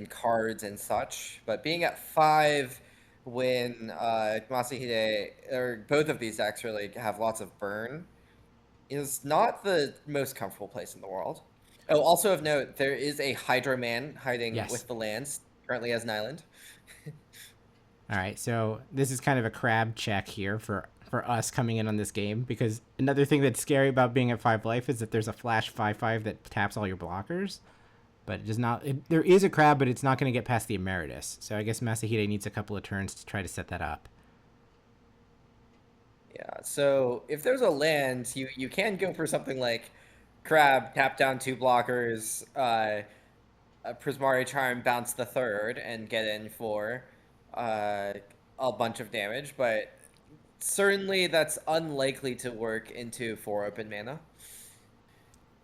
cards and such, but being at 5 when Masahide, or both of these decks really have lots of burn, is not the most comfortable place in the world. Oh, also of note, there is a Hydro Man hiding with the lands, currently as an island. All right, so this is kind of a crab check here for us coming in on this game, because another thing that's scary about being at 5 life is that there's a flash 5/5 that taps all your blockers, but it does not. There is a crab, but it's not going to get past the Emeritus. So I guess Masahide needs a couple of turns to try to set that up. Yeah, so if there's a land, you can go for something like crab, tap down 2 blockers, a Prismari Charm, bounce the 3rd, and get in for a bunch of damage, but certainly that's unlikely to work into 4 open mana.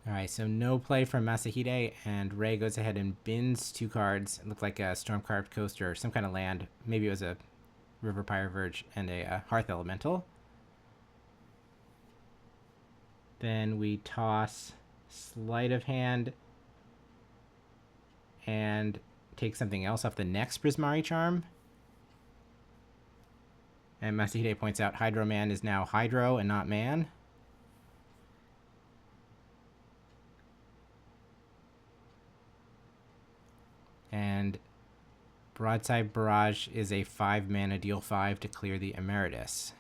All right, so no play from Masahide, and Ray goes ahead and bins 2 cards. It looked like a Stormcarved Coaster or some kind of land. Maybe it was a River Pyre Verge and a Hearth Elemental. Then we toss Sleight of Hand and take something else off the next Prismari Charm. And Masahide points out Hydro Man is now Hydro and not Man. And Broadside Barrage is a 5 mana deal 5 to clear the Emeritus.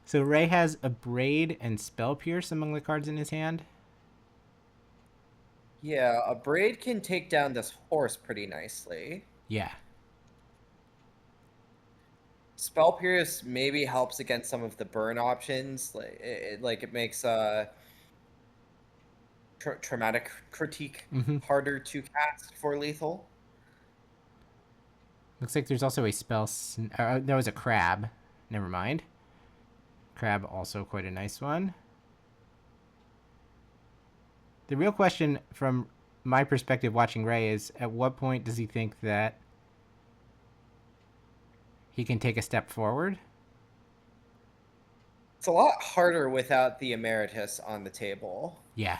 So Ray has a Braid and Spell Pierce among the cards in his hand. Yeah, a Braid can take down this horse pretty nicely. Yeah. Spell Pierce maybe helps against some of the burn options. It makes Traumatic Critique harder to cast for lethal. Looks like there's also a there was a Crab. Never mind. Crab also quite a nice one. The real question from my perspective watching Ray is, at what point does he think that he can take a step forward? It's a lot harder without the Emeritus on the table. Yeah.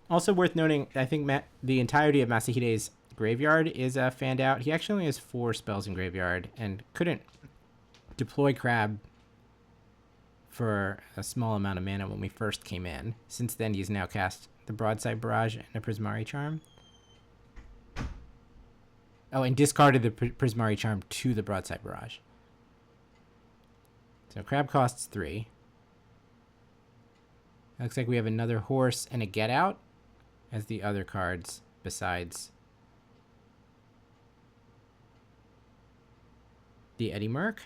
Also worth noting, I think the entirety of Masahide's graveyard is fanned out. He actually only has 4 spells in graveyard and couldn't deploy Crab for a small amount of mana when we first came in. Since then, he's now cast the Broadside Barrage and a Prismari Charm. Oh, and discarded the Prismari Charm to the Broadside Barrage. So Crab costs 3. Looks like we have another horse and a Get Out as the other cards besides the Eddie Merc.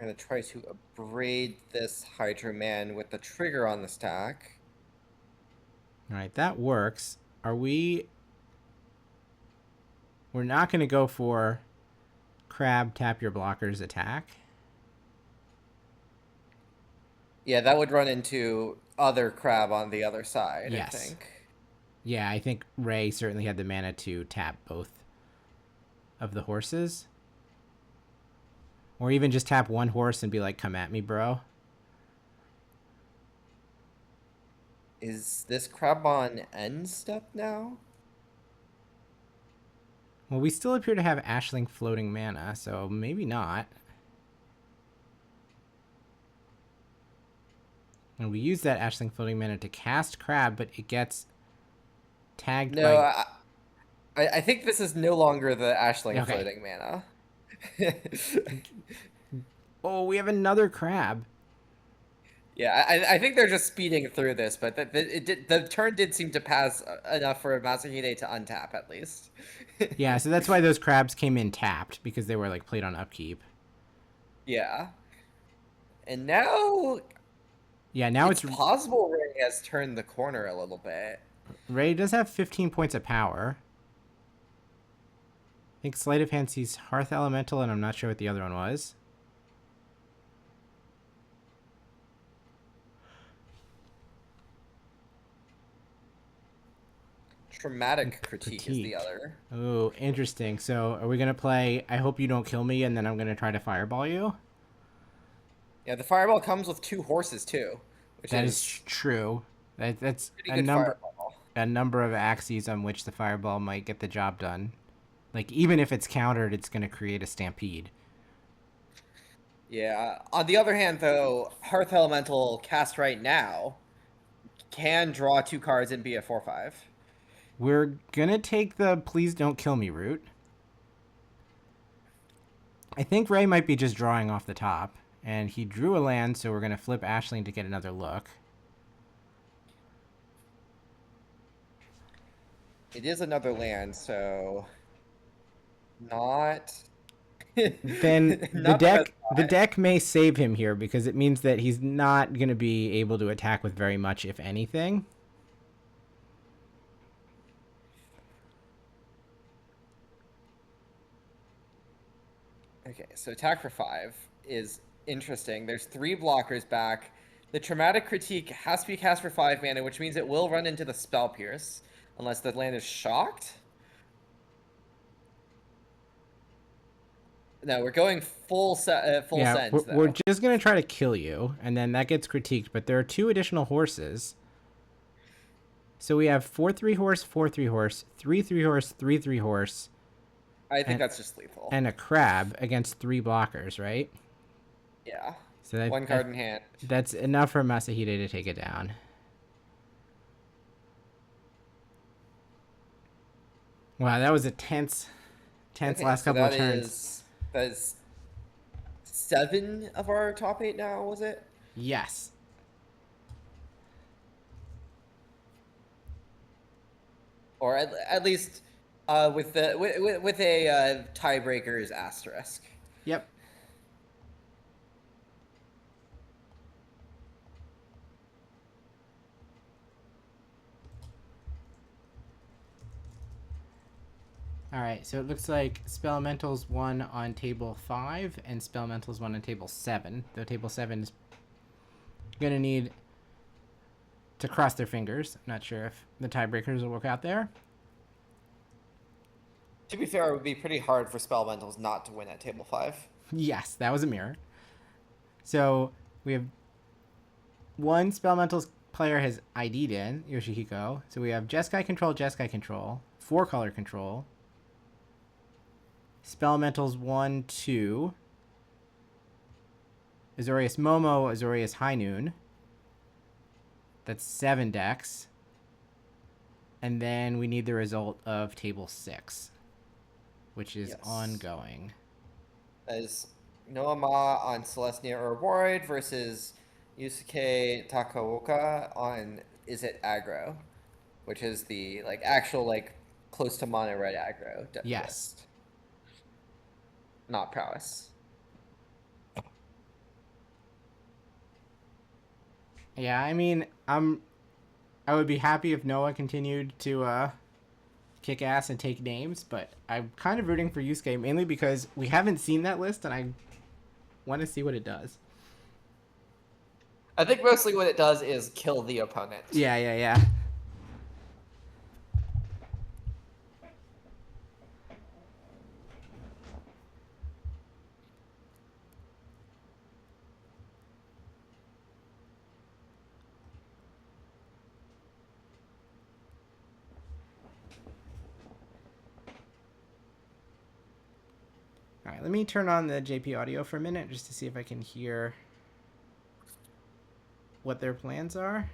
I'm going to try to abrade this Hydro Man with the trigger on the stack. All right, that works. We're not going to go for Crab tap your blockers attack. Yeah, that would run into other Crab on the other side, yes. I think. Yeah, I think Ray certainly had the mana to tap both of the horses. Or even just tap one horse and be like, come at me, bro. Is this crab on end step now? Well, we still appear to have Ashling floating mana, so maybe not. And we use that Ashling floating mana to cast crab, but it gets tagged by... I think this is no longer the Ashling Okay. floating mana. Oh, we have another crab. Yeah, I think they're just speeding through this, but the turn did seem to pass enough for Masahide to untap at least. Yeah, so that's why those crabs came in tapped, because they were like played on upkeep. Yeah. And now... Yeah, now it's possible Ray has turned the corner a little bit. Ray does have 15 points of power. I think Sleight of Hand sees Hearth Elemental, and I'm not sure what the other one was. Traumatic critique is the other. Oh, interesting. So are we going to play I Hope You Don't Kill Me, and then I'm going to try to fireball you? Yeah, the fireball comes with 2 horses too. That is true. That's a number of axes on which the fireball might get the job done. Like, even if it's countered, it's going to create a stampede. Yeah. On the other hand, though, Hearth Elemental cast right now can draw 2 cards and be a 4/5. We're going to take the Please Don't Kill Me route. I think Ray might be just drawing off the top. And he drew a land, so we're going to flip Ashling to get another look. It is another land, so... Not... Then the deck may save him here, because it means that he's not going to be able to attack with very much, if anything. Okay, so attack for 5 is interesting. There's 3 blockers back. The Traumatic Critique has to be cast for 5 mana, which means it will run into the Spell Pierce, unless the land is shocked. No, we're going full sends, though. We're just going to try to kill you, and then that gets critiqued, but there are 2 additional horses. So we have 4/3 horse, 4/3 horse, 3/3 horse, 3/3 horse. I think that's just lethal. And a crab against 3 blockers, right? Yeah. So 1 card in hand. That's enough for Masahide to take it down. Wow, that was a tense last couple of turns. That is 7 of our top 8 now, was it? Yes. Or at least with a tiebreaker's asterisk. Yep. Alright, so it looks like Spellementals won on table 5 and Spellementals won on table 7. Though table 7 is going to need to cross their fingers. I'm not sure if the tiebreakers will work out there. To be fair, it would be pretty hard for Spellementals not to win at table 5. Yes, that was a mirror. So we have one Spellementals player has ID'd in, Yoshihiko. So we have Jeskai control, 4-color control. Spellementals 1, 2. Azorius Momo, Azorius High Noon. That's 7 decks. And then we need the result of table 6, which is ongoing. As Noama on Celestia Ouroboroid versus Yusuke Takaoka on Is It Aggro, which is the actual close to mono red aggro. Yes. Not Prowess. Yeah, I mean, I would be happy if Noah continued to kick ass and take names, but I'm kind of rooting for Yusuke mainly because we haven't seen that list and I want to see what it does. I think mostly what it does is kill the opponent. Yeah. All right, let me turn on the JP audio for a minute just to see if I can hear what their plans are.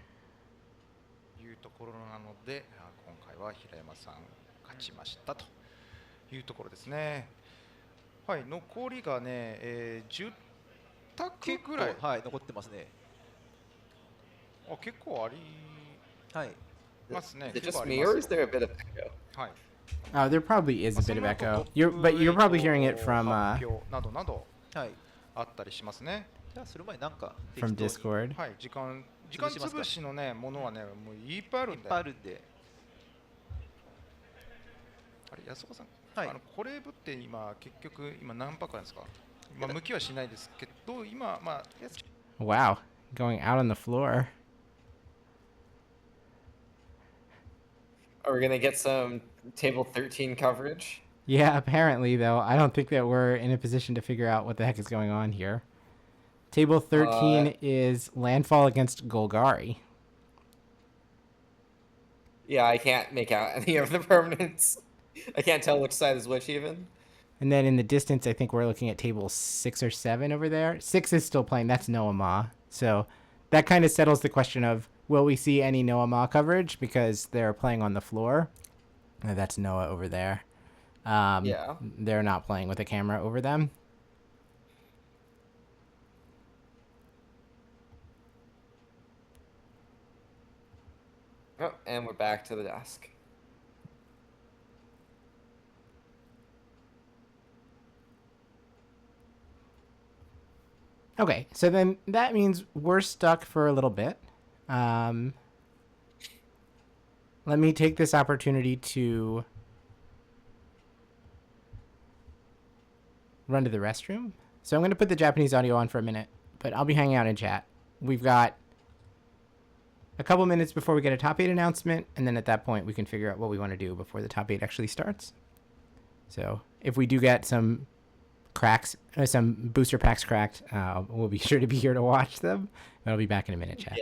いうところなので、今回は平山さん勝ちましたというところですね。はい、残りがね、10択ぐらい。はい、残ってますね。あ、結構ありますね。 Is it just me or is there a bit of echo? はい。There probably is a bit of echo. But you're probably hearing it from などなどあったりしますね。じゃあそれ前なんか from Discord. はい、時間潰しのねものはねもういっぱいあるんで。いっぱいあるんで。あれ安岡さん、これぶって今結局今何パーなんですか？まあ向きはしないですけど今まあ。Wow, going out on the floor. Are we gonna get some table 13 coverage? Yeah, apparently though. I don't think that we're in a position to figure out what the heck is going on here. Table 13 is Landfall against Golgari. Yeah, I can't make out any of the permanents. I can't tell which side is which even. And then in the distance, I think we're looking at table 6 or 7 over there. 6 is still playing. That's Noah Ma. So that kind of settles the question of, will we see any Noah Ma coverage? Because they're playing on the floor. That's Noah over there. Yeah. They're not playing with a camera over them. Oh, and we're back to the desk. Okay, so then that means we're stuck for a little bit. Let me take this opportunity to run to the restroom. So I'm going to put the Japanese audio on for a minute, but I'll be hanging out in chat. We've got a couple minutes before we get a top 8 announcement, and then at that point we can figure out what we want to do before the top 8 actually starts. So if we do get some cracks, some booster packs cracked, we'll be sure to be here to watch them. But I'll be back in a minute, chat.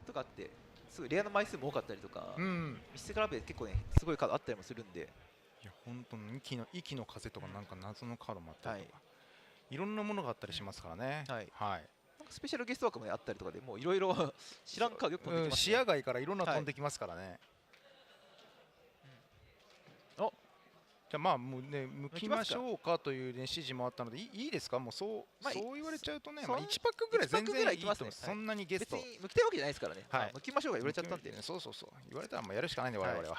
とかってすごいレアな枚数も多かったりとか、ミステラベ結構ねすごいカードあったりもするんで。いや本当に息の風とかなんか謎のカードもあったりとか、いろんなものがあったりしますからね。はい。はい。なんかスペシャルゲスト枠もねあったりとかでもういろいろ知らんカードよく飛んできますね。視野外からいろんな飛んできますからね。じゃあまあもうね向きましょうかというね指示もあったのでいいですか？もうそう言われちゃうとね、まあ1パックぐらい全然いいと思います。そんなにゲスト別に向きたいわけじゃないですからね。はい。向きましょうが言われちゃったんで。そう言われたらもうやるしかないんで我々は。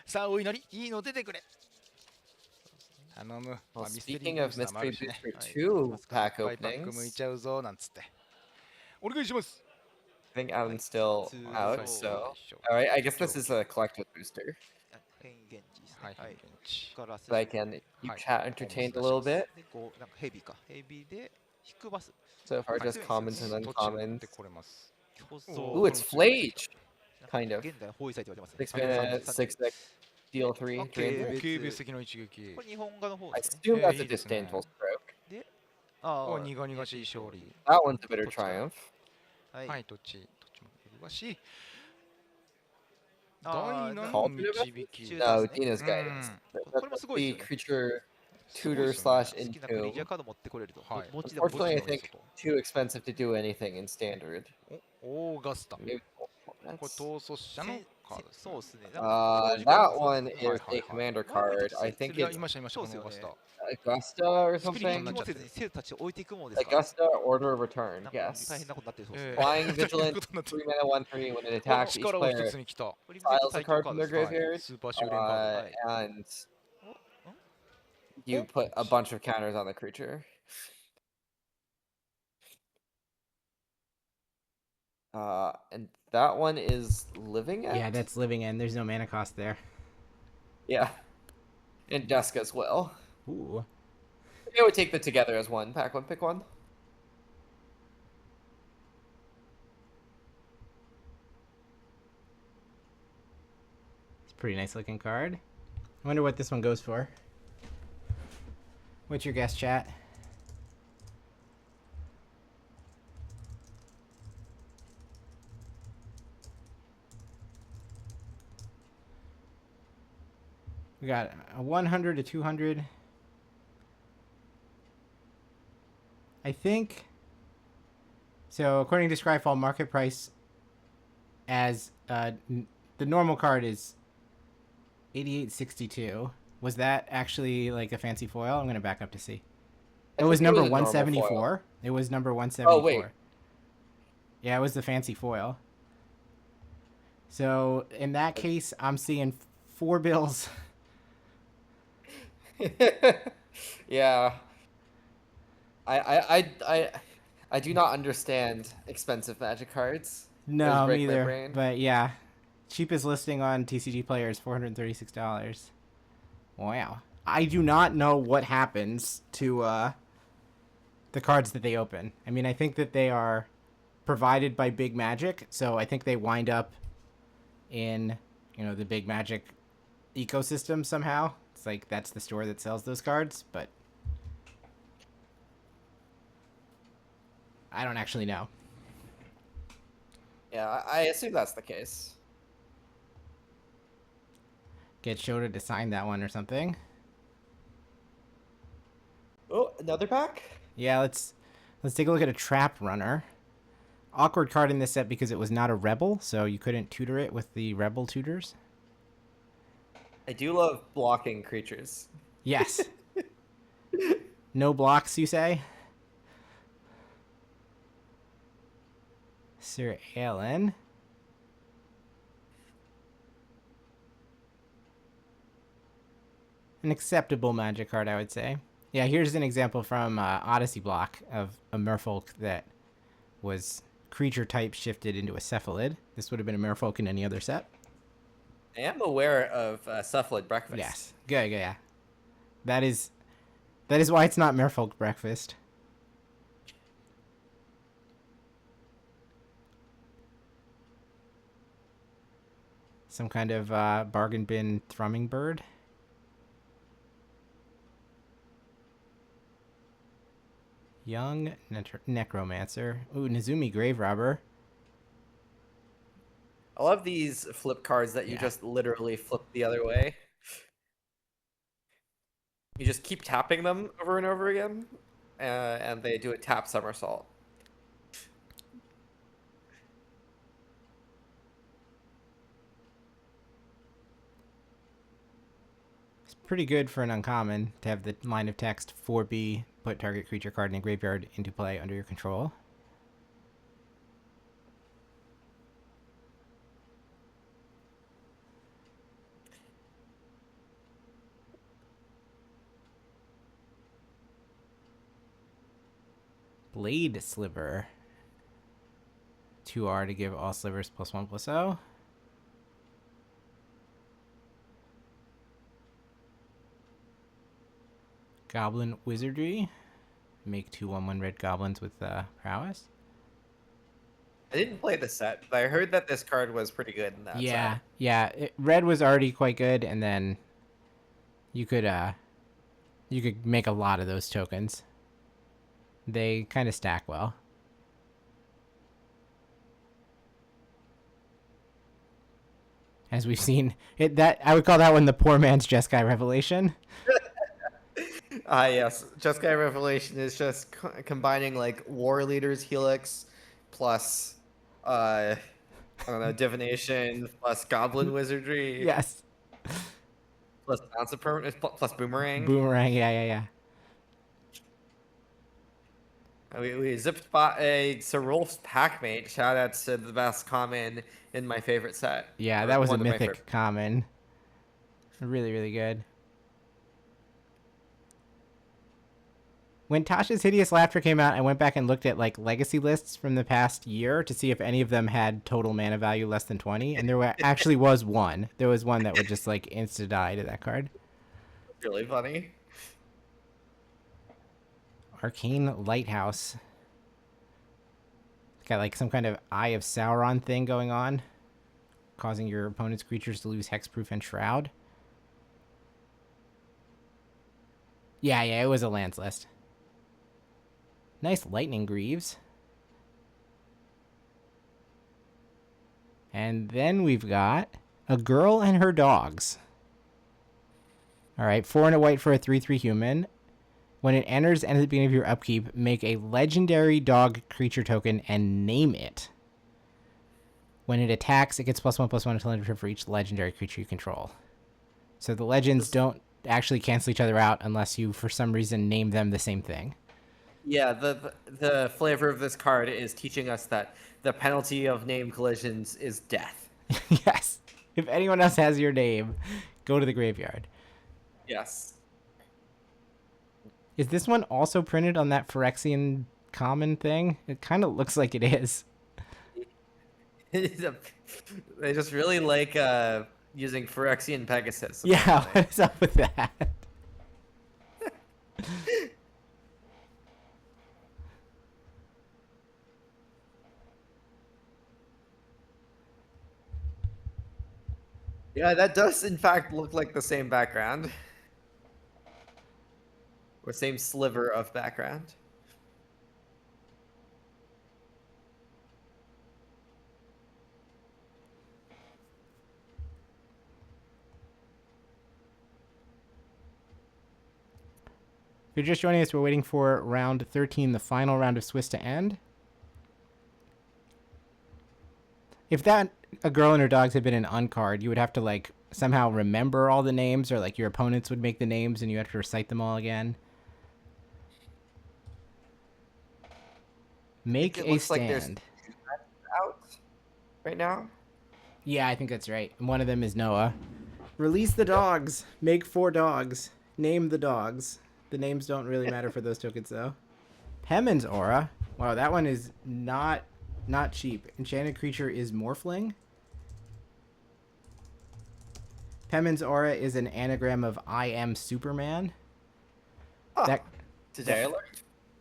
さあお祈りいいの出てくれ。頼む。Well, speaking of Mystery Booster 2 pack パック向いちゃうぞなんつって。お願いします。I think Alan's still out, so alright, I guess this is a collective booster. So I can keep chat entertained a little bit. So far just commons and uncommons. Ooh, it's Flage! Kind of. 6 minutes, 6 deck, deal 3, drain 3. I assume that's a disdainful stroke. That one's a bitter triumph. はい、どっちもいるし。No, Dina's guidance. That's the creature tutor slash entomb. Unfortunately, I think too expensive to do anything in standard. That one is a commander card. I think it's Augusta or something. Augusta, Order of Return, yes. Flying Vigilant, 3 mana, 1/3. When it attacks, each player files a card from their graveyard, and you put a bunch of counters on the creature. And that one is Living End? Yeah, that's Living End. There's no mana cost there. Yeah. And Dusk as well. Ooh. I would take the together as one. Pack one, pick one. It's a pretty nice looking card. I wonder what this one goes for. What's your guess, chat? We got a 100 to 200. I think. So according to Scryfall, market price as the normal card is 88.62. Was that actually like a fancy foil? I'm gonna back up to see. It was number 174. It was number 174. Oh wait. Yeah, it was the fancy foil. So in that case, I'm seeing 4 bills. Yeah. I do not understand expensive Magic cards. No, me either. But yeah, cheapest listing on TCG Player is $436. Wow. I do not know what happens to the cards that they open. I mean, I think that they are provided by Big Magic, so I think they wind up in, the Big Magic ecosystem somehow. It's like that's the store that sells those cards, but I don't actually know. Yeah, I assume that's the case. Get Shota to sign that one or something. Oh, another pack? Yeah, let's take a look at a Trap Runner. Awkward card in this set because it was not a Rebel, so you couldn't tutor it with the Rebel tutors. I do love blocking creatures. Yes. No blocks, you say? Sir Alan. An acceptable Magic card, I would say. Yeah, here's an example from Odyssey block of a Merfolk that was creature type shifted into a Cephalid. This would have been a Merfolk in any other set. I am aware of Cephalid Breakfast. Yes, good, yeah. That is why it's not Merfolk Breakfast. Some kind of bargain bin thrumming bird. Young Necromancer. Ooh, Nezumi Grave Robber. I love these flip cards that you just literally flip the other way. You just keep tapping them over and over again, and they do a tap somersault. It's pretty good for an uncommon to have the line of text 4B, put target creature card in a graveyard into play under your control. Blade Sliver. 2R to give all slivers +1/+0. Goblin Wizardry. Make 2/1/1 red goblins with prowess. I didn't play the set, but I heard that this card was pretty good in that set. Yeah. Red was already quite good, and then you could make a lot of those tokens. They kind of stack well. As we've seen, I would call that one the poor man's Jeskai Revelation. Yes. Jeskai Revelation is just combining like War Leaders Helix plus I don't know, Divination plus Goblin Wizardry. Yes. Plus Bounce of Permanent plus Boomerang. Boomerang, yeah. We zipped by a Sir Rolf's Packmate. Shout out to the best common in my favorite set. Yeah, that was a mythic common. Really, really good. When Tasha's Hideous Laughter came out, I went back and looked at like legacy lists from the past year to see if any of them had total mana value less than 20, and there actually was one. There was one that would just like insta die to that card. Really funny. Arcane Lighthouse. Got like some kind of Eye of Sauron thing going on, causing your opponent's creatures to lose Hexproof and Shroud. Yeah, it was a lands list. Nice Lightning Greaves. And then we've got A Girl and Her Dogs. All right, 4 and a white for a 3/3 human. When it enters and at the beginning of your upkeep, make a legendary dog creature token and name it. When it attacks, it gets +1/+1 until end of turn for each legendary creature you control. So the legends don't actually cancel each other out unless you, for some reason, name them the same thing. Yeah, the flavor of this card is teaching us that the penalty of name collisions is death. Yes. If anyone else has your name, go to the graveyard. Yes. Is this one also printed on that Phyrexian common thing? It kind of looks like it is. They just really like using Phyrexian Pegasus. Yeah, what is up with that? Yeah, that does in fact look like the same background. Or same sliver of background. If you're just joining us, we're waiting for round 13, the final round of Swiss to end. If that a girl and her dogs had been an uncard, you would have to like somehow remember all the names, or like your opponents would make the names and you have to recite them all again. Make a stand. Like there's out right now. Yeah, I think that's right. And one of them is Noah. Release the dogs. Make 4 dogs. Name the dogs. The names don't really matter for those tokens though. Hemon's Aura. Wow, that one is not cheap. Enchanted creature is Morphling. Pemon's Aura is an anagram of I am Superman. Huh.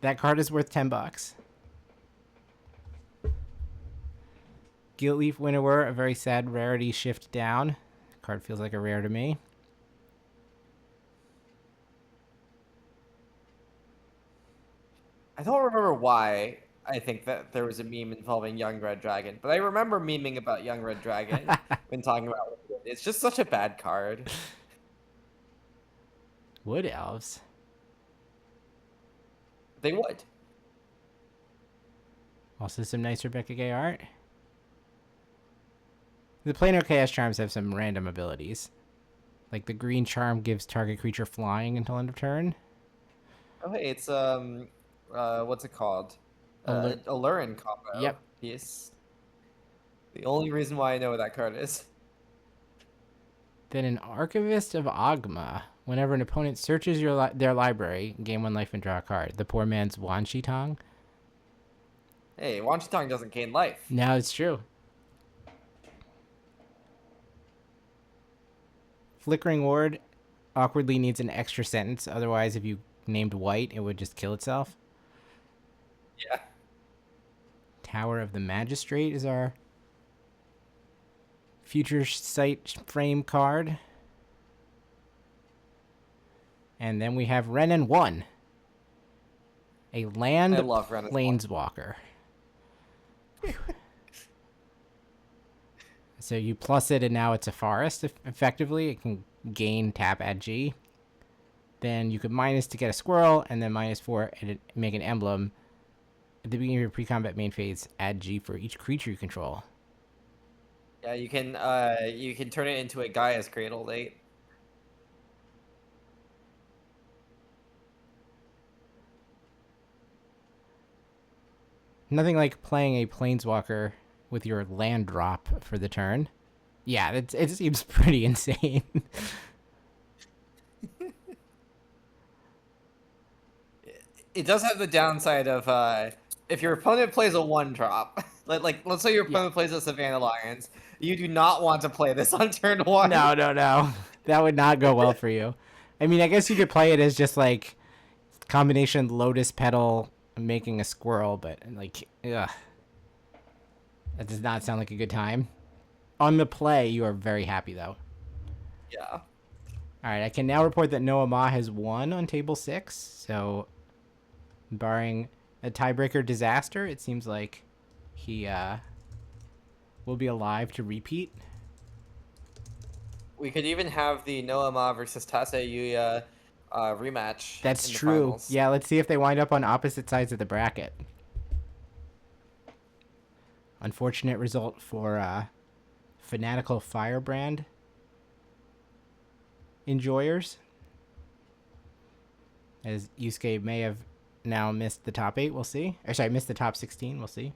That card is worth $10. Guiltleaf Winnower, a very sad rarity shift down. Card feels like a rare to me. I don't remember why I think that there was a meme involving Young Red Dragon, but I remember memeing about Young Red Dragon when talking about it. It's just such a bad card. Wood Elves? They would. Also some nice Rebecca Gay art. The Planar Chaos Charms have some random abilities. Like the green charm gives target creature flying until end of turn. Oh hey, it's what's it called? Allurin combo. Yep. Yes. The only reason why I know what that card is. Then an Archivist of Agma. Whenever an opponent searches their library, gain 1 life and draw a card. The poor man's Wanshitong. Hey, Wanshitong doesn't gain life. No, it's true. Flickering Ward awkwardly needs an extra sentence. Otherwise, if you named white, it would just kill itself. Yeah. Tower of the Magistrate is our Future Sight frame card. And then we have Renin 1. A land planeswalker. So you plus it and now it's a forest effectively. It can gain tap add G. Then you could minus to get a squirrel and then -4 and make an emblem. At the beginning of your pre-combat main phase, add G for each creature you control. Yeah, you can turn it into a Gaia's Cradle late. Nothing like playing a planeswalker with your land drop for the turn. Yeah, it seems pretty insane. It does have the downside of if your opponent plays a 1-drop, like let's say your opponent plays a Savannah Lions, you do not want to play this on turn 1. No. That would not go well for you. I mean, I guess you could play it as just like combination Lotus Petal making a squirrel, but like, ugh. That does not sound like a good time. On the play, you are very happy though. Yeah. All right, I can now report that Noah Ma has won on table 6. So, barring a tiebreaker disaster, it seems like he will be alive to repeat. We could even have the Noama versus Tase Yuya rematch. That's in the true. finals. Yeah, let's see if they wind up on opposite sides of the bracket. Unfortunate result for Fanatical Firebrand enjoyers, as Yusuke may have now missed the top 8. We'll see. Or sorry, missed the top 16. We'll see.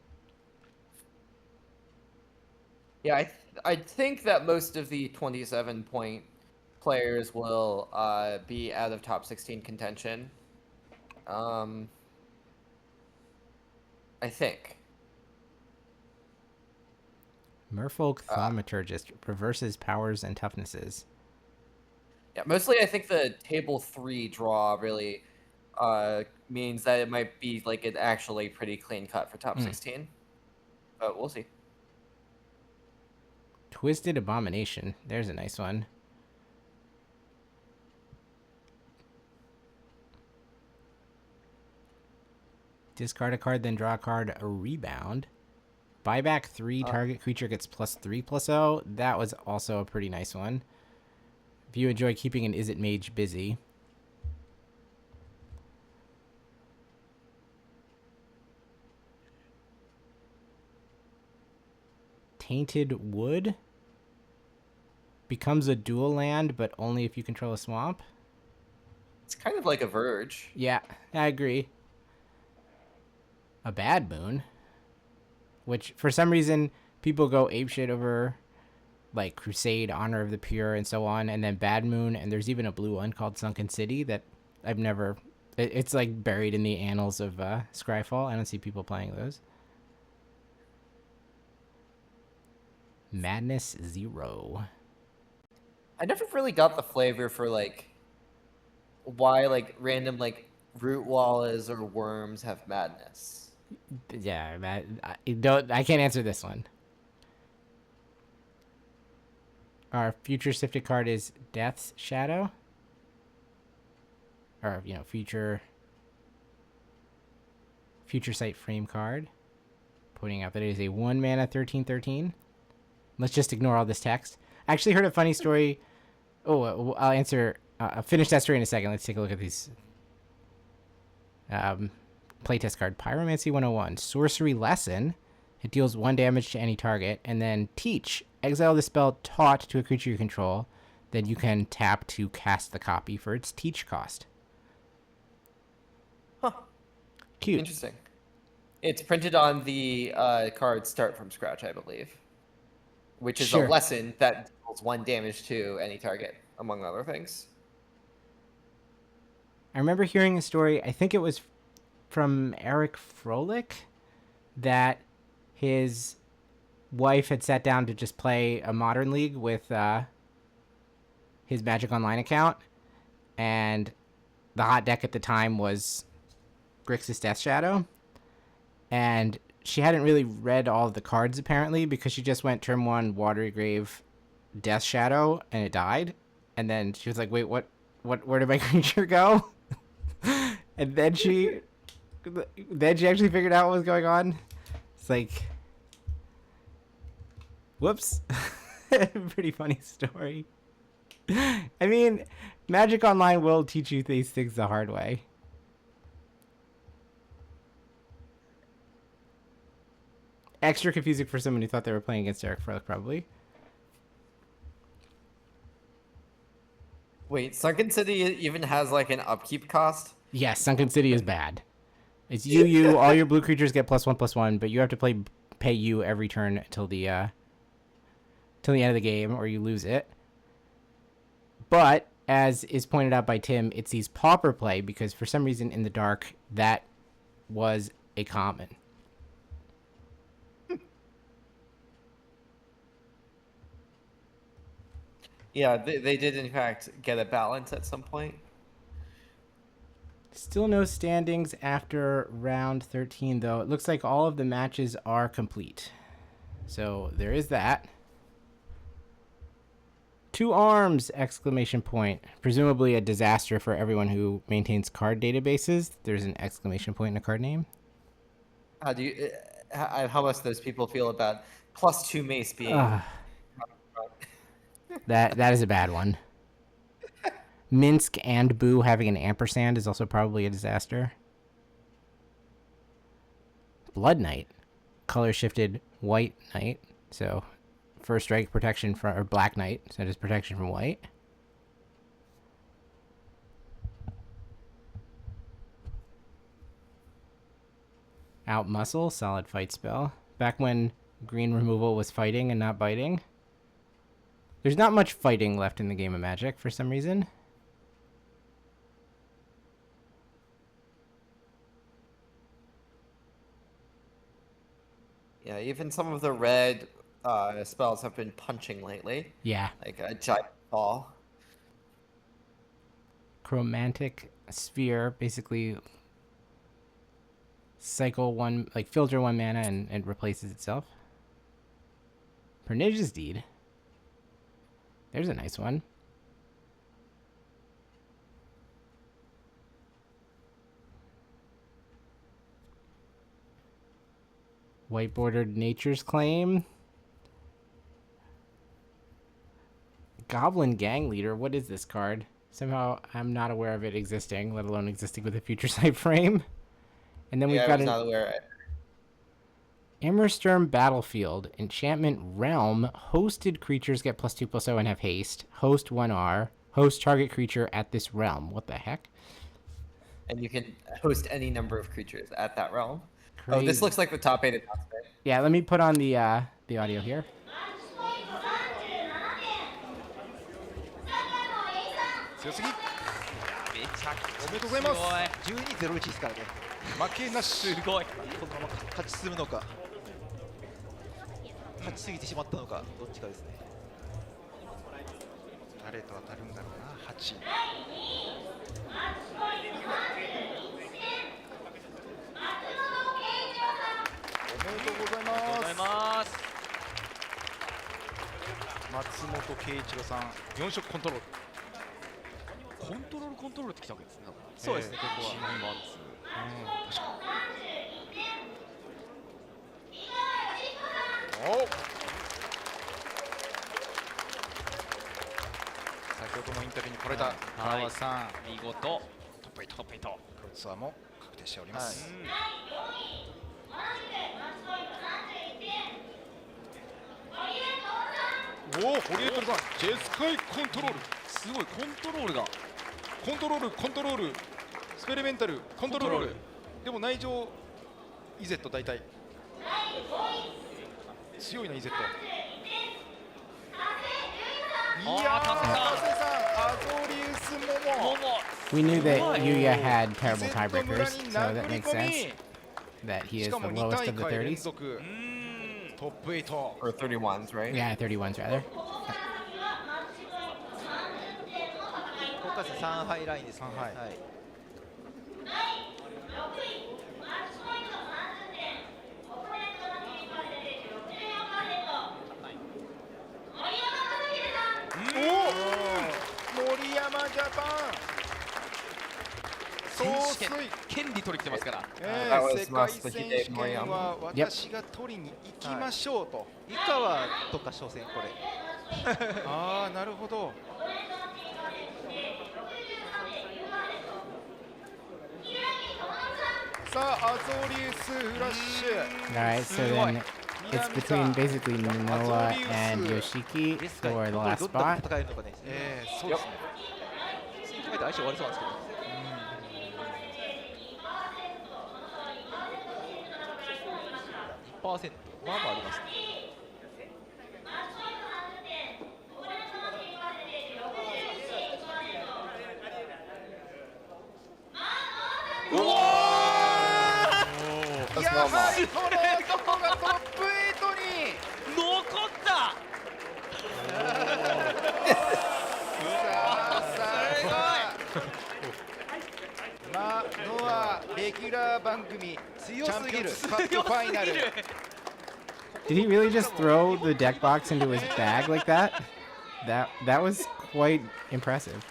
Yeah, I think that most of the 27-point players will be out of top 16 contention. I think. Merfolk Thaumaturgist reverses powers and toughnesses. Yeah, mostly I think the table 3 draw really means that it might be like an actually pretty clean cut for top 16. But we'll see. Twisted Abomination. There's a nice one. Discard a card, then draw a card, a rebound. Buyback 3, target creature gets +3/+0. That was also a pretty nice one. If you enjoy keeping an Is It Mage busy. Tainted Wood. Becomes a dual land, but only if you control a swamp. It's kind of like a Verge. Yeah, I agree. A Bad Moon, which for some reason people go apeshit over, like Crusade, Honor of the Pure, and so on, and then Bad Moon, and there's even a blue one called Sunken City that I've never... It's like buried in the annals of Scryfall. I don't see people playing those. Madness Zero. I never really got the flavor for like why like random like root wallas or worms have madness. Yeah, I can't answer this one. Our future sifted card is Death's Shadow. Or, future sight frame card. Pointing out that it is a 1-mana 13/13. Let's just ignore all this text. I actually heard a funny story. Oh, I'll answer. I'll finish that story in a second. Let's take a look at these. Playtest card. Pyromancy 101. Sorcery Lesson. It deals 1 damage to any target. And then Teach. Exile the spell Taught to a creature you control. Then you can tap to cast the copy for its Teach cost. Huh. Cute. Interesting. It's printed on the card Start from Scratch, I believe. Which is a lesson that deals 1 damage to any target, among other things. I remember hearing a story, I think it was from Eric Froelich, that his wife had sat down to just play a Modern League with his Magic Online account, and the hot deck at the time was Grixis Death Shadow, and she hadn't really read all of the cards apparently, because she just went turn 1 Watery Grave Death Shadow and it died, and then she was like, wait, where did my creature go? And then she actually figured out what was going on. It's like, whoops. Pretty funny story. I mean, Magic Online will teach you these things the hard way. Extra confusing for someone who thought they were playing against Eric Froelich, probably. Wait, Sunken City even has like an upkeep cost? Yes, Sunken City is bad. It's you. All your blue creatures get +1/+1, but you have to pay you every turn until the end of the game, or you lose it. But as is pointed out by Tim, it sees Pauper play because for some reason in the dark that was a common. Yeah, they did in fact get a balance at some point. Still no standings after round 13, though. It looks like all of the matches are complete. So there is that. 2 arms! ! Presumably a disaster for everyone who maintains card databases. There's an exclamation point in a card name. How must those people feel about +2 mace being... That is a bad one. Minsk and Boo having an ampersand is also probably a disaster. Blood Knight. Color shifted White Knight. So first strike protection from, or Black Knight. So just protection from white. Out Muscle. Solid fight spell. Back when green removal was fighting and not biting. There's not much fighting left in the game of Magic for some reason. Yeah, even some of the red spells have been punching lately. Yeah. Like a giant ball. Chromatic Sphere, basically cycle one, like filter one mana and it replaces itself. Pernicious Deed. There's a nice one. White bordered Nature's Claim. Goblin Gang Leader. What is this card? Somehow I'm not aware of it existing, let alone existing with a Future Sight frame. And then we've got not aware. Immersturm Battlefield. Enchantment Realm. Hosted creatures get +2/+0 and have haste. Host 1R. Host target creature at this realm. What the heck? And you can host any number of creatures at that realm. Crazy. Oh, this looks like the top 8 announcement. Yeah, let me put on the audio here. 強すぎ。めちゃくちゃおめでとうございます。12-01ですからね。負けなし。すごい。このまま勝ち進むのか、勝ちすぎてしまったのか、どっちかですね。誰と当たるんだろうな。8。おめでとうございます。松本圭一郎さん、4色コントロール。コントロールってきたわけですね。そうですね、ここはマンツー。確かに。お、先ほどのインタビューに来られた川さん、見事トップ8。トップ8。プロツアーも確定しております。おお、堀江さん、ジェスカイコントロール。すごい、コントロールが。コントロール、スペルメンタル、コントロール。でも内情、イゼット大体。強いな、イゼット。いやー、タセさん、アゾリウスモモ。We knew that Yuya had terrible tiebreakers, so that makes sense. That he is the lowest of the 30s. Top 8 or 31s, right? Yeah, 31s rather. 今回戦3敗ラインですね。はい。おお、森山ジャパン。総帥権利取り来てますから。世界選手権は私が取りに行きましょうと。井川とか初戦これ。ああ、なるほど。さあ、アゾリウスフラッシュ。Alright, so then it's between basically Noah and Yoshiki for the last spot. そうですね。相性悪そうなんですけど。2%、まあまあありますね。おお、やはりこの男がトップ8に残った。まあ、ノアレギュラー番組強すぎるカップファイナル。 Did he really just throw the deck box into his bag like that? That was quite impressive.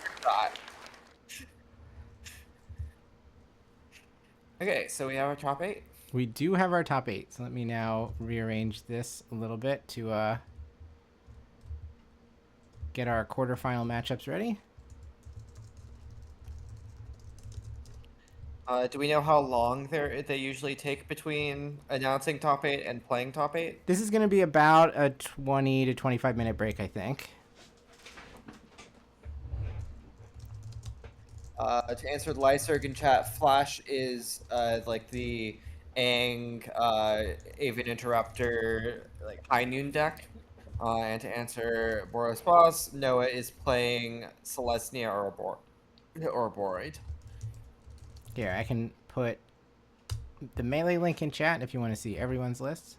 Okay, so we have our top 8. We do have our top 8. So let me now rearrange this a little bit to get our quarterfinal matchups ready. Do we know how long they usually take between announcing top 8 and playing top 8? This is going to be about a 20 to 25 minute break, I think. To answer the Lyserg in chat, Flash is like the Aang, Avian Interrupter, like High Noon deck. And to answer Boros Boss, Noah is playing Celestia Ouroboroid. Here, I can put the melee link in chat if you want to see everyone's lists.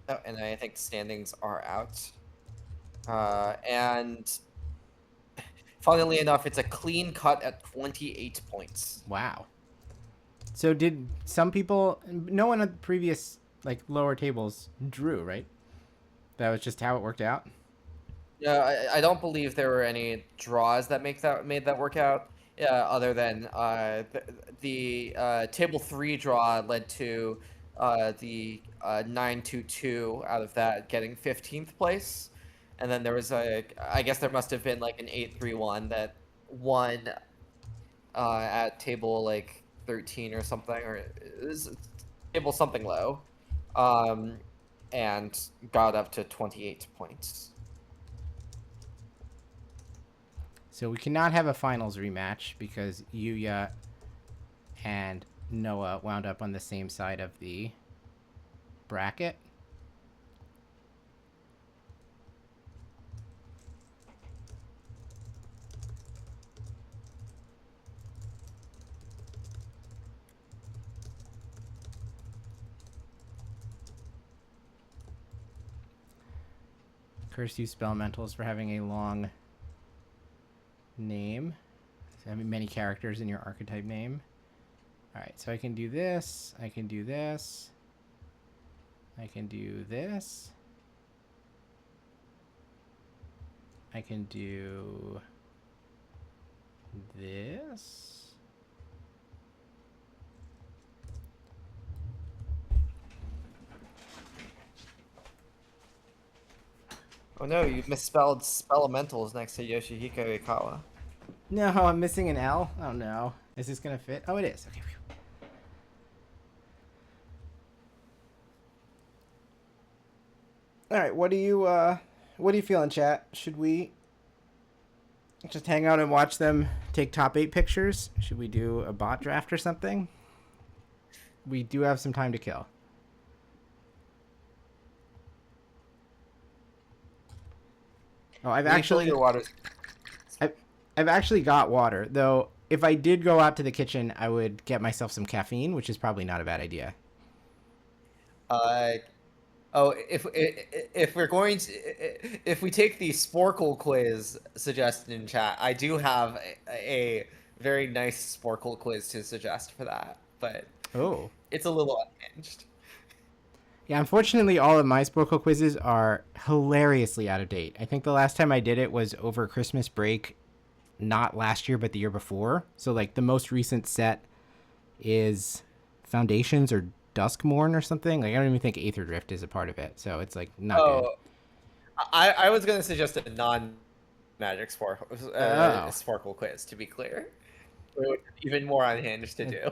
Oh, and I think standings are out. And funnily enough, it's a clean cut at 28 points. Wow. So did some people, no one on the previous like lower tables drew, right? That was just how it worked out? Yeah, I don't believe there were any draws that made that work out. Other than the table 3 draw led to the 9-2-2 out of that getting 15th place, and then there was I guess there must have been like an 8-3-1 that won at table like 13 or something, or it was table something low, and got up to 28 points. So we cannot have a finals rematch because Yuya and Noah wound up on the same side of the bracket. Curse you, Spellementals, for having a long name. So having many characters in your archetype name. Alright, so I can do this. I can do this. I can do this. I can do this. Oh no, you misspelled Spellementals next to Yoshihiko Ikawa. No, I'm missing an L. Oh no. Is this gonna fit? Oh, it is. Okay. All right. What do you feel in chat? Should we just hang out and watch them take top 8 pictures? Should we do a bot draft or something? We do have some time to kill. Oh, I've actually got water, though. If I did go out to the kitchen, I would get myself some caffeine, which is probably not a bad idea. If we're going to, if we take the Sporkle quiz suggested in chat, I do have a very nice Sporkle quiz to suggest for that, but it's a little unhinged. Yeah, unfortunately, all of my Sporkle quizzes are hilariously out of date. I think the last time I did it was over Christmas break, not last year, but the year before. So, like, the most recent set is Foundations or Duskmorn or something. Like, I don't even think Aether Drift is a part of it. So, it's, like, not good. I was going to suggest a non-Magic Sporkle quiz, to be clear. Even more unhinged to do.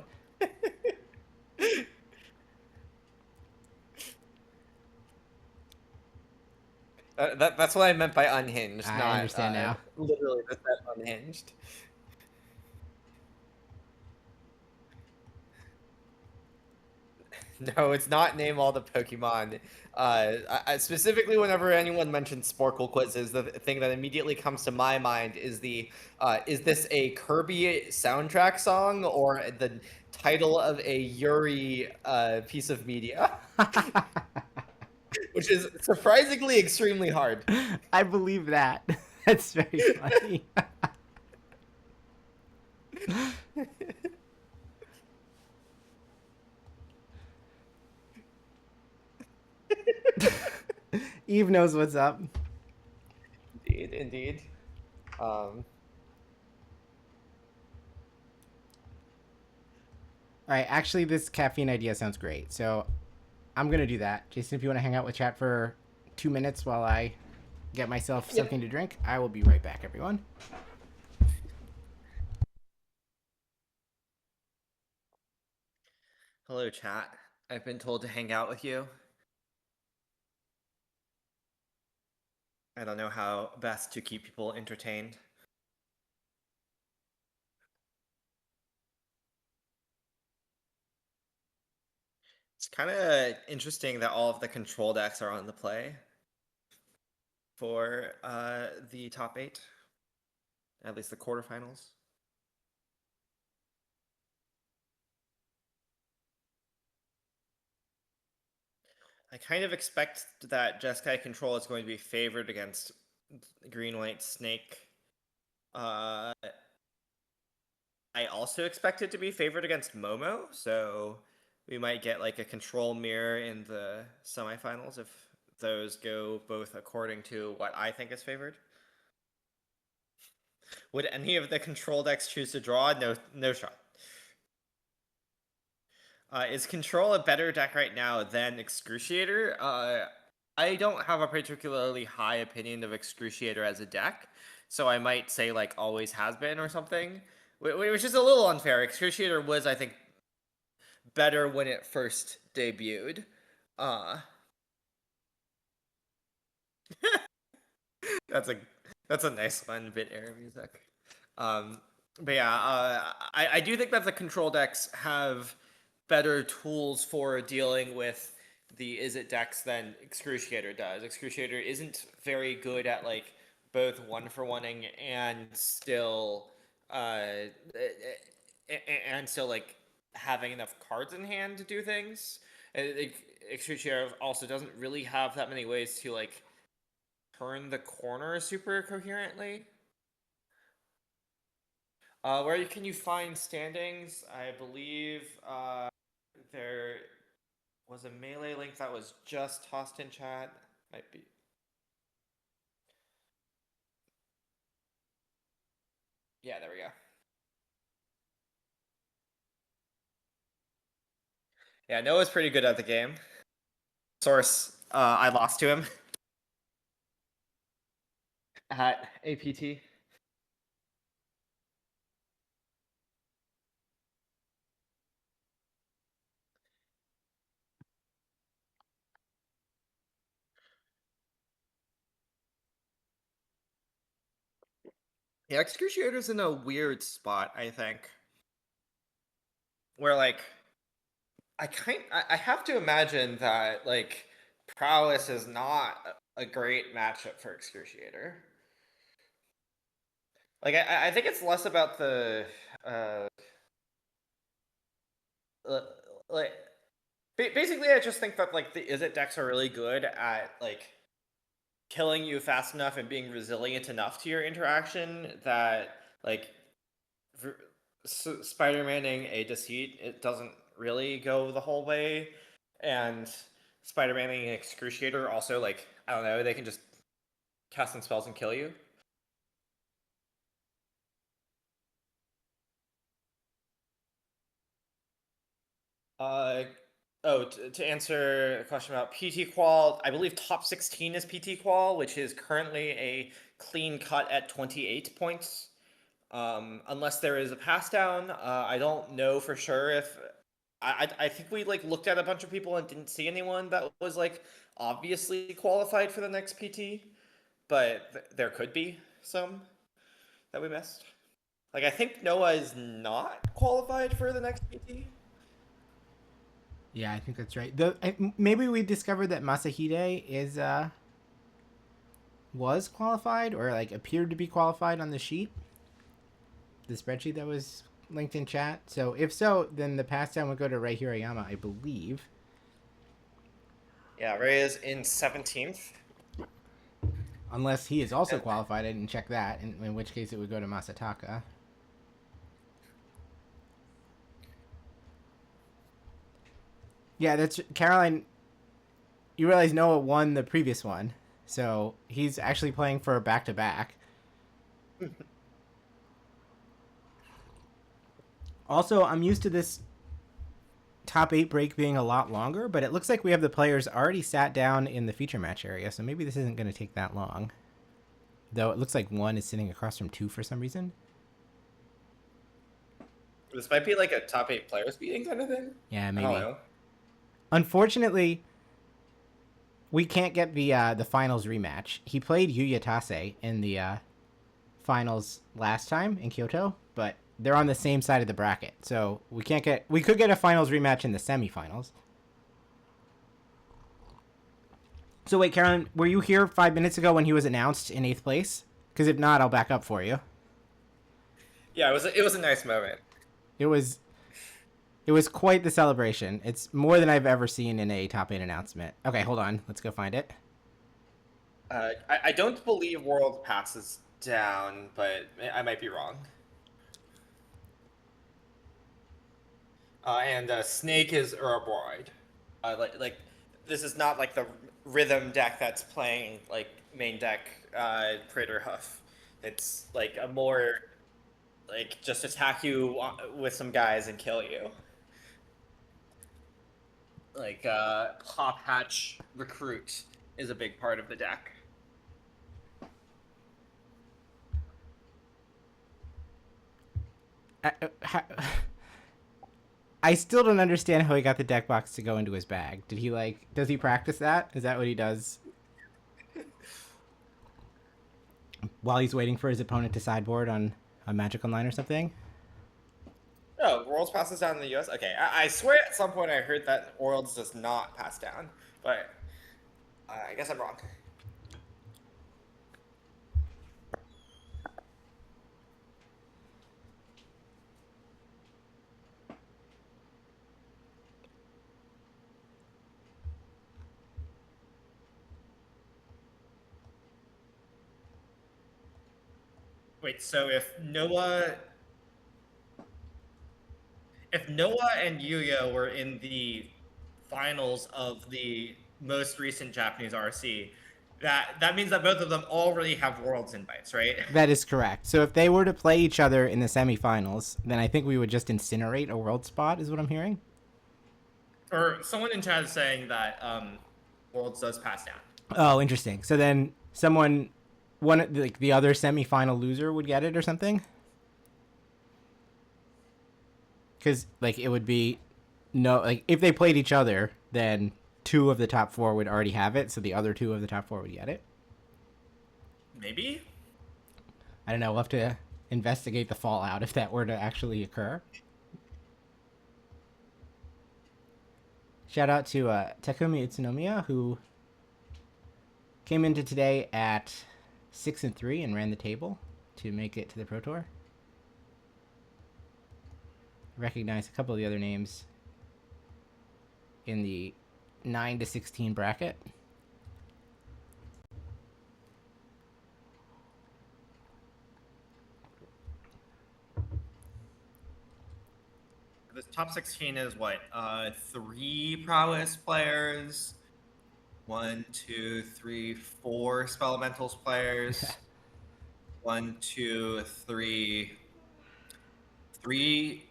That's what I meant by unhinged. I understand now. Literally, that's that unhinged. No, it's not name all the Pokemon. I specifically, whenever anyone mentions Sporkle quizzes, the thing that immediately comes to my mind is is this a Kirby soundtrack song or the title of a Yuri piece of media? Which is surprisingly extremely hard. I believe that. That's very funny. Eve knows what's up. Indeed. All right, actually, this caffeine idea sounds great. So I'm going to do that. Jason, if you want to hang out with chat for 2 minutes while I get myself something to drink. I will be right back, everyone. Hello, chat. I've been told to hang out with you. I don't know how best to keep people entertained. It's kind of interesting that all of the control decks are on the play for the top 8, at least the quarterfinals. I kind of expect that Jeskai control is going to be favored against green-white snake. I also expect it to be favored against Momo, so we might get like a control mirror in the semifinals if those go both according to what I think is favored. Would any of the control decks choose to draw? No shot. Is Control a better deck right now than Excruciator? I don't have a particularly high opinion of Excruciator as a deck, so I might say like always has been or something, which is a little unfair. Excruciator was, I think, better when it first debuted. That's a nice one, bit air music. But yeah, I do think that the control decks have better tools for dealing with the Izzet decks than Excruciator does. Excruciator isn't very good at like both 1-for-1ing and still like having enough cards in hand to do things. Excruciator also doesn't really have that many ways to like turn the corner super coherently. Where can you find standings? I believe there was a Melee link that was just tossed in chat. Might be. Yeah, there we go. Yeah, Noah's pretty good at the game. Source, I lost to him at APT. Yeah, Excruciator's in a weird spot, I think. Where like I have to imagine that like Prowess is not a great matchup for Excruciator. Like I think it's less about the like basically I just think that like the Izzet decks are really good at like killing you fast enough and being resilient enough to your interaction that like Spider-Manning a Deceit, it doesn't really go the whole way, and Spider-Manning an Excruciator also, like, I don't know, they can just cast some spells and kill you. To answer a question about PT Qual, I believe top 16 is PT Qual, which is currently a clean cut at 28 points. Unless there is a pass down, I don't know for sure if I think we like looked at a bunch of people and didn't see anyone that was like obviously qualified for the next PT, but there could be some that we missed. Like I think Noah is not qualified for the next PT. Yeah, I think that's right. Maybe we discovered that Masahide is was qualified or like appeared to be qualified on the sheet, the spreadsheet that was linked in chat. So if so, then the pass down would go to Ray Hirayama, I believe. Yeah, Ray is in 17th. Unless he is also qualified, I didn't check that, in which case it would go to Masataka. Yeah, that's Caroline. You realize Noah won the previous one, so he's actually playing for a back-to-back. Also, I'm used to this top 8 break being a lot longer, but it looks like we have the players already sat down in the feature match area, so maybe this isn't going to take that long. Though it looks like 1 is sitting across from 2 for some reason. This might be like a top 8 players meeting kind of thing. Yeah, maybe. I don't know. Unfortunately, we can't get the finals rematch. He played Yuya Tase in the finals last time in Kyoto, but they're on the same side of the bracket, so we could get a finals rematch in the semifinals. So wait, Carolyn, were you here 5 minutes ago when he was announced in 8th place? Because if not, I'll back up for you. Yeah, it was a nice moment. It was quite the celebration. It's more than I've ever seen in a top 8 announcement. Okay, hold on. Let's go find it. I don't believe World passes down, but I might be wrong. And Snake is Ouroboroid. Like this is not like the rhythm deck that's playing like main deck Crater Huff. It's like a more like just attack you with some guys and kill you. Like Pop Hatch Recruit is a big part of the deck. I still don't understand how he got the deck box to go into his bag. Does he practice that? Is that what he does? While he's waiting for his opponent to sideboard on a Magic Online or something? Oh, Worlds passes down in the US? Okay, I swear at some point I heard that Worlds does not pass down, but I guess I'm wrong. Wait, so if Noah and Yuya were in the finals of the most recent Japanese RC, that means that both of them already have Worlds invites, right? That is correct. So if they were to play each other in the semifinals, then I think we would just incinerate a World spot, is what I'm hearing. Or someone in chat is saying that Worlds does pass down. Oh, interesting. So then the other semifinal loser would get it or something? Because it would be if they played each other, then 2 of the top 4 would already have it, so the other 2 of the top 4 would get it. Maybe? I don't know. We'll have to investigate the fallout if that were to actually occur. Shout out to Takumi Utsunomiya, who came into today at 6-3 and ran the table to make it to the Pro Tour. Recognize a couple of the other names in the 9-16 bracket. The top 16 is what? 3 Prowess players, 1, 2, 3, 4 Spellementals players, 1, 2, 3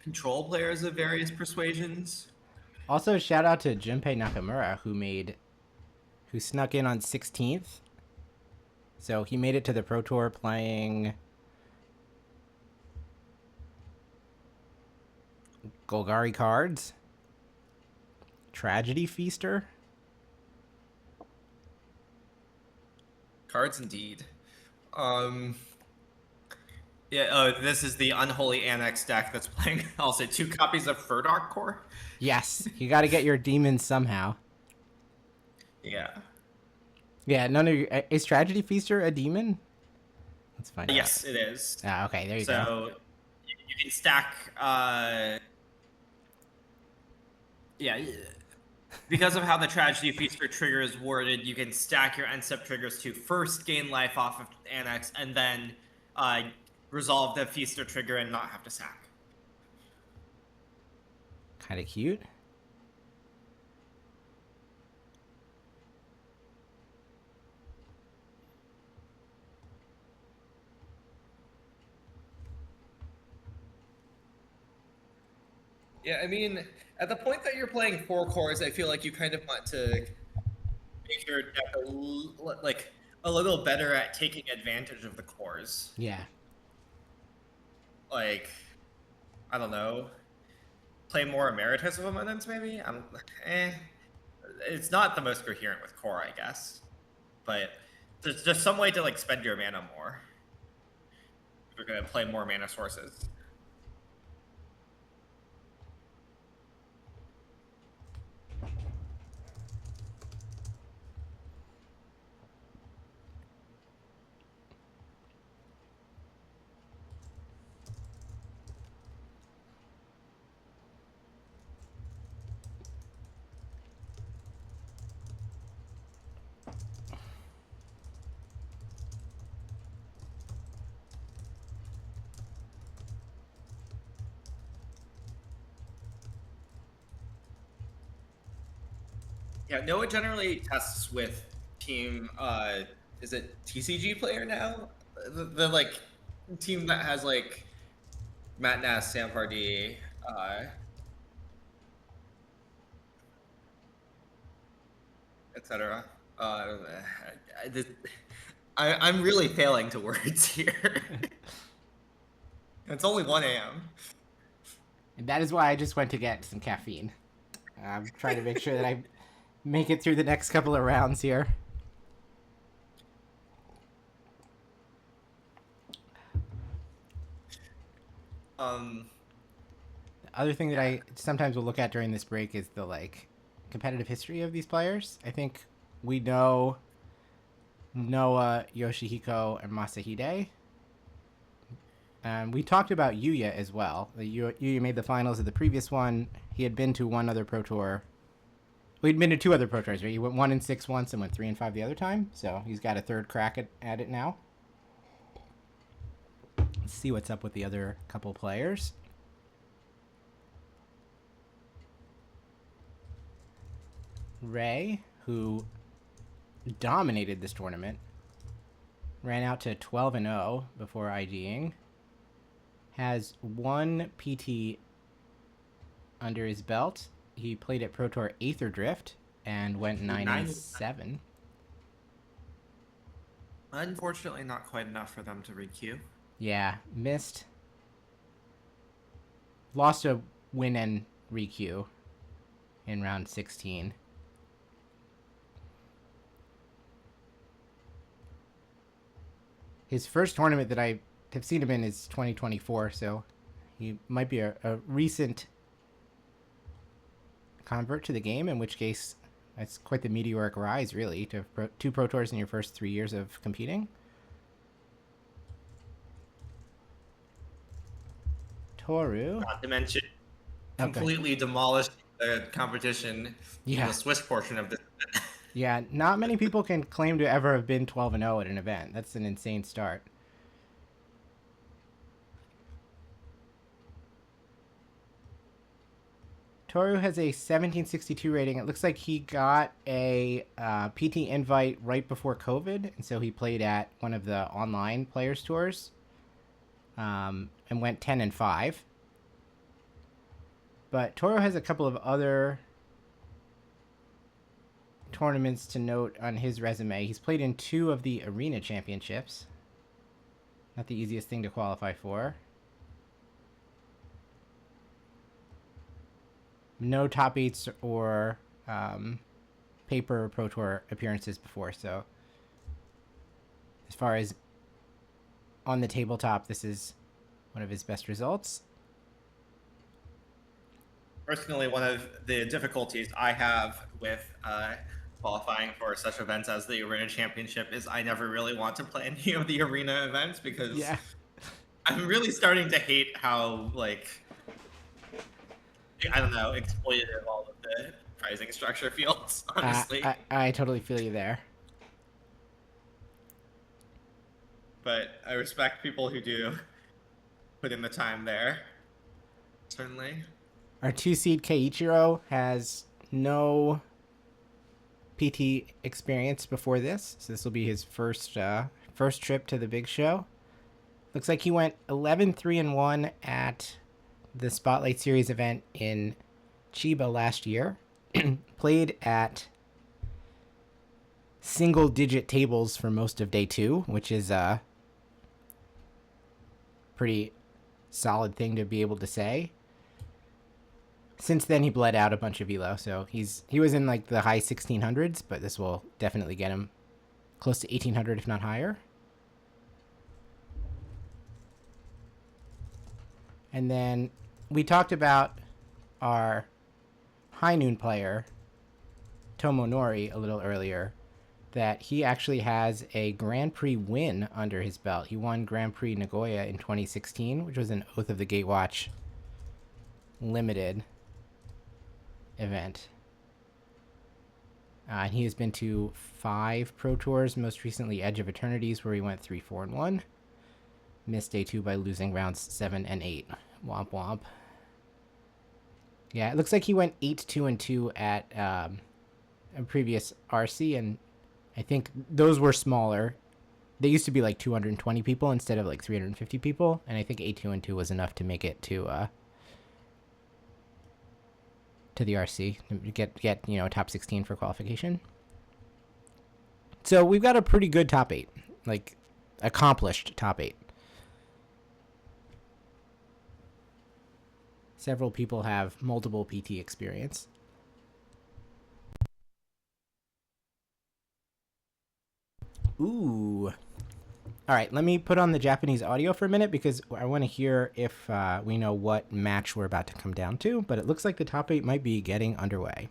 control players of various persuasions. Also, shout out to Junpei Nakamura, who snuck in on 16th. So he made it to the Pro Tour playing Golgari cards, Tragedy Feaster. Cards indeed. Yeah, this is the Unholy Annex deck that's playing also 2 copies of Furdark Core. Yes, you got to get your demons somehow. Yeah. Yeah, none of you. Is Tragedy Feaster a demon? Let's find out. Yes, it is. Okay, there you go. So you can stack. Yeah. Because of how the Tragedy Feaster trigger is worded, you can stack your end-step triggers to first gain life off of Annex and then resolve the Feaster trigger and not have to sack. Kind of cute. Yeah, I mean, At the point that you're playing 4 cores, I feel like you kind of want to make your deck a little better at taking advantage of the cores. Yeah. Like, I don't know, play more Emeritus of Eminence, maybe? It's not the most coherent with core, I guess. But there's just some way to, like, spend your mana more. If you're going to play more mana sources. Yeah, Noah generally tests with team, is it TCG player now? The like, team that has, like, Matt Nass, Sam Hardy, etc. I'm really failing to words here. It's only 1 a.m. And that is why I just went to get some caffeine. I'm trying to make sure that I make it through the next couple of rounds here. The other thing that I sometimes will look at during this break is the, like, competitive history of these players. I think we know Noah, Yoshihiko, and Masahide. We talked about Yuya as well. Yuya made the finals of the previous one. He had been to one other Pro Tour. Well, he'd been to 2 other Pro Tours, right? He went 1-6 once and went 3-5 the other time. So he's got a 3rd crack at it now. Let's see what's up with the other couple players. Ray, who dominated this tournament, ran out to 12-0 before IGing. Has 1 PT under his belt. He played at Pro Tour Aether Drift and went 9-7. Unfortunately, not quite enough for them to re-queue. Yeah, missed. Lost a win and re-queue in round 16. His first tournament that I have seen him in is 2024, so he might be a recent convert to the game, in which case that's quite the meteoric rise, really, to 2 Pro Tours in your first 3 years of competing. Toru. Not to mention, completely demolished the competition in the Swiss portion of this event. Yeah, not many people can claim to ever have been 12-0 at an event. That's an insane start. Toru has a 1762 rating. It looks like he got a PT invite right before COVID, and so he played at one of the online players tours and went 10-5. But Toru has a couple of other tournaments to note on his resume. He's played in 2 of the arena championships. Not the easiest thing to qualify for. No top 8s or paper Pro Tour appearances before, so as far as on the tabletop, this is one of his best results. Personally, one of the difficulties I have with qualifying for such events as the Arena Championship is I never really want to play any of the arena events because I'm really starting to hate how, like, I don't know, exploitative all of the pricing structure feels, honestly. I totally feel you there. But I respect people who do put in the time there, certainly. Our 2-seed Keiichiro has no PT experience before this, so this will be his first trip to the big show. Looks like he went 11-3-1 at the Spotlight Series event in Chiba last year, played at single-digit tables for most of day 2, which is a pretty solid thing to be able to say. Since then, he bled out a bunch of elo, so he was in like the high 1600s, but this will definitely get him close to 1800, if not higher. And then we talked about our high noon player, Tomonori, a little earlier, that he actually has a Grand Prix win under his belt. He won Grand Prix Nagoya in 2016, which was an Oath of the Gatewatch limited event. And he has been to 5 Pro Tours, most recently Edge of Eternities, where he went 3-4-1. Missed day 2 by losing rounds 7 and 8. Womp womp. Yeah, it looks like he went 8-2-2 at a previous RC, and I think those were smaller. They used to be like 220 people instead of like 350 people, and I think 8-2-2 was enough to make it to the RC, get top 16 for qualification. So we've got a pretty good top 8, like accomplished top 8. Several people have multiple PT experience. Ooh. All right, let me put on the Japanese audio for a minute because I want to hear if we know what match we're about to come down to, but it looks like the top 8 might be getting underway.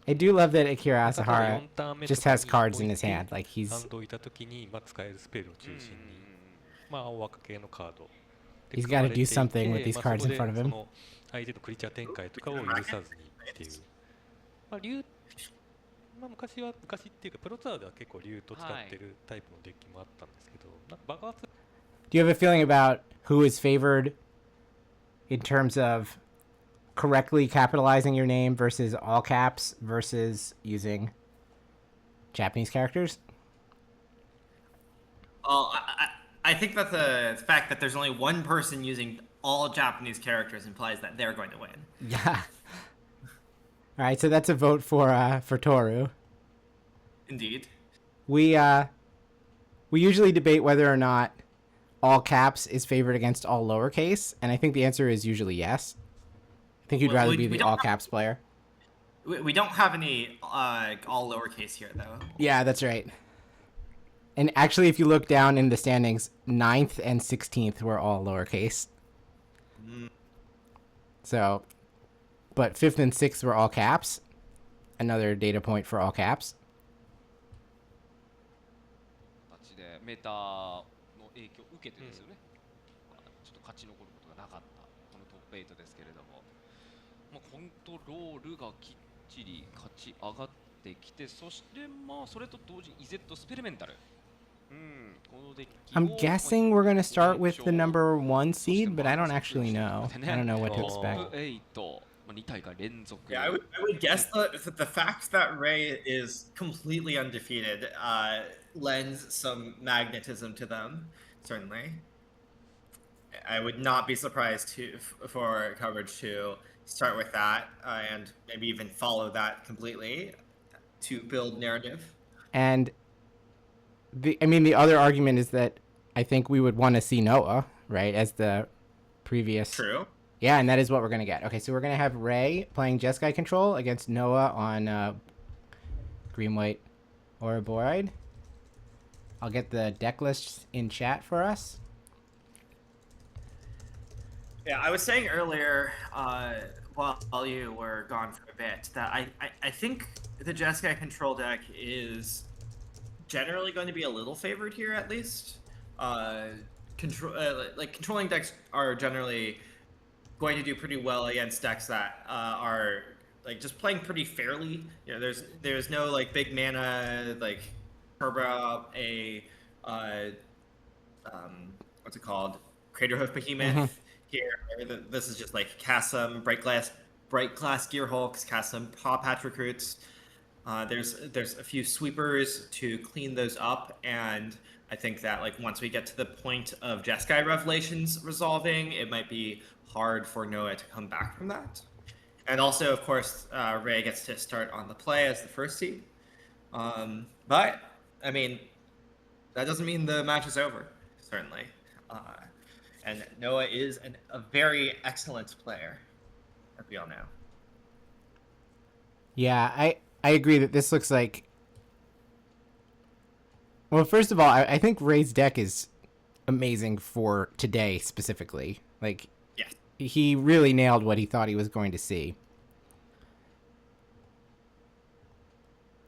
I do love that Akira Asahara just has cards in his hand, like he's got to do something with these cards in front of him. Do you have a feeling about who is favored in terms of correctly capitalizing your name versus all caps versus using Japanese characters? Well, I think that the fact that there's only one person using all Japanese characters implies that they're going to win. Yeah. All right, so that's a vote for Toru. Indeed. We usually debate whether or not all caps is favored against all lowercase, and I think the answer is usually yes. I think you'd rather be the all caps player. We don't have any all lowercase here, though. Yeah, that's right. And actually, if you look down in the standings, 9th and 16th were all lowercase. So, but 5th and 6th were all caps. Another data point for all caps. I'm guessing we're going to start with the number 1 seed, but I don't actually know. I don't know what to expect. Yeah, I would guess that the fact that Ray is completely undefeated lends some magnetism to them, certainly. I would not be surprised for coverage to start with that and maybe even follow that completely to build narrative. And the other argument is that I think we would want to see Noah, right, as the previous. True. Yeah, and that is what we're going to get. Okay, so we're going to have Ray playing Jeskai control against Noah on green-white Ouroboroid. I'll get the deck lists in chat for us. Yeah, I was saying earlier, while you were gone for a bit, that I think the Jeskai control deck is generally going to be a little favored here, at least. Controlling decks are generally going to do pretty well against decks that are like just playing pretty fairly. You know, there's no like big mana like Kerber, a what's it called? Craterhoof Behemoth here. This is just like Chasm, Bright Glass Gearhulks, Chasm, Paw Patch Recruits. There's a few sweepers to clean those up, and I think that like once we get to the point of Jeskai Revelations resolving, it might be hard for Noah to come back from that. And also, of course, Ray gets to start on the play as the first seed. But I mean, that doesn't mean the match is over, certainly. And Noah is a very excellent player, as we all know. Yeah, I agree that this looks like... Well, first of all, I think Ray's deck is amazing for today specifically. Like, yes. He really nailed what he thought he was going to see.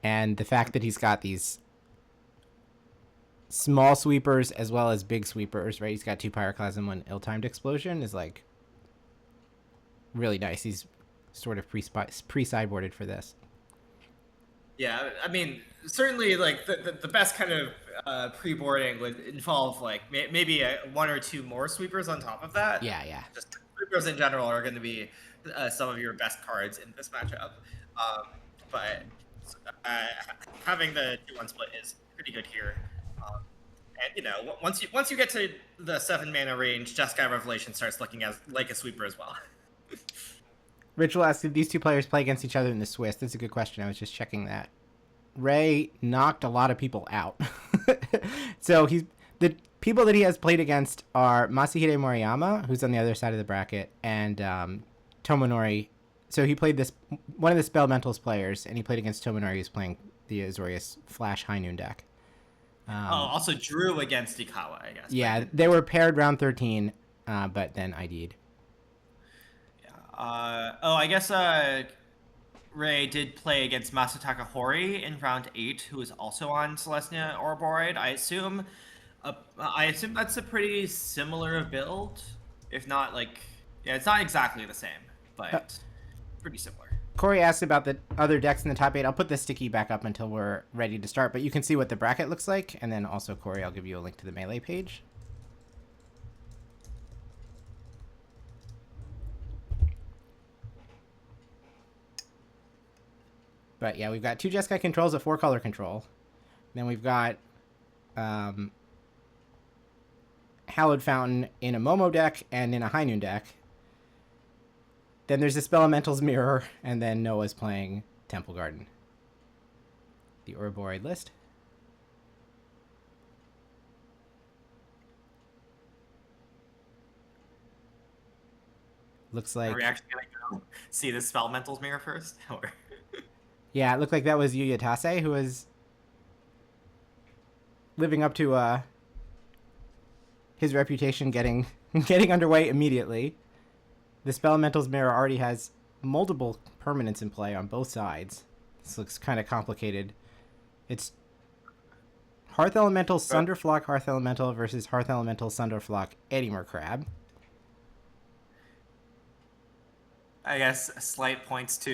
And the fact that he's got these small sweepers as well as big sweepers, right? He's got 2 Pyroclasm, 1 Ill-Timed Explosion is like really nice. He's sort of pre-sideboarded for this. Yeah, I mean, certainly like the best kind of pre-boarding would involve like maybe 1 or 2 more sweepers on top of that. Yeah. Just sweepers in general are going to be some of your best cards in this matchup. But having the 2-1 split is pretty good here. And you know, once you get to the 7 mana range, Jeskai Revelation starts looking like a sweeper as well. Ritual asks, did these 2 players play against each other in the Swiss? That's a good question. I was just checking that. Ray knocked a lot of people out. So the people that he has played against are Masahide Moriyama, who's on the other side of the bracket, and Tomonori. So he played one of the Spellementals players, and he played against Tomonori, who's playing the Azorius Flash High Noon deck. Also drew against Ikawa, I guess. Yeah, they were paired round 13, but then ID'd. I guess Ray did play against Masataka Hori in round 8, who is also on Celestia Ouroboroid. I assume that's a pretty similar build, if not like, yeah, it's not exactly the same, but pretty similar. Corey asked about the other decks in the top 8. I'll put the sticky back up until we're ready to start, but you can see what the bracket looks like, and then also, Corey, I'll give you a link to the Melee page. But yeah, we've got 2 Jeskai controls, a 4-color control. Then we've got Hallowed Fountain in a Momo deck and in a High Noon deck. Then there's the Spellementals Mirror, and then Noah's playing Temple Garden. The Ouroboroid list. Looks like... Are we actually going to go see the Spellementals Mirror first? Or... Yeah, it looked like that was Yuya Tase, who was living up to his reputation getting underway immediately. The Spellementals Mirror already has multiple permanents in play on both sides. This looks kind of complicated. It's Hearth Elemental Sunderflock Hearth Elemental versus Hearth Elemental Sunderflock Edimer Crab. I guess slight points to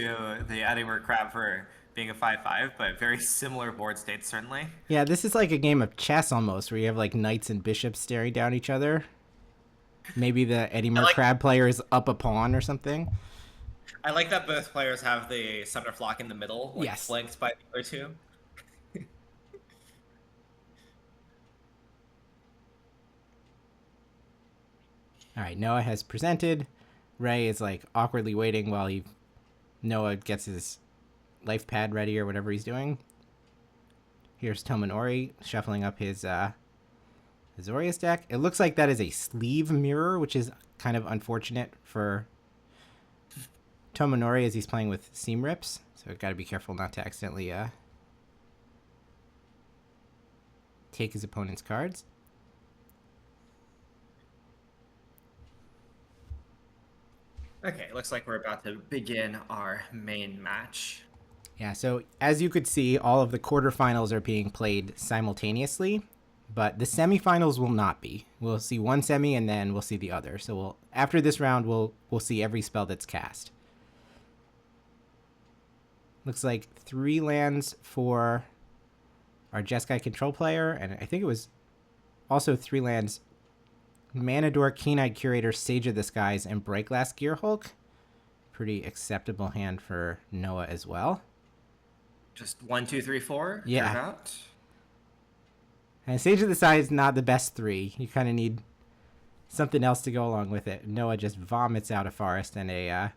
the Edimer Crab for being a 5/5, but very similar board states, certainly. Yeah, this is like a game of chess almost, where you have like knights and bishops staring down each other. Maybe the Edimer Crab player is up a pawn or something. I like that both players have the Sunderflock in the middle, like yes, flanked by the other 2. All right, Noah has presented. Ray is like awkwardly waiting while Noah gets his life pad ready or whatever he's doing. Here's Tomonori shuffling up his Azorius deck. It looks like that is a sleeve mirror, which is kind of unfortunate for Tomonori as he's playing with seam rips. So I've got to be careful not to accidentally take his opponent's cards. Okay, looks like we're about to begin our main match. Yeah, so as you could see, all of the quarterfinals are being played simultaneously, but the semifinals will not be. We'll see one semi and then we'll see the other. So after this round, we'll see every spell that's cast. Looks like 3 lands for our Jeskai control player, and I think it was also 3 lands Manador, Keen-Eyed Curator, Sage of the Skies, and Breaklast Gearhulk. Pretty acceptable hand for Noah as well. Just 1, 2, 3, 4. Yeah. About. And Sage of the Skies is not the best 3. You kind of need something else to go along with it. Noah just vomits out a Forest and a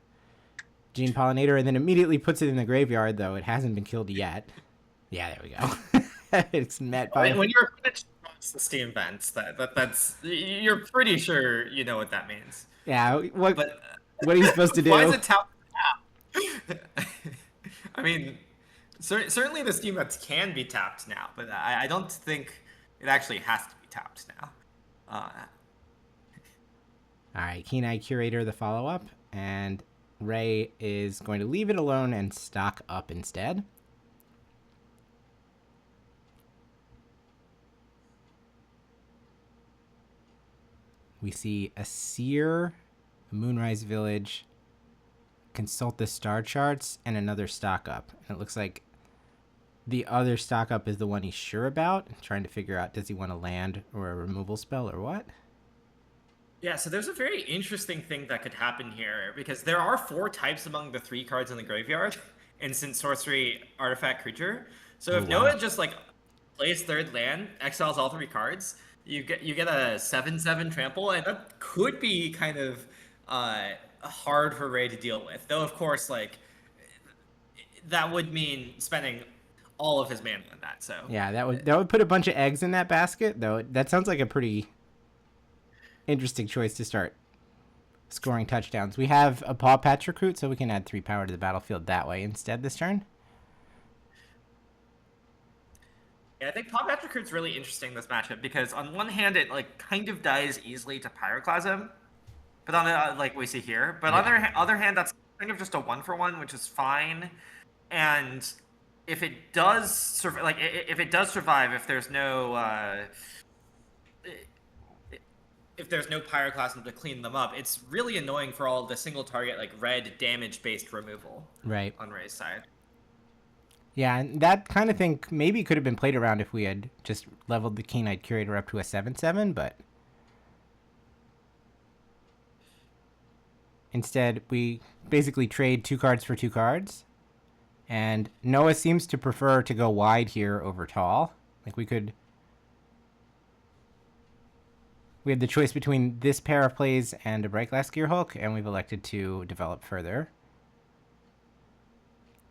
Gene Pollinator, and then immediately puts it in the graveyard, though it hasn't been killed yet. Yeah, there we go. It's met by... When you're across the Steam vents, that's... You're pretty sure you know what that means. Yeah, what are you supposed to do? Why is it tap? I mean, certainly the Steam vents can be tapped now, but I don't think it actually has to be tapped now. All right, Keen-Eyed Curator, the follow-up, and Ray is going to leave it alone and stock up instead. We see a Seer, a Moonrise Village, consult the star charts, and another stock up. And it looks like the other stock up is the one he's sure about, trying to figure out, does he want to land or a removal spell or what? Yeah, so there's a very interesting thing that could happen here, because there are 4 types among the 3 cards in the graveyard. Instant, sorcery, artifact, creature. So if Noah just like plays 3rd land, exiles all 3 cards, you get a 7/7 trample, and that could be kind of hard for Ray to deal with. Though of course, like that would mean spending all of his mana on that. So yeah, that would put a bunch of eggs in that basket. Though that sounds like a pretty interesting choice to start scoring touchdowns. We have a Paw Patch Recruit, so we can add 3 power to the battlefield that way instead this turn. Yeah, I think Paw Patch Recruit's really interesting this matchup, because on one hand it like kind of dies easily to Pyroclasm, but on the, like we see here. But on the other hand, that's kind of just a 1-for-1, which is fine. And if it does survive, if there's no Pyroclasm to clean them up, it's really annoying for all the single target like red damage based removal. Right. On Ray's side. Yeah, and that kind of thing maybe could have been played around if we had just leveled the Keen-Eyed Curator up to a 7/7, but instead we basically trade 2 cards for 2 cards, and Noah seems to prefer to go wide here over tall. Like we have the choice between this pair of plays and a Breaklast Gearhulk, and we've elected to develop further.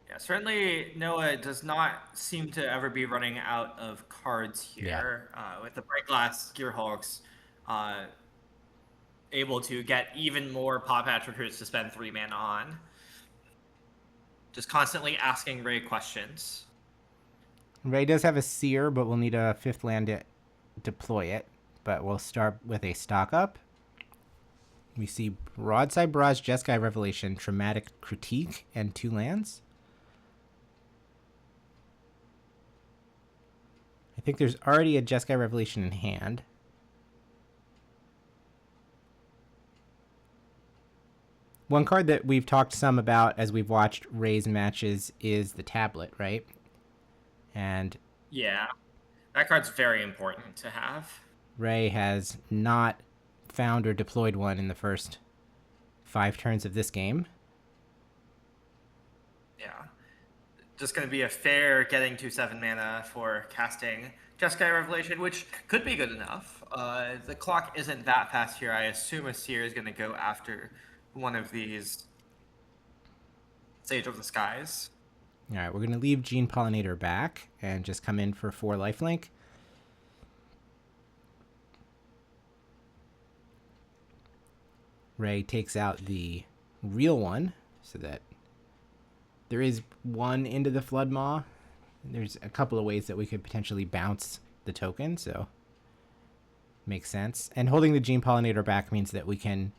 Yeah, certainly Noah does not seem to ever be running out of cards here. With the Breaklast Gearhulks able to get even more Paw Patch Recruits to spend 3 mana on. Just constantly asking Ray questions. Ray does have a Seer, but we'll need a 5th land to deploy it. But we'll start with a stock up. We see Broadside Barrage, Jeskai Revelation, Traumatic Critique, and 2 lands. I think there's already a Jeskai Revelation in hand. One card that we've talked some about as we've watched Ray's matches is the tablet, right? And yeah, that card's very important to have. Ray has not found or deployed one in the first 5 turns of this game. Yeah. Just going to be a fair getting to 7 mana for casting Jeskai Revelation, which could be good enough. The clock isn't that fast here. I assume a Seer is going to go after one of these Sage of the Skies. All right, we're going to leave Gene Pollinator back and just come in for 4 lifelink. Ray takes out the real one so that there is 1 into the Flood Maw. There's a couple of ways that we could potentially bounce the token, so makes sense. And holding the Gene Pollinator back means that we can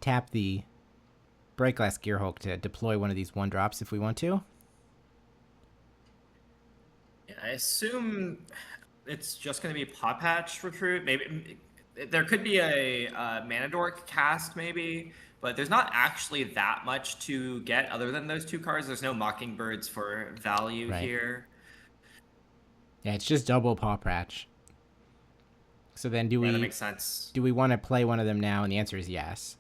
tap the Breaklast Gearhulk to deploy one of these 1-drops if we want to. Yeah, I assume it's just going to be Paw Patch Recruit. Maybe there could be a Manadork cast, maybe, but there's not actually that much to get other than those 2 cards. There's no Mockingbirds for value here. Yeah, it's just double Paw Patch. So then that makes sense. Do we want to play one of them now? And the answer is yes.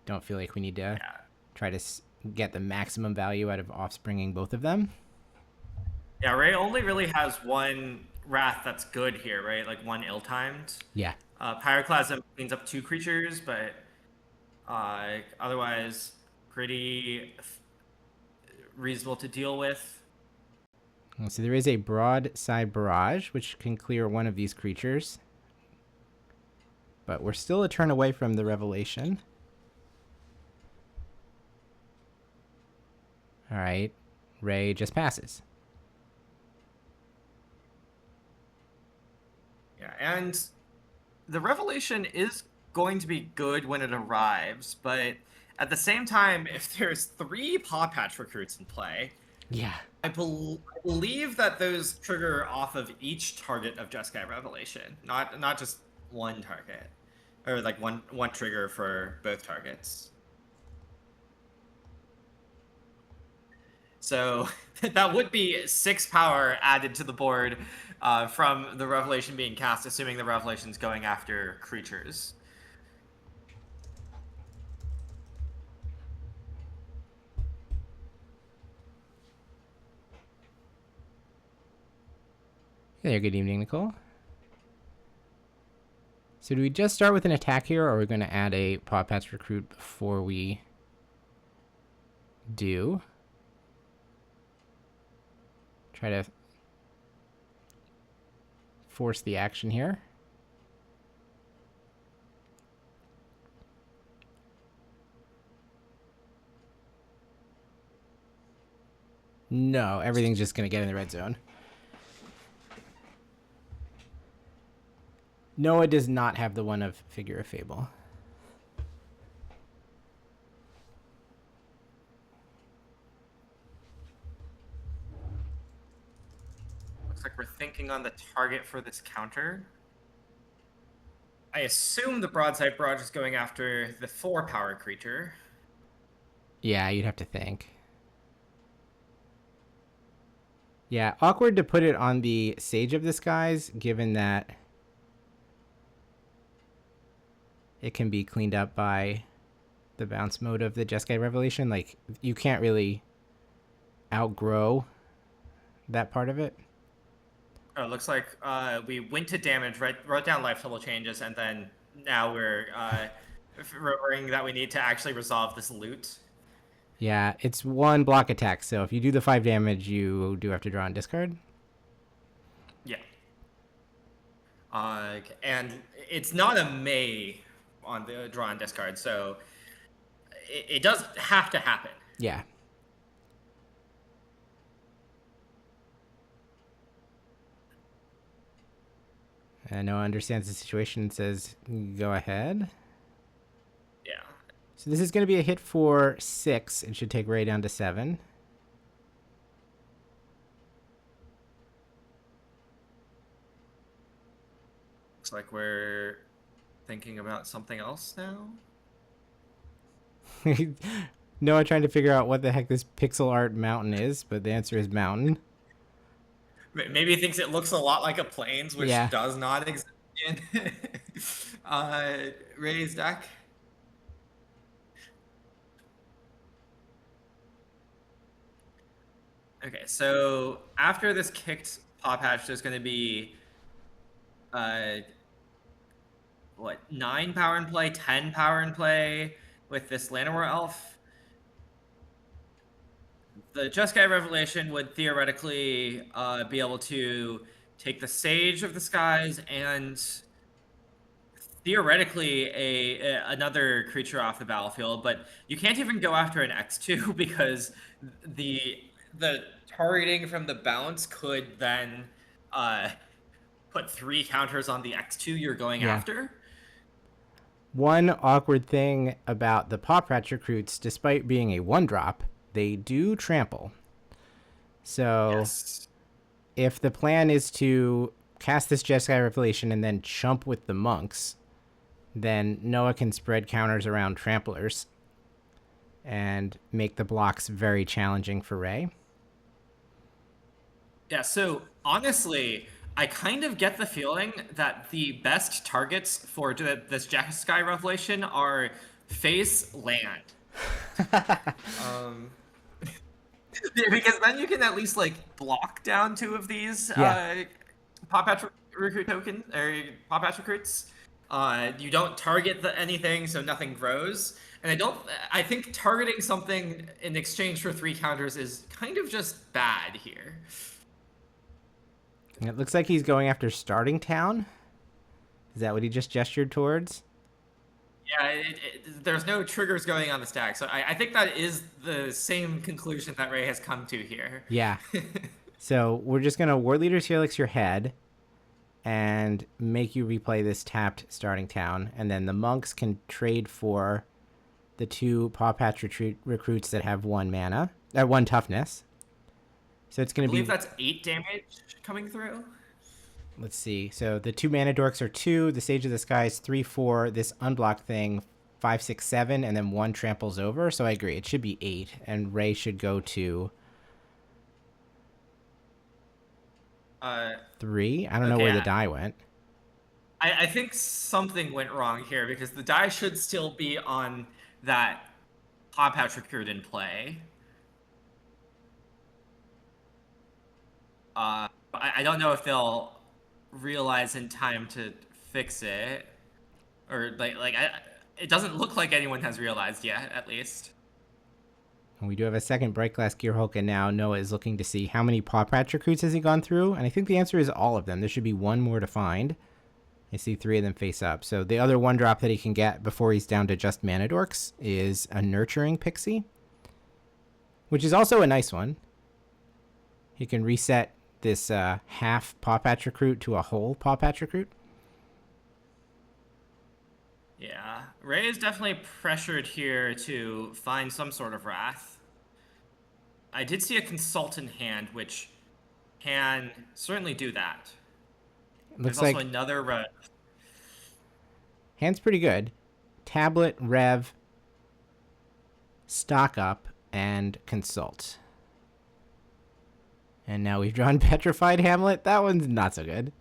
Don't feel like we need to try to get the maximum value out of offspringing both of them. Yeah, Ray only really has one Wrath that's good here, right? Like one ill-timed. Yeah. Pyroclasm cleans up 2 creatures, but otherwise pretty reasonable to deal with. So there is a broadside barrage, which can clear one of these creatures. But we're still a turn away from the revelation. All right. Ray just passes. Yeah, and the revelation is going to be good when it arrives, but at the same time, if there's 3 Paw Patch recruits in play, yeah, I believe that those trigger off of each target of Jeskai Revelation, not just one target, or like one trigger for both targets. So that would be 6 power added to the board from the Revelation being cast, assuming the Revelation's going after creatures. Hey there, good evening, Nicole. So do we just start with an attack here, or are we going to add a Paw Patch recruit before we do? Try to force the action here. No, everything's just going to get in the red zone. Noah does not have the one of Figure of Fable. Looks like we're thinking on the target for this counter. I assume the Broadside Barrage is going after the 4 power creature. Yeah, you'd have to think. Yeah, awkward to put it on the Sage of the Skies, given that it can be cleaned up by the bounce mode of the Jeskai Revelation. Like, you can't really outgrow that part of it. Oh, it looks like we went to damage, wrote down life total changes, and then now we're remembering that we need to actually resolve this loot. Yeah, it's 1 block attack, so if you do the 5 damage, you do have to draw and discard. Yeah. And it's not a May on the draw and discard, so it does have to happen. Yeah. Noah understands the situation and says, go ahead. Yeah. So this is going to be a hit for 6. It should take Ray down to 7. Looks like we're thinking about something else now. Noah trying to figure out what the heck this pixel art mountain is, but the answer is mountain. Maybe he thinks it looks a lot like a plains, which does not exist in Ray's deck. Okay, so after this kicked Paw Patch, there's going to be 9 power in play, 10 power in play with this Llanowar Elf. The Jeskai Revelation would theoretically be able to take the Sage of the Skies and theoretically another creature off the battlefield, but you can't even go after an X2 because the targeting from the bounce could then put 3 counters on the X2 you're going after. One awkward thing about the Paw Patch recruits, despite being a 1-drop, they do trample. So if the plan is to cast this Jeskai Revelation and then chump with the monks, then Noah can spread counters around tramplers and make the blocks very challenging for Ray. Yeah, so honestly, I kind of get the feeling that the best targets for this Jeskai revelation are face land. Because then you can at least like block down 2 of these Pop Patch recruit token or Pop Patch recruits. You don't target anything, so nothing grows. And I think targeting something in exchange for 3 counters is kind of just bad here. It looks like he's going after starting town. Is that what he just gestured towards? Yeah, there's no triggers going on the stack, so I think that is the same conclusion that Ray has come to here. Yeah. So we're just going to War Leader's Helix your head and make you replay this tapped starting town, and then the monks can trade for the 2 Paw Patch recruits that have 1 mana, 1 toughness. So it's going to be... I believe that's 8 damage coming through. Let's see. So the 2 mana dorks are 2. The Sage of the Sky is 3/4. This unblocked thing 5, 6, 7, and then 1 tramples over. So I agree. It should be 8, and Ray should go to 3. I don't know where the die went. I think something went wrong here because the die should still be on that Paw Patch recruit in play. I don't know if they'll realize in time to fix it, or it doesn't look like anyone has realized yet, at least. And we do have a second Bright Glass Gearhulk, and now Noah is looking to see how many Paw Patch recruits has he gone through, and I think the answer is all of them. There should be 1 more to find. I see 3 of them face up. So the other 1 drop that he can get before he's down to just mana dorks is a Nurturing Pixie, which is also a nice one. He can reset this half Paw Patch recruit to a whole Paw Patch recruit. Yeah, Ray is definitely pressured here to find some sort of wrath. I did see a Consultant hand, which can certainly do that. Looks There's like also another Rev. Hand's pretty good. Tablet, Rev, Stock Up, and Consult. And now we've drawn Petrified Hamlet. That one's not so good.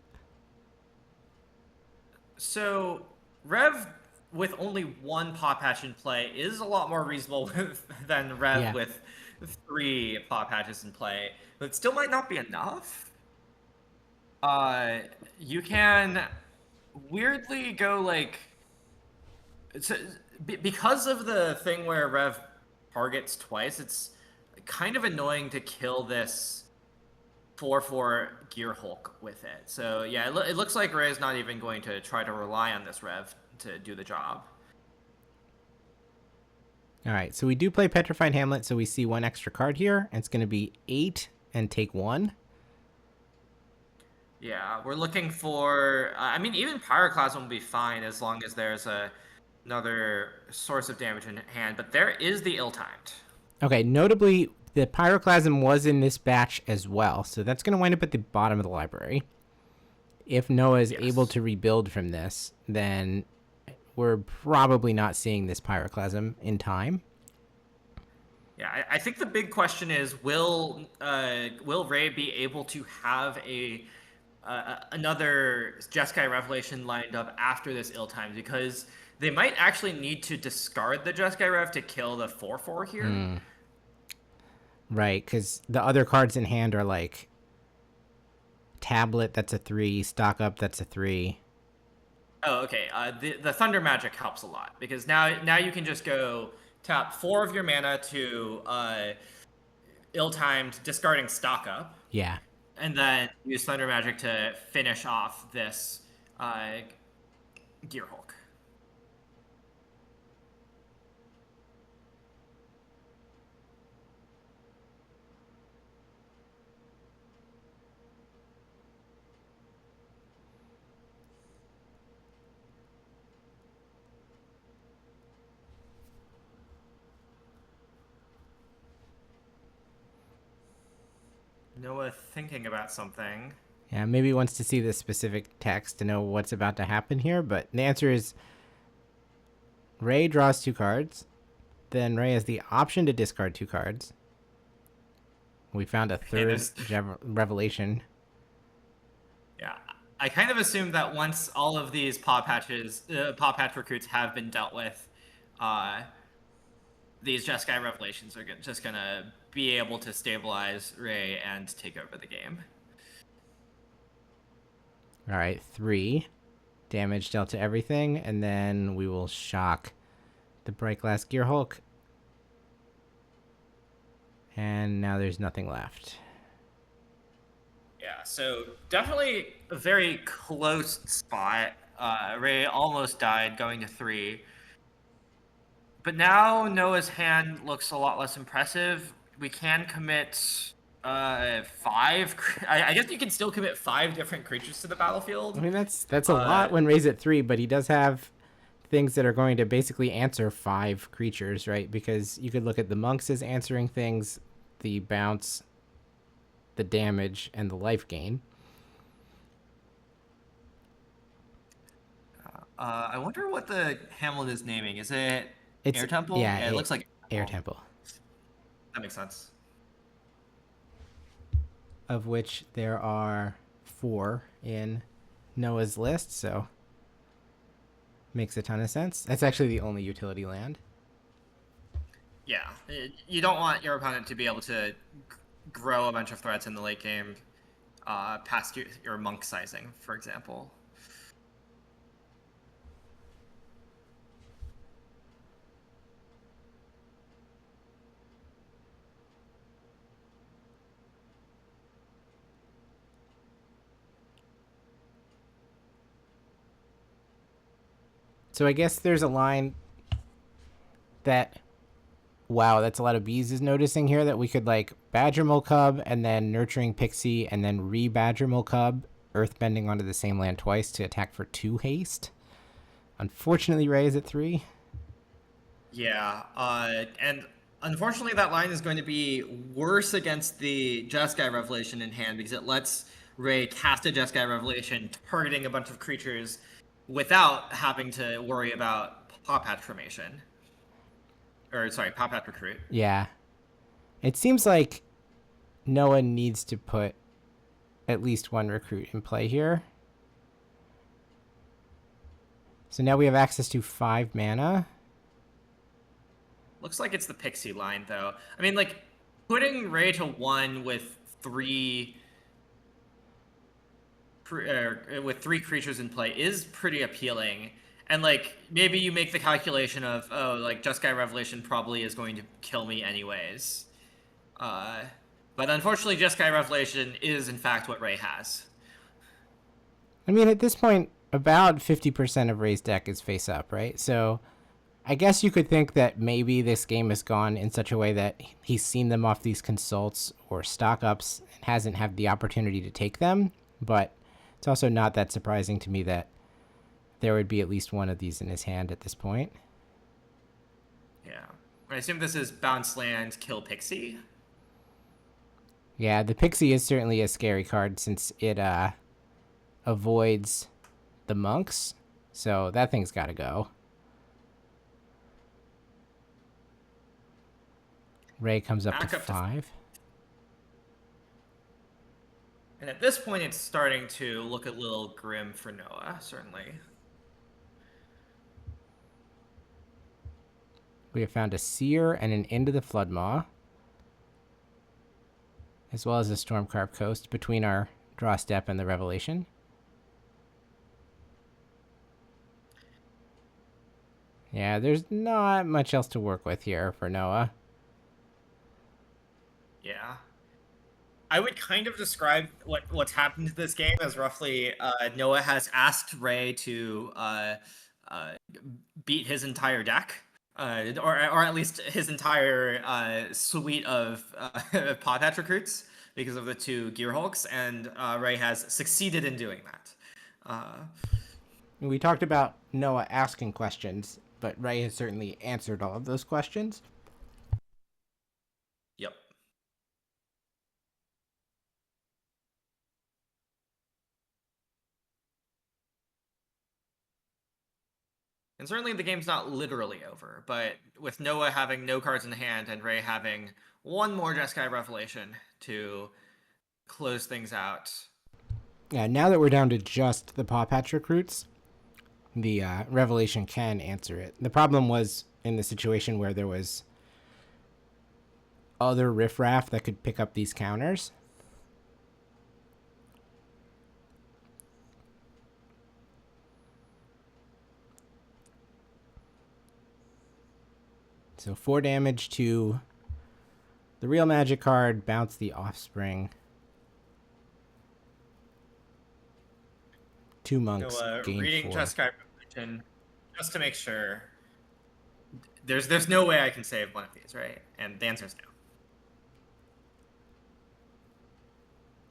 So, Rev with only 1 Paw Patch in play is a lot more reasonable than Rev with 3 Paw Patches in play. But it still might not be enough. You can weirdly go like... because of the thing where Rev targets twice, it's kind of annoying to kill this 4/4 Gearhulk with it. So yeah, it looks like Ray's not even going to try to rely on this Rev to do the job. All right, so we do play Petrified Hamlet, so we see 1 extra card here. And it's going to be 8 and take 1. Yeah, we're looking for... I mean, even Pyroclasm will be fine as long as there's another source of damage in hand. But there is the Ill-Timed. Okay, notably, the Pyroclasm was in this batch as well. So that's going to wind up at the bottom of the library. If Noah is able to rebuild from this, then we're probably not seeing this Pyroclasm in time. Yeah, I think the big question is, will Ray be able to have another Jeskai Revelation lined up after this Ill-Timed? Because they might actually need to discard the Jeskai Rev to kill the 4/4 here. Right, because the other cards in hand are like Tablet, that's a 3, Stock Up, that's a 3. Oh, okay. The Thunder Magic helps a lot, because now you can just go tap 4 of your mana to Ill-Timed, discarding Stock Up. Yeah. And then use Thunder Magic to finish off this Gearhulk. Noah thinking about something. Yeah, maybe he wants to see the specific text to know what's about to happen here, but the answer is Ray draws 2 cards. Then Ray has the option to discard 2 cards. We found a third revelation. Yeah, I kind of assumed that once all of these Paw Patch recruits have been dealt with, these Jeskai Revelations are just gonna be able to stabilize Ray and take over the game. All right, 3 damage dealt to everything, and then we will shock the Bright Glass Gear Hulk. And now there's nothing left. Yeah, so definitely a very close spot. Ray almost died going to 3. But now Noah's hand looks a lot less impressive. We can commit 5. I guess you can still commit 5 different creatures to the battlefield. I mean, that's a lot when Ray's at 3, but he does have things that are going to basically answer 5 creatures, right? Because you could look at the monks as answering things, the bounce, the damage, and the life gain. I wonder what the Hamlet is naming. Is it Air Temple? Yeah, it looks like Air Temple. That makes sense. Of which there are 4 in Noah's list, so makes a ton of sense. That's actually the only utility land. Yeah, you don't want your opponent to be able to grow a bunch of threats in the late game past your monk sizing, for example. So I guess there's a line that, wow, that's a lot of bees is noticing here, that we could like Badgermole Cub and then Nurturing Pixie and then re-Badgermole Cub, earthbending onto the same land twice to attack for 2 haste. Unfortunately, Ray is at 3. Yeah, and unfortunately that line is going to be worse against the Jeskai Revelation in hand because it lets Ray cast a Jeskai Revelation targeting a bunch of creatures without having to worry about Paw Patch formation. Or, sorry, Paw Patch recruit. Yeah. It seems like Noah needs to put at least 1 recruit in play here. So now we have access to 5 mana. Looks like it's the Pixie line, though. I mean, like, putting Ray to 1 with 3 creatures in play is pretty appealing. And, like, maybe you make the calculation of, oh, like, Jeskai Revelation probably is going to kill me anyways. But unfortunately, Jeskai Revelation is, in fact, what Ray has. I mean, at this point, about 50% of Ray's deck is face up, right? So I guess you could think that maybe this game has gone in such a way that he's seen them off these consults or stock ups and hasn't had the opportunity to take them. But it's also not that surprising to me that there would be at least 1 of these in his hand at this point. Yeah. I assume this is bounce land, kill Pixie. Yeah, the Pixie is certainly a scary card since it avoids the monks. So that thing's got to go. Ray comes up to 5. And at this point, it's starting to look a little grim for Noah, certainly. We have found a Seer and an Into the Floodmaw, as well as a Stormcarp Coast between our draw step and the Revelation. Yeah, there's not much else to work with here for Noah. Yeah. I would kind of describe what's happened to this game as roughly Noah has asked Ray to beat his entire deck, or at least his entire suite of Paw Patch recruits because of the 2 Gear Hulks, and Ray has succeeded in doing that. We talked about Noah asking questions, but Ray has certainly answered all of those questions. Yep. And certainly the game's not literally over, but with Noah having no cards in hand and Ray having 1 more Jeskai Revelation to close things out. Yeah, now that we're down to just the Paw Patch recruits, the Revelation can answer it. The problem was in the situation where there was other riffraff that could pick up these counters. So 4 damage to the real magic card, bounce the offspring. 2 monks gain reading 4. Jeskai just to make sure. There's no way I can save one of these, right? And the answer is no.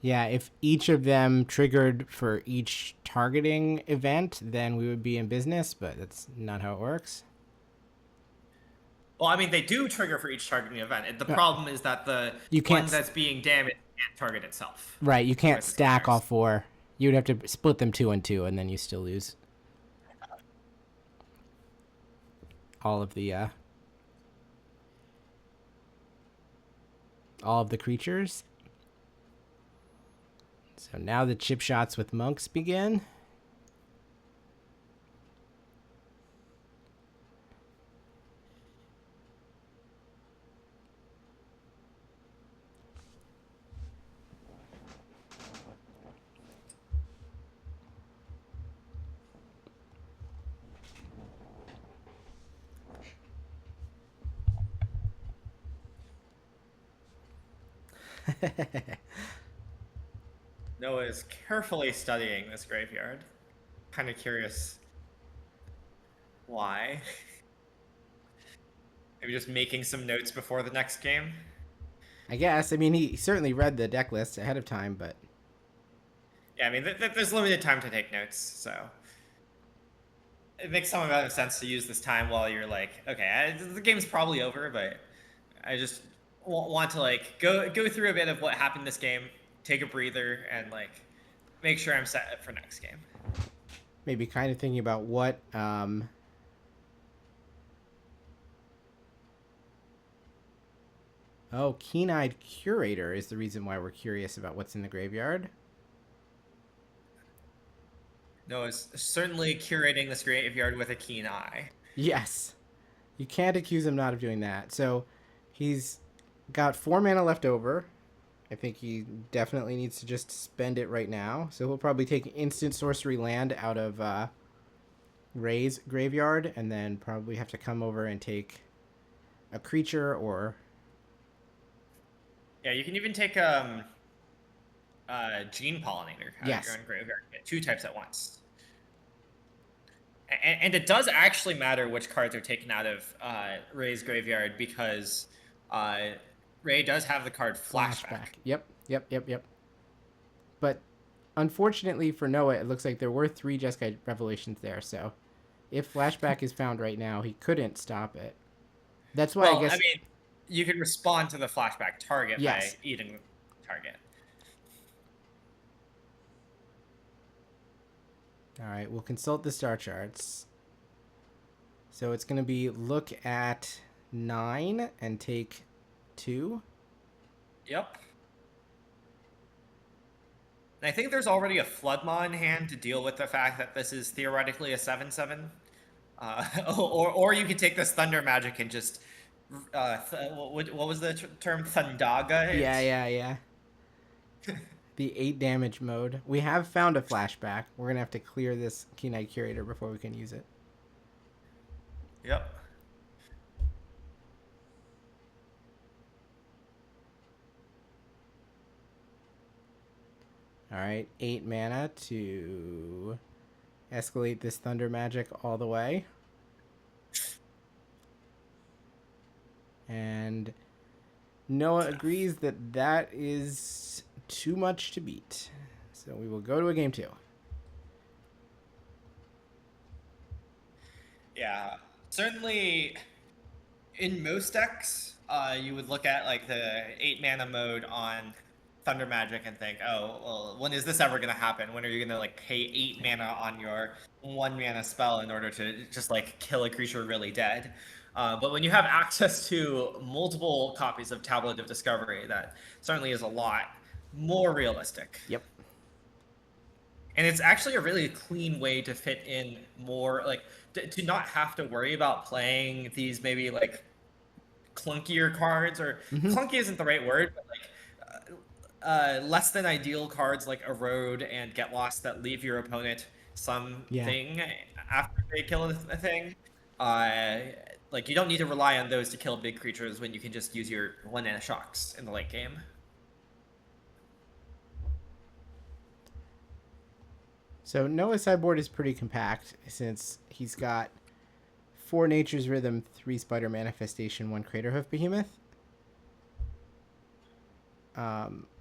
Yeah, if each of them triggered for each targeting event, then we would be in business, but that's not how it works. Well, I mean, they do trigger for each targeting event. The problem is that the one that's being damaged can't target itself. Right, you can't stack all 4. You would have to split them 2 and 2, and then you still lose all of the creatures. So now the chip shots with monks begin. Noah is carefully studying this graveyard. Kind of curious why. Maybe just making some notes before the next game. I guess. I mean, he certainly read the deck list ahead of time, but... Yeah, I mean, there's limited time to take notes, so... It makes some amount of sense to use this time while you're like, okay, the game's probably over, but I just want to, like, go through a bit of what happened this game, take a breather, and, like, make sure I'm set for next game. Maybe kind of thinking about what... Oh, Keen-Eyed Curator is the reason why we're curious about what's in the graveyard. No, it's certainly curating this graveyard with a keen eye. Yes. You can't accuse him not of doing that. So he's got 4 mana left over. I think he definitely needs to just spend it right now. So he'll probably take instant sorcery land out of Ray's graveyard and then probably have to come over and take a creature or... Yeah, you can even take Gene Pollinator out of your own graveyard. Get 2 types at once. And it does actually matter which cards are taken out of Ray's graveyard because Ray does have the card Flashback. Yep. But unfortunately for Noah, it looks like there were 3 Jeskai Revelations there. So if Flashback is found right now, he couldn't stop it. That's why I guess... I mean, you can respond to the Flashback target by eating target. All right, we'll consult the star charts. So it's going to be look at 9 and take 2. Yep. And I think there's already a Floodmaw in hand to deal with the fact that this is theoretically a 7/7. Or you could take this Thunder Magic and just... what was the term? Thundaga? Yeah. The 8 damage mode. We have found a Flashback. We're going to have to clear this Keen-Eyed Curator before we can use it. Yep. Alright, 8 mana to escalate this Thunder Magic all the way. And Noah agrees that that is too much to beat. So we will go to a game 2. Yeah, certainly in most decks, you would look at like the 8 mana mode on Thunder Magic and think, oh, well, when is this ever going to happen? When are you going to like pay 8 mana on your 1 mana spell in order to just like kill a creature really dead? But when you have access to multiple copies of Tablet of Discovery, that certainly is a lot more realistic. Yep. And it's actually a really clean way to fit in more, like, to not have to worry about playing these maybe, like, clunkier cards, or clunky isn't the right word, but, like, less than ideal cards like Erode and Get Lost that leave your opponent something after they kill a thing. Like, you don't need to rely on those to kill big creatures when you can just use your 1-mana shocks in the late game. So Noah's sideboard is pretty compact since he's got 4 Nature's Rhythm, 3 Spider Manifestation, 1 Craterhoof Behemoth.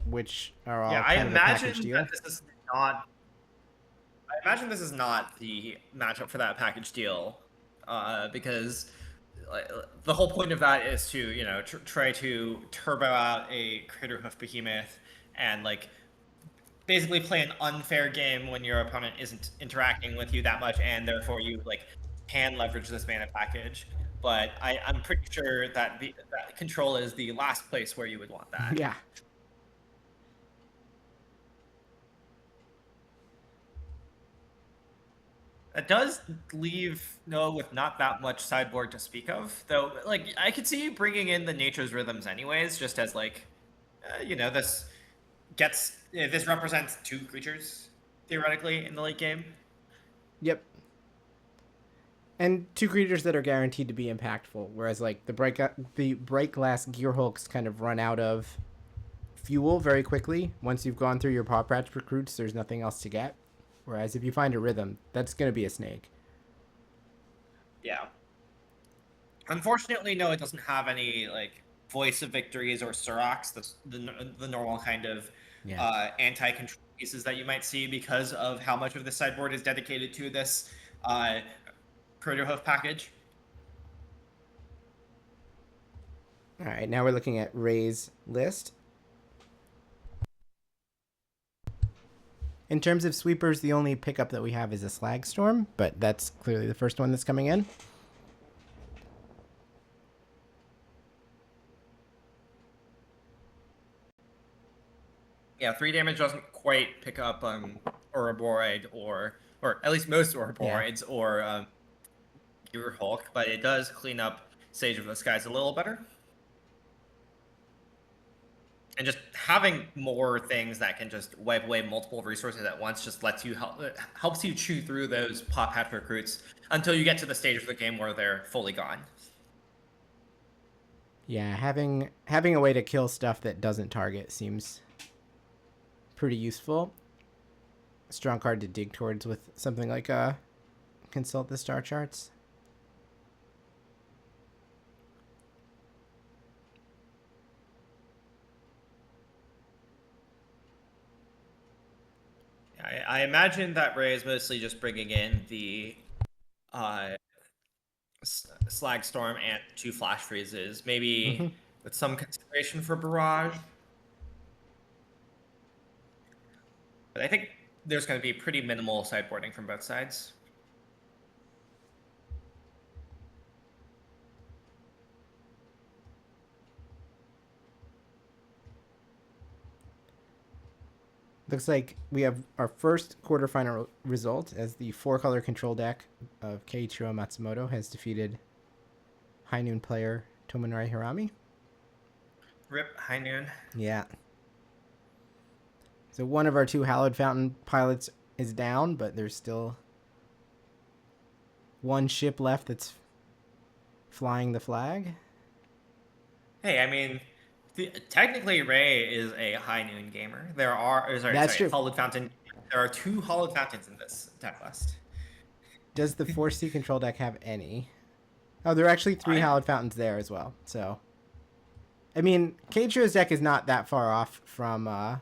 Which are all kind of a package deal. I imagine this is not the matchup for that package deal, because the whole point of that is to, you know, try to turbo out a Craterhoof Behemoth and, like, basically play an unfair game when your opponent isn't interacting with you that much, and therefore you, like, can leverage this mana package. But I'm pretty sure that that control is the last place where you would want that. Yeah. It does leave Noah with not that much sideboard to speak of, though. Like, I could see you bringing in the Nature's Rhythms anyways, just as, like, you know, this represents 2 creatures theoretically in the late game. Yep. And 2 creatures that are guaranteed to be impactful, whereas, like, the Bright Glass Gearhulks kind of run out of fuel very quickly. Once you've gone through your Paw Patch recruits, there's nothing else to get. Whereas if you find a rhythm, that's going to be a snake. Yeah. Unfortunately, no, it doesn't have any, like, Voice of Victories or Surax, the normal kind of anti-control pieces that you might see because of how much of the sideboard is dedicated to this Craterhoof package. All right, now we're looking at Ray's list. In terms of sweepers, the only pickup that we have is a Slag Storm, but that's clearly the first one that's coming in. Yeah, 3 damage doesn't quite pick up Ouroboroid or at least most Ouroboroids or Gearhulk, but it does clean up Sage of the Skies a little better. And just having more things that can just wipe away multiple resources at once just lets you helps you chew through those Paw Patch recruits until you get to the stage of the game where they're fully gone. Yeah, having a way to kill stuff that doesn't target seems pretty useful. A strong card to dig towards with something like Consult the Star Charts. I imagine that Ray is mostly just bringing in the Slag Storm and 2 Flash Freezes, maybe with some consideration for Barrage. But I think there's going to be pretty minimal sideboarding from both sides. Looks like we have our first quarterfinal result as the 4-color control deck of Keiichiro Matsumoto has defeated High Noon player Tomonori Hirami. Rip High Noon. Yeah. So one of our 2 Hallowed Fountain pilots is down, but there's still 1 ship left that's flying the flag. Hey, I mean, technically Ray is a High Noon gamer. There are true. Hallowed Fountain. There are 2 Hallowed Fountains in this deck list. Does the 4C control deck have any? Oh, there are actually 3 Hallowed Fountains there as well. So, I mean, Keiichiro's deck is not that far off from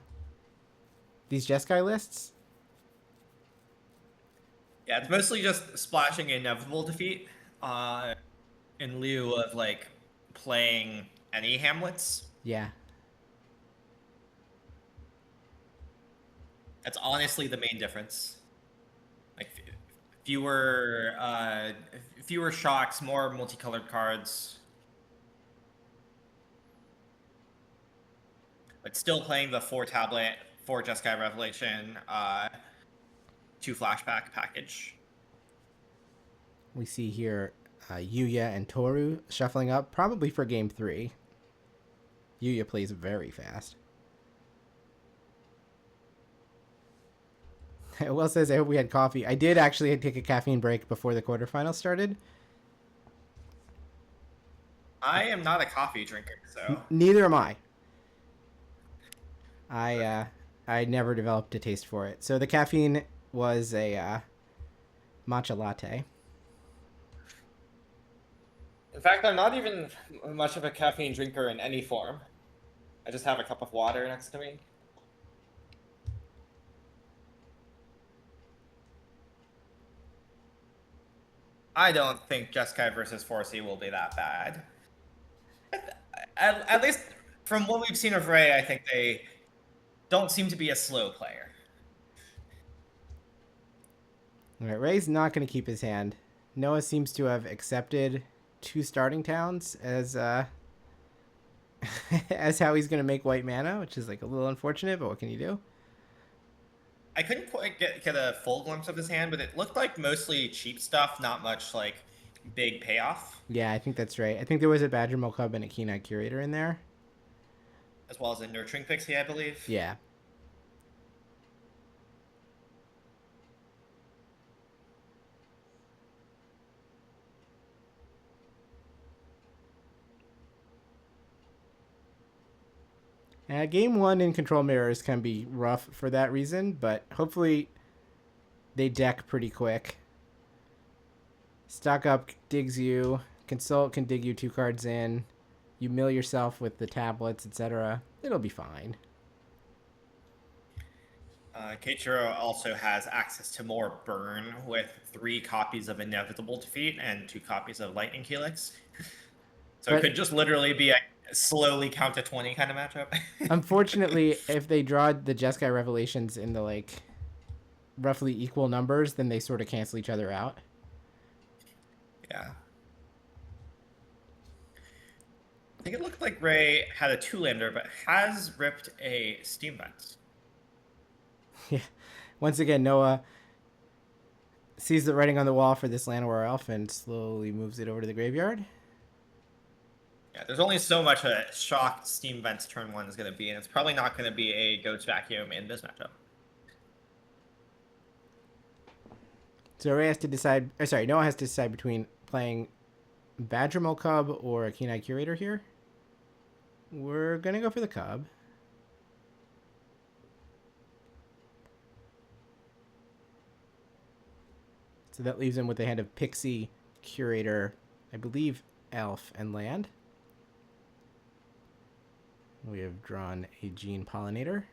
these Jeskai lists. Yeah, it's mostly just splashing Inevitable Defeat in lieu of, like, playing any Hamlets. Yeah. That's honestly the main difference. Like, fewer shocks, more multicolored cards. But still playing the 4 tablet, 4 Jeskai Revelation, 2 flashback package. We see here Yuya and Toru shuffling up, probably for game 3. Yuya plays very fast. Will says, I hope we had coffee. I did actually take a caffeine break before the quarterfinals started. I am not a coffee drinker, so... Neither am I. I never developed a taste for it. So the caffeine was a matcha latte. In fact, I'm not even much of a caffeine drinker in any form. I just have a cup of water next to me. I don't think Jeskai versus Forsey will be that bad. At least from what we've seen of Ray, I think they don't seem to be a slow player. All right, Ray's not going to keep his hand. Noah seems to have accepted 2 starting towns as as how he's going to make white mana, which is like a little unfortunate, but what can you do? I couldn't quite get a full glimpse of his hand, but it looked like mostly cheap stuff, not much like big payoff. Yeah, I think that's right. I think there was a Badger Cub and a Keen-Eyed Curator in there. As well as a Nurturing Pixie, I believe. Yeah. Game 1 in Control Mirrors can be rough for that reason, but hopefully they deck pretty quick. Stock Up digs you. Consult can dig you 2 cards in. You mill yourself with the tablets, etc. It'll be fine. Keiichiro also has access to more burn with 3 copies of Inevitable Defeat and 2 copies of Lightning Helix. So it could just literally be a slowly count to 20 kind of matchup. Unfortunately, if they draw the Jeskai Revelations in the like roughly equal numbers, then they sort of cancel each other out. Yeah. I think it looked like Ray had a 2-lander, but has ripped a Steam Vent. Yeah. Once again, Noah sees the writing on the wall for this Llanowar Elf and slowly moves it over to the graveyard. Yeah, there's only so much a shocked Steam Vents turn 1 is going to be, and it's probably not going to be a Goat's Vacuum in this matchup. So Ray has to decide, or sorry, Noah has to decide between playing Badger Cub or a Keen-Eyed Curator here. We're going to go for the Cub. So that leaves him with a hand of Pixie, Curator, I believe Elf, and Land. We have drawn a Gene Pollinator.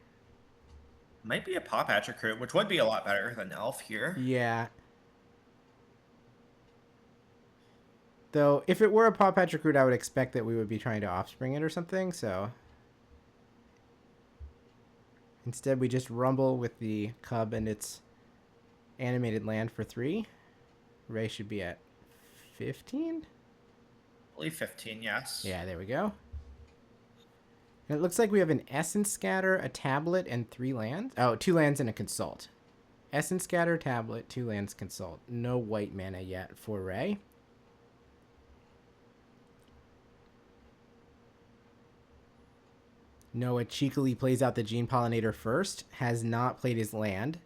Might be a Paw Patch Recruit, which would be a lot better than Elf here. Yeah. Though, if it were a Paw Patch Recruit, I would expect that we would be trying to Offspring it or something, so... Instead, we just rumble with the Cub and its animated land for 3. Ray should be at 15? I believe 15, yes. Yeah, there we go. And it looks like we have an Essence Scatter, a Tablet, and 3 lands. Oh, 2 lands and a Consult. Essence Scatter, Tablet, 2 lands, Consult. No white mana yet for Ray. Noah cheekily plays out the Gene Pollinator first. Has not played his land.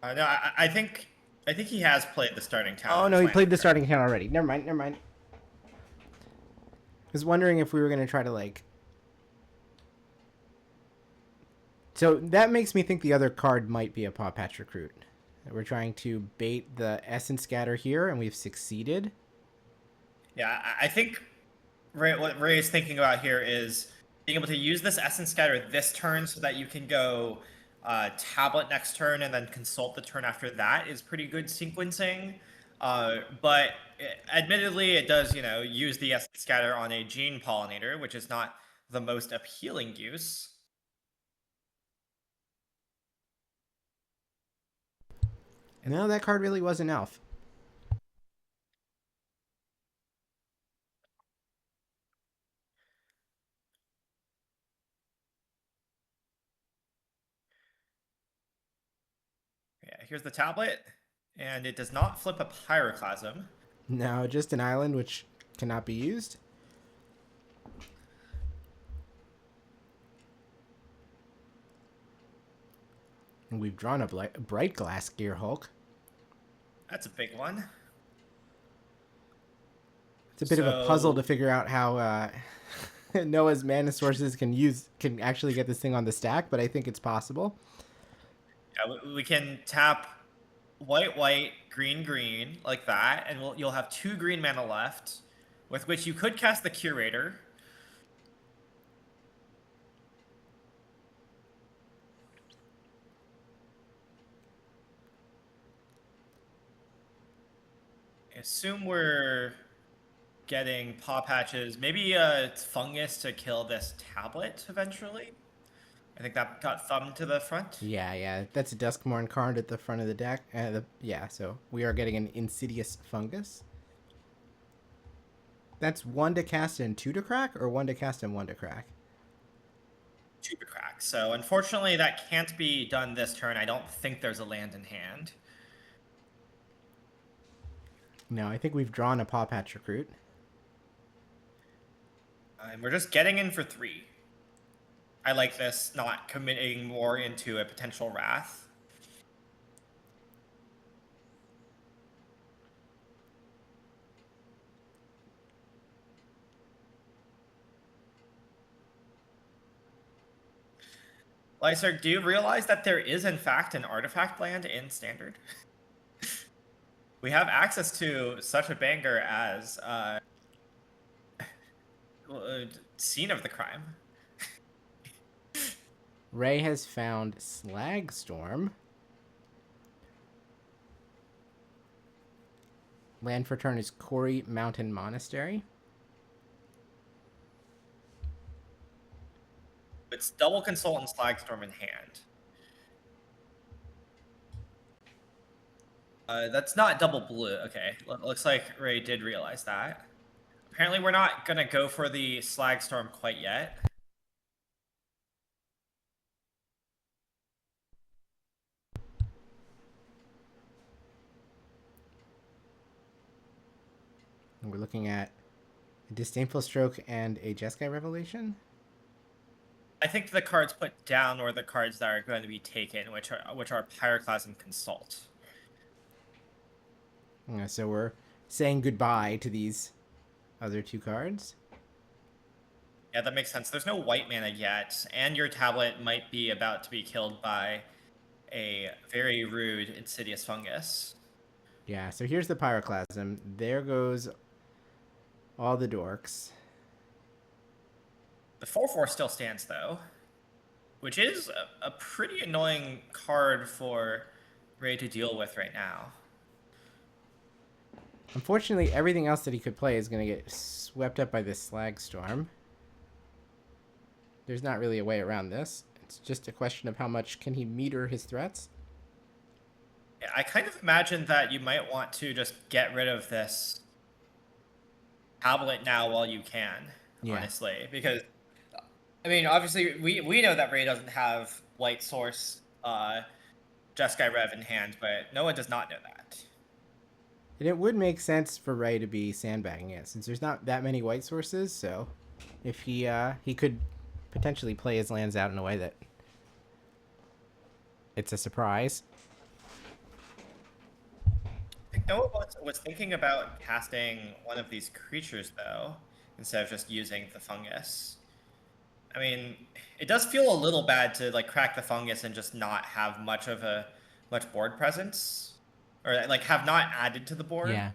No, I think he has played the starting town. Oh, no, he played the starting town already. Never mind. I was wondering if we were going to try to, like... So that makes me think the other card might be a Paw Patch Recruit. We're trying to bait the Essence Scatter here, and we've succeeded. Yeah, I think what Ray is thinking about here is being able to use this Essence Scatter this turn so that you can go Tablet next turn and then Consult the turn after that is pretty good sequencing. But admittedly, it does, use the Essence Scatter on a Gene Pollinator, which is not the most appealing use. No, that card really was an elf. Yeah, here's the tablet, and it does not flip a Pyroclasm. No, just an island which cannot be used. And we've drawn a bright glass Gear Hulk. That's a big one. It's a bit of a puzzle to figure out how Noah's mana sources can actually get this thing on the stack, but I think it's possible. Yeah, we can tap white, white, green, green, like that, and you'll have 2 green mana left, with which you could cast the Curator. I assume we're getting Paw Patches, maybe a Fungus to kill this tablet eventually. I think that got thumbed to the front. Yeah, that's a Duskmourn card at the front of the deck. So we are getting an Insidious Fungus. That's 1 to cast and 2 to crack, or 1 to cast and 1 to crack? 2 to crack. So unfortunately that can't be done this turn. I don't think there's a land in hand. No, I think we've drawn a Paw Patch Recruit. And we're just getting in for 3. I like this, not committing more into a potential Wrath. Lyser, do you realize that there is in fact an artifact land in Standard? We have access to such a banger as Scene of the Crime. Ray has found Slagstorm. Land for turn is Quarry Mountain Monastery. It's double Consult and Slagstorm in hand. That's not double blue. Okay, looks like Ray did realize that. Apparently we're not going to go for the Slagstorm quite yet. And we're looking at a Disdainful Stroke and a Jeskai Revelation. I think the cards put down are the cards that are going to be taken, which are Pyroclasm Consult. Yeah, so we're saying goodbye to these other 2 cards. Yeah, that makes sense. There's no white mana yet, and your tablet might be about to be killed by a very rude Insidious Fungus. Yeah, so here's the Pyroclasm. There goes all the dorks. The 4/4 still stands, though, which is a pretty annoying card for Ray to deal with right now. Unfortunately, everything else that he could play is going to get swept up by this Slagstorm. There's not really a way around this. It's just a question of how much can he meter his threats. Yeah, I kind of imagine that you might want to just get rid of this tablet now while you can, honestly. Because, I mean, obviously, we know that Ray doesn't have White Source Jeskai Rev in hand, but Noah does not know that. And it would make sense for Ray to be sandbagging it, since there's not that many white sources, so if he could potentially play his lands out in a way that it's a surprise. I think Noah was thinking about casting one of these creatures, though, instead of just using the Fungus. I mean, it does feel a little bad to like crack the Fungus and just not have much board presence. Or, like, have not added to the board. Yeah.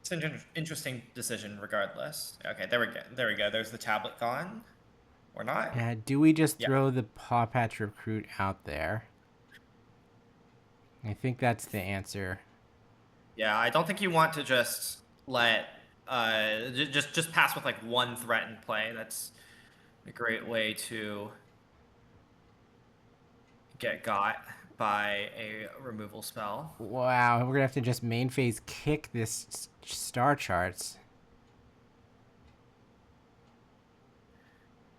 It's an interesting decision, regardless. Okay, there we go. There's the tablet gone. Or not. Yeah, do we just throw the Paw Patch Recruit out there? I think that's the answer. Yeah, I don't think you want to just let... just pass with, like, 1 threat in play. That's a great way to... get got by a removal spell. Wow, we're gonna have to just main phase kick this star charts.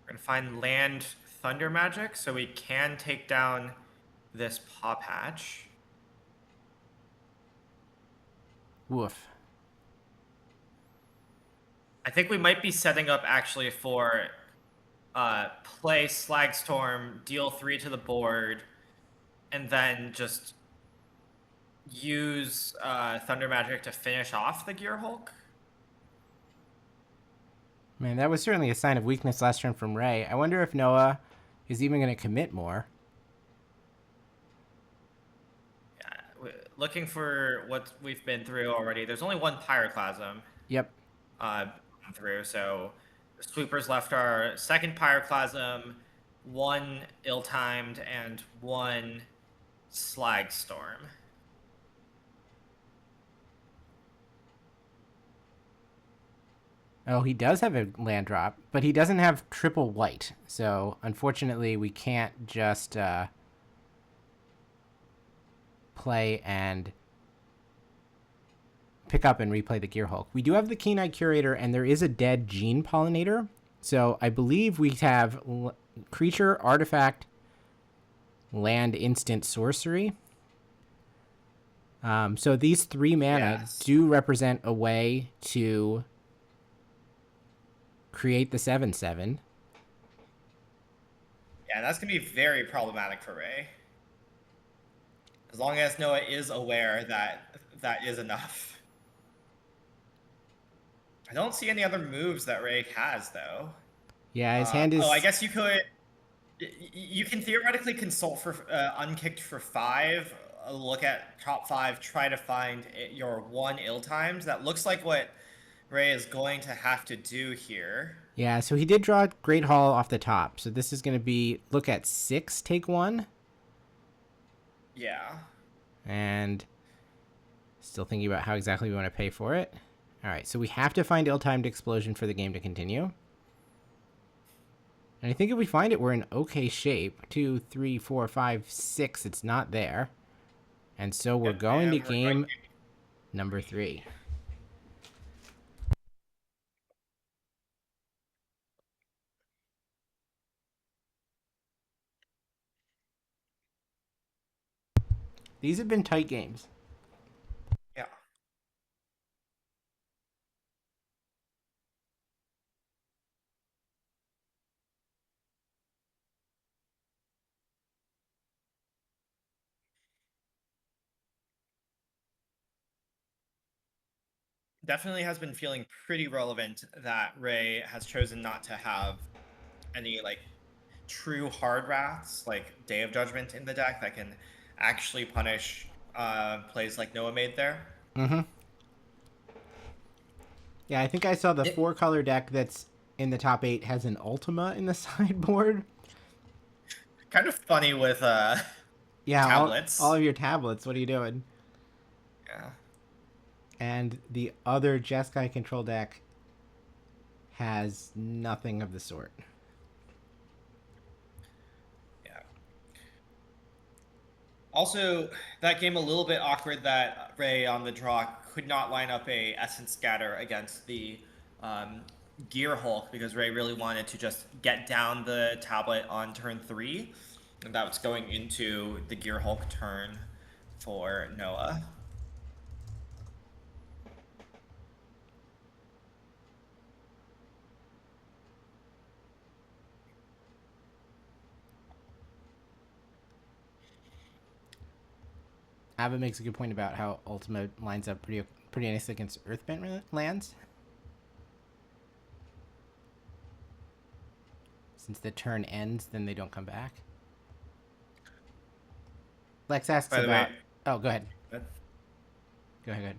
We're gonna find land Thunder Magic, so we can take down this Paw Patch. Woof. I think we might be setting up actually for play Slagstorm, deal 3 to the board, and then just use Thunder Magic to finish off the Gear Hulk. Man, that was certainly a sign of weakness last turn from Ray. I wonder if Noah is even going to commit more. Yeah, looking for what we've been through already. There's only one Pyroclasm. Yep. Through, so the sweepers left are second Pyroclasm, one Ill-Timed, and one Slagstorm. Oh, he does have a land drop, but he doesn't have triple white. So, unfortunately, we can't just play and pick up and replay the Gear Hulk. We do have the Keen-Eye Curator, and there is a dead Gene Pollinator. So, I believe we have creature, artifact, land, instant, sorcery. So, these 3 mana do represent a way to create the 7/7. Yeah, that's going to be very problematic for Ray. As long as Noah is aware that that is enough. I don't see any other moves that Ray has, though. Yeah, his hand is... Oh, I guess you could... You can theoretically consult for Unkicked for 5, look at top 5, try to find your 1 Ill-Timed. That looks like what Ray is going to have to do here. Yeah, so he did draw Great Hall off the top. So this is going to be look at 6, take 1. Yeah. And still thinking about how exactly we want to pay for it. All right, so we have to find Ill-Timed Explosion for the game to continue. And I think if we find it, we're in okay shape. 2, 3, 4, 5, 6. It's not there. And so we're going to game number 3. These have been tight games. Yeah. Definitely has been feeling pretty relevant that Ray has chosen not to have any like true hard wraths like Day of Judgment in the deck that can actually punish plays like Noah made there. Mm-hmm. Yeah, I think I saw the 4-color deck that's in the top 8 has an Ultima in the sideboard. Kind of funny with tablets. All of your tablets. What are you doing? Yeah. And the other Jeskai control deck has nothing of the sort. Yeah. Also, that game a little bit awkward that Ray on the draw could not line up a Essence Scatter against the Gear Hulk because Ray really wanted to just get down the tablet on turn 3. And that was going into the Gear Hulk turn for Noah. Ava makes a good point about how Ultima lines up pretty nicely against Earthbent lands. Since the turn ends, then they don't come back. Lex asks about... Oh, go ahead. Go ahead.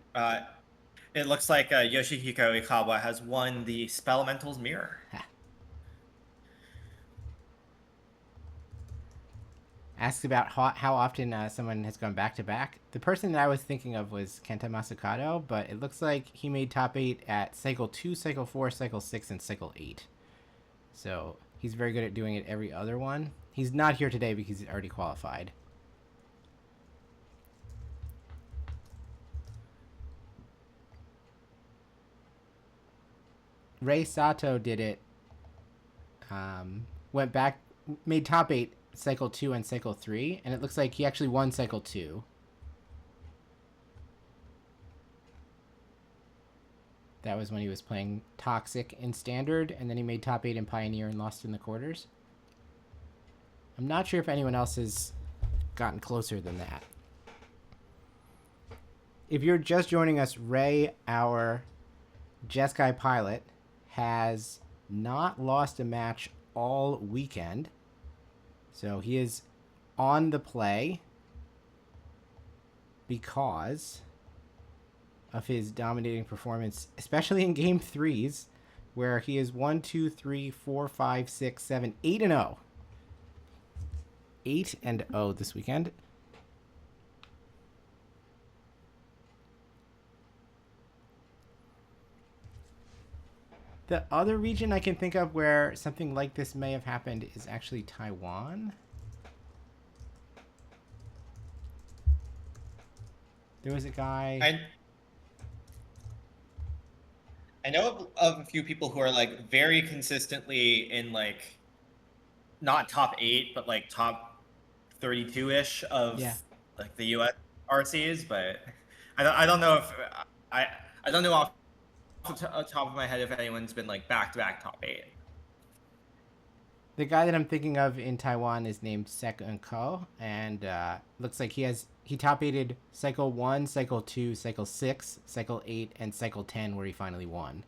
It looks like Yoshihiko Ikawa has won the Spellementals Mirror. Asks about how often someone has gone back-to-back. The person that I was thinking of was Kenta Masakado, but it looks like he made top 8 at Cycle 2, Cycle 4, Cycle 6, and Cycle 8. So he's very good at doing it every other one. He's not here today because he's already qualified. Ray Sato did it. Went back made top 8 cycle 2 and cycle 3, and it looks like he actually won cycle 2. That was when he was playing Toxic in Standard, and then he made top 8 in Pioneer and lost in the quarters. I'm not sure if anyone else has gotten closer than that. If you're just joining us, Ray, our Jeskai pilot, has not lost a match all weekend. So he is on the play because of his dominating performance, especially in game 3s, where he is 1, 2, 3, 4, 5, 6, 7, 8-0. 8-0 this weekend. The other region I can think of where something like this may have happened is actually Taiwan. There was a guy... I know of a few people who are like very consistently in like not top 8, but like top 32-ish of like the US RCs, but I don't know if I don't know off the top of my head if anyone's been like back-to-back top 8. The guy that I'm thinking of in Taiwan is named Sakano, and looks like he top 8'd cycle 1, cycle 2, cycle 6, cycle 8, and cycle 10, where he finally won.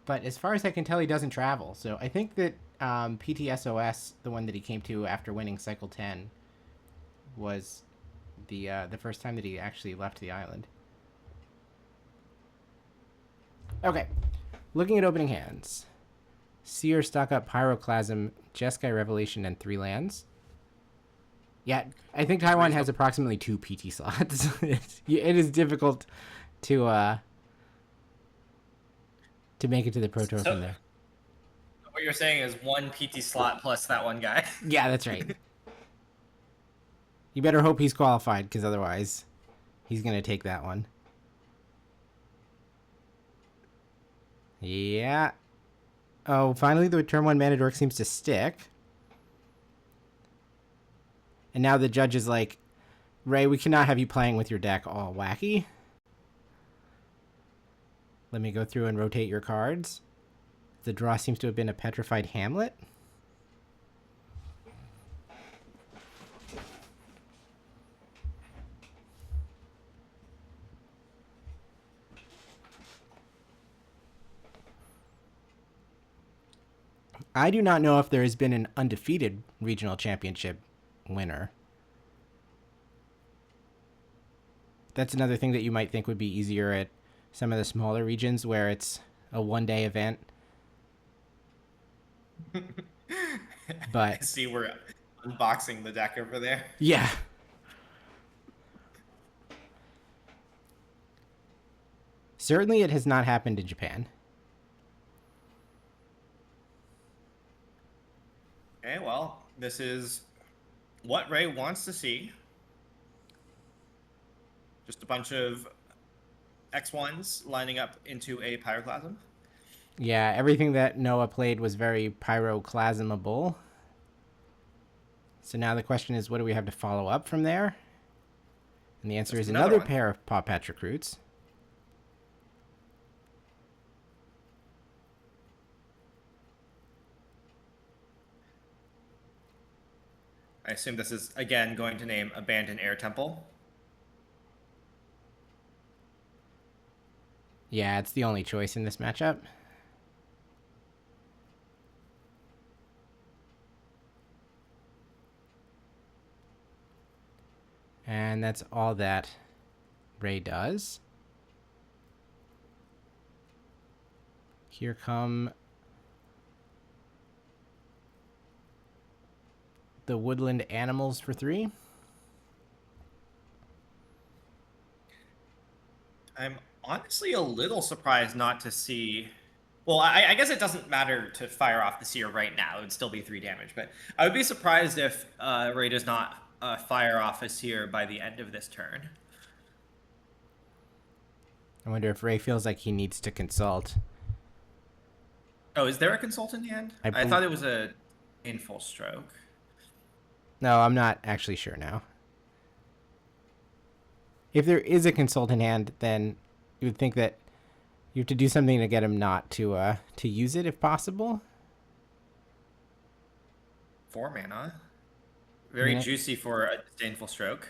But as far as I can tell, he doesn't travel. So I think that PTSOS, the one that he came to after winning cycle 10, was the first time that he actually left the island. Okay, looking at opening hands. Seer, Stock Up, Pyroclasm, Jeskai Revelation, and 3 lands. Yeah, I think Taiwan has approximately 2 PT slots. It is difficult to make it to the Pro Tour from there. What you're saying is 1 PT slot plus that one guy. Yeah, that's right. You better hope he's qualified, because otherwise he's going to take that one. Yeah. Oh, finally the turn 1 Mana Dork seems to stick. And now the judge is like, Ray, we cannot have you playing with your deck all wacky. Let me go through and rotate your cards. The draw seems to have been a Petrified Hamlet. I do not know if there has been an undefeated regional championship winner. That's another thing that you might think would be easier at some of the smaller regions where it's a one-day event. But I see we're unboxing the deck over there. Yeah. Certainly it has not happened in Japan. Okay, well, this is what Ray wants to see. Just a bunch of X1s lining up into a Pyroclasm. Yeah, everything that Noah played was very Pyroclasmable. So now the question is, what do we have to follow up from there? And the answer is another pair of Paw Patch Recruits. I assume this is, again, going to name Abandoned Air Temple. Yeah, it's the only choice in this matchup. And that's all that Ray does. Here come the Woodland Animals for 3. I'm honestly a little surprised not to see Well, I guess it doesn't matter to fire off the Seer right now. It would still be 3 damage. But I would be surprised if Ray does not fire off a Seer by the end of this turn. I wonder if Ray feels like he needs to consult. Oh, is there a consult in the end? I thought it was a painful stroke. No, I'm not actually sure now. If there is a consult in hand, then you would think that you have to do something to get him not to use it if possible. 4 mana. Very juicy for a disdainful stroke.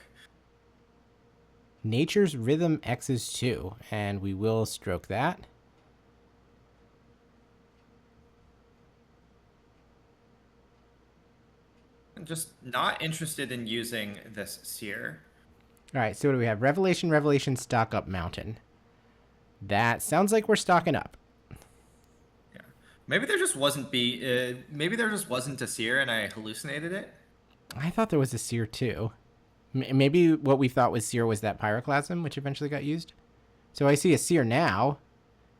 Nature's Rhythm X's 2, and we will stroke that. I'm just not interested in using this Seer. All right, so what do we have? Revelation, stock up Mountain. That sounds like we're stocking up. Yeah, maybe there just wasn't a Seer and I hallucinated it. I thought there was a Seer too. Maybe what we thought was Seer was that Pyroclasm, which eventually got used. So I see a Seer now.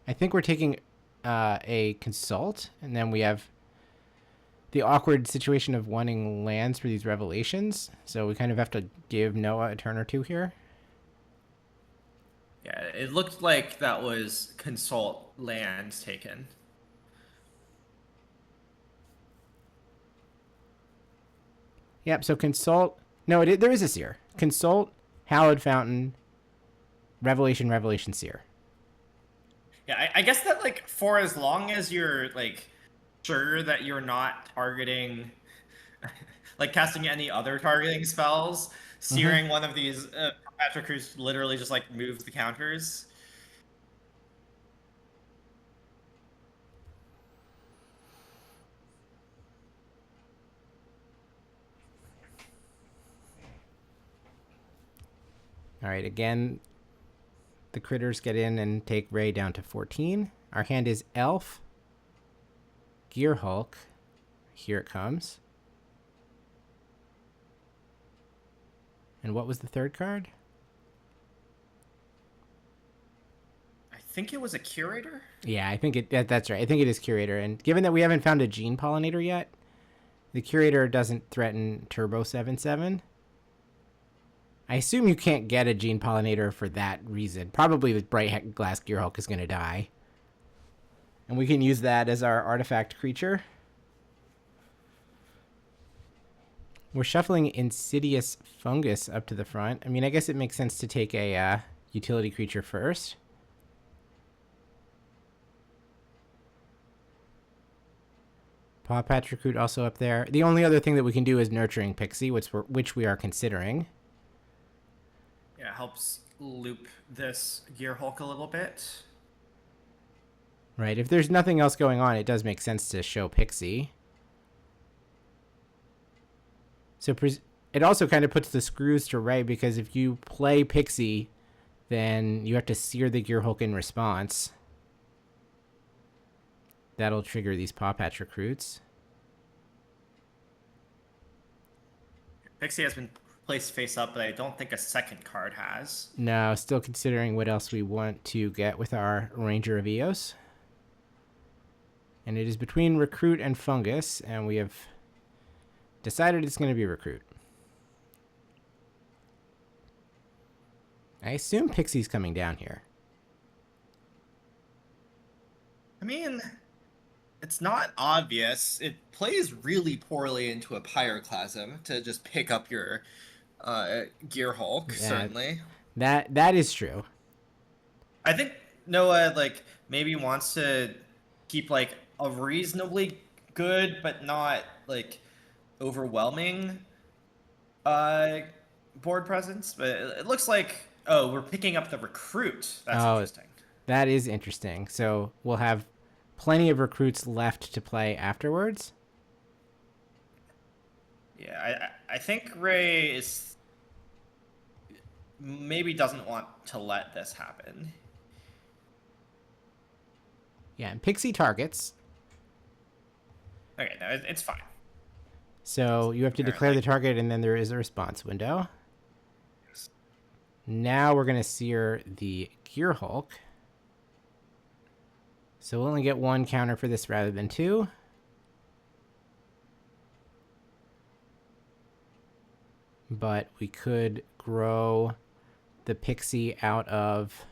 I think we're taking a Consult, and then we have the awkward situation of wanting lands for these Revelations. So we kind of have to give Noah a turn or two here. Yeah, it looked like that was Consult lands taken. Yep, so Consult... No, there is a Seer. Consult, Hallowed Fountain, Revelation, Seer. Yeah, I guess that, like, for as long as you're, like, sure that you're not targeting... like, casting any other targeting spells, searing one of these Patrick Cruz literally just, like, moves the counters. All right, again, the critters get in and take Ray down to 14. Our hand is Elf, Gear Hulk. Here it comes. And what was the third card? I think it was a Curator? Yeah, I think that's right. I think it is Curator. And given that we haven't found a Gene Pollinator yet, the Curator doesn't threaten Turbo 7/7. I assume you can't get a Gene Pollinator for that reason. Probably the Bright Glass Gear Hulk is going to die. And we can use that as our artifact creature. We're shuffling Insidious Fungus up to the front. I mean, I guess it makes sense to take a utility creature first. Paw Patch Recruit also up there. The only other thing that we can do is Nurturing Pixie, which we are considering. Yeah, it helps loop this Gear Hulk a little bit. Right, if there's nothing else going on, it does make sense to show Pixie. So it also kind of puts the screws to Ray, because if you play Pixie, then you have to sear the Gear Hulk in response. That'll trigger these Paw Patch Recruits. Pixie has been placed face up, but I don't think a second card has. No, still considering what else we want to get with our Ranger of Eos. And it is between Recruit and Fungus, and we have decided it's going to be Recruit. I assume Pixie's coming down here. I mean, it's not obvious. It plays really poorly into a Pyroclasm to just pick up your Gear Hulk, certainly. That is true. I think Noah, like, maybe wants to keep, like, a reasonably good but not, like, overwhelming board presence. But it looks like, oh, we're picking up the Recruit. That's interesting. That is interesting. So we'll have plenty of Recruits left to play afterwards. Yeah, I think Ray is maybe doesn't want to let this happen. Yeah, and Pixie targets. Okay, no, it's fine. So you have to declare the target, and then there is a response window. Yes. Now we're going to sear the Gear Hulk. So we'll only get one counter for this rather than two. But we could grow the Pixie out of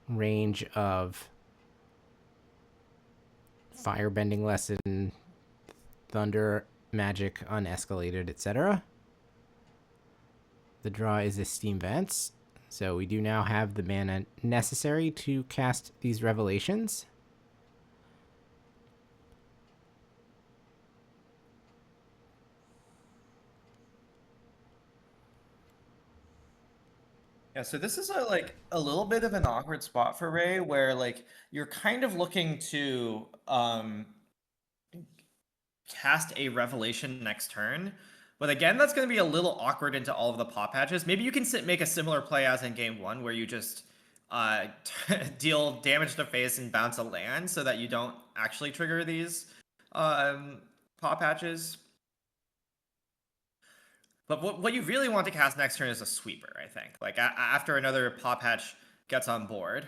range of Firebending Lesson, Thunder Magic Unescalated, etc. The draw is a Steam Vents, so we do now have the mana necessary to cast these Revelations. Yeah, so this is a little bit of an awkward spot for Ray, where you're kind of looking to cast a Revelation next turn, but again, that's going to be a little awkward into all of the pop patches. Maybe you can make a similar play as in game one, where you just deal damage to face and bounce a land, so that you don't actually trigger these pop patches. But what you really want to cast next turn is a sweeper, I think. After another pop patch gets on board.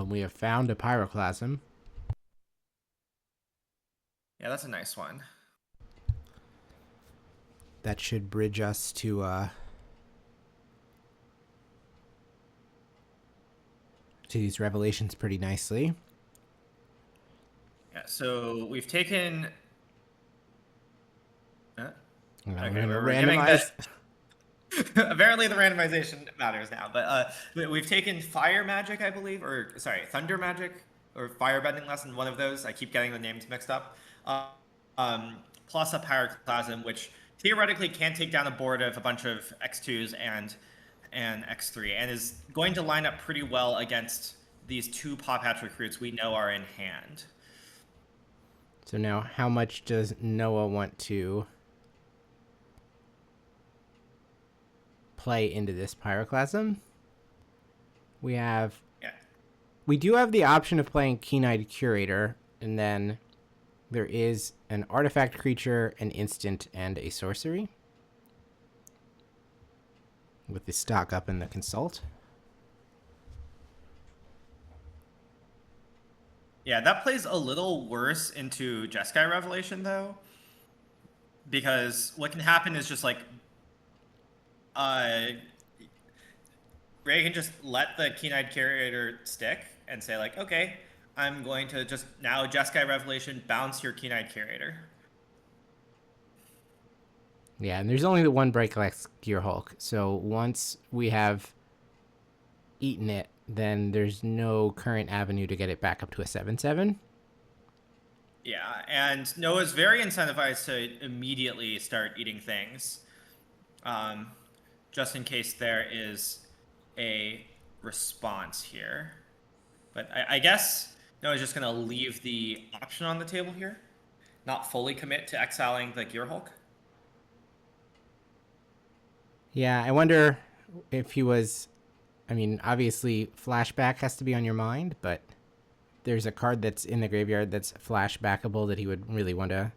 We have found a Pyroclasm. Yeah, that's a nice one. That should bridge us to these Revelations pretty nicely. Yeah, so we've taken... Okay, we're randomize. Apparently the randomization matters now, but we've taken Fire Magic, I believe, or sorry, Thunder Magic, or Firebending Lesson, one of those. I keep getting the names mixed up. Plus a Pyroclasm, which theoretically can take down a board of a bunch of X2s and X3, and is going to line up pretty well against these two Pop Hatch recruits we know are in hand. So now, how much does Noah want to play into this Pyroclasm? We do have the option of playing Keen-Eyed Curator, and then there is an artifact creature, an instant, and a sorcery with the stock up in the consult. Yeah, that plays a little worse into Jeskai Revelation, though, because what can happen is just Ray can just let the Keen-Eyed Curator stick and say okay, I'm going to just now Jeskai Revelation, bounce your Keen-Eyed Curator. Yeah, and there's only the one Breakless Gear Hulk, so once we have eaten it, then there's no current avenue to get it back up to a 7/7. Yeah, and Noah's very incentivized to immediately start eating things. Just in case there is a response here. But I guess Noah's just going to leave the option on the table here. Not fully commit to exiling the Gear Hulk. Yeah, I wonder if he was... I mean, obviously, Flashback has to be on your mind, but there's a card that's in the graveyard that's flashbackable that he would really want to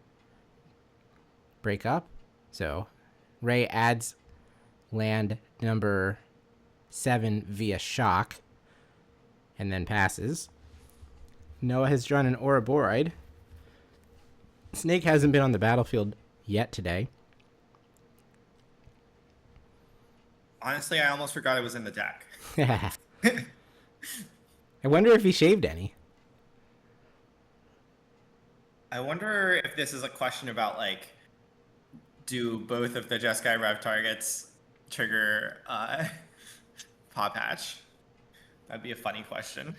break up. So, Ray adds land number 7 via shock, and then passes. Noah has drawn an Ouroboroid. Snake hasn't been on the battlefield yet today. Honestly, I almost forgot it was in the deck. I wonder if he shaved any. I wonder if this is a question about, do both of the Jeskai Rev targets trigger Pop Hatch? That'd be a funny question.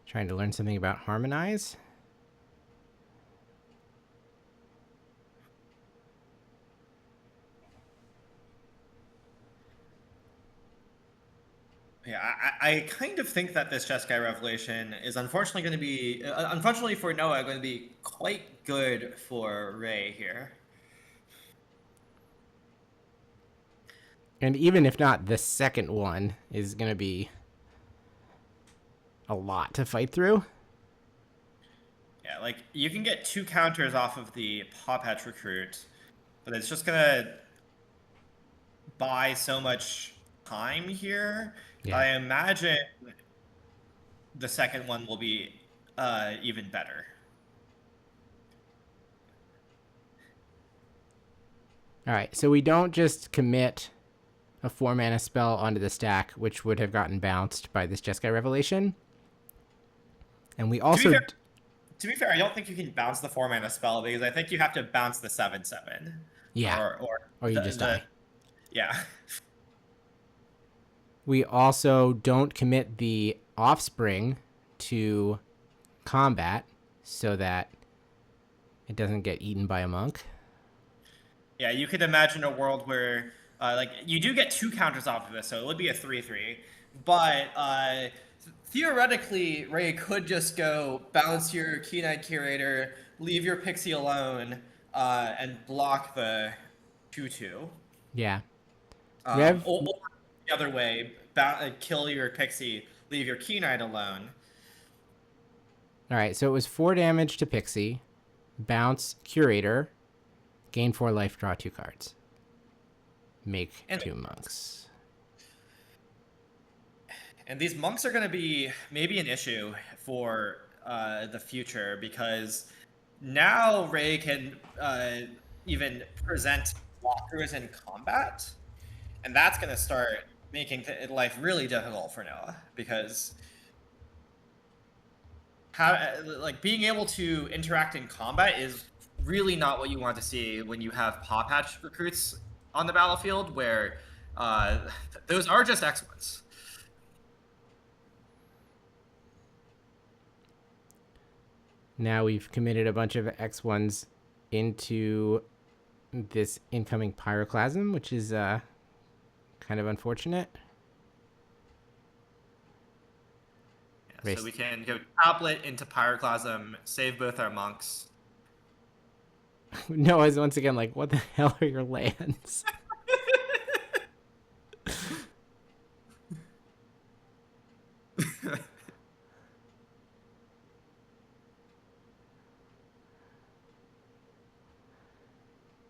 Trying to learn something about Harmonize. Yeah, I kind of think that this Jeskai Revelation is unfortunately going to be, unfortunately for Noah, going to be quite good for Ray here. And even if not, the second one is going to be a lot to fight through. Yeah, you can get 2 counters off of the Pop Hatch recruit, but it's just going to buy so much time here. Yeah. I imagine the second one will be even better. All right, so we don't just commit a 4-mana spell onto the stack, which would have gotten bounced by this Jeskai Revelation. And we also... To be fair, I don't think you can bounce the 4-mana spell, because I think you have to bounce the 7/7. Yeah, or you just die. Yeah. We also don't commit the Offspring to combat so that it doesn't get eaten by a monk. Yeah, you could imagine a world where, like, you do get 2 counters off of this, so it would be a 3/3. But theoretically, Ray could just go bounce your Key Knight Curator, leave your Pixie alone, and block the 2/2. Yeah. Or the other way, kill your Pixie, leave your Key Knight alone. All right, so it was 4 damage to Pixie, bounce Curator, gain 4 life, draw 2 cards. Make 2 monks. And these monks are going to be maybe an issue for the future, because now Ray can even present walkers in combat, and that's going to start making life really difficult for Noah, because being able to interact in combat is really not what you want to see when you have Paw Patch recruits on the battlefield, where those are just X1s. Now we've committed a bunch of X1s into this incoming Pyroclasm, which is kind of unfortunate. Yeah, so we can go Tablet into Pyroclasm, save both our monks. Noah's once again like, what the hell are your lands?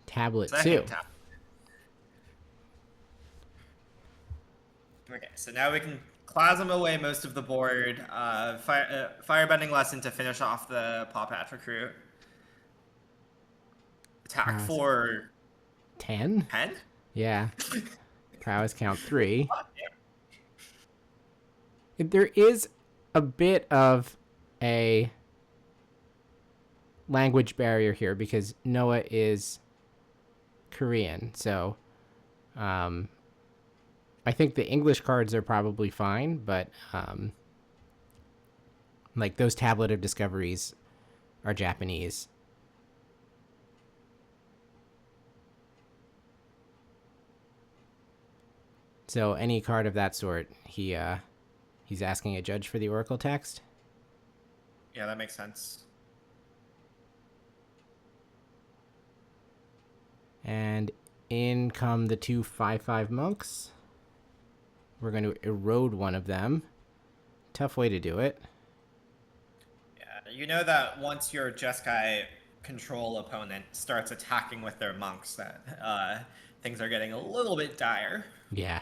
Tablet 2. Okay, so now we can Plasm away most of the board. Firebending Lesson to finish off the Paw Patch recruit. Attack for 10? 10? Yeah. Prowess count 3. There is a bit of a language barrier here because Noah is Korean, so I think the English cards are probably fine, but like those Tablet of Discoveries are Japanese. So any card of that sort, he's asking a judge for the Oracle text. Yeah, that makes sense. And in come the 2 5/5 monks. We're going to erode one of them. Tough way to do it. Yeah, you know that once your Jeskai control opponent starts attacking with their monks, that things are getting a little bit dire. Yeah.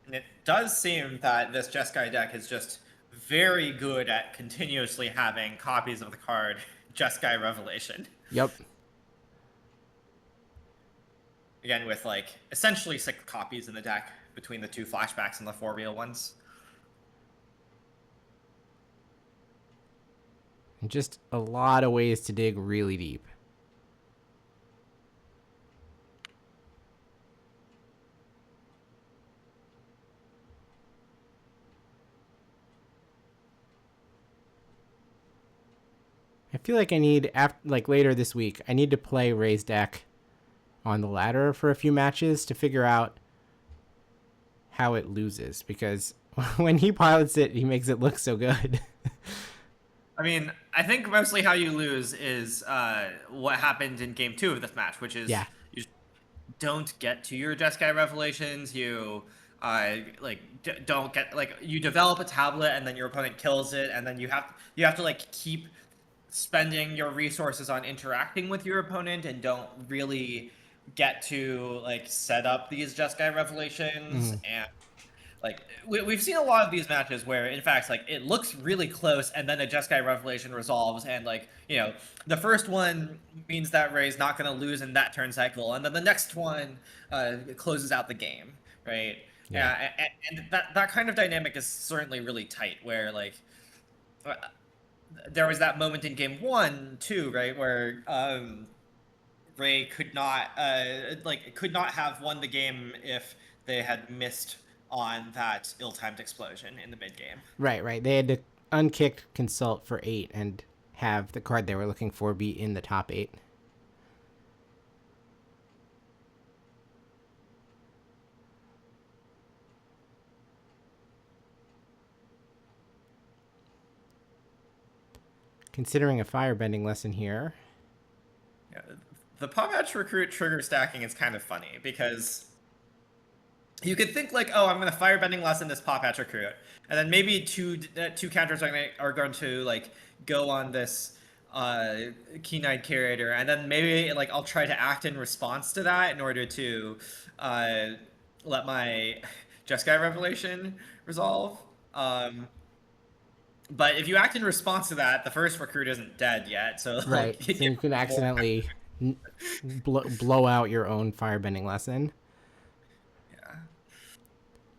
And it does seem that this Jeskai deck is just very good at continuously having copies of the card Jeskai Revelation. Yep. Again, with like essentially 6 copies in the deck between the 2 flashbacks and the 4 real ones. And just a lot of ways to dig really deep. I feel like I need, later this week, I need to play Ray's deck on the ladder for a few matches to figure out how it loses, because when he pilots it, he makes it look so good. I mean, I think mostly how you lose is what happened in game 2 of this match, which is don't get to your Jeskai revelations. You don't get you develop a tablet and then your opponent kills it, and then you have to like keep spending your resources on interacting with your opponent and don't really get to like set up these Jeskai revelations. And like we've seen a lot of these matches where in fact like it looks really close and then a Jeskai revelation resolves, and like the first one means that Ray's not going to lose in that turn cycle, and then the next one closes out the game, right? Yeah. And that kind of dynamic is certainly really tight, where like there was that moment in game 1 too, right, where Ray could not have won the game if they had missed on that ill-timed explosion in the mid game. Right. They had to unkick consult for 8 and have the card they were looking for be in the top 8. Considering a firebending lesson here. Yeah, the Pop-Hatch Recruit trigger stacking is kind of funny because you could think like, oh, I'm going to firebending lesson this Pop-Hatch Recruit, and then maybe two counters are going to like go on this Keen-Eyed Curator, and then maybe like I'll try to act in response to that in order to let my Jeskai revelation resolve. But if you act in response to that, the first recruit isn't dead yet, so right. Like, so you could accidentally blow out your own firebending lesson. Yeah.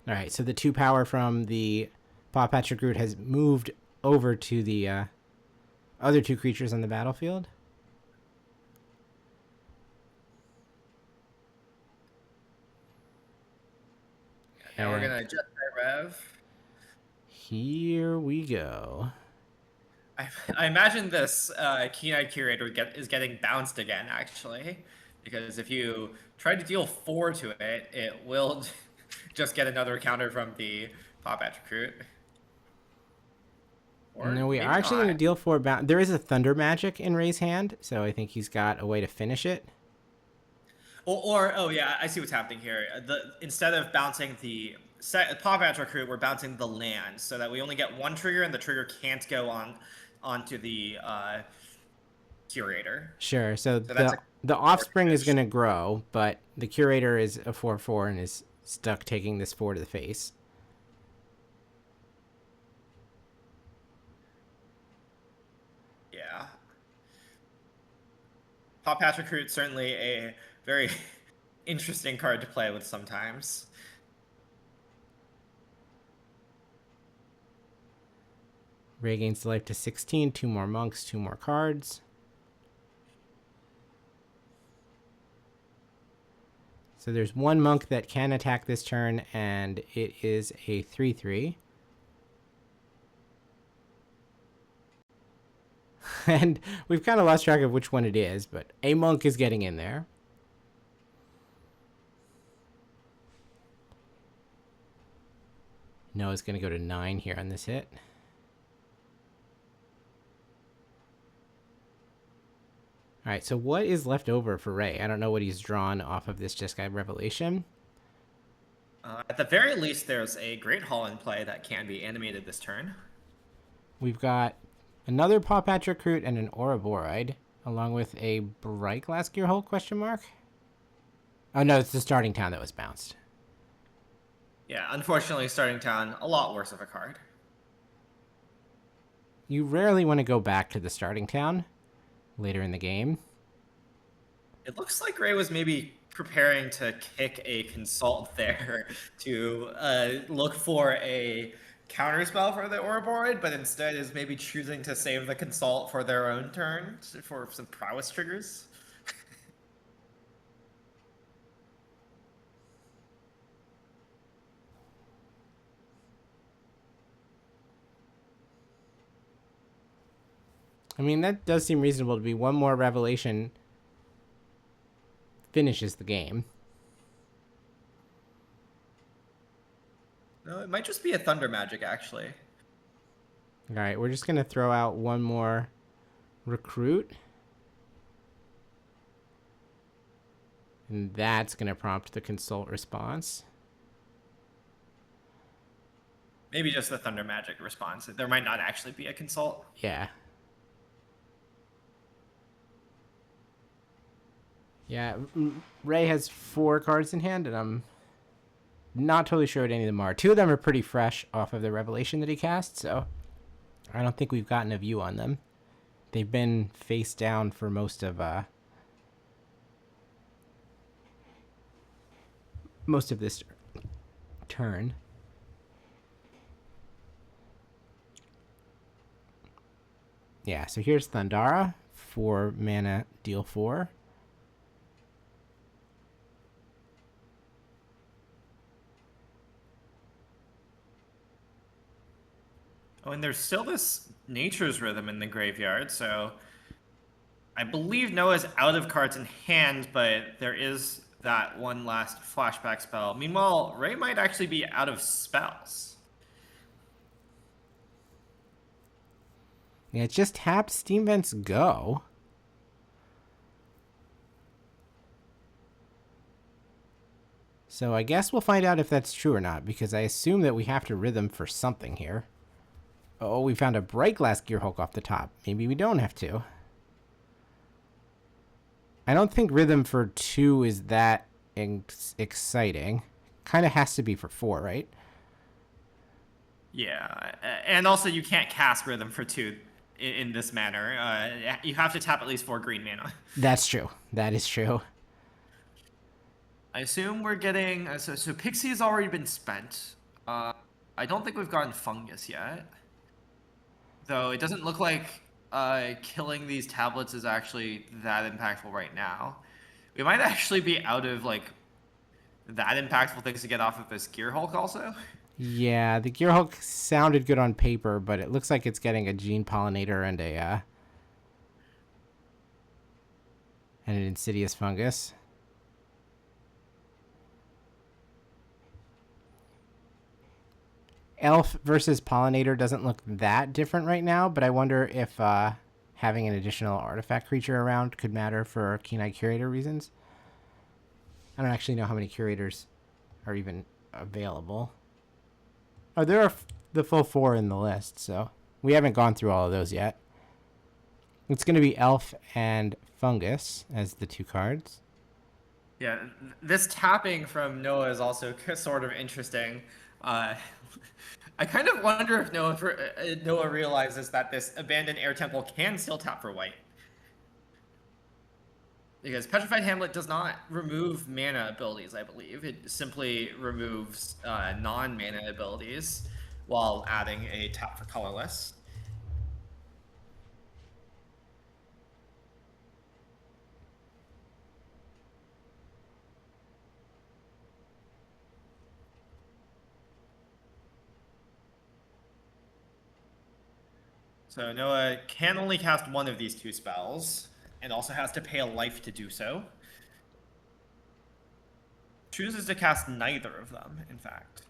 All right, so the 2 power from the Pop-Hatch Recruit has moved over to the other 2 creatures on the battlefield. Now we're gonna Jeskai Rev. Here we go. I imagine this Keen-Eyed Curator is getting bounced again, actually, because if you try to deal 4 to it, it will just get another counter from the Pop-Hatch Recruit. No, we are actually going to deal 4 bounce. There is a Thunder Magic in Ray's hand, so I think he's got a way to finish it. Or oh yeah, I see what's happening here. Instead of bouncing the Pop-Hatch Recruit, we're bouncing the land, so that we only get 1 trigger, and the trigger can't go onto the Curator. Sure. So the Offspring is going to grow, but the Curator is a 4/4 and is stuck taking this 4 to the face. Yeah. Pop-Hatch Recruit certainly a very interesting card to play with sometimes. Ray gains the life to 16, 2 more monks, 2 more cards. So there's 1 monk that can attack this turn, and it is a 3/3. And we've kind of lost track of which one it is, but a monk is getting in there. Noah's going to go to 9 here on this hit. All right, so what is left over for Ray? I don't know what he's drawn off of this Jeskai Revelation. At the very least, there's a Great Hall in play that can be animated this turn. We've got another Pop-Hatch Recruit and an Ouroboroid, along with a Bright Glass Gearhole question mark? Oh no, it's the Starting Town that was bounced. Yeah, unfortunately, Starting Town, a lot worse of a card. You rarely want to go back to the Starting Town later in the game. It looks like Ray was maybe preparing to kick a Consult there to look for a counterspell for the Ouroboroid, but instead is maybe choosing to save the Consult for their own turn for some Prowess triggers. I mean, that does seem reasonable to be 1 more Revelation finishes the game. No, it might just be a Thunder Magic, actually. All right, we're just going to throw out 1 more Recruit. And that's going to prompt the consult response. Maybe just the Thunder Magic response. There might not actually be a consult. Yeah. Yeah, Ray has 4 cards in hand, and I'm not totally sure what any of them are. 2 of them are pretty fresh off of the revelation that he cast, so I don't think we've gotten a view on them. They've been face down for most of this turn. Yeah, so here's Thundara, 4 mana, deal 4. Oh, and there's still this Nature's Rhythm in the graveyard, so I believe Noah's out of cards in hand, but there is that one last flashback spell. Meanwhile, Ray might actually be out of spells. Yeah, it just tapped Steam Vents Go. So I guess we'll find out if that's true or not, because I assume that we have to rhythm for something here. Oh, we found a Bright Glass Gearhulk off the top. Maybe we don't have to. I don't think rhythm for 2 is that exciting. Kind of has to be for 4, right? Yeah, and also you can't cast Rhythm for 2 in this manner. You have to tap at least 4 green mana. That's true. That is true. I assume we're getting... So Pixie's already been spent. I don't think we've gotten Fungus yet. Though it doesn't look like killing these tablets is actually that impactful right now. We might actually be out of, like, that impactful things to get off of this Gearhulk also. Yeah, the Gearhulk sounded good on paper, but it looks like it's getting a Gene Pollinator and an Insidious Fungus. Elf versus Pollinator doesn't look that different right now, but I wonder if having an additional artifact creature around could matter for Keen-Eye Curator reasons. I don't actually know how many curators are even available. Oh, there are the full 4 in the list, so we haven't gone through all of those yet. It's going to be Elf and Fungus as the 2 cards. Yeah, this tapping from Noah is also sort of interesting. I kind of wonder if Noah realizes that this Abandoned Air Temple can still tap for white. Because Petrified Hamlet does not remove mana abilities, I believe. It simply removes non-mana abilities while adding a tap for colorless. So Noah can only cast one of these 2 spells, and also has to pay a life to do so. Chooses to cast neither of them, in fact.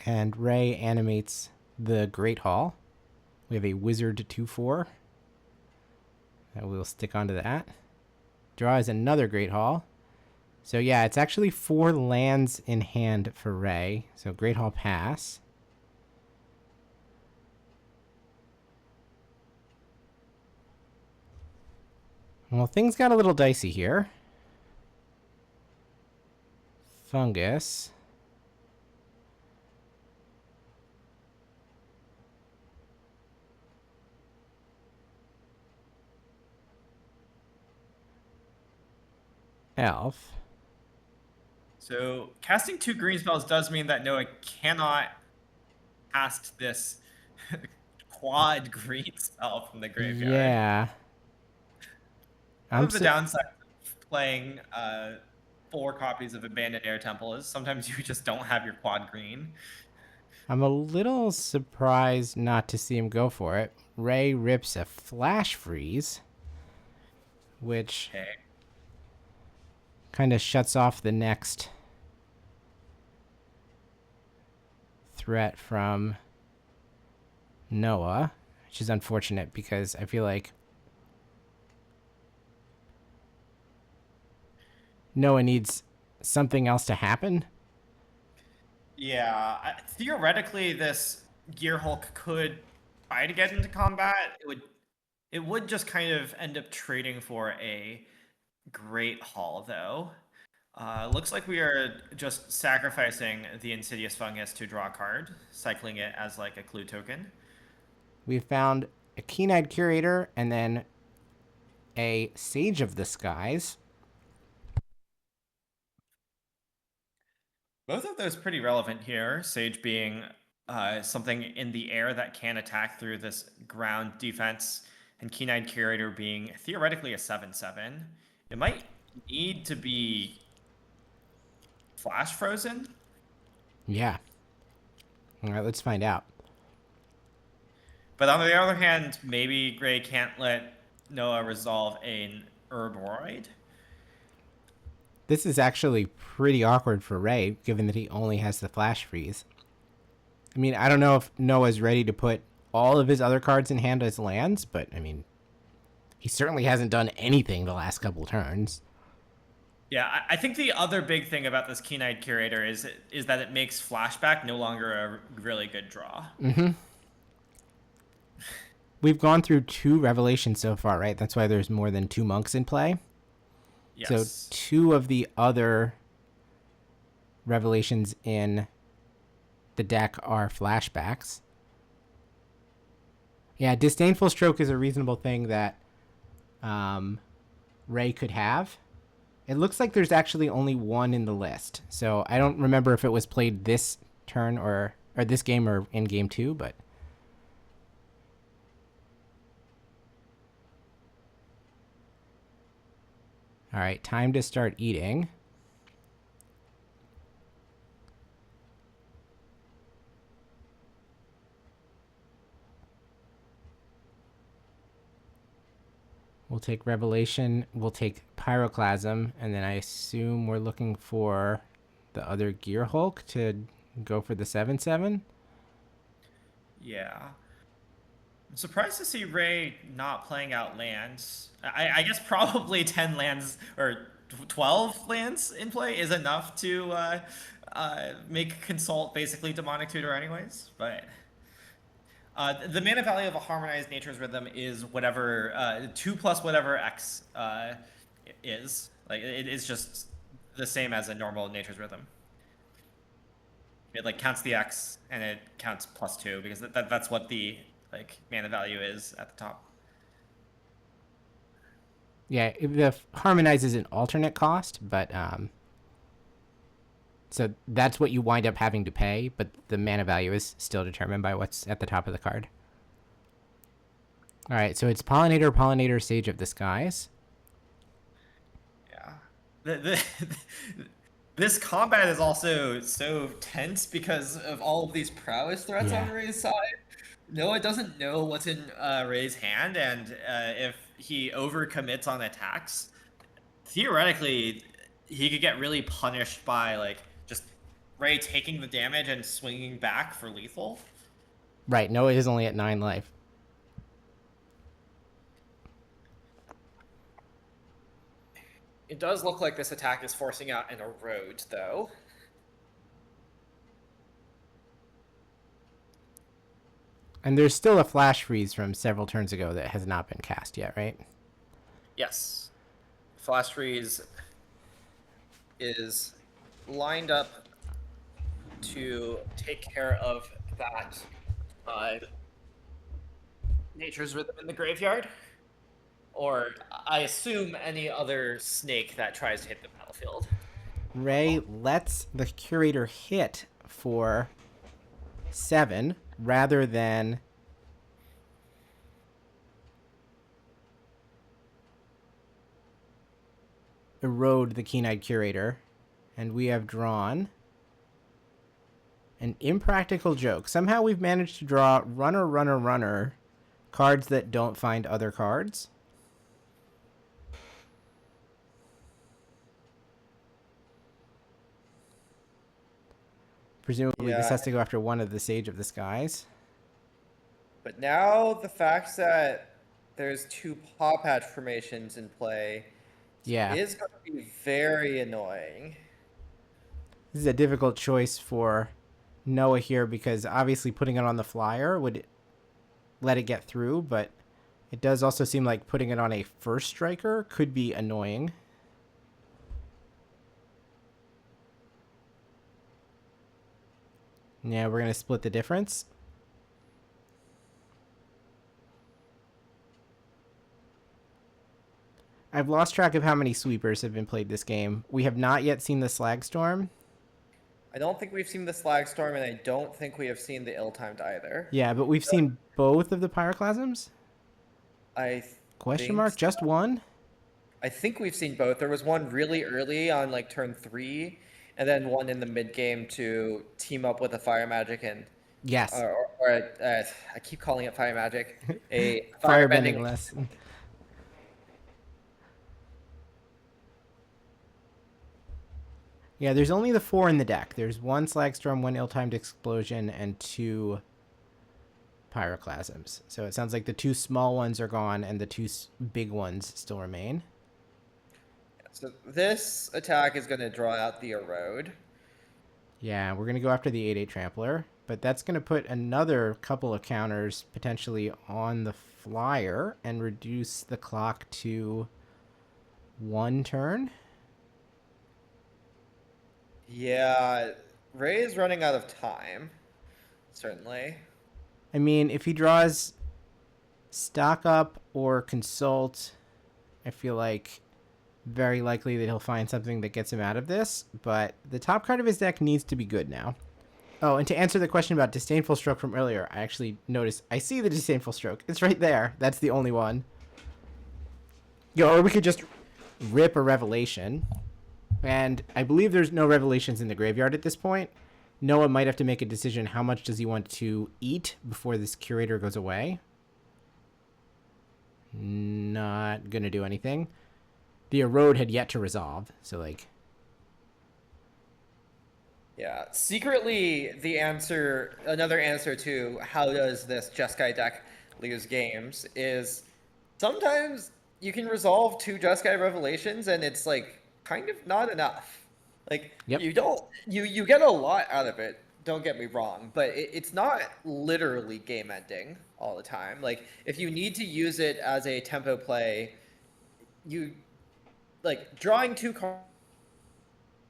And Ray animates the Great Hall. We have a Wizard 2/4. And we'll stick onto that. Draw is another Great Hall. So yeah, it's actually 4 lands in hand for Ray. So Great Hall pass. Well, things got a little dicey here. Fungus. Elf. So casting 2 green spells does mean that Noah cannot cast this quad green spell from the graveyard. Yeah. One of the downsides of playing 4 copies of Abandoned Air Temple is sometimes you just don't have your quad green. I'm a little surprised not to see him go for it. Ray rips a Flash Freeze, which kind of shuts off the next threat from Noah, which is unfortunate because I feel like Noah needs something else to happen. Yeah, theoretically, this Gear Hulk could try to get into combat. It would just kind of end up trading for a Great Hall, though. Looks like we are just sacrificing the Insidious Fungus to draw a card, cycling it as like a clue token. We found a Keen-Eyed Curator and then a Sage of the Skies. Both of those pretty relevant here. Sage being something in the air that can attack through this ground defense, and Keen-Eyed Curator being theoretically a 7/7. It might need to be flash frozen. Yeah. All right, let's find out. But on the other hand, maybe Gray can't let Noah resolve an Ouroboroid. This is actually pretty awkward for Ray, given that he only has the flash freeze. I mean, I don't know if Noah's ready to put all of his other cards in hand as lands, but I mean, he certainly hasn't done anything the last couple turns. Yeah, I think the other big thing about this Keen-Eyed Curator is that it makes Flashback no longer a really good draw. Mm-hmm. We've gone through 2 revelations so far, right? That's why there's more than 2 monks in play. Yes. So 2 of the other revelations in the deck are flashbacks. Yeah, Disdainful Stroke is a reasonable thing that Ray could have. It looks like there's actually only 1 in the list. So I don't remember if it was played this turn or this game or in game 2, but... All right, time to start eating. We'll take Revelation, we'll take Pyroclasm, and then I assume we're looking for the other Gear Hulk to go for the 7/7. Yeah. I'm surprised to see Ray not playing out lands. I guess probably 10 lands or 12 lands in play is enough to make Consult basically Demonic Tutor anyways, but... the mana value of a Harmonized Nature's Rhythm is whatever 2+ whatever X is. Like it is just the same as a normal Nature's Rhythm. It like counts the X and it counts +2 because that's what the like mana value is at the top. Yeah, the Harmonize is an alternate cost, but so that's what you wind up having to pay, but the mana value is still determined by what's at the top of the card. All right, so it's Pollinator, Sage of the Skies. Yeah. This combat is also so tense because of all of these prowess threats on Ray's side. Noah doesn't know what's in Ray's hand, and if he overcommits on attacks, theoretically, he could get really punished by like just Ray taking the damage and swinging back for lethal. Right, Noah is only at 9 life. It does look like this attack is forcing out an Erode, though. And there's still a flash freeze from several turns ago that has not been cast yet, right? Yes. Flash freeze is lined up to take care of that Nature's Rhythm in the graveyard. Or, I assume, any other snake that tries to hit the battlefield. Ray lets the Curator hit for 7 rather than erode the Keen-Eyed Curator. And we have drawn an Impractical Joke. Somehow we've managed to draw runner, cards that don't find other cards. Presumably this has to go after one of the Sage of the Skies. But now the fact that there's 2 Paw Patch formations in play is going to be very annoying. This is a difficult choice for Noah here because obviously putting it on the flyer would let it get through, but it does also seem like putting it on a first striker could be annoying. Yeah, we're going to split the difference. I've lost track of how many sweepers have been played this game. We have not yet seen the Slag Storm. I don't think we've seen the Slag Storm, and I don't think we have seen the Ill-Timed either. Yeah, but we've seen both of the Pyroclasms? Question mark? So. Just one? I think we've seen both. There was one really early on like turn 3, and then one in the mid game to team up with a Fire Magic and yes, I keep calling it Fire Magic, a Firebending lesson. Yeah, there's only the 4 in the deck. There's 1 Slagstorm, 1 Ill-Timed Explosion, and 2 Pyroclasms. So it sounds like the 2 small ones are gone and the 2 big ones still remain. So this attack is going to draw out the Erode. Yeah, we're going to go after the 8/8 Trampler, but that's going to put another couple of counters potentially on the flyer and reduce the clock to 1 turn. Yeah, Ray is running out of time, certainly. I mean, if he draws Stock Up or Consult, I feel like very likely that he'll find something that gets him out of this, but the top card of his deck needs to be good now. Oh, and to answer the question about Disdainful Stroke from earlier, I actually noticed, I see the Disdainful Stroke. It's right there. That's the only one. Or we could just rip a Revelation. And I believe there's no Revelations in the graveyard at this point. Noah might have to make a decision. How much does he want to eat before this Curator goes away? Not going to do anything. The Erode had yet to resolve, so like... Yeah, secretly the answer, another answer to how does this Jeskai deck lose games is sometimes you can resolve 2 Jeskai Revelations and it's like kind of not enough. Like you don't, you get a lot out of it, don't get me wrong, but it's not literally game ending all the time. Like if you need to use it as a tempo play, you like drawing 2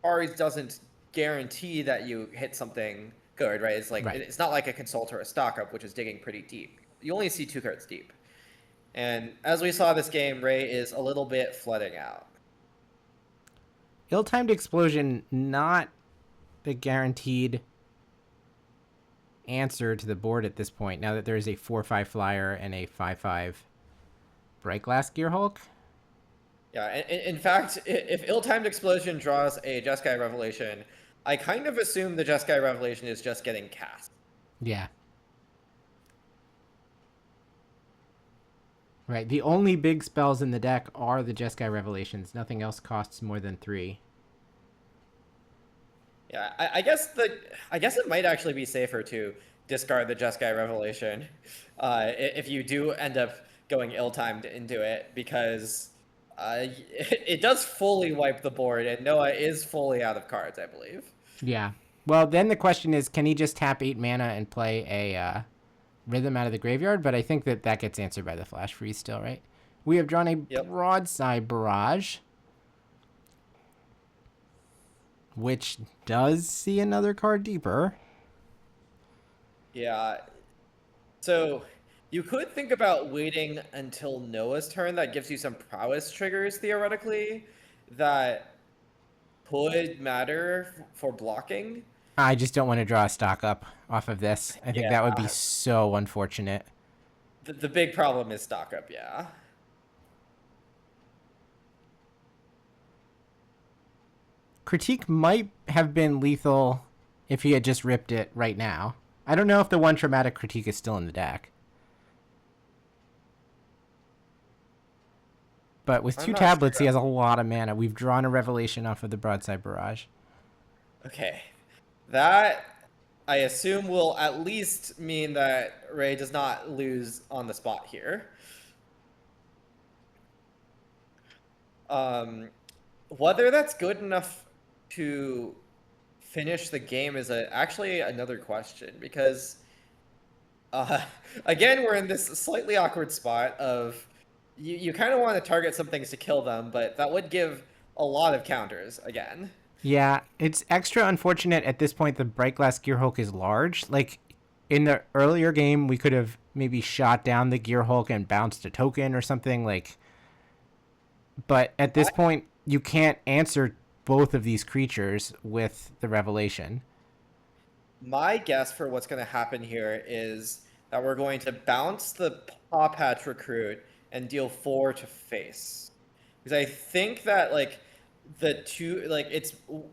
cards doesn't guarantee that you hit something good, right? It's like it's not like a Consult or a Stock Up, which is digging pretty deep. You only see 2 cards deep. And as we saw this game, Ray is a little bit flooding out. Ill-Timed Explosion, not the guaranteed answer to the board at this point, now that there is a 4/5 flyer and a 5/5 Bright Glass Gearhulk. Yeah, in fact, if Ill-Timed Explosion draws a Jeskai Revelation, I kind of assume the Jeskai Revelation is just getting cast. Yeah. Right, the only big spells in the deck are the Jeskai Revelations. Nothing else costs more than 3. Yeah, I guess it might actually be safer to discard the Jeskai Revelation if you do end up going ill-timed into it, because it does fully wipe the board, and Noah is fully out of cards, I believe. Yeah. Well, then the question is, can he just tap 8 mana and play a Rhythm out of the graveyard? But I think that gets answered by the Flash Freeze still, right? We have drawn a Broadside Barrage, which does see another card deeper. Yeah. So you could think about waiting until Noah's turn. That gives you some prowess triggers, theoretically, that could matter for blocking. I just don't want to draw a Stock Up off of this. I think that would be so unfortunate. The big problem is Stock Up, yeah. Critique might have been lethal if he had just ripped it right now. I don't know if the 1 Traumatic Critique is still in the deck. But with 2 tablets, he has a lot of mana. We've drawn a Revelation off of the Broadside Barrage. Okay. That, I assume, will at least mean that Ray does not lose on the spot here. Whether that's good enough to finish the game is actually another question, because again, we're in this slightly awkward spot of you kind of want to target some things to kill them, but that would give a lot of counters again. Yeah, it's extra unfortunate at this point. The Bright Glass Gear Hulk is large. Like in the earlier game, we could have maybe shot down the Gear Hulk and bounced a token or something like. But at this point, you can't answer both of these creatures with the Revelation. My guess for what's going to happen here is that we're going to bounce the Paw Patch Recruit and deal 4 to face. Because I think that, like, it's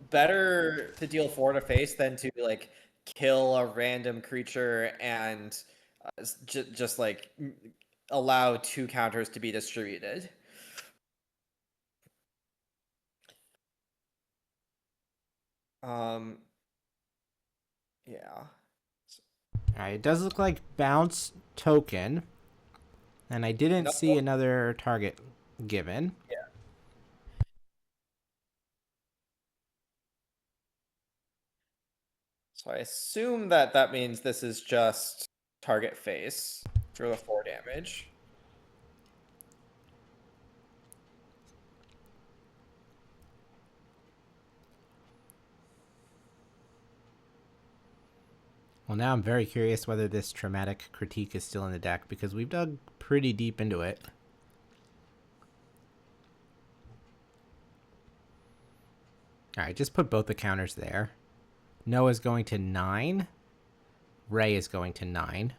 better to deal 4 to face than to, like, kill a random creature and just like, allow 2 counters to be distributed. Yeah. Alright, it does look like bounce token. And I didn't see another target given. Yeah. So I assume that means this is just target face for the 4 damage. Well, now I'm very curious whether this Traumatic Critique is still in the deck, because we've dug pretty deep into it. Alright, just put both the counters there. Noah's going to 9. Ray is going to 9.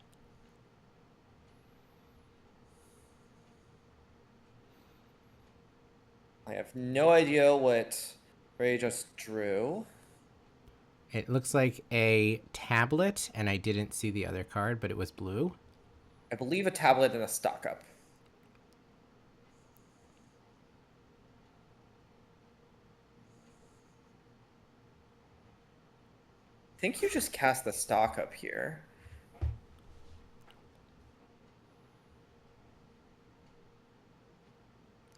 I have no idea what Ray just drew. It looks like a tablet, and I didn't see the other card, but it was blue. I believe a tablet and a stock up. I think you just cast the stock up here.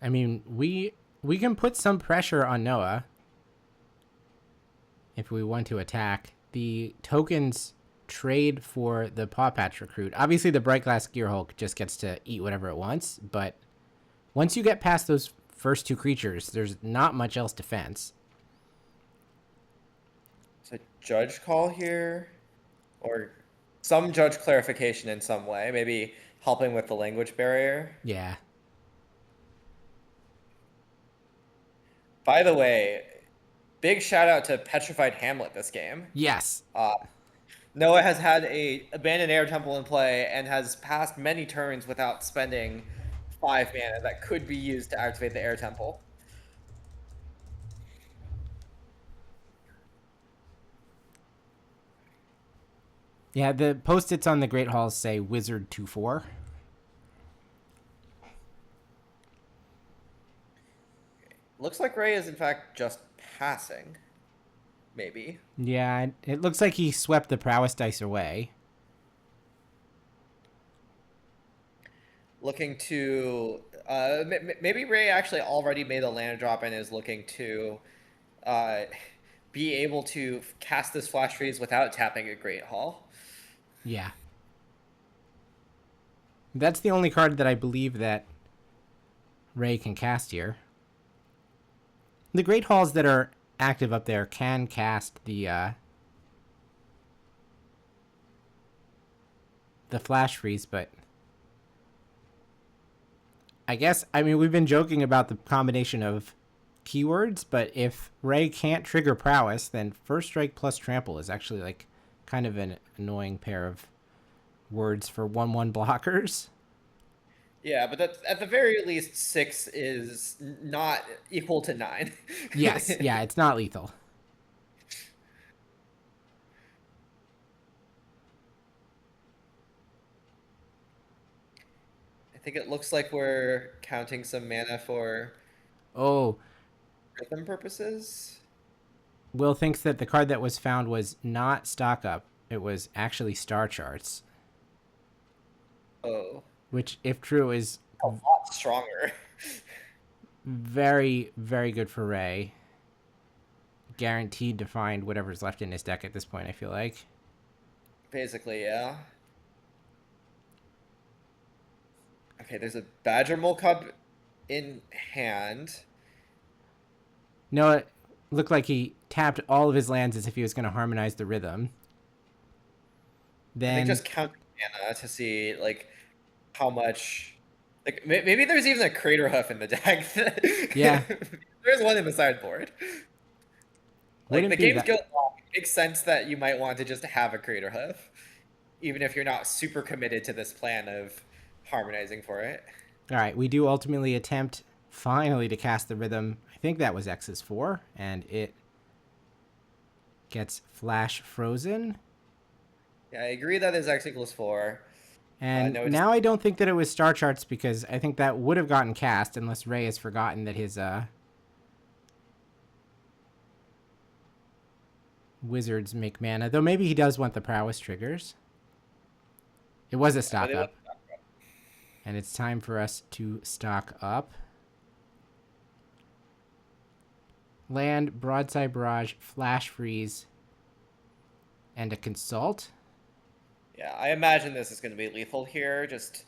I mean, we can put some pressure on Noah if we want to attack. The tokens trade for the Paw Patch Recruit. Obviously, the Bright Glass Gear Hulk just gets to eat whatever it wants, but once you get past those first 2 creatures, there's not much else to fence. It's a judge call here, or some judge clarification in some way, maybe helping with the language barrier. Yeah. By the way, big shout out to Petrified Hamlet this game. Yes. Noah has had a Abandoned Air Temple in play and has passed many turns without spending 5 mana that could be used to activate the Air Temple. Yeah, the post-its on the Great Halls say Wizard 2/4. Looks like Ray is in fact just passing. Maybe. Yeah, it looks like he swept the Prowess dice away. Looking to... maybe Ray actually already made a land drop and is looking to be able to cast this Flash Freeze without tapping a Great Hall. Yeah. That's the only card that I believe that Ray can cast here. The Great Halls that are active up there can cast the Flash Freeze, but I guess, I mean, we've been joking about the combination of keywords, but if Ray can't trigger Prowess, then First Strike plus Trample is actually like kind of an annoying pair of words for 1/1 blockers. Yeah, but that's, at the very least, 6 is not equal to 9. Yes, yeah, it's not lethal. I think it looks like we're counting some mana for rhythm purposes. Will thinks that the card that was found was not stock up. It was actually Star Charts. Oh. Which, if true, is a lot stronger. very, very good for Ray. Guaranteed to find whatever's left in his deck at this point, I feel like. Basically, yeah. Okay, there's a Badger Mole Cub in hand. No, it looked like he tapped all of his lands as if he was going to harmonize the rhythm. Then they just count mana to see like how much. Like maybe there's even a Crater Hoof in the deck. Yeah, there's one in the sideboard. Like Wouldn't the be game's that- going long. It makes sense that you might want to just have a Crater Hoof, even if you're not super committed to this plan of harmonizing for it. All right, we do ultimately attempt finally to cast the rhythm. I think that was X's 4, and it gets flash frozen. Yeah, I agree that is X equals 4. And no, now I don't think that it was Star Charts because I think that would have gotten cast unless Ray has forgotten that his wizards make mana. Though maybe he does want the Prowess triggers. It was a stock up. And it's time for us to stock up. Land, Broadside Barrage, Flash Freeze, and a Consult. Yeah, I imagine this is going to be lethal here. Just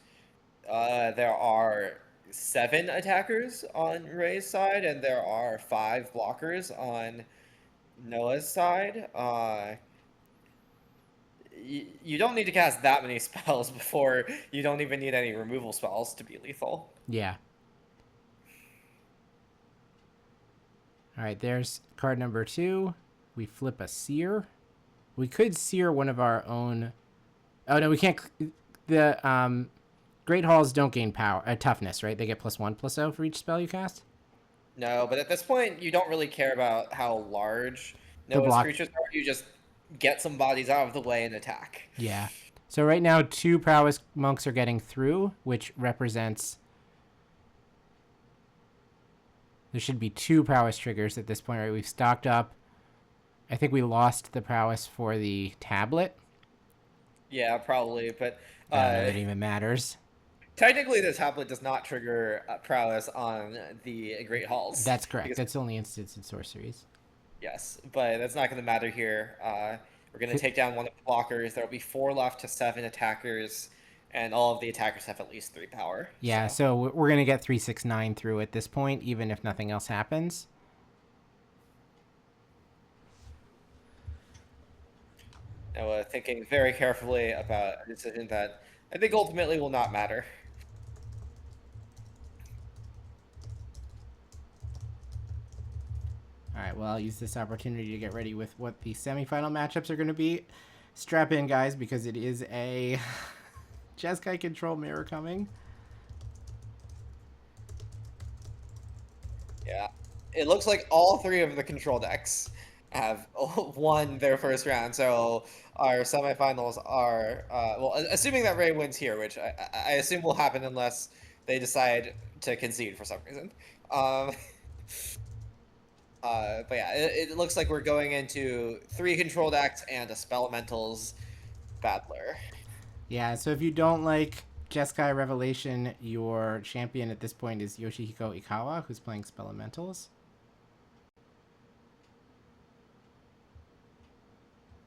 there are 7 attackers on Ray's side, and there are 5 blockers on Noah's side. You don't need to cast that many spells before you don't even need any removal spells to be lethal. Yeah. All right, there's card number 2. We flip a Seer. We could Seer one of our own. Oh no, we can't. The Great Halls don't gain power, toughness, right? They get +1/+0 for each spell you cast. No, but at this point, you don't really care about how large Noah's creatures are. You just get some bodies out of the way and attack. Yeah. So right now, 2 Prowess monks are getting through, which represents. There should be 2 Prowess triggers at this point, right? We've stocked up. I think we lost the Prowess for the tablet. Yeah, probably, but I don't know that it even matters. Technically, the tablet does not trigger Prowess on the Great Halls. That's correct. That's only instants and sorceries. Yes, but that's not going to matter here. We're going to take down one of the blockers. There will be 4 left to 7 attackers, and all of the attackers have at least 3 power. Yeah, so we're going to get 3, 6, 9 through at this point, even if nothing else happens. Now, thinking very carefully about a decision that I think ultimately will not matter. All right, well, I'll use this opportunity to get ready with what the semifinal matchups are going to be. Strap in, guys, because it is a Jeskai control mirror coming. Yeah, it looks like all 3 of the control decks have won their first round, so our semifinals are, well, assuming that Ray wins here, which I assume will happen unless they decide to concede for some reason. But yeah, it looks like we're going into 3 control decks and a Spellementals battler. Yeah, so if you don't like Jeskai Revelation, your champion at this point is Yoshihiko Ikawa, who's playing Spellementals.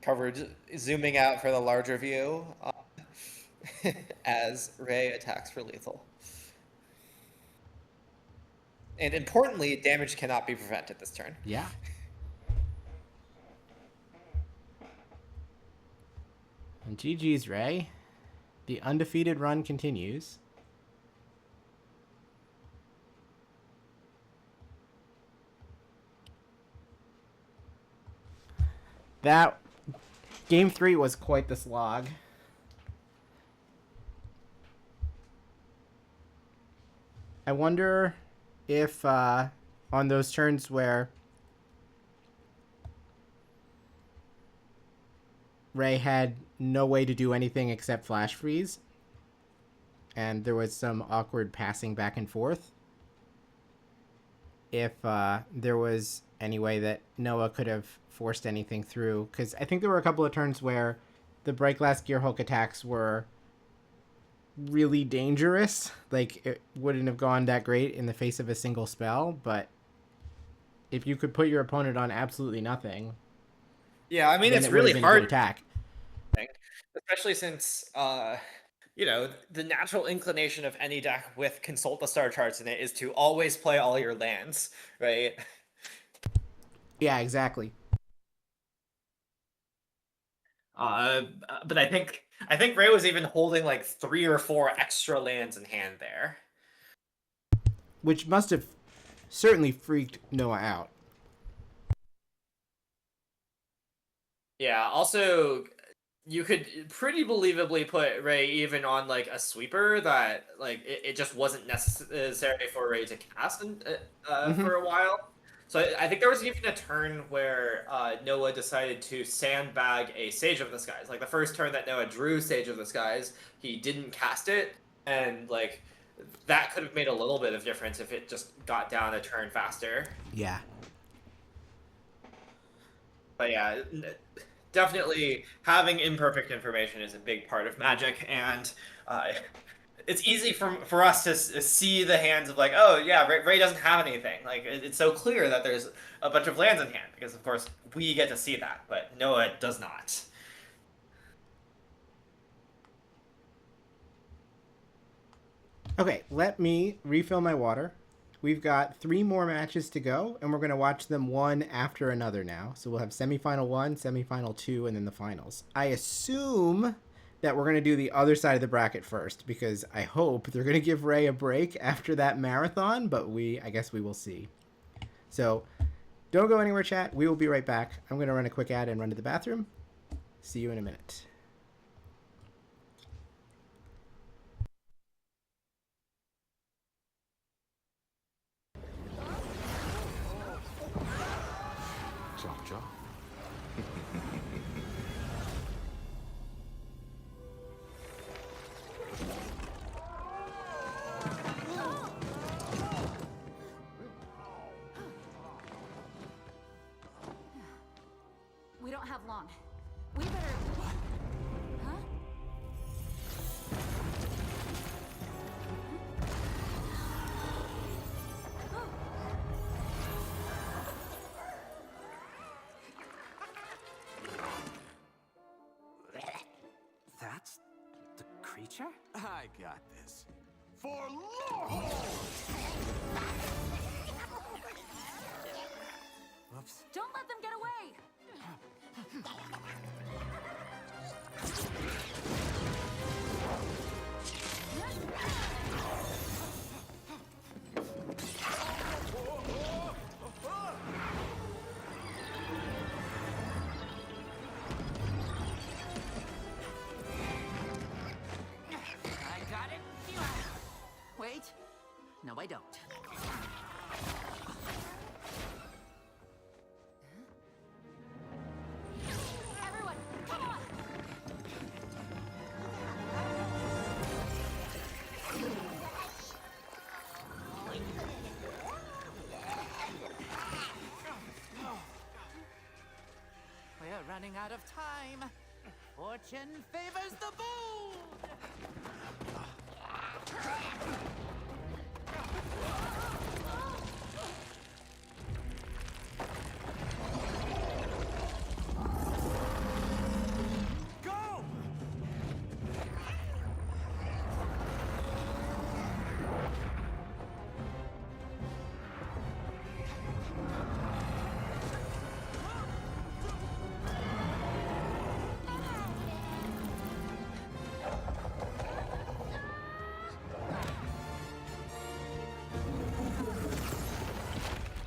Coverage zooming out for the larger view as Ray attacks for lethal. And importantly, damage cannot be prevented this turn. Yeah. And GG's, Ray. The undefeated run continues. That Game 3 was quite the slog. I wonder if on those turns where Ray had no way to do anything except flash freeze, and there was some awkward passing back and forth, if there was any way that Noah could have forced anything through, because I think there were a couple of turns where the Bright Glass Gearhulk attacks were really dangerous. Like, it wouldn't have gone that great in the face of a single spell, but if you could put your opponent on absolutely nothing... Yeah, I mean, it's it really hard. Attack. Especially since, you know, the natural inclination of any deck with Consult the Star Charts in it is to always play all your lands, right? Yeah, exactly. But I think Ray was even holding like 3 or 4 extra lands in hand there, which must have certainly freaked Noah out. Yeah. Also, you could pretty believably put Ray even on like a sweeper that like it just wasn't necessary for Ray to cast for a while. So I think there was even a turn where Noah decided to sandbag a Sage of the Skies. Like the first turn that Noah drew Sage of the Skies, he didn't cast it, and like that could have made a little bit of difference if it just got down a turn faster. Yeah. But yeah, definitely having imperfect information is a big part of Magic, and it's easy for us to see the hands of like, oh yeah, Ray doesn't have anything. Like it's so clear that there's a bunch of lands in hand because of course we get to see that, but Noah does not. Okay, let me refill my water. We've got 3 more matches to go, and we're going to watch them one after another now. So we'll have semifinal 1, semifinal 2, and then the finals. I assume that we're going to do the other side of the bracket first, because I hope they're going to give Ray a break after that marathon, but I guess we will see. So don't go anywhere, chat. We will be right back. I'm going to run a quick ad and run to the bathroom. See you in a minute. We don't have long. We better... Huh? That's the creature? I got this. For Lord! Whoops. Don't let them get away! I got it. Wait. No, I don't. Everyone, come on! We're running out of time. Fortune favors the bold. Go!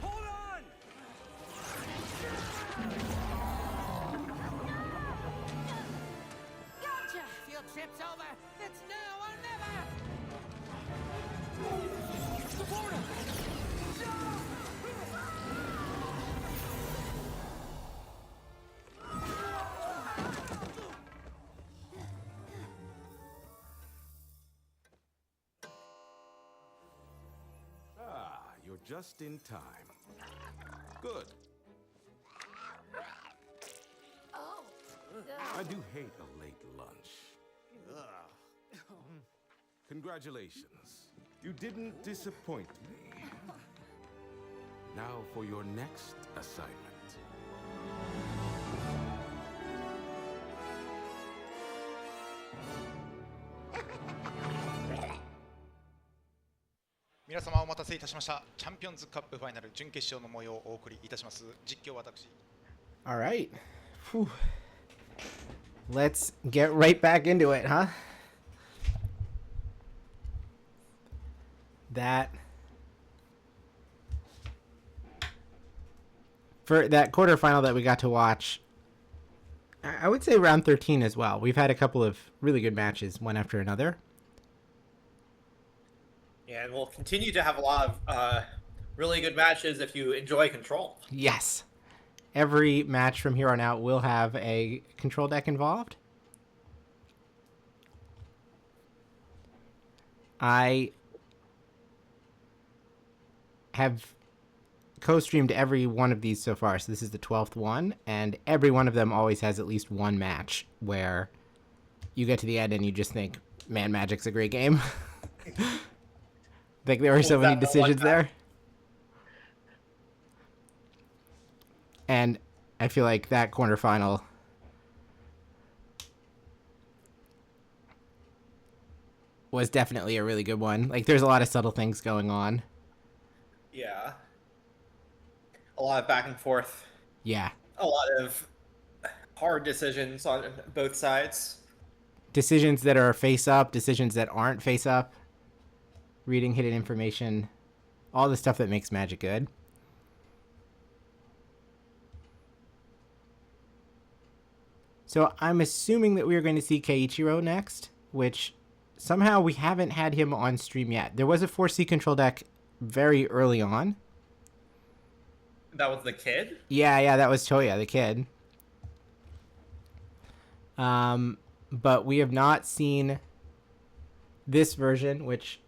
Hold on! Gotcha! Field trip's over. It's now or never. The border. Ah, you're just in time. Good. Oh. I do hate a late lunch. Congratulations. You didn't disappoint me. Now for your next assignment. 皆様お待たせいたしました。チャンピオンズカップファイナル準決勝の模様をお送りいたします。実況私。All right. Whew. Let's get right back into it, huh? For that quarterfinal that we got to watch, I would say round 13 as well. We've had a couple of really good matches, one after another. Yeah, and we'll continue to have a lot of really good matches if you enjoy Control. Yes. Every match from here on out will have a control deck involved. I have co-streamed every one of these so far, so this is the 12th one, and every one of them always has at least one match where you get to the end and you just think, man, Magic's a great game. Like, there were so many decisions there. And I feel like that quarterfinal was definitely a really good one. Like, there's a lot of subtle things going on. Yeah. A lot of back and forth. Yeah. A lot of hard decisions on both sides. Decisions that are face up, decisions that aren't face up, reading hidden information, all the stuff that makes Magic good. So I'm assuming that we are going to see Keiichiro next, which somehow we haven't had him on stream yet. There was a 4C control deck very early on. That was the kid? Yeah, that was Toya, the kid. But we have not seen this version, which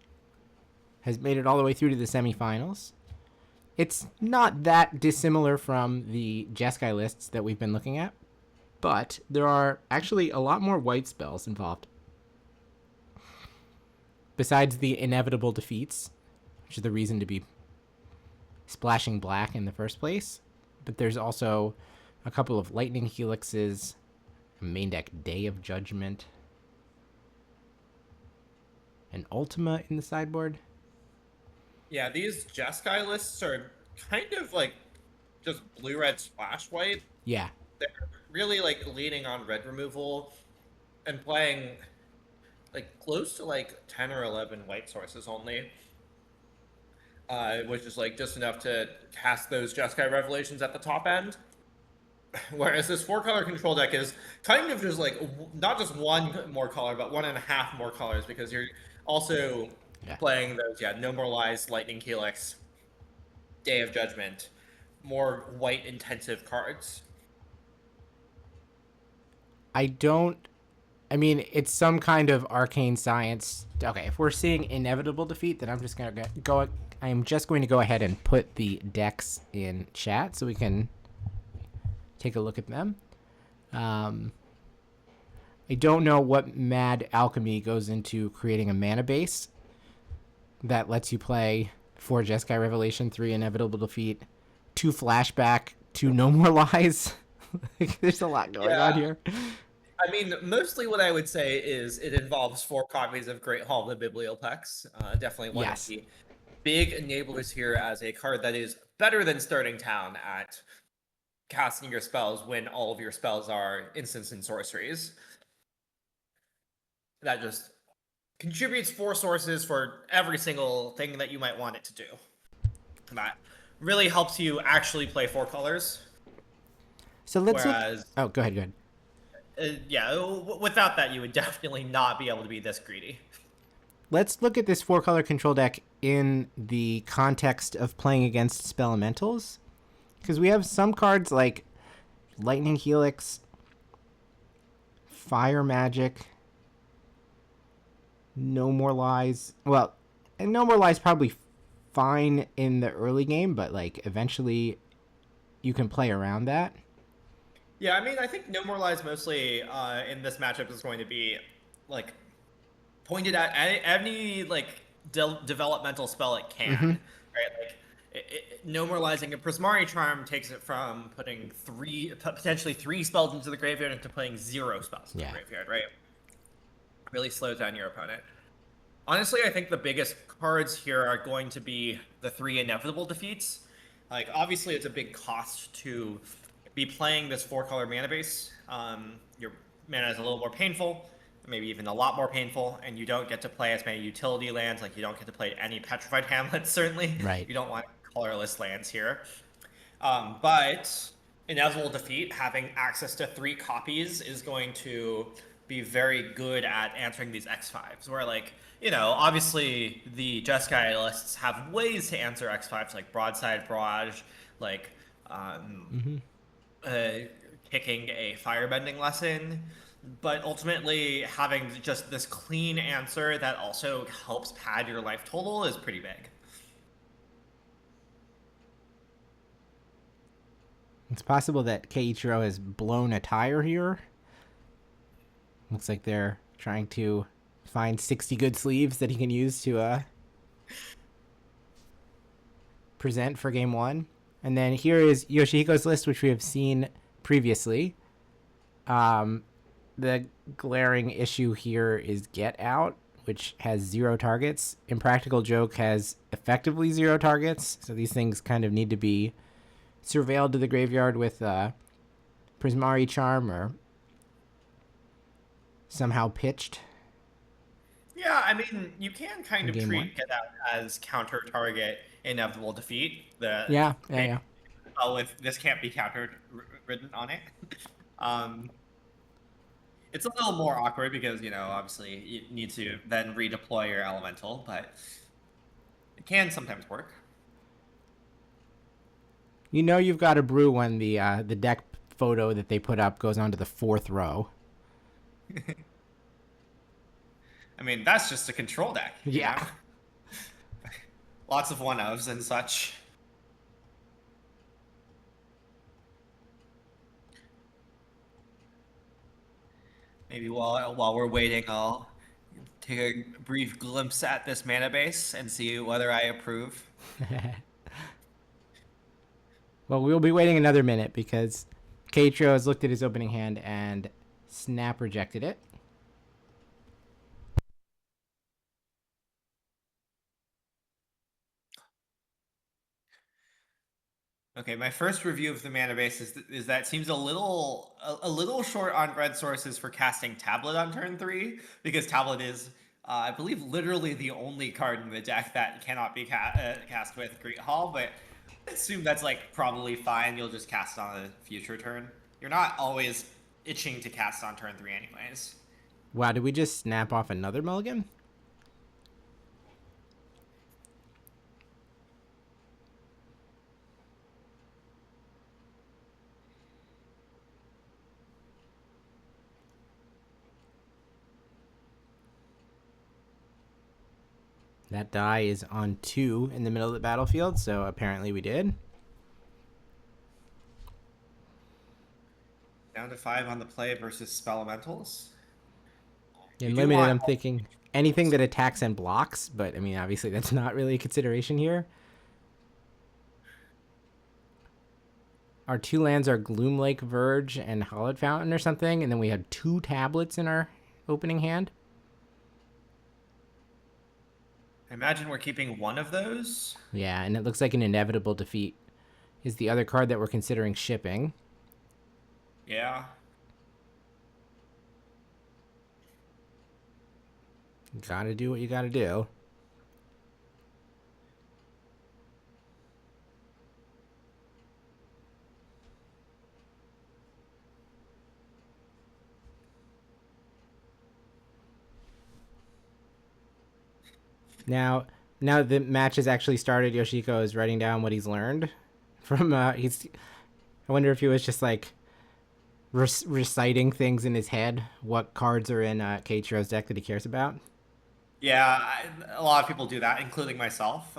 has made it all the way through to the semifinals. It's not that dissimilar from the Jeskai lists that we've been looking at, but there are actually a lot more white spells involved. Besides the inevitable defeats, which is the reason to be splashing black in the first place, but there's also a couple of lightning helixes, a main deck Day of Judgment, an Ultima in the sideboard. Yeah, these Jeskai lists are kind of like just blue-red splash white. Yeah. They're really like leaning on red removal and playing like close to like 10 or 11 white sources only. Which is like just enough to cast those Jeskai Revelations at the top end. Whereas this 4-color control deck is kind of just like not just one more color, but 1.5 more colors, because you're also playing those, No More Lies, Lightning Helix, Day of Judgment, more white intensive cards. I mean, it's some kind of arcane science. Okay, if we're seeing inevitable defeat, then I'm just going to go ahead and put the decks in chat so we can take a look at them. I don't know what mad alchemy goes into creating a mana base that lets you play 4 Jeskai Revelation, 3 Inevitable Defeat, 2 Flashback, 2 No More Lies. Like, there's a lot going on here. I mean, mostly what I would say is it involves 4 copies of Great Hall of the Bibliopex. Definitely one of the big enablers here as a card that is better than Starting Town at casting your spells when all of your spells are instants and sorceries. That just contributes 4 sources for every single thing that you might want it to do. That really helps you actually play 4 colors. So let's Oh, go ahead. Without that, you would definitely not be able to be this greedy. Let's look at this 4-color control deck in the context of playing against Spellementals. Because we have some cards like Lightning Helix, Fire Magic, No More Lies. Well, and No More Lies probably fine in the early game, but like eventually you can play around that. Yeah, I mean, I think No More Lies mostly in this matchup is going to be like pointed at any like developmental spell it can, right? Like normalizing a Prismari Charm takes it from putting potentially three spells into the graveyard into putting 0 spells into the graveyard, right? Really slows down your opponent. Honestly, I think the biggest cards here are going to be the 3 inevitable defeats. Like, obviously, it's a big cost to be playing this 4-color mana base. Your mana is a little more painful, maybe even a lot more painful, and you don't get to play as many utility lands. Like, you don't get to play any Petrified Hamlets, certainly. Right. You don't want colorless lands here. But inevitable defeat, having access to 3 copies is going to be very good at answering these X5s, where, like, you know, obviously the Jeskai lists have ways to answer X5s, like Broadside Barrage, like picking a Firebending Lesson, but ultimately having just this clean answer that also helps pad your life total is pretty big. It's possible that Keiichiro has blown a tire here. Looks like they're trying to find 60 good sleeves that he can use to present for game 1. And then here is Yoshihiko's list, which we have seen previously. The glaring issue here is Get Out, which has 0 targets. Impractical Joke has effectively 0 targets. So these things kind of need to be surveilled to the graveyard with Prismari Charm or somehow pitched. Yeah, I mean, you can kind of treat Get Out as counter target inevitable defeat. Yeah. Well, with this can't be countered written on it. It's a little more awkward because, you know, obviously you need to then redeploy your elemental, but it can sometimes work. You know you've got a brew when the deck photo that they put up goes onto the 4th row. I mean, that's just a control deck. Yeah. Lots of 1-ofs and such. Maybe while we're waiting, I'll take a brief glimpse at this mana base and see whether I approve. Well, we'll be waiting another minute because Keiichiro has looked at his opening hand and snap rejected it. Okay, my first review of the mana base is that it seems a little short on red sources for casting Tablet on turn 3, because Tablet is, I believe, literally the only card in the deck that cannot be cast with Great Hall, but I assume that's like probably fine. You'll just cast on a future turn. You're not always itching to cast on turn 3 anyways. Wow, did we just snap off another mulligan? That die is on 2 in the middle of the battlefield, so apparently we did. Down to 5 on the play versus Spellementals. In limited, I'm thinking anything that attacks and blocks, but I mean, obviously that's not really a consideration here. Our 2 lands are Gloomlake Verge and Hallowed Fountain or something, and then we had 2 tablets in our opening hand. I imagine we're keeping one of those. Yeah, and it looks like an inevitable defeat is the other card that we're considering shipping. Yeah. You gotta do what you gotta do. Now the match has actually started. Yoshihiko is writing down what he's learned from I wonder if he was just like reciting things in his head, what cards are in Keiichiro's deck that he cares about. Yeah, a lot of people do that, including myself.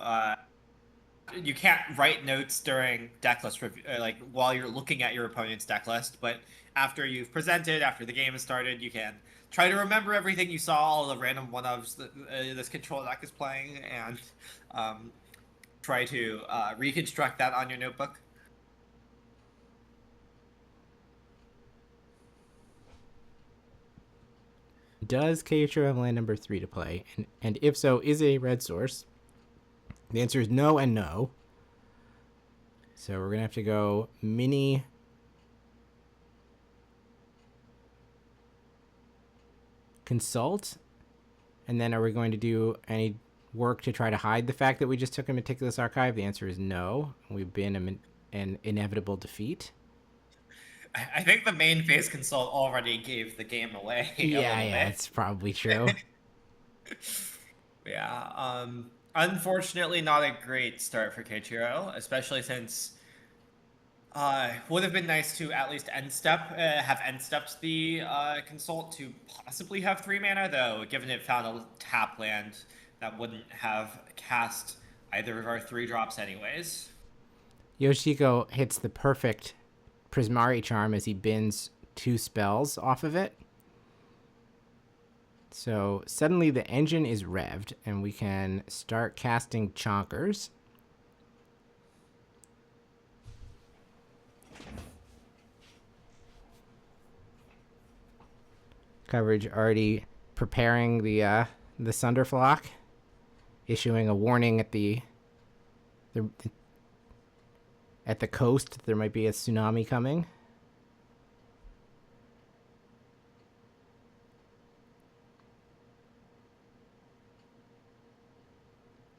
You can't write notes during deck list review, like while you're looking at your opponent's deck list, but after you've presented, after the game has started, you can try to remember everything you saw, all the random one-ofs that this control deck is playing, and try to reconstruct that on your notebook. Does Keiichiro have land number 3 to play? And if so, is it a red source? The answer is no and no. So we're going to have to go mini consult. And then are we going to do any work to try to hide the fact that we just took a meticulous archive? The answer is no. We've been an inevitable defeat. I think the main phase consult already gave the game away. Yeah, it's probably true. Yeah. Unfortunately, not a great start for Keiichiro, especially since would have been nice to at least have end stepped the consult to possibly have 3 mana, though given it found a tap land that wouldn't have cast either of our 3 drops anyways. Yoshihiko hits the perfect Prismari Charm as he bins 2 spells off of it. So suddenly the engine is revved and we can start casting chonkers. Coverage already preparing the Sunderflock, issuing a warning at the coast. There might be a tsunami coming.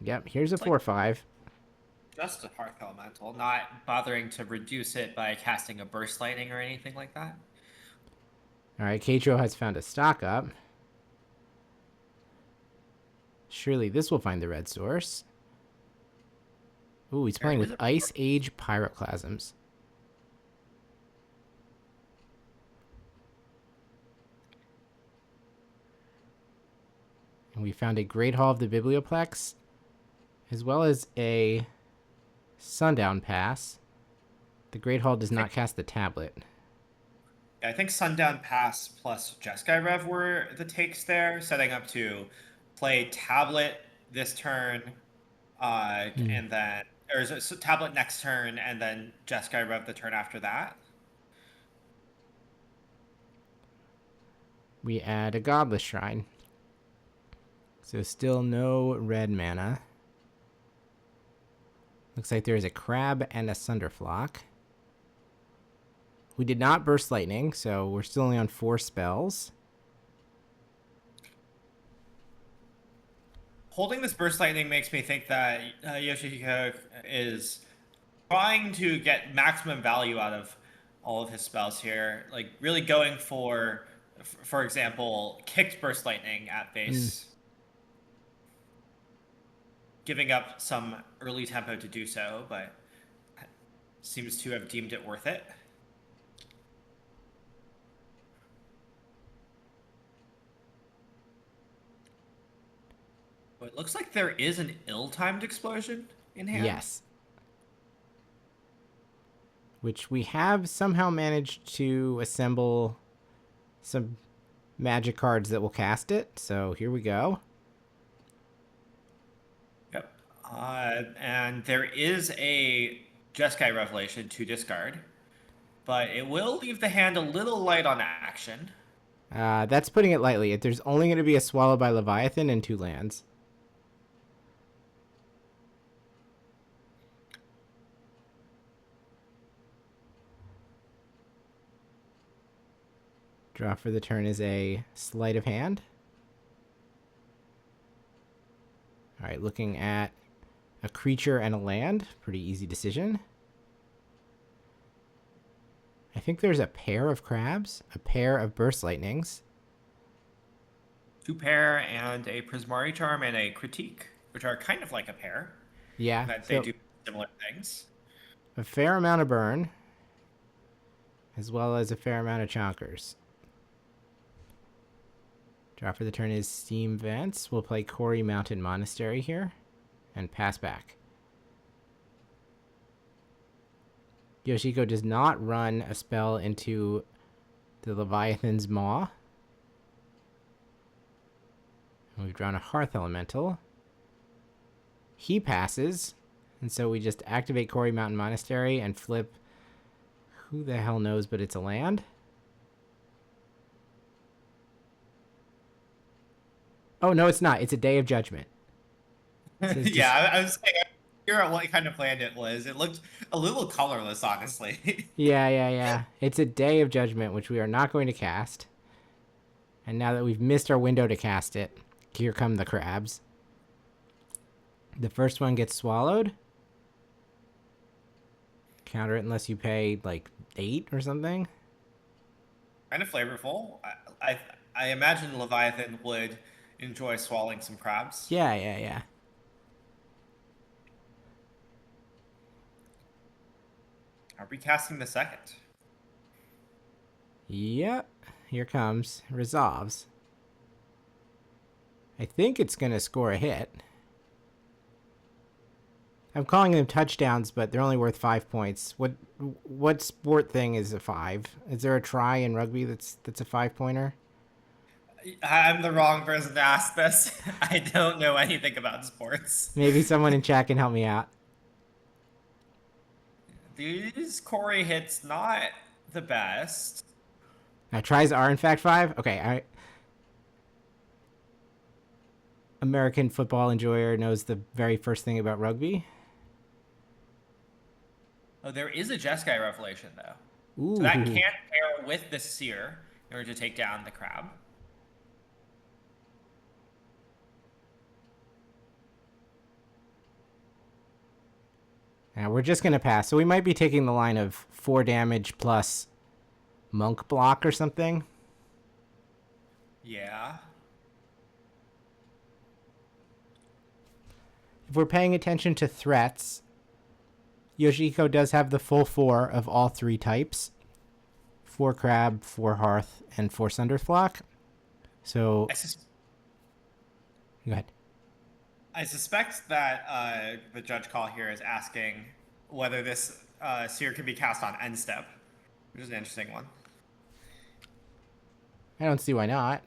Yep, here's a 4/5. Just a Hearth Elemental, not bothering to reduce it by casting a Burst Lightning or anything like that. Alright, Keiichiro has found a stock up. Surely this will find the red source. Ooh, he's playing with Ice Age Pyroclasms. And we found a Great Hall of the Biblioplex, as well as a Sundown Pass. The Great Hall does not cast the tablet. I think Sundown Pass plus Jeskai Rev were the takes there, setting up to play tablet this turn, and then or is it tablet next turn, and then Jeskai Rev the turn after that. We add a Godless Shrine. So still no red mana. Looks like there's a Crab and a Sunderflock. We did not Burst Lightning, so we're still only on 4 spells. Holding this Burst Lightning makes me think that Yoshihiko is trying to get maximum value out of all of his spells here. Like, really going for example, kicked Burst Lightning at base. Giving up some early tempo to do so, but seems to have deemed it worth it. But it looks like there is an ill-timed explosion in hand. Yes. Which we have somehow managed to assemble some magic cards that will cast it. So here we go. Yep. And there is a Jeskai Revelation to discard, but it will leave the hand a little light on action. That's putting it lightly. There's only going to be a Swallow by Leviathan and 2 lands. Draw for the turn is a Sleight of Hand. Alright, looking at a creature and a land. Pretty easy decision. I think there's a pair of crabs, a pair of Burst Lightnings. 2 pair and a Prismari Charm and a Critique, which are kind of like a pair. Yeah. That they do similar things. A fair amount of burn, as well as a fair amount of chonkers. Draw for the turn is Steam Vents. We'll play Hori Mountain Monastery here and pass back. Yoshihiko does not run a spell into the Leviathan's Maw. We've drawn a Hearth Elemental. He passes, and so we just activate Quarry Mountain Monastery and flip. Who the hell knows, but it's a land. Oh, no, it's not. It's a Day of Judgment. Yeah, I was saying, I figure out what kind of land it was. It looked a little colorless, honestly. Yeah. It's a Day of Judgment, which we are not going to cast. And now that we've missed our window to cast it, here come the crabs. The first one gets swallowed. Counter it unless you pay, like, 8 or something. Kind of flavorful. I imagine Leviathan would enjoy swallowing some crabs. Yeah. Are we casting the second? Yep. Here comes. Resolves. I think it's going to score a hit. I'm calling them touchdowns, but they're only worth 5 points. What sport thing is a 5? Is there a try in rugby that's a 5-pointer? I'm the wrong person to ask this. I don't know anything about sports. Maybe someone in chat can help me out. These Corey hits not the best. Now, tries are in fact 5? Okay, American football enjoyer knows the very first thing about rugby. Oh, there is a Jeskai Revelation, though. Ooh. So that can't pair with the Seer in order to take down the crab. Now, we're just going to pass. So we might be taking the line of 4 damage plus monk block or something. Yeah. If we're paying attention to threats, Yoshihiko does have the full 4 of all 3 types. 4 crab, 4 hearth, and 4 sunderflock. So... Go ahead. I suspect that the judge call here is asking whether this Seer can be cast on end step, which is an interesting one. I don't see why not.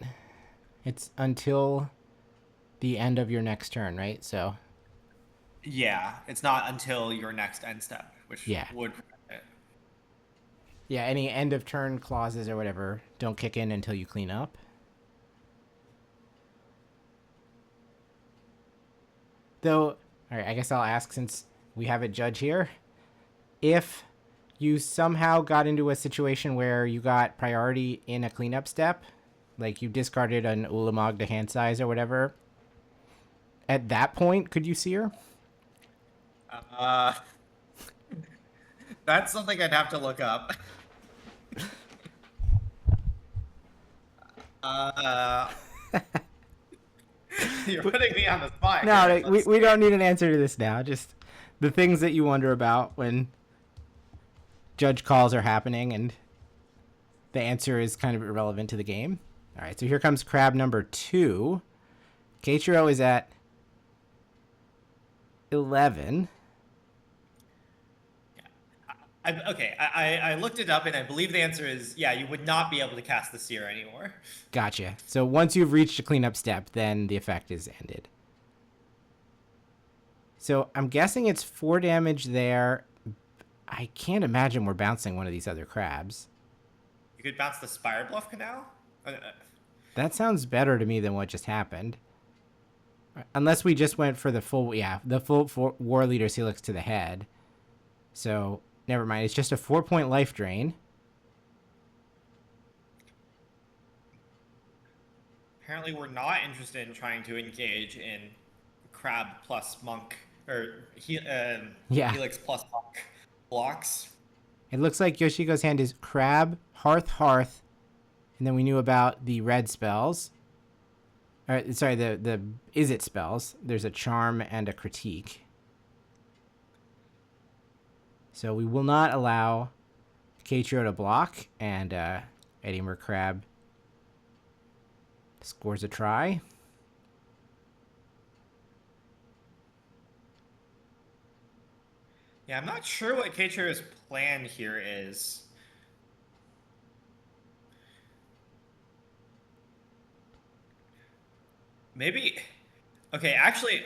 It's until the end of your next turn, right? So... Yeah, it's not until your next end step, which would prevent it. Yeah, any end of turn clauses or whatever don't kick in until you clean up. Though, all right, I guess I'll ask since we have a judge here. If you somehow got into a situation where you got priority in a cleanup step, like you discarded an Ulamog to hand size or whatever, at that point, could you seer? That's something I'd have to look up. You're putting me on the spot. No, we don't need an answer to this now. Just the things that you wonder about when judge calls are happening and the answer is kind of irrelevant to the game. All right, so here comes crab number 2. Keiichiro is at 11. I looked it up and I believe the answer is, yeah, you would not be able to cast the Seer anymore. Gotcha. So once you've reached a cleanup step, then the effect is ended. So I'm guessing it's 4 damage there. I can't imagine we're bouncing one of these other crabs. You could bounce the Spire Bluff Canal? That sounds better to me than what just happened. Unless we just went for the full War Leader's Helix to the head. So, never mind. It's just a 4-point life drain. Apparently we're not interested in trying to engage in crab plus monk, or Helix plus monk blocks. It looks like Yoshihiko's hand is crab, hearth, and then we knew about the red spells. Sorry, the is it spells. There's a charm and a critique. So we will not allow Keiichiro to block, and Eddimer Crab scores a try. Yeah, I'm not sure what Keiichiro's plan here is. Maybe. Okay, actually,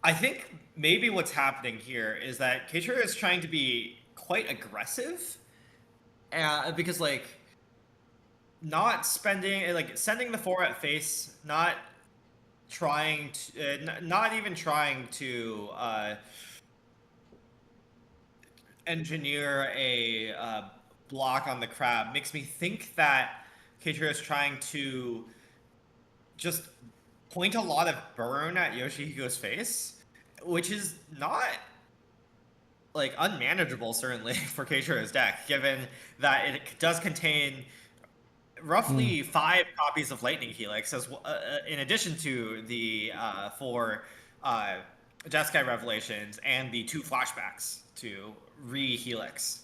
I think maybe what's happening here is that Keiichiro is trying to be quite aggressive, because like not spending like sending the 4 at face, not trying to, not even trying to engineer a block on the crab makes me think that Keiichiro is trying to just point a lot of burn at Yoshihiko's face, which is not like unmanageable certainly for Keiichiro's deck, given that it does contain roughly 5 copies of Lightning Helix, as in addition to the 4 Jeskai Revelations and the 2 flashbacks to re-Helix.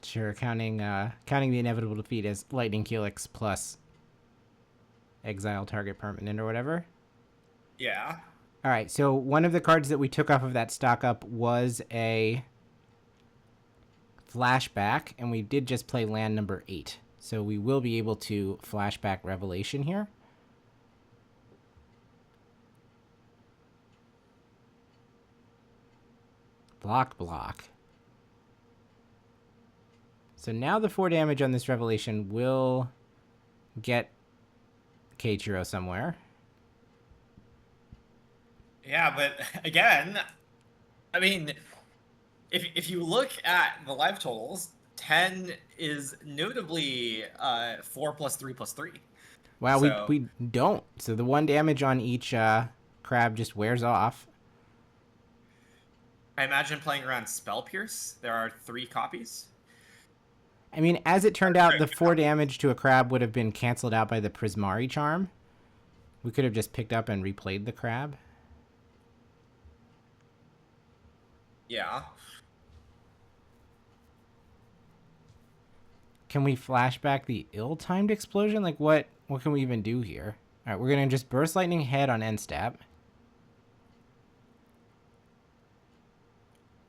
Sure, counting the inevitable defeat as Lightning Helix plus exile target permanent or whatever. Yeah. All right, so one of the cards that we took off of that stock up was a flashback, and we did just play land number 8. So we will be able to flashback Revelation here. Block. So now the 4 damage on this Revelation will get Keiichiro somewhere. Yeah, but again, I mean, if you look at the live totals, 10 is notably 4 plus 3 plus 3. Wow, so, we don't. So the 1 damage on each crab just wears off. I imagine playing around Spell Pierce, there are 3 copies. I mean, as it turned out, the 4 damage to a crab would have been canceled out by the Prismari charm. We could have just picked up and replayed the crab. Yeah. Can we flashback the ill-timed explosion? Like, what can we even do here? All right, we're going to just Burst Lightning head on end step.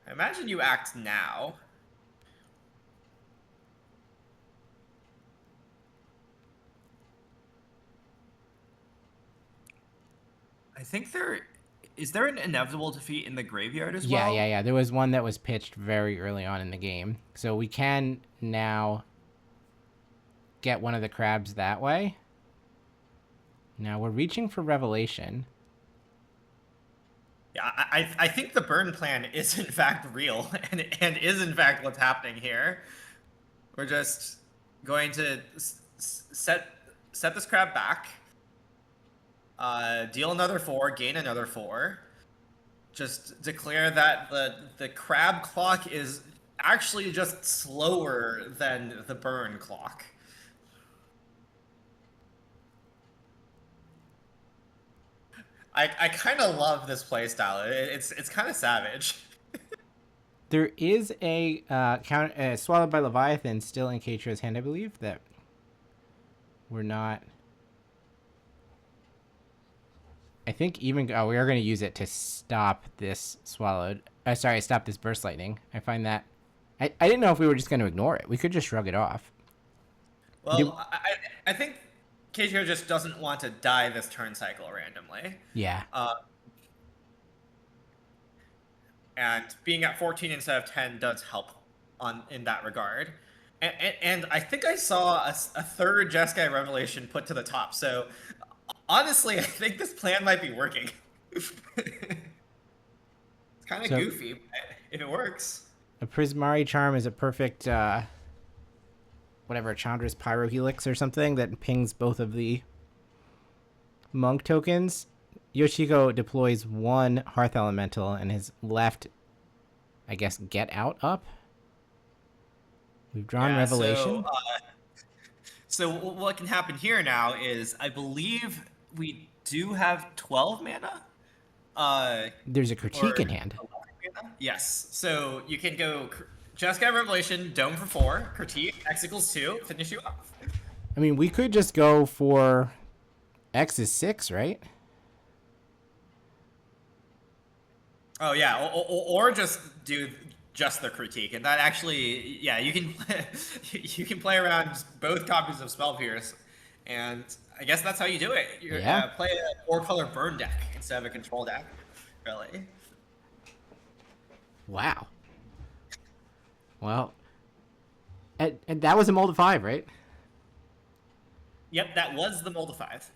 I imagine you act now. I think is there an inevitable defeat in the graveyard as well? Yeah. There was one that was pitched very early on in the game. So we can now get one of the crabs that way. Now we're reaching for Revelation. Yeah, I think the burn plan is in fact real and is in fact what's happening here. We're just going to set this crab back, deal another 4, gain another 4. Just declare that the crab clock is actually just slower than the burn clock. I kind of love this playstyle. It's kind of savage. There is a Swallowed by Leviathan still in Keiichiro's hand, I believe, that we're not... I think even... Oh, we are going to use it to stop this Swallowed... stop this Burst Lightning. I find that... I didn't know if we were just going to ignore it. We could just shrug it off. Well, I think Keiichiro just doesn't want to die this turn cycle randomly. Yeah. And being at 14 instead of 10 does help in that regard. And I think I saw a third Jeskai Revelation put to the top. So honestly, I think this plan might be working. It's kind of goofy, but if it works. A Prismari charm is a perfect, whatever, Chandra's Pyro Helix or something that pings both of the monk tokens. Yoshihiko deploys 1 Hearth Elemental and his left, I guess, Get Out up. We've drawn Revelation. So what can happen here now is, I believe we do have 12 mana. There's a Critique in hand. Yes. So you can go Jeskai Revelation, Dome for 4, Critique, X equals 2, finish you off. I mean, we could just go for X is 6, right? Oh yeah, or just do just the Critique, and that actually, yeah, you can you can play around both copies of Spell Pierce And I guess that's how you do it. You play a 4-color burn deck instead of a control deck, really. Wow. Well, and that was a mold of 5, right? Yep, that was the mold of 5.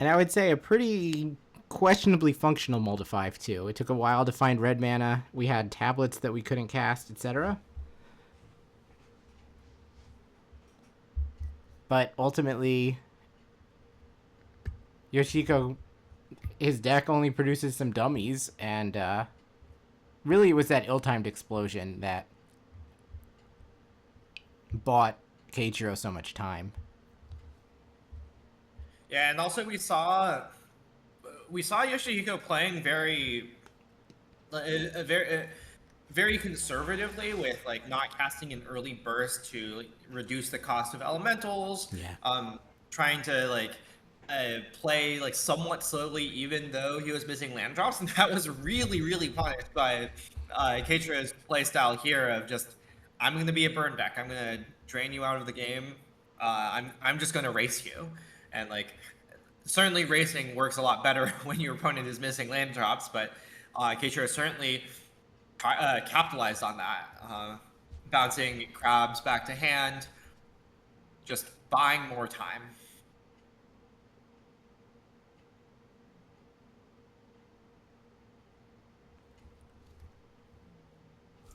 And I would say a pretty questionably functional mold of 5, too. It took a while to find red mana. We had tablets that we couldn't cast, etc. But ultimately, Yoshihiko, his deck only produces some dummies, and really it was that ill-timed explosion that bought Keiichiro so much time. Yeah, and also we saw Yoshihiko playing very conservatively with like not casting an early burst to like, reduce the cost of elementals. Yeah. Trying to like play like somewhat slowly, even though he was missing land drops, and that was really punished by Keiichiro's playstyle here of just, I'm going to be a burn deck. I'm going to drain you out of the game. I'm just going to race you. And like, certainly racing works a lot better when your opponent is missing land drops, but Keiichiro certainly capitalized on that. Bouncing crabs back to hand, just buying more time.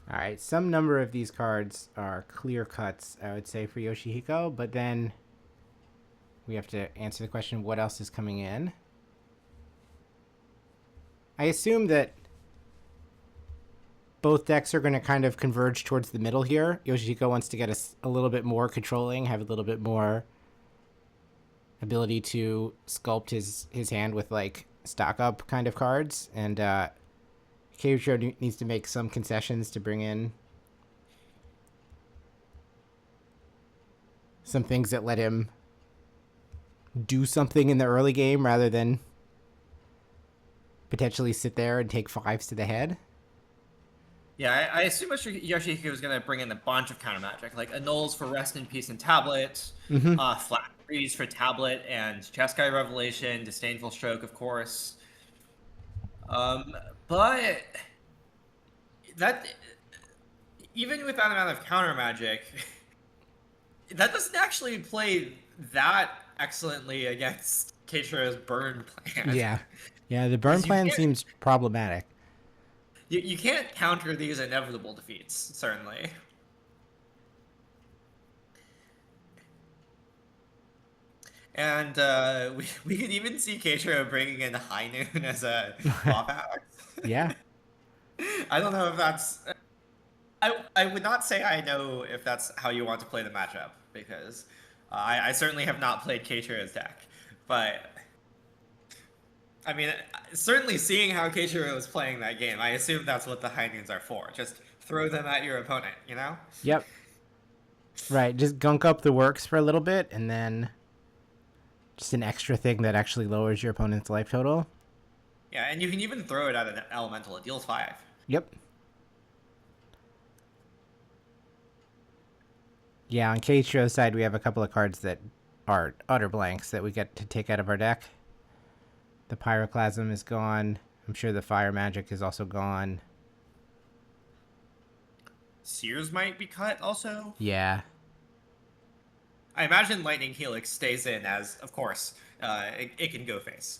All right, some number of these cards are clear cuts, I would say, for Yoshihiko, but then we have to answer the question, what else is coming in? I assume that both decks are going to kind of converge towards the middle here. Yoshihiko wants to get a little bit more controlling, have a little bit more ability to sculpt his hand with, like, stock-up kind of cards, and Keiichiro needs to make some concessions to bring in some things that let him do something in the early game rather than potentially sit there and take 5s to the head. Yeah, I assume Yoshihiko is going to bring in a bunch of counter magic, like annuls for Rest in Peace and Tablet, Flat Freeze for Tablet and Jeskai Revelation, Disdainful Stroke, of course. But that, even with that amount of counter magic, that doesn't actually play that excellently against Keiichiro's burn plan. Yeah, the burn plan seems problematic. You can't counter these inevitable defeats, certainly. And we could even see Keiichiro bringing in High Noon as a flop axe. Yeah. I don't know if that's... I would not say I know if that's how you want to play the matchup, because I certainly have not played Keiichiro's deck. But, I mean, certainly seeing how Keiichiro was playing that game, I assume that's what the High Noons are for. Just throw them at your opponent, you know? Yep. Right, just gunk up the works for a little bit, and then just an extra thing that actually lowers your opponent's life total. Yeah, and you can even throw it at an elemental. It deals 5. Yep. Yeah, on Keiichiro's side, we have a couple of cards that are utter blanks that we get to take out of our deck. The Pyroclasm is gone. I'm sure the Fire Magic is also gone. Sears might be cut also. Yeah. I imagine Lightning Helix stays in as, of course, it can go face.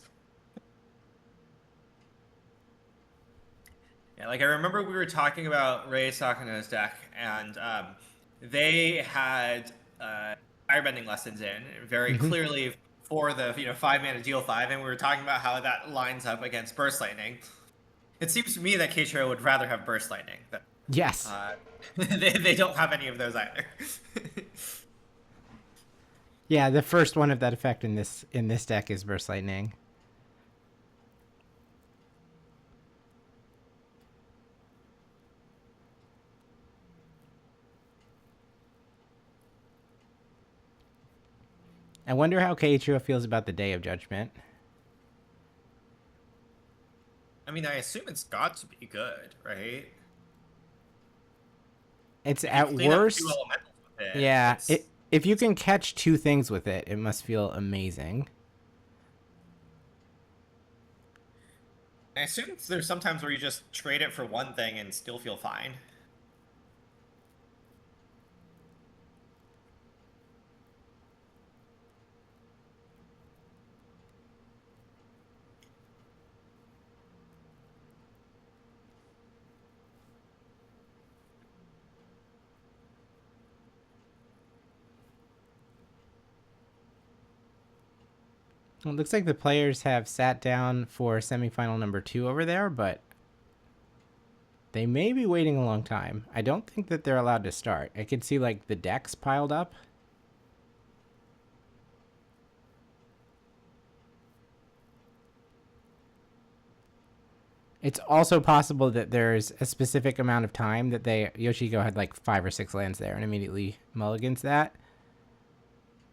Yeah, like I remember we were talking about Rei Sakano's deck, and they had Firebending Lessons in very clearly for the 5-mana deal 5, and we were talking about how that lines up against Burst Lightning. It seems to me that Keiichiro would rather have Burst Lightning. But, yes. They don't have any of those either. Yeah, the first one of that effect in this deck is Burst Lightning. I wonder how Keiichiro feels about the Day of Judgment. I mean, I assume it's got to be good, right? It's at worst. Yeah, if you can catch two things with it, it must feel amazing. I assume there's sometimes where you just trade it for one thing and still feel fine. Well, it looks like the players have sat down for semifinal number 2 over there, but they may be waiting a long time. I don't think that they're allowed to start. I can see like the decks piled up. It's also possible that there's a specific amount of time that Yoshihiko had like 5 or 6 lands there and immediately mulligans that.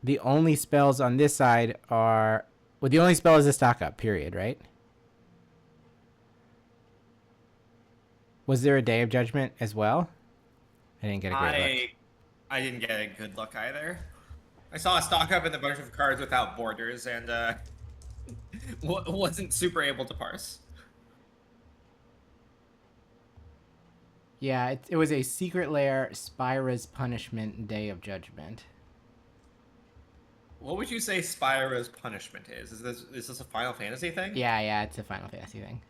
The only spells on this side are... Well, the only spell is a stock up, period, right? Was there a Day of Judgment as well? I didn't get a great look. I didn't get a good look either. I saw a stock up and a bunch of cards without borders and wasn't super able to parse. Yeah, it was a Secret Lair, Spyra's Punishment, Day of Judgment. What would you say Spyra's Punishment is? Is this a Final Fantasy thing? Yeah, it's a Final Fantasy thing.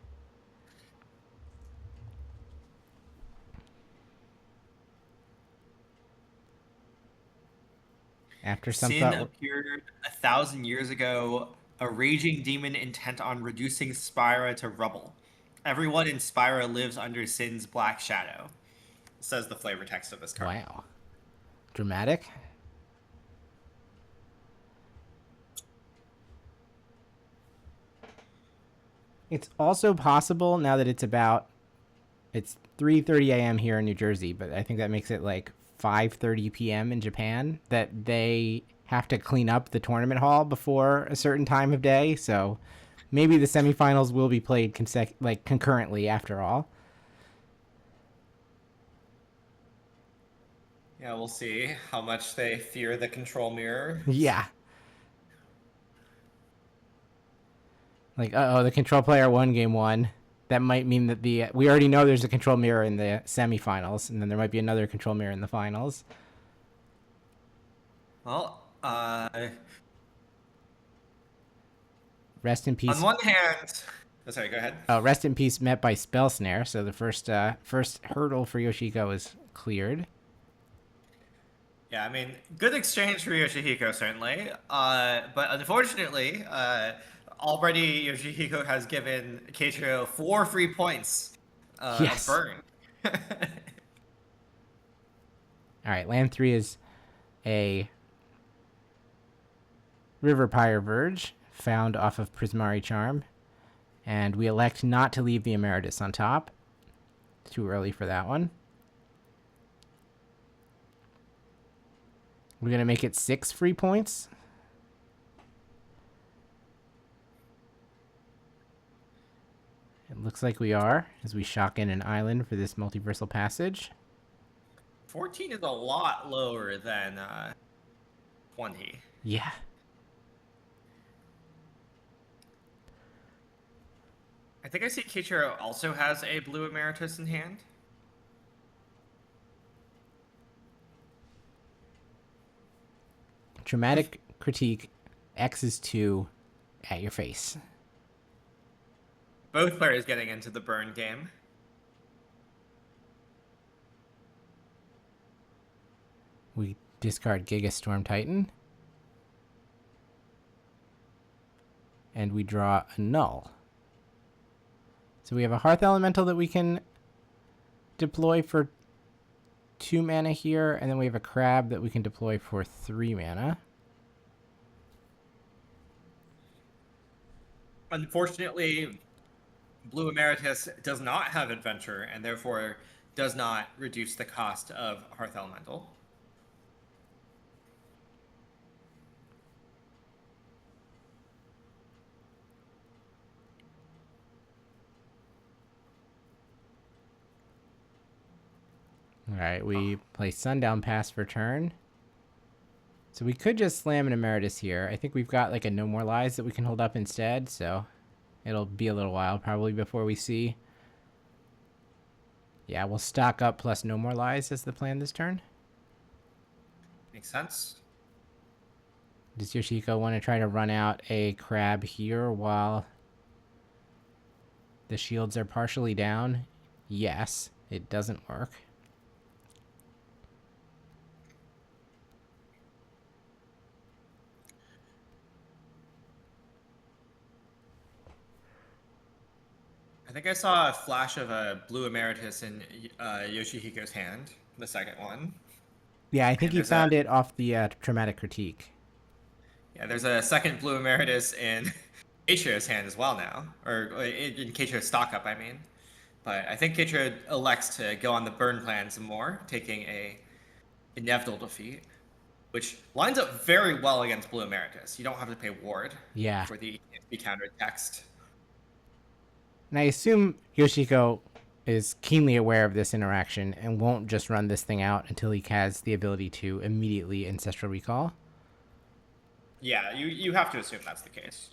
After some Sin thought... appeared 1,000 years ago, a raging demon intent on reducing Spyra to rubble. Everyone in Spyra lives under Sin's black shadow, says the flavor text of this card. Wow. Dramatic. It's also possible, now that it's 3:30 a.m. here in New Jersey, but I think that makes it like 5:30 p.m. in Japan, that they have to clean up the tournament hall before a certain time of day, so maybe the semifinals will be played concurrently after all. Yeah, we'll see how much they fear the control mirror. Yeah. Like, the control player won game 1. That might mean that we already know there's a control mirror in the semifinals, and then there might be another control mirror in the finals. Well, Rest in peace. On one hand... Oh, sorry, go ahead. Rest in peace met by Spell Snare, so the first hurdle for Yoshihiko is cleared. Yeah, I mean, good exchange for Yoshihiko, certainly. But unfortunately... already, Yoshihiko has given Keiichiro 4 free points. Yes. Burn. All right, land 3 is a River Pyre Verge found off of Prismari Charm, and we elect not to leave the Emeritus on top. Too early for that one. We're gonna make it 6 free points. It looks like we are, as we shock in an island for this multiversal passage. 14 is a lot lower than 20. Yeah. I think I see Keiichiro also has a blue Emeritus in hand. Dramatic critique, X is 2 at your face. Both players getting into the burn game. We discard Giga Storm Titan. And we draw a null. So we have a Hearth Elemental that we can deploy for 2 mana here, and then we have a Crab that we can deploy for 3 mana. Unfortunately, Blue Emeritus does not have Adventure, and therefore does not reduce the cost of Hearth Elemental. Alright, we play Sundown Pass for turn. So we could just slam an Emeritus here. I think we've got like a No More Lies that we can hold up instead, so it'll be a little while probably before we see. Yeah, we'll stock up plus No More Lies as the plan this turn. Makes sense. Does Yoshihiko want to try to run out a crab here while the shields are partially down? Yes, it doesn't work. I think I saw a flash of a blue Emeritus in Yoshihiko's hand, the second one. Yeah, I think he found it off the Traumatic Critique. Yeah, there's a second blue Emeritus in Keiichiro's hand as well now. Or in Keiichiro's stock-up, I mean. But I think Keiichiro elects to go on the burn plan some more, taking a inevitable defeat, which lines up very well against blue Emeritus. You don't have to pay ward for the countered text. And I assume Yoshihiko is keenly aware of this interaction and won't just run this thing out until he has the ability to immediately Ancestral Recall. Yeah, you have to assume that's the case.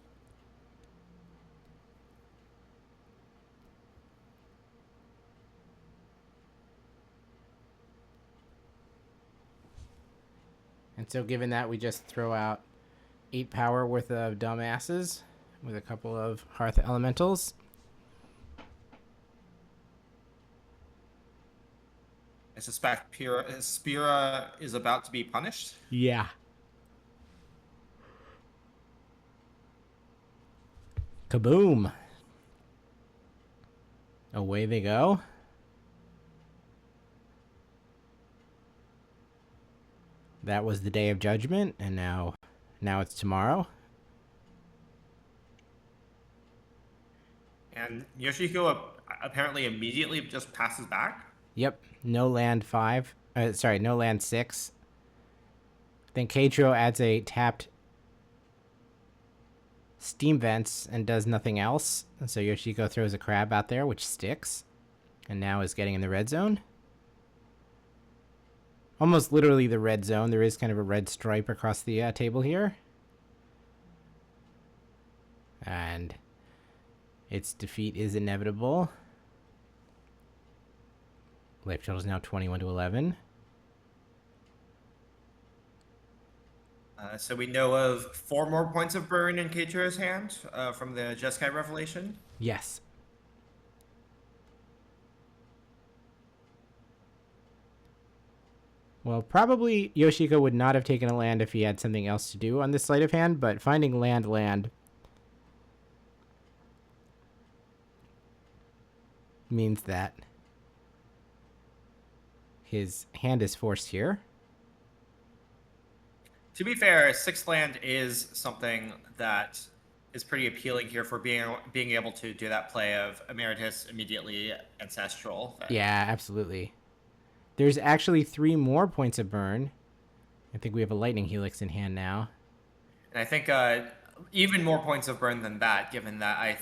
And so given that, we just throw out 8 power worth of dumbasses with a couple of Hearth Elementals. I suspect Spira is about to be punished. Yeah. Kaboom. Away they go. That was the Day of Judgment, and now it's tomorrow. And Yoshihiko apparently immediately just passes back. Yep, no land 5. No land 6. Then Keiichiro adds a tapped Steam Vents and does nothing else. And so Yoshihiko throws a crab out there, which sticks. And now is getting in the red zone. Almost literally the red zone. There is kind of a red stripe across the table here. And its defeat is inevitable. Life total is now 21-11. So we know of 4 more points of burn in Keiichiro's hand from the Jeskai revelation. Yes. Well, probably Yoshihiko would not have taken a land if he had something else to do on this sleight of hand, but finding land means that his hand is forced here. To be fair, 6th land is something that is pretty appealing here for being able to do that play of Emeritus immediately Ancestral. Yeah, absolutely. There's actually 3 more points of burn. I think we have a Lightning Helix in hand now. And I think even more points of burn than that, given that I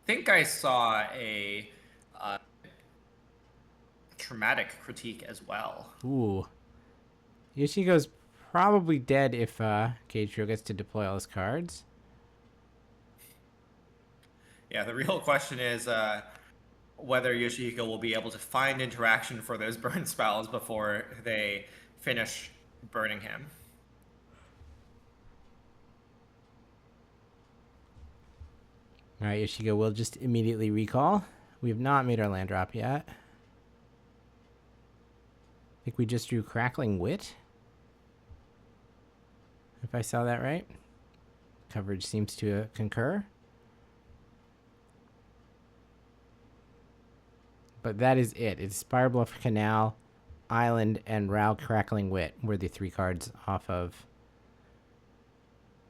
think I saw a Traumatic Critique as well. Ooh. Yoshihiko's probably dead if Keiichiro gets to deploy all his cards. Yeah, the real question is whether Yoshihiko will be able to find interaction for those burn spells before they finish burning him. Alright, Yoshihiko will just immediately recall. We have not made our land drop yet. I think we just drew Crackling Wit. If I saw that right. Coverage seems to concur. But that is it. It's Spirebluff Canal, Island, and Rao Crackling Wit were the 3 cards off of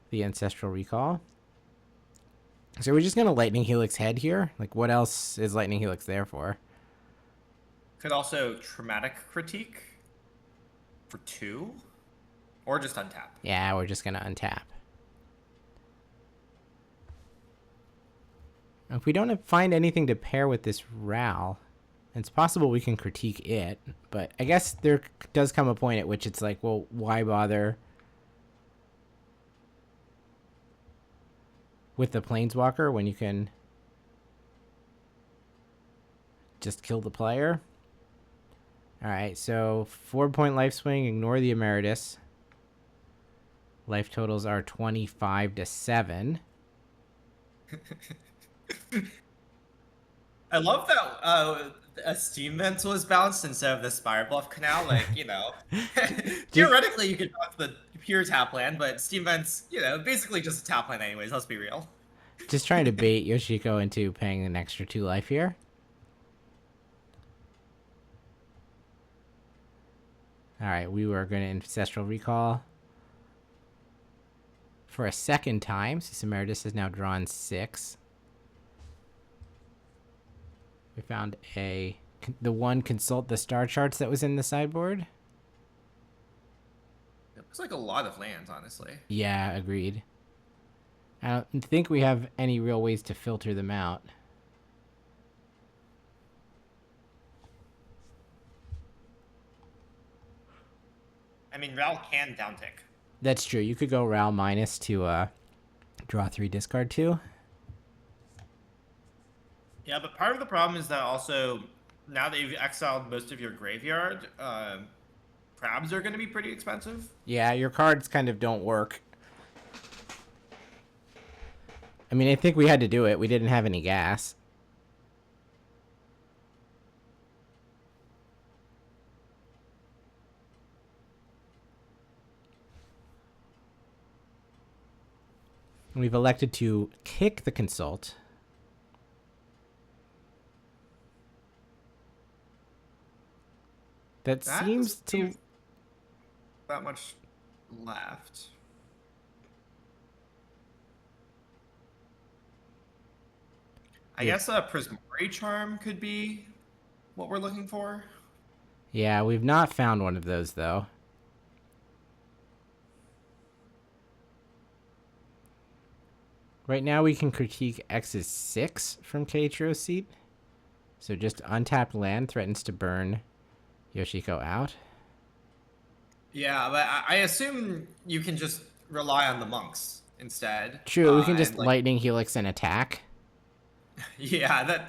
the Ancestral Recall. So we're just going to Lightning Helix head here. Like, what else is Lightning Helix there for? Could also Traumatic Critique for 2. Or just untap. Yeah, we're just going to untap. If we don't find anything to pair with this Ral, it's possible we can critique it. But I guess there does come a point at which it's like, well, why bother with the Planeswalker when you can just kill the player. Alright, so 4-point life swing, ignore the Emeritus. Life totals are 25-7. I love that a Steam Vent was bounced instead of the Spire Bluff Canal. Like, you know, theoretically you could draw the pure tap land, but Steam Vent's, you know, basically just a tap land anyways, let's be real. Just trying to bait Yoshihiko into paying an extra 2 life here. Alright, we were going to Ancestral Recall for a second time. So Emeritus has now drawn 6. We found the one consult the star charts that was in the sideboard. It looks like a lot of lands, honestly. Yeah, agreed. I don't think we have any real ways to filter them out. I mean, Ral can downtick. That's true. You could go Ral minus to draw 3, discard 2. Yeah, but part of the problem is that also, now that you've exiled most of your graveyard, crabs are going to be pretty expensive. Yeah, your cards kind of don't work. I mean, I think we had to do it. We didn't have any gas. We've elected to kick the consult. That seems to... That much left. I guess a Prismari Charm could be what we're looking for. Yeah, we've not found one of those, though. Right now we can critique X's 6 from Keiichiro's seat. So just untapped land threatens to burn Yoshihiko out. Yeah, but I assume you can just rely on the monks instead. True, we can just Lightning Helix and attack. Yeah,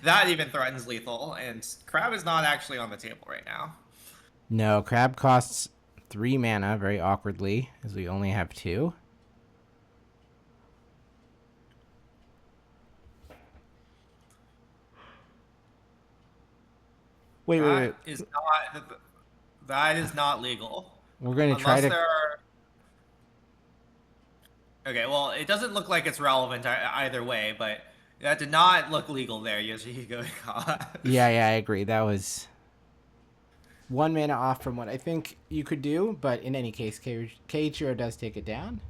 that even threatens lethal, and Crab is not actually on the table right now. No, Crab costs 3 mana very awkwardly, as we only have 2. Wait. That is not legal. We're going to try to... Okay, well, it doesn't look like it's relevant either way, but that did not look legal there, Yoshihiko. Yeah, I agree. That was 1 mana off from what I think you could do, but in any case, Keiichiro does take it down.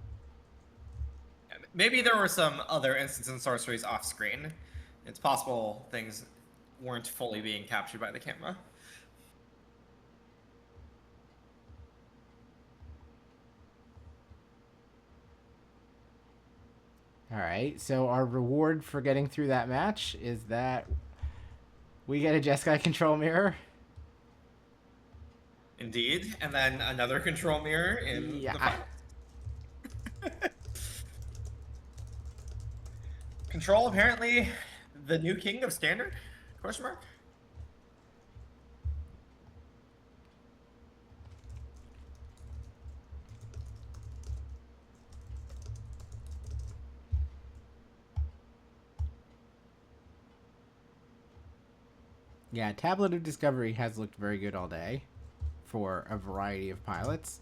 Maybe there were some other instants and sorceries off screen. It's possible things weren't fully being captured by the camera. Alright, so our reward for getting through that match is that we get a Jeskai control mirror. Indeed, and then another control mirror in the final. Control, apparently the new king of standard? Question mark? Yeah, Tablet of Discovery has looked very good all day for a variety of pilots.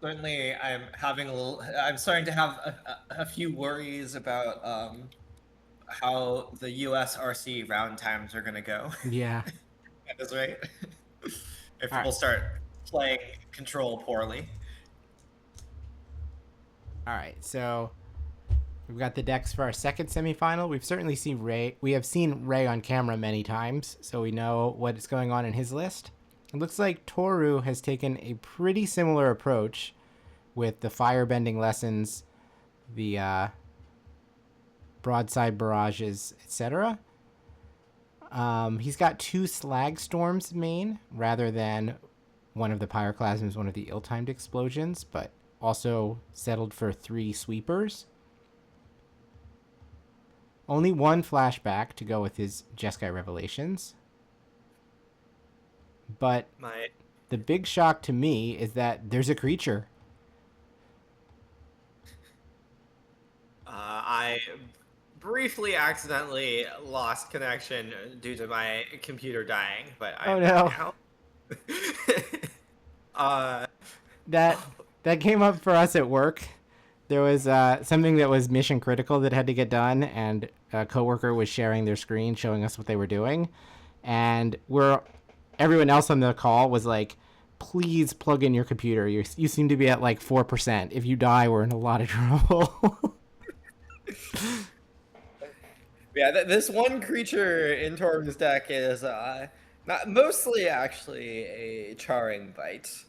Certainly, I'm starting to have a few worries about how the US RC round times are going to go. Yeah. That is right. If people start playing Control poorly. All right, so we've got the decks for our second semifinal. We've certainly seen Ray. We have seen Ray on camera many times, so we know what's going on in his list. It looks like Toru has taken a pretty similar approach with the firebending lessons, the broadside barrages, etc. He's got 2 Slag Storms main rather than one of the Pyroclasms, one of the ill-timed explosions, but also settled for 3 Sweepers. Only 1 flashback to go with his Jeskai Revelations. But the big shock to me is that there's a creature. I briefly accidentally lost connection due to my computer dying, but Oh no. That came up for us at work. There was something that was mission critical that had to get done, and a coworker was sharing their screen, showing us what they were doing, and everyone else on the call was like, "Please plug in your computer. You seem to be at like 4%. If you die, we're in a lot of trouble." Yeah, this one creature in Torm's deck is not mostly actually a charring bite.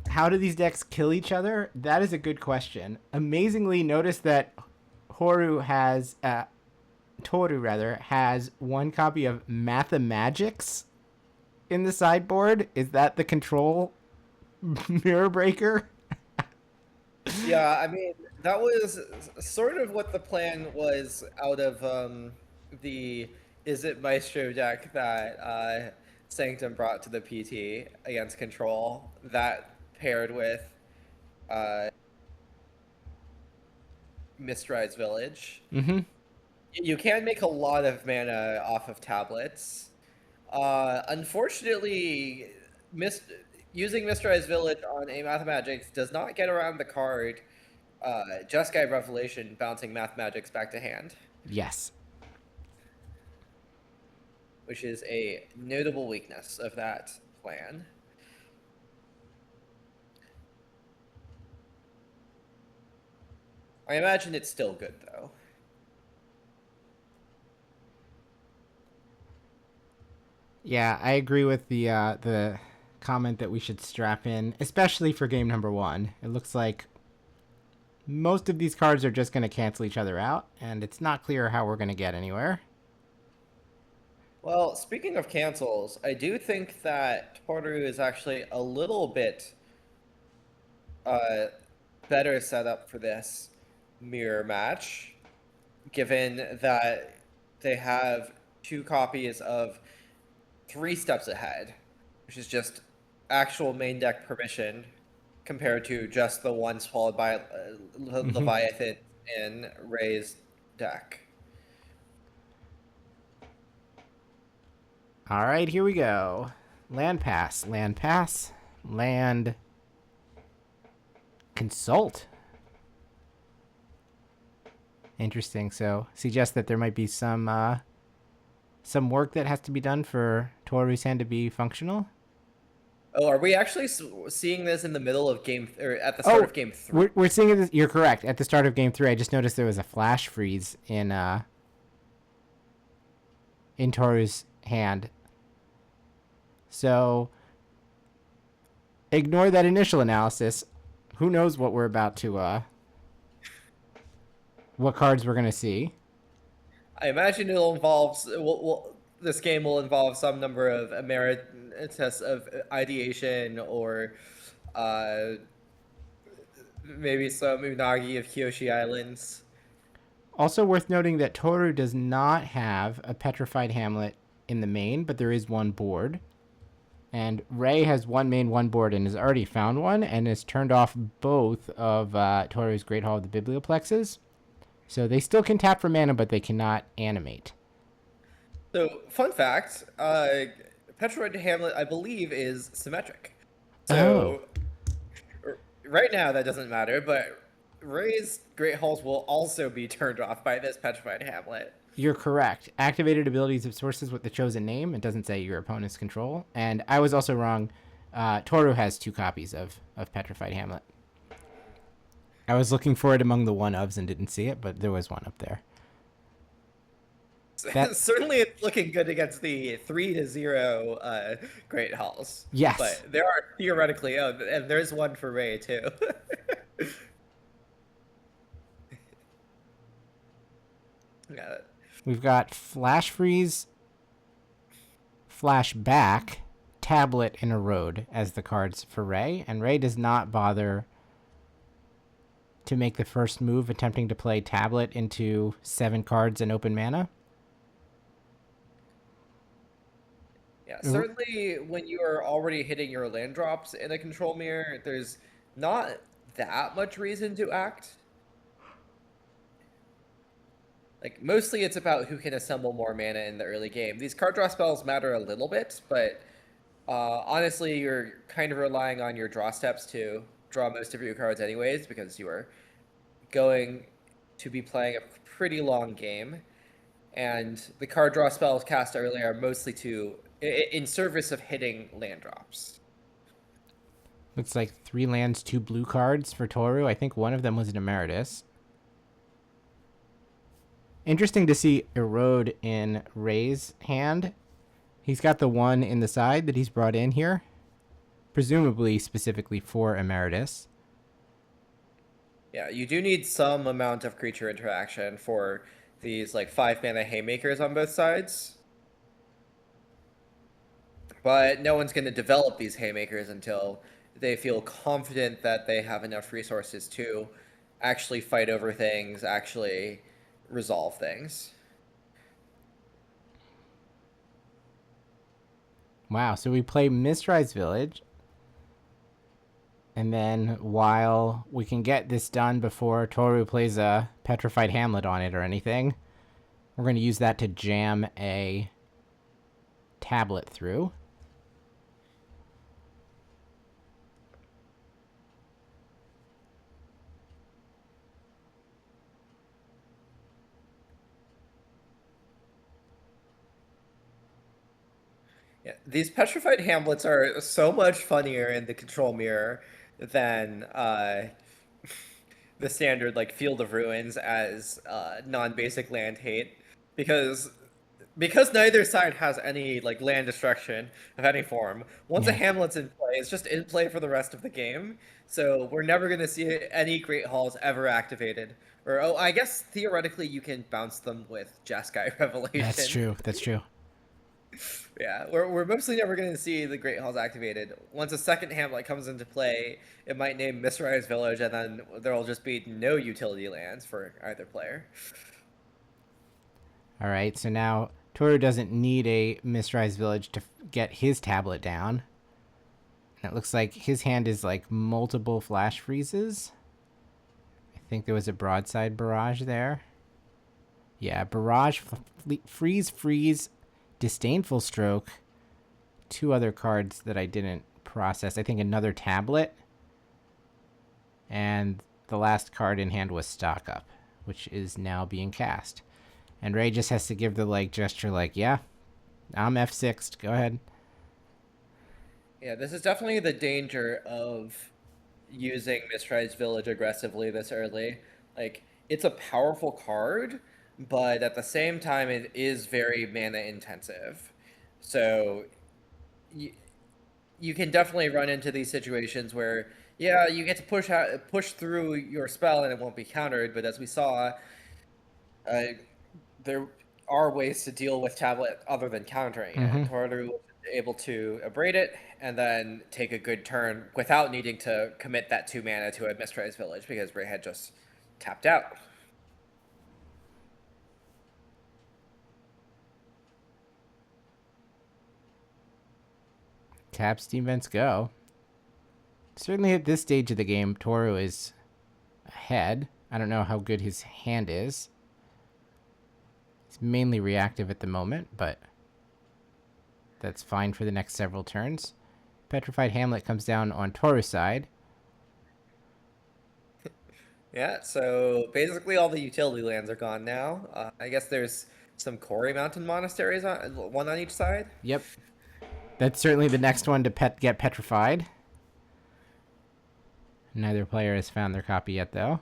How do these decks kill each other? That is a good question. Amazingly, notice that Toru has 1 copy of Mathemagics in the sideboard. Is that the control mirror breaker? Yeah, I mean, that was sort of what the plan was out of the Is It Maestro deck that Sanctum brought to the PT against Control. That paired with Mistrise Village. Mm-hmm. You can make a lot of mana off of tablets. Unfortunately, using Mistrise Village on a Mathemagics does not get around the card Jeskai Revelation bouncing Mathemagics back to hand. Yes. Which is a notable weakness of that plan. I imagine it's still good, though. Yeah, I agree with the comment that we should strap in, especially for game number 1. It looks like most of these cards are just going to cancel each other out, and it's not clear how we're going to get anywhere. Well, speaking of cancels, I do think that Toru is actually a little bit better set up for this mirror match, given that they have 2 copies of 3 Steps Ahead, which is just actual main deck permission compared to just the ones followed by Leviathan in Ray's deck. All right, here we go. Land pass, land consult. Interesting. So suggest that there might be some work that has to be done for Toru's hand to be functional. Oh, are we actually seeing this in the middle of or at the start of game 3? We're seeing it. You're correct. At the start of game 3, I just noticed there was a flash freeze in Toru's hand. So ignore that initial analysis. Who knows what we're about to what cards we're gonna see? I imagine it'll involve. This game will involve some number of emeritus of ideation, or maybe some Unagi of Kyoshi Islands. Also worth noting that Toru does not have a Petrified Hamlet in the main, but there is 1 board. And Ray has 1 main, 1 board, and has already found one, and has turned off both of Toru's Great Hall of the Biblioplexes. So they still can tap for mana, but they cannot animate. So, fun fact, Petrified Hamlet, I believe, is symmetric. So, right now that doesn't matter, but Ray's Great Halls will also be turned off by this Petrified Hamlet. You're correct. Activated abilities of sources with the chosen name. It doesn't say your opponent's control. And I was also wrong. Toru has 2 copies of Petrified Hamlet. I was looking for it among the 1-ofs and didn't see it, but there was one up there. Certainly it's looking good against the 3-0 Great Halls. Yes. But there are theoretically, and there's one for Ray too. Got it. We've got Flash Freeze, Flash Back, Tablet, and Erode as the cards for Ray, and Ray does not bother to make the first move attempting to play Tablet into 7 cards and open mana. Yeah, certainly when you are already hitting your land drops in a control mirror, there's not that much reason to act. Like, mostly it's about who can assemble more mana in the early game. These card draw spells matter a little bit, but honestly, you're kind of relying on your draw steps to draw most of your cards anyways, because you are going to be playing a pretty long game. And the card draw spells cast early are mostly in service of hitting land drops. Looks like 3 lands, 2 blue cards for Toru. I think one of them was an Emeritus. Interesting to see Erode in Ray's hand. He's got the one in the side that he's brought in here, presumably specifically for Emeritus. Yeah, you do need some amount of creature interaction for these like 5 mana haymakers on both sides. But no one's going to develop these haymakers until they feel confident that they have enough resources to actually fight over things, actually resolve things. Wow, so we play Mistrise Village. And then while we can get this done before Toru plays a Petrified Hamlet on it or anything, we're going to use that to jam a Tablet through. Yeah, these Petrified Hamlets are so much funnier in the control mirror than the standard like Field of Ruins as non-basic land hate, because neither side has any like land destruction of any form. Once a Hamlet's in play, it's just in play for the rest of the game. So we're never going to see any Great Halls ever activated. Or I guess theoretically you can bounce them with Jeskai Revelation. That's true. That's true. Yeah, we're mostly never going to see the Great Halls activated. Once a second Hamlet comes into play, it might name Mistrise Village, and then there'll just be no utility lands for either player. All right, so now Toru doesn't need a Mistrise Village to get his Tablet down. And it looks like his hand is like multiple Flash Freezes. I think there was a Broadside Barrage there. Yeah, Barrage, Freeze, Disdainful Stroke, 2 other cards that I didn't process. I think another Tablet, and the last card in hand was Stock Up, which is now being cast. And Ray just has to give the like gesture like, yeah, I'm F6'd, go ahead. Yeah, this is definitely the danger of using Mistrise Village aggressively this early. Like, it's a powerful card, but at the same time, it is very mana intensive. So you can definitely run into these situations where, yeah, you get to push through your spell and it won't be countered. But as we saw, there are ways to deal with Tablet other than countering it. Toru was able to abrade it and then take a good turn without needing to commit that 2 mana to a Mistrise Village because Ray had just tapped out. Tap Steam Vents go. Certainly at this stage of the game, Toru is ahead. I don't know how good his hand is. He's mainly reactive at the moment, but that's fine for the next several turns. Petrified Hamlet comes down on Toru's side. Yeah, so basically all the utility lands are gone now. I guess there's some Kori Mountain Monasteries, one on each side. Yep. That's certainly the next one to get petrified. Neither player has found their copy yet, though.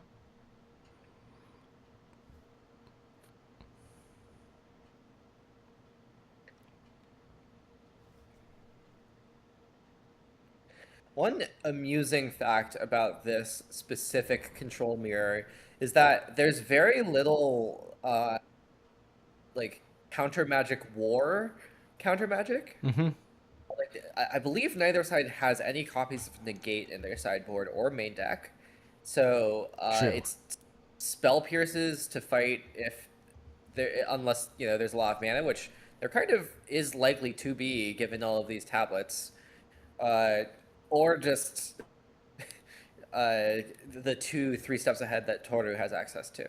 One amusing fact about this specific control mirror is that there's very little like counter magic war counter magic. Mm-hmm. Like, I believe neither side has any copies of negate in their sideboard or main deck, so it's spell pierces to fight if there, unless there's a lot of mana, which there kind of is likely to be given all of these tablets, or just the 2-3 steps ahead that Toru has access to.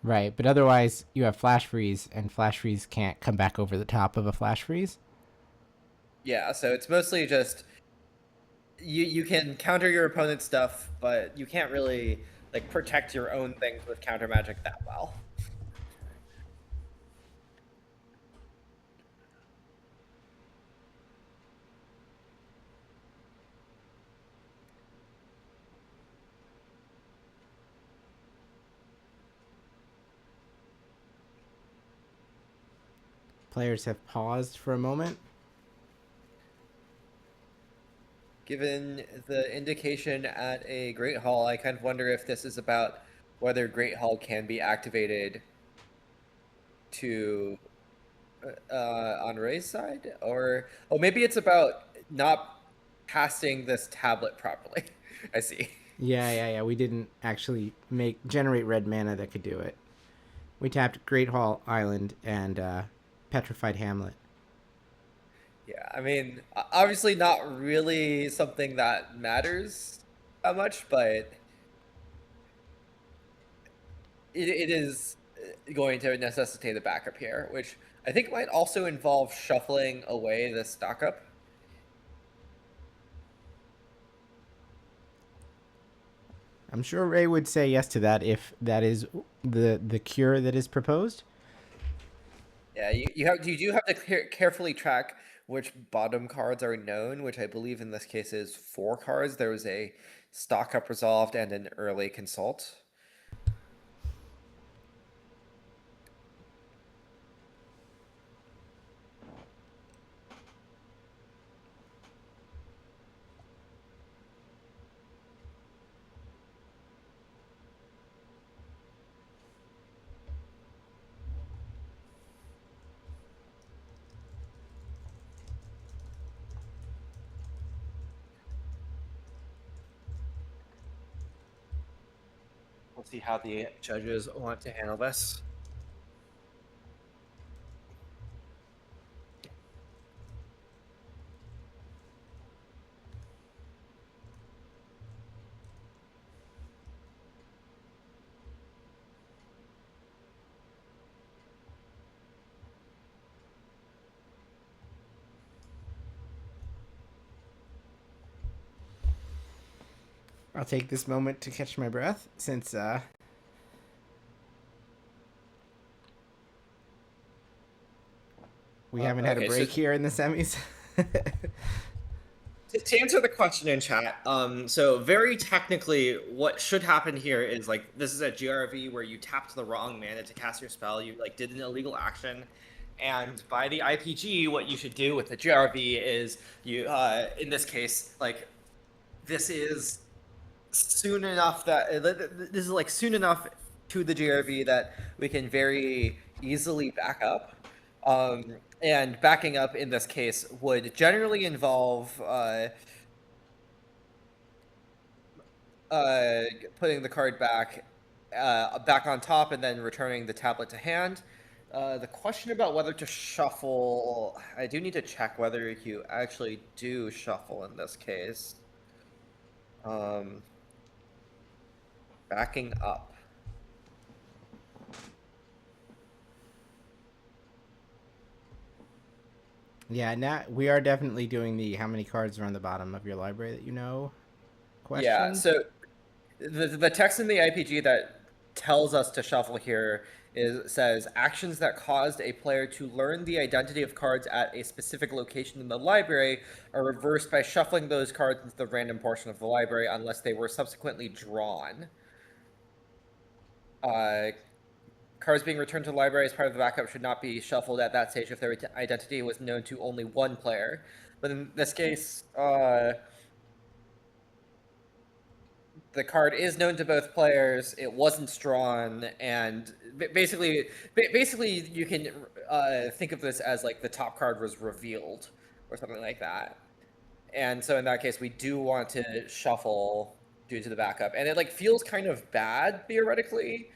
Right, but otherwise you have flash freeze, and flash freeze can't come back over the top of a flash freeze. Yeah, so it's mostly just you can counter your opponent's stuff, but you can't really like protect your own things with counter magic that well. Players have paused for a moment. Given the indication at a Great Hall, I kind of wonder if this is about whether Great Hall can be activated to on Ray's side, or maybe it's about not casting this tablet properly. I see. Yeah. We didn't actually generate red mana that could do it. We tapped Great Hall Island and Petrified Hamlet. Yeah, I mean, obviously not really something that matters that much, but it is going to necessitate a backup here, which I think might also involve shuffling away the stock up. I'm sure Ray would say yes to that if that is the cure that is proposed. Yeah, you do have to carefully track which bottom cards are known, which I believe in this case is 4 cards. There was a stock up resolved and an early consult. We'll see how the judges want to handle this. I'll take this moment to catch my breath since we haven't had a break here in the semis. To answer the question in chat, so very technically, what should happen here is like this is a GRV where you tapped the wrong mana to cast your spell. You like did an illegal action, and by the IPG, what you should do with the GRV is you, in this case, like this is soon enough that this is like soon enough to the GRV that we can very easily back up. And backing up in this case would generally involve putting the card back on top and then returning the tablet to hand. The question about whether to shuffle, I do need to check whether you actually do shuffle in this case. Backing up. Yeah, now we are definitely doing the how many cards are on the bottom of your library that you know question. Yeah, so the text in the IPG that tells us to shuffle here says actions that caused a player to learn the identity of cards at a specific location in the library are reversed by shuffling those cards into the random portion of the library unless they were subsequently drawn. Cards being returned to the library as part of the backup should not be shuffled at that stage if their identity was known to only one player. But in this case, the card is known to both players. It wasn't drawn, and basically you can think of this as like the top card was revealed or something like that. And so in that case, we do want to shuffle due to the backup, and it like feels kind of bad theoretically.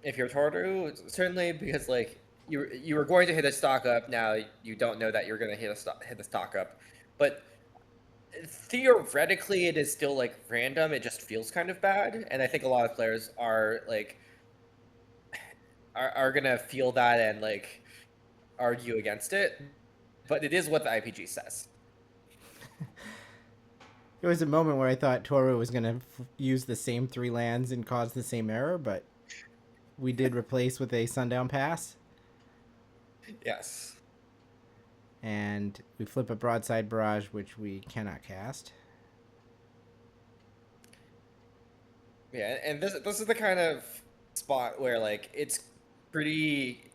If you're Toru, certainly, because like you were going to hit a stock up, now you don't know that you're going to hit the stock up, but theoretically it is still like random. It just feels kind of bad, and I think a lot of players are like are gonna feel that and like argue against it, but it is what the IPG says. There was a moment where I thought Toru was going to use the same 3 lands and cause the same error, but we did replace with a Sundown Pass. Yes. And we flip a Broadside Barrage, which we cannot cast. Yeah, and this is the kind of spot where like it's pretty.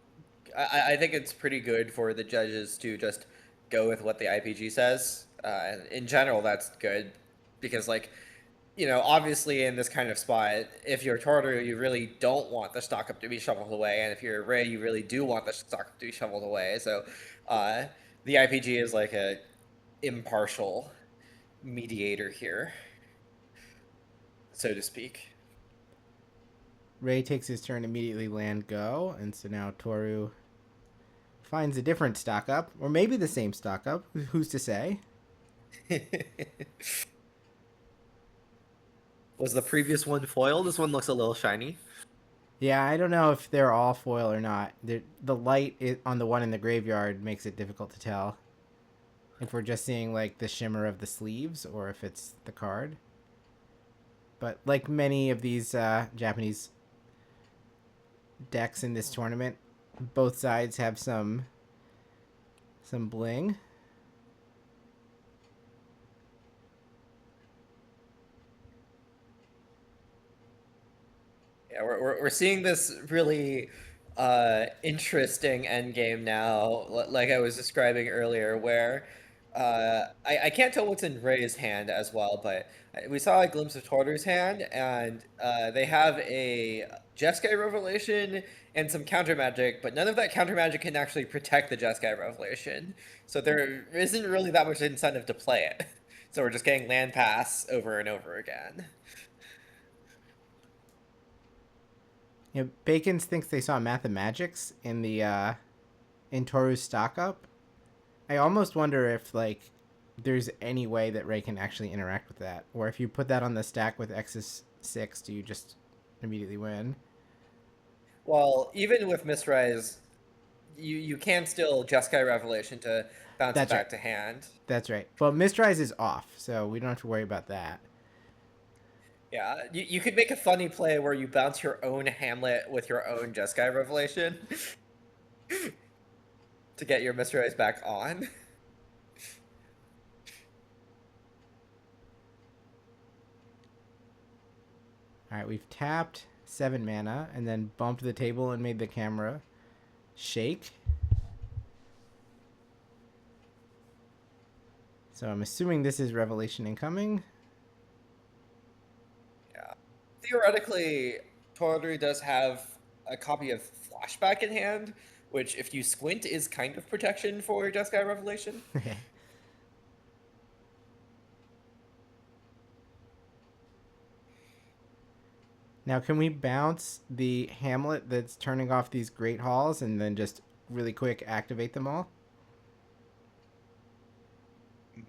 I think it's pretty good for the judges to just go with what the IPG says. And in general, that's good because, like, you know, obviously in this kind of spot, if you're Toru, you really don't want the stock up to be shoveled away, and if you're Ray, you really do want the stock up to be shoveled away. So, the IPG is like a impartial mediator here, so to speak. Ray takes his turn, immediately land go, and so now Toru finds a different stock up, or maybe the same stock up. Who's to say? Was the previous one foil? This one looks a little shiny. Yeah, I don't know if they're all foil or not. The light on the one in the graveyard makes it difficult to tell if we're just seeing like the shimmer of the sleeves or if it's the card. But like many of these Japanese decks in this tournament, both sides have some bling. Yeah, we're seeing this really interesting endgame now, like I was describing earlier, where I can't tell what's in Ray's hand as well, but we saw a glimpse of Toru's hand, and they have a Jeskai Revelation and some counter magic, but none of that counter magic can actually protect the Jeskai Revelation, so there isn't really that much incentive to play it. So we're just getting land pass over and over again. You know, Bacons thinks they saw Mathemagics in the in Toru's stock up. I almost wonder if like there's any way that Ray can actually interact with that, or if you put that on the stack with X's 6, do you just immediately win? Well, even with Mistrise, you can still Jeskai Revelation to bounce it back to hand. That's right. Well, Mistrise is off, so we don't have to worry about that. Yeah, you could make a funny play where you bounce your own Hamlet with your own Jeskai Revelation to get your Mistrise back on. All right, we've tapped 7 mana and then bumped the table and made the camera shake. So I'm assuming this is Revelation incoming. Yeah. Theoretically, Toru does have a copy of Flashback in hand, which, if you squint, is kind of protection for Jeskai Revelation. Now, can we bounce the Hamlet that's turning off these Great Halls and then just really quick activate them all?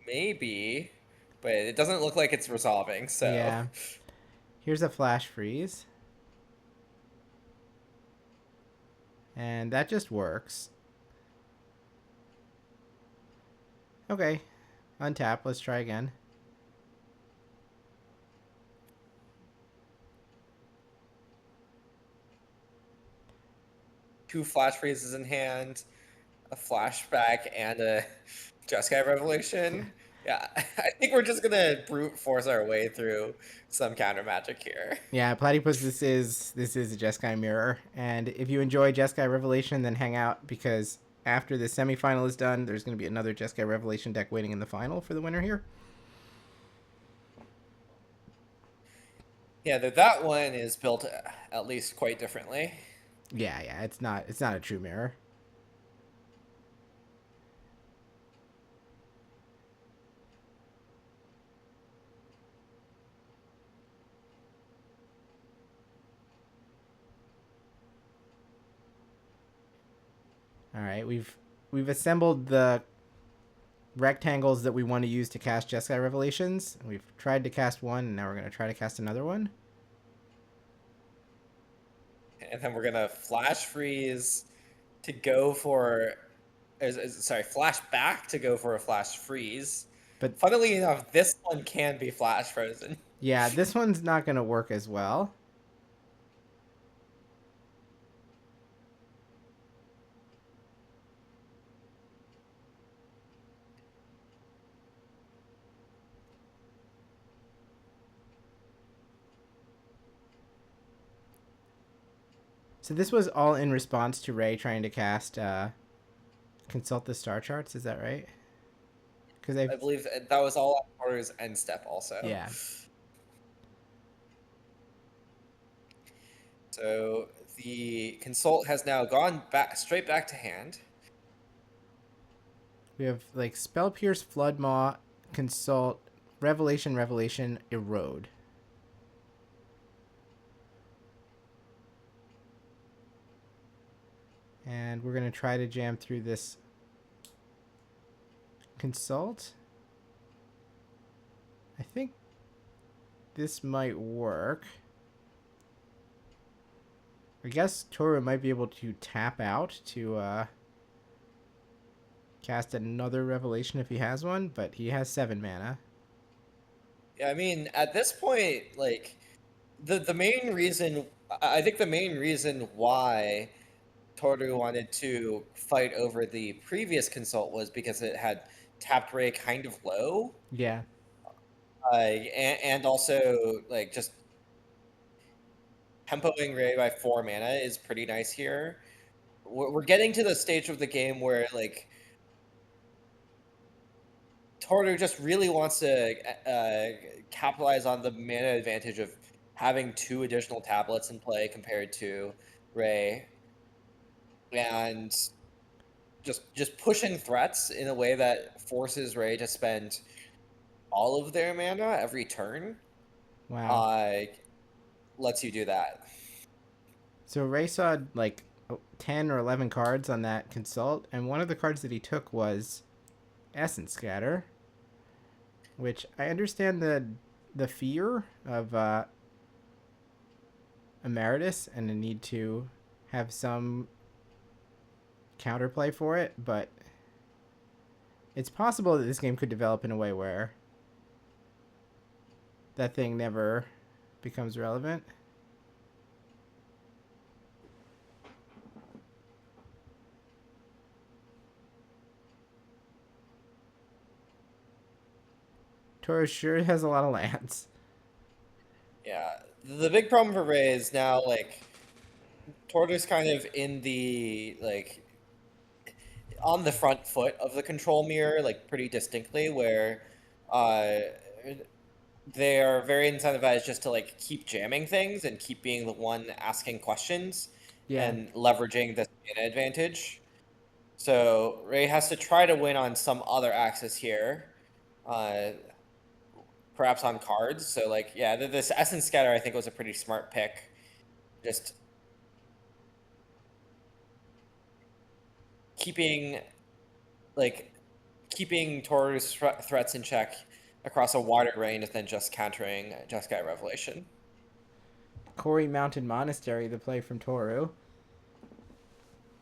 Maybe, but it doesn't look like it's resolving, so... Yeah. Here's a Flash Freeze. And that just works. Okay. Untap. Let's try again. Two Flash Freezes in hand, a Flashback, and a Jeskai Revelation. Yeah, I think we're just gonna brute force our way through some counter magic here. Yeah, Platypus, this is a Jeskai mirror, and if you enjoy Jeskai Revelation, then hang out, because after the semifinal is done, there's going to be another Jeskai Revelation deck waiting in the final for the winner here. Yeah, that one is built at least quite differently. Yeah, it's not a true mirror. All right, we've assembled the rectangles that we want to use to cast Jeskai Revelations. We've tried to cast one, and now we're going to try to cast another one. And then we're going to flash freeze to go for... Sorry, flash back to go for a flash freeze. But funnily enough, this one can be flash frozen. Yeah, this one's not going to work as well. So this was all in response to Ray trying to cast Consult the Star Charts, is that right? Because I believe that was all at Porter's end step also. Yeah. So the Consult has now gone straight back to hand. We have like Spell Pierce, Flood Maw, Consult, Revelation, Erode. And we're going to try to jam through this Consult. I think this might work. I guess Toru might be able to tap out to cast another Revelation if he has one, but he has 7 mana. Yeah, I mean, at this point, like, the main reason... I think the main reason why Toru wanted to fight over the previous Consult was because it had tapped Ray kind of low. Yeah. And also, like, just tempoing Ray by 4 mana is pretty nice here. We're getting to the stage of the game where, like, Toru just really wants to capitalize on the mana advantage of having 2 additional tablets in play compared to Ray. And just pushing threats in a way that forces Ray to spend all of their mana every turn. Wow. Lets you do that. So Ray saw like 10 or 11 cards on that Consult, and one of the cards that he took was Essence Scatter, which I understand the fear of Emeritus and the need to have some counterplay for it, but it's possible that this game could develop in a way where that thing never becomes relevant. Toru sure has a lot of lands. Yeah, the big problem for Ray is now, like, Toru's kind of in the, like, on the front foot of the control mirror, like, pretty distinctly, where they are very incentivized just to, like, keep jamming things and keep being the one asking questions and leveraging this mana advantage. So Ray has to try to win on some other axis here, perhaps on cards. So, like, yeah, this Essence Scatter I think was a pretty smart pick. Just keeping Toru's threats in check across a wider range than just countering Jeskai Revelation. Hori Mountain Monastery, the play from Toru.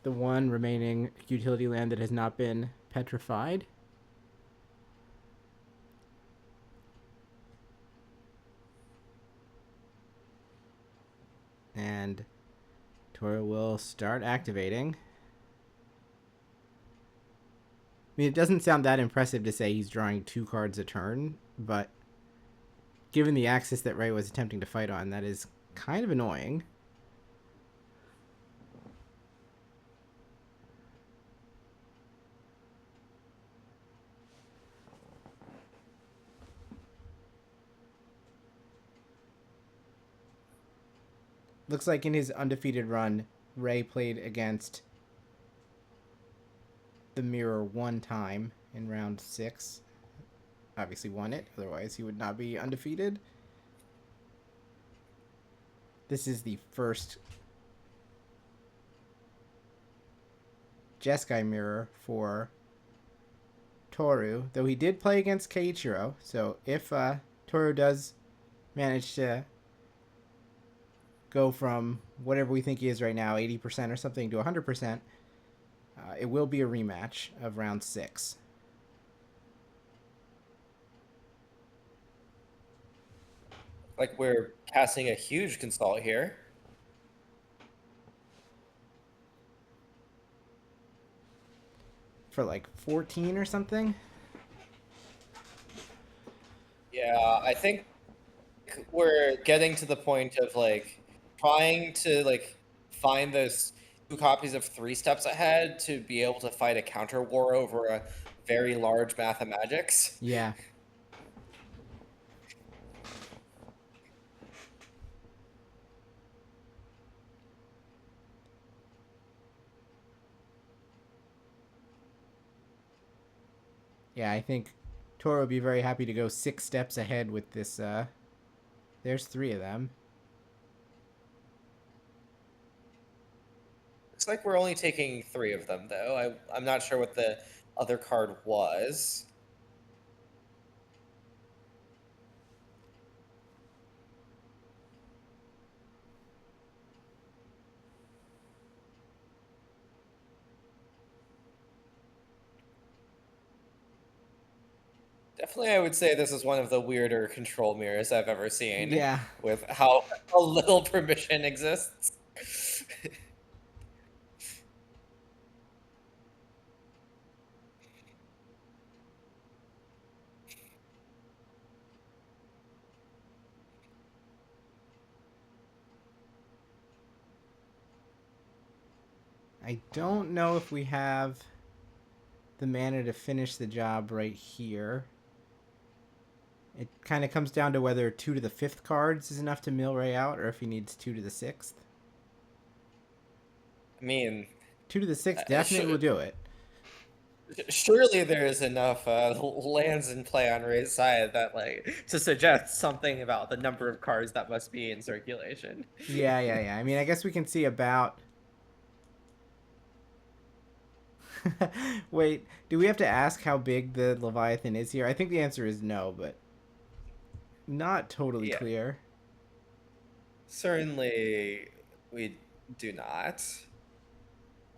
The one remaining utility land that has not been petrified. And Toru will start activating. I mean, it doesn't sound that impressive to say he's drawing 2 cards a turn, but given the axis that Ray was attempting to fight on, that is kind of annoying. Looks like in his undefeated run, Ray played against the Mirror one time in round 6. Obviously won it, otherwise he would not be undefeated. This is the first Jeskai mirror for Toru, though he did play against Keiichiro, so if Toru does manage to go from whatever we think he is right now, 80% or something, to 100%, it will be a rematch of round 6. Like we're casting a huge consult here. For like 14 or something? Yeah, I think we're getting to the point of like trying to like find those 2 copies of 3 steps ahead to be able to fight a counter war over a very large mathematics. Yeah. Yeah, I think Toru would be very happy to go 6 steps ahead with this. There's 3 of them. Looks like we're only taking 3 of them, though. I'm not sure what the other card was. Definitely, I would say this is one of the weirder control mirrors I've ever seen. Yeah. With how little permission exists. I don't know if we have the mana to finish the job right here. It kind of comes down to whether 2 to the 5th cards is enough to mill Ray out, or if he needs 2 to the 6th. I mean... 2 to the 6th definitely will do it. Surely there is enough lands in play on Ray's side that, like, to suggest something about the number of cards that must be in circulation. Yeah. I mean, I guess we can see about... Wait, do we have to ask how big the Leviathan is here? I think the answer is no, but not totally clear. Certainly, we do not.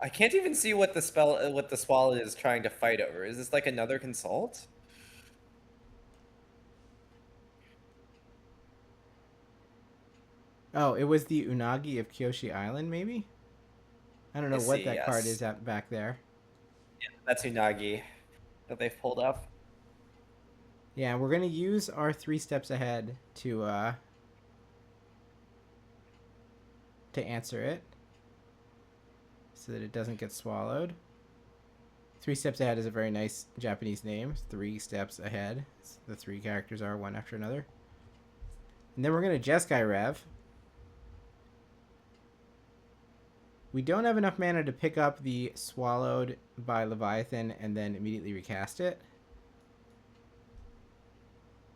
I can't even see what the swallow is trying to fight over. Is this like another consult? Oh, it was the Unagi of Kyoshi Island, maybe? I don't know what that card is back there. Yeah, that's Unagi that they've pulled up. Yeah, we're gonna use our 3 steps ahead to answer it, so that it doesn't get swallowed. 3 steps ahead is a very nice Japanese name. 3 steps ahead. The 3 characters are one after another. And then we're gonna Jeskai Rev. We don't have enough mana to pick up the Swallowed by Leviathan and then immediately recast it.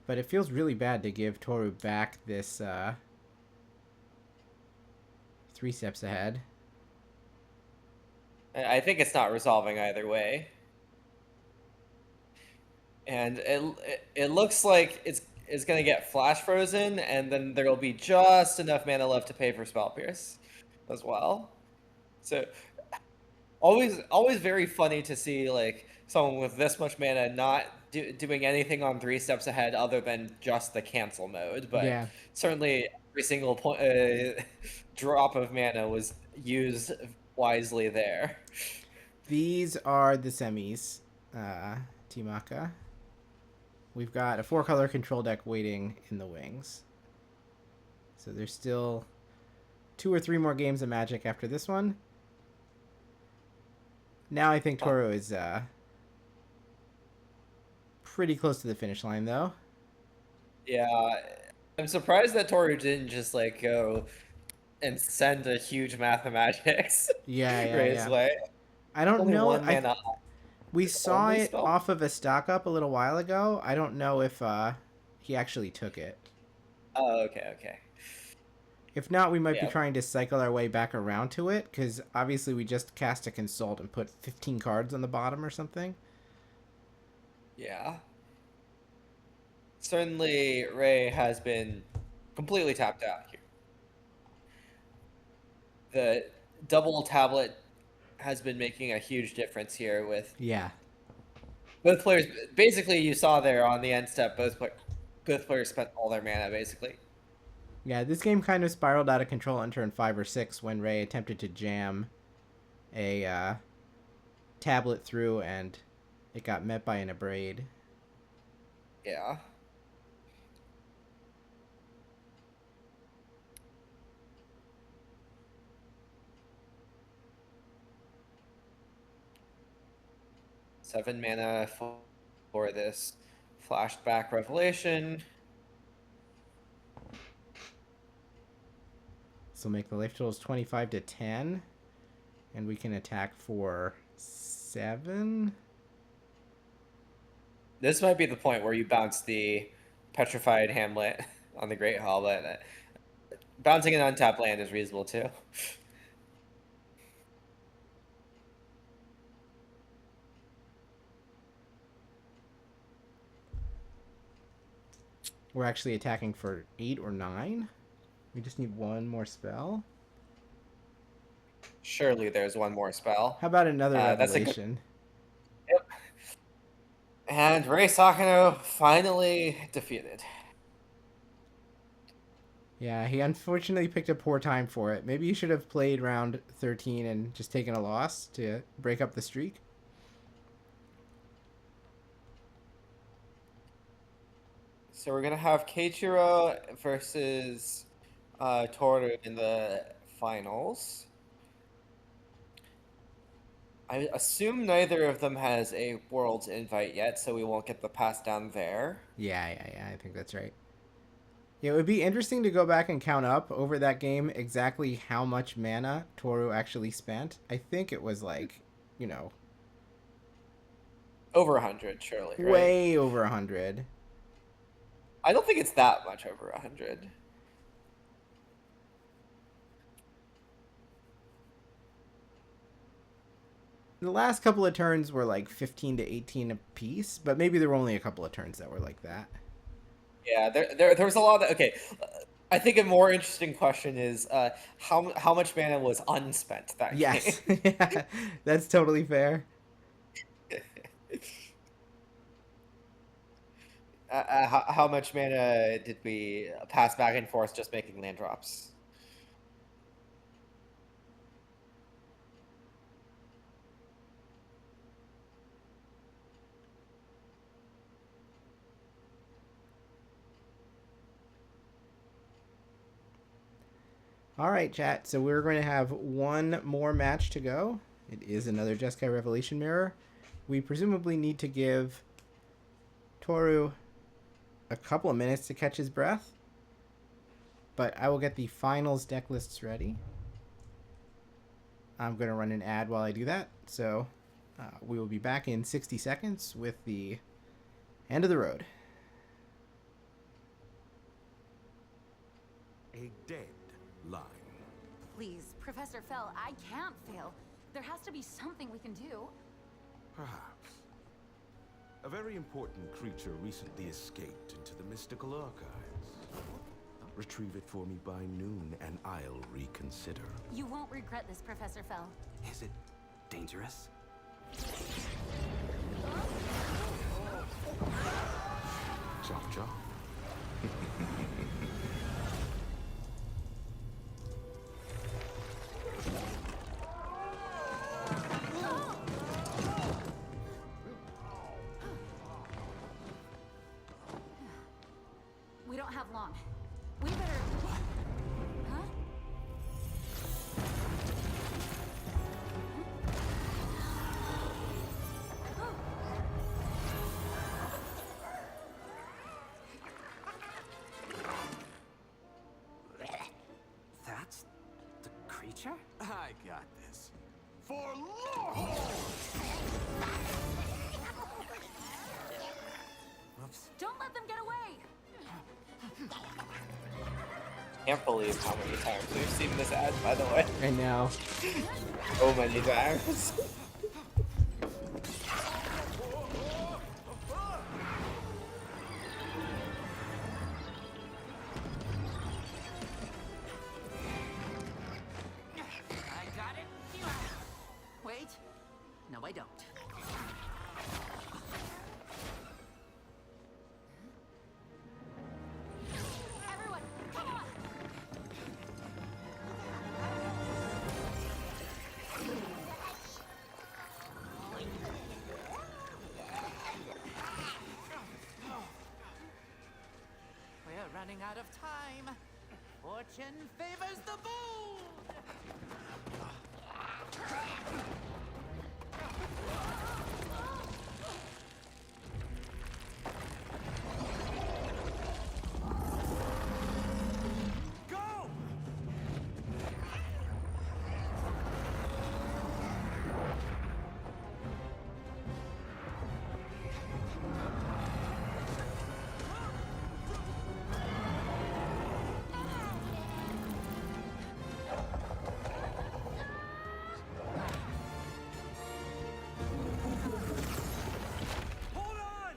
But it feels really bad to give Toru back this 3 steps ahead. I think it's not resolving either way. And it looks like it's going to get flash frozen, and then there will be just enough mana left to pay for Spell Pierce as well. So always very funny to see like someone with this much mana not doing anything on 3 steps ahead other than just the cancel mode. But certainly every single drop of mana was used wisely there. These are the semis, Timaka. We've got a 4-color control deck waiting in the wings. So there's still 2 or 3 more games of Magic after this one. Now I think Toru is pretty close to the finish line, though. Yeah, I'm surprised that Toru didn't just like go and send a huge mathematics Yeah. way. I don't Only know. one mana. We saw only it spell? off of a stock up a little while ago. I don't know if he actually took it. Oh, okay. If not, we might be Yeah. trying to cycle our way back around to it, because obviously we just cast a consult and put 15 cards on the bottom or something. Yeah. Certainly, Ray has been completely tapped out here. The double tablet has been making a huge difference here with both players. Basically, you saw there on the end step, both players spent all their mana, basically. Yeah, this game kind of spiraled out of control on turn 5 or 6 when Ray attempted to jam a tablet through, and it got met by an Abrade. Yeah. Seven mana for this flashback revelation. So make the life totals 25 to 10, and we can attack for 7. This might be the point where you bounce the Petrified Hamlet on the Great Hall, but bouncing an untapped land is reasonable too. We're actually attacking for 8 or 9. We just need one more spell. Surely there's one more spell. How about another That's revelation? Yep. And Ray Sakano finally defeated. Yeah, he unfortunately picked a poor time for it. Maybe you should have played round 13 and just taken a loss to break up the streak. So we're gonna have Keiichiro versus Toru in the finals. I assume neither of them has a Worlds invite yet, so we won't get the pass down there. Yeah, I think that's right. Yeah, it would be interesting to go back and count up over that game exactly how much mana Toru actually spent. I think it was like, over 100, surely. Right? Way over 100. I don't think it's that much over 100. The last couple of turns were like 15 to 18 a piece, but maybe there were only a couple of turns that were like that. Yeah, there was a lot of... Okay, I think a more interesting question is how much mana was unspent that game? Yes, yeah, that's totally fair. How much mana did we pass back and forth just making land drops? All right, chat. So we're going to have one more match to go. It is another Jeskai Revelation Mirror. We presumably need to give Toru a couple of minutes to catch his breath. But I will get the finals deck lists ready. I'm going to run an ad while I do that. So we will be back in 60 seconds with the end of the road. A dead line. Please, Professor Fell, I can't fail. There has to be something we can do. Perhaps. A very important creature recently escaped into the mystical archives. Retrieve it for me by noon, and I'll reconsider. You won't regret this, Professor Fell. Is it dangerous? Chop chop. We don't have long. We better... Huh? creature? I got this. For Lord! Whoops. Don't let them get away! Can't believe how many times we've seen this ad, by the way. I know. So many times. I got it. Wait. No, I don't. Everyone, come on! We're running out of time. Fortune favors the bold. Go! Hold on!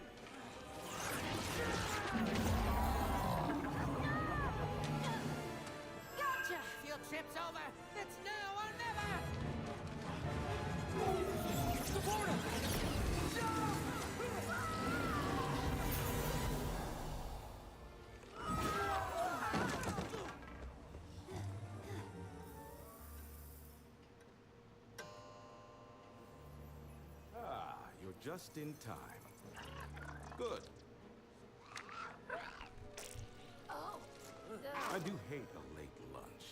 Gotcha. Field trip's over. It's now or never. Ah, you're just in time. Good. Oh. I do hate a late lunch.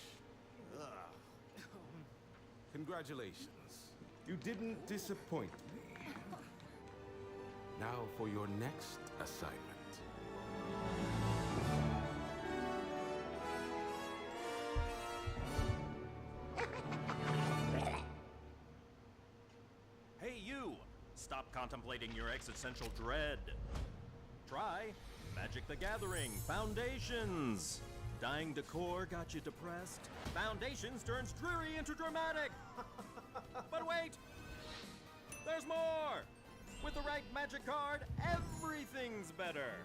Congratulations. You didn't disappoint me. Now for your next assignment. Hey, you! Stop contemplating your existential dread. Try Magic the Gathering Foundations. Dying decor got you depressed. Foundations turns dreary into dramatic. But wait! There's more! With the right magic card, everything's better.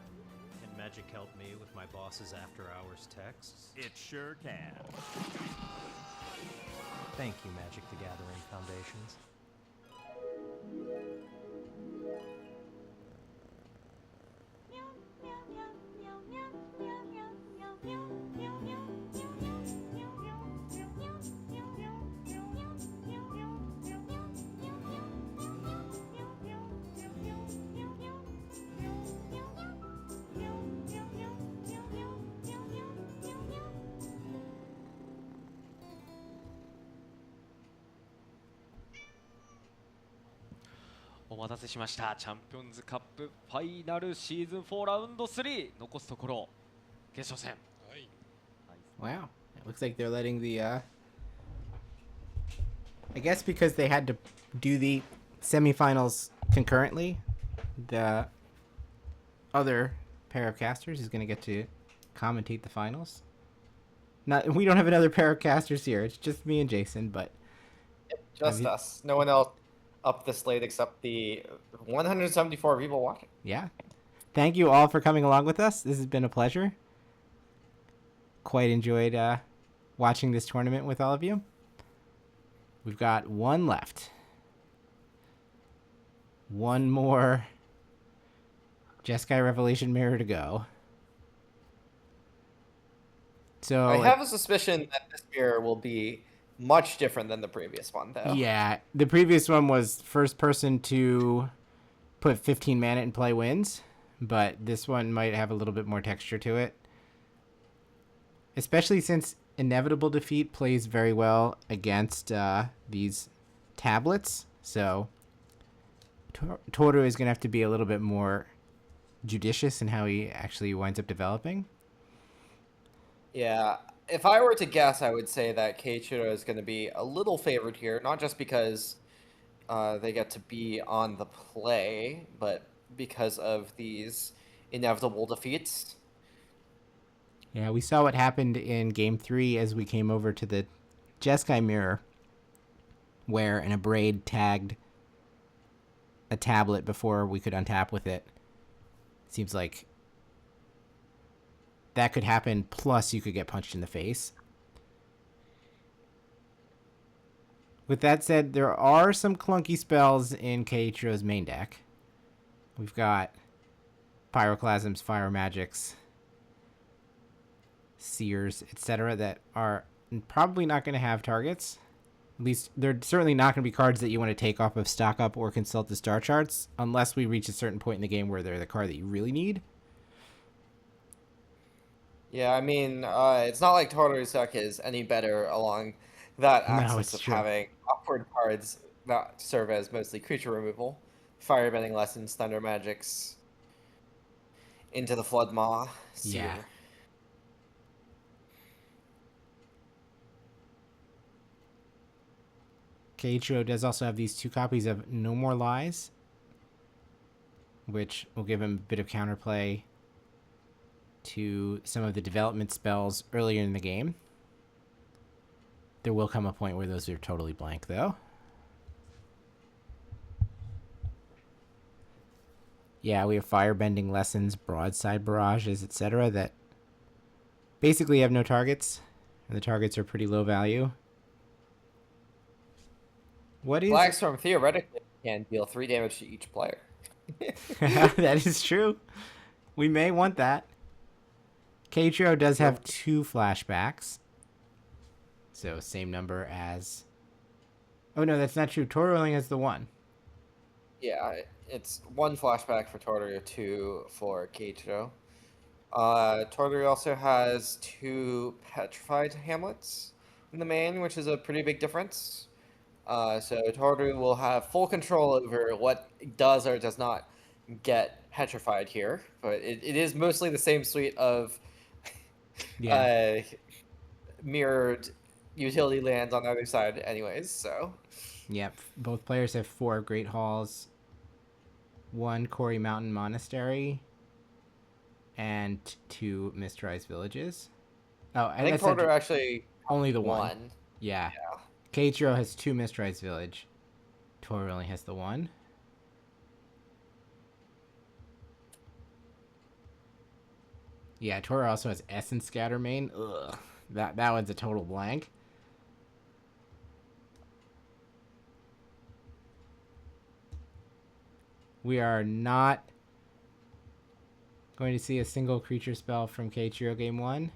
Can magic help me with my boss's after-hours texts? It sure can. Thank you, Magic the Gathering Foundations.お待たせしました。チャンピオンズカップファイナルシーズン4ラウンド3。残すところ決勝戦。Wow. It looks like they're letting the, I guess because they had to do the semifinals concurrently, the other pair of casters is going to get to commentate the finals. We don't have another pair of casters here. It's just me and Jason, but... Just us. No one else up the slate except the 174 people watching. Yeah. Thank you all for coming along with us. This has been a pleasure. Quite enjoyed watching this tournament with all of you. We've got one left. One more Jeskai Revelation Mirror to go. So I have a suspicion that this mirror will be much different than the previous one, though. Yeah, the previous one was first person to put 15 mana and play wins, but this one might have a little bit more texture to it. Especially since Inevitable Defeat plays very well against these tablets, so Toru is going to have to be a little bit more judicious in how he actually winds up developing. Yeah, if I were to guess, I would say that Keiichiro is going to be a little favored here, not just because they get to be on the play, but because of these inevitable defeats. Yeah, we saw what happened in Game 3 as we came over to the Jeskai mirror, where an Abrade tagged a tablet before we could untap with it. Seems like that could happen, plus you could get punched in the face. With that said, there are some clunky spells in Keiichiro's main deck. We've got Pyroclasms, Fire Magics, Seers, etc. that are probably not going to have targets. At least, they're certainly not going to be cards that you want to take off of Stock Up or Consult the Star Charts, unless we reach a certain point in the game where they're the card that you really need. Yeah, I mean, it's not like Toru's deck is any better along that axis of having upward cards that serve as mostly creature removal. Firebending Lessons, Thunder Magics, Into the Flood Maw, Seer. Yeah. Keiichiro does also have these 2 copies of No More Lies, which will give him a bit of counterplay to some of the development spells earlier in the game. There will come a point where those are totally blank, though. Yeah, we have Firebending Lessons, Broadside Barrages, etc. that basically have no targets, and the targets are pretty low value. What is Blackstorm theoretically can deal 3 damage to each player. That is true. We may want that. Keiichiro does have 2 flashbacks. So same number as... Oh no, that's not true. Toru only has the 1. Yeah, it's 1 flashback for Toru, 2 for Keiichiro. Toru also has 2 petrified hamlets in the main, which is a pretty big difference. So Toru will have full control over what does or does not get petrified here, but it is mostly the same suite of mirrored utility lands on the other side anyways, so. Yep, both players have 4 Great Halls, 1 Quarry Mountain Monastery, and 2 Mistrise Villages. Oh, I think Toru actually only the 1. Yeah. Keiichiro has 2 Mistrise Village. Toru only has the 1. Yeah, Toru also has Essence Scatter main. Ugh. That one's a total blank. We are not going to see a single creature spell from Keiichiro game 1.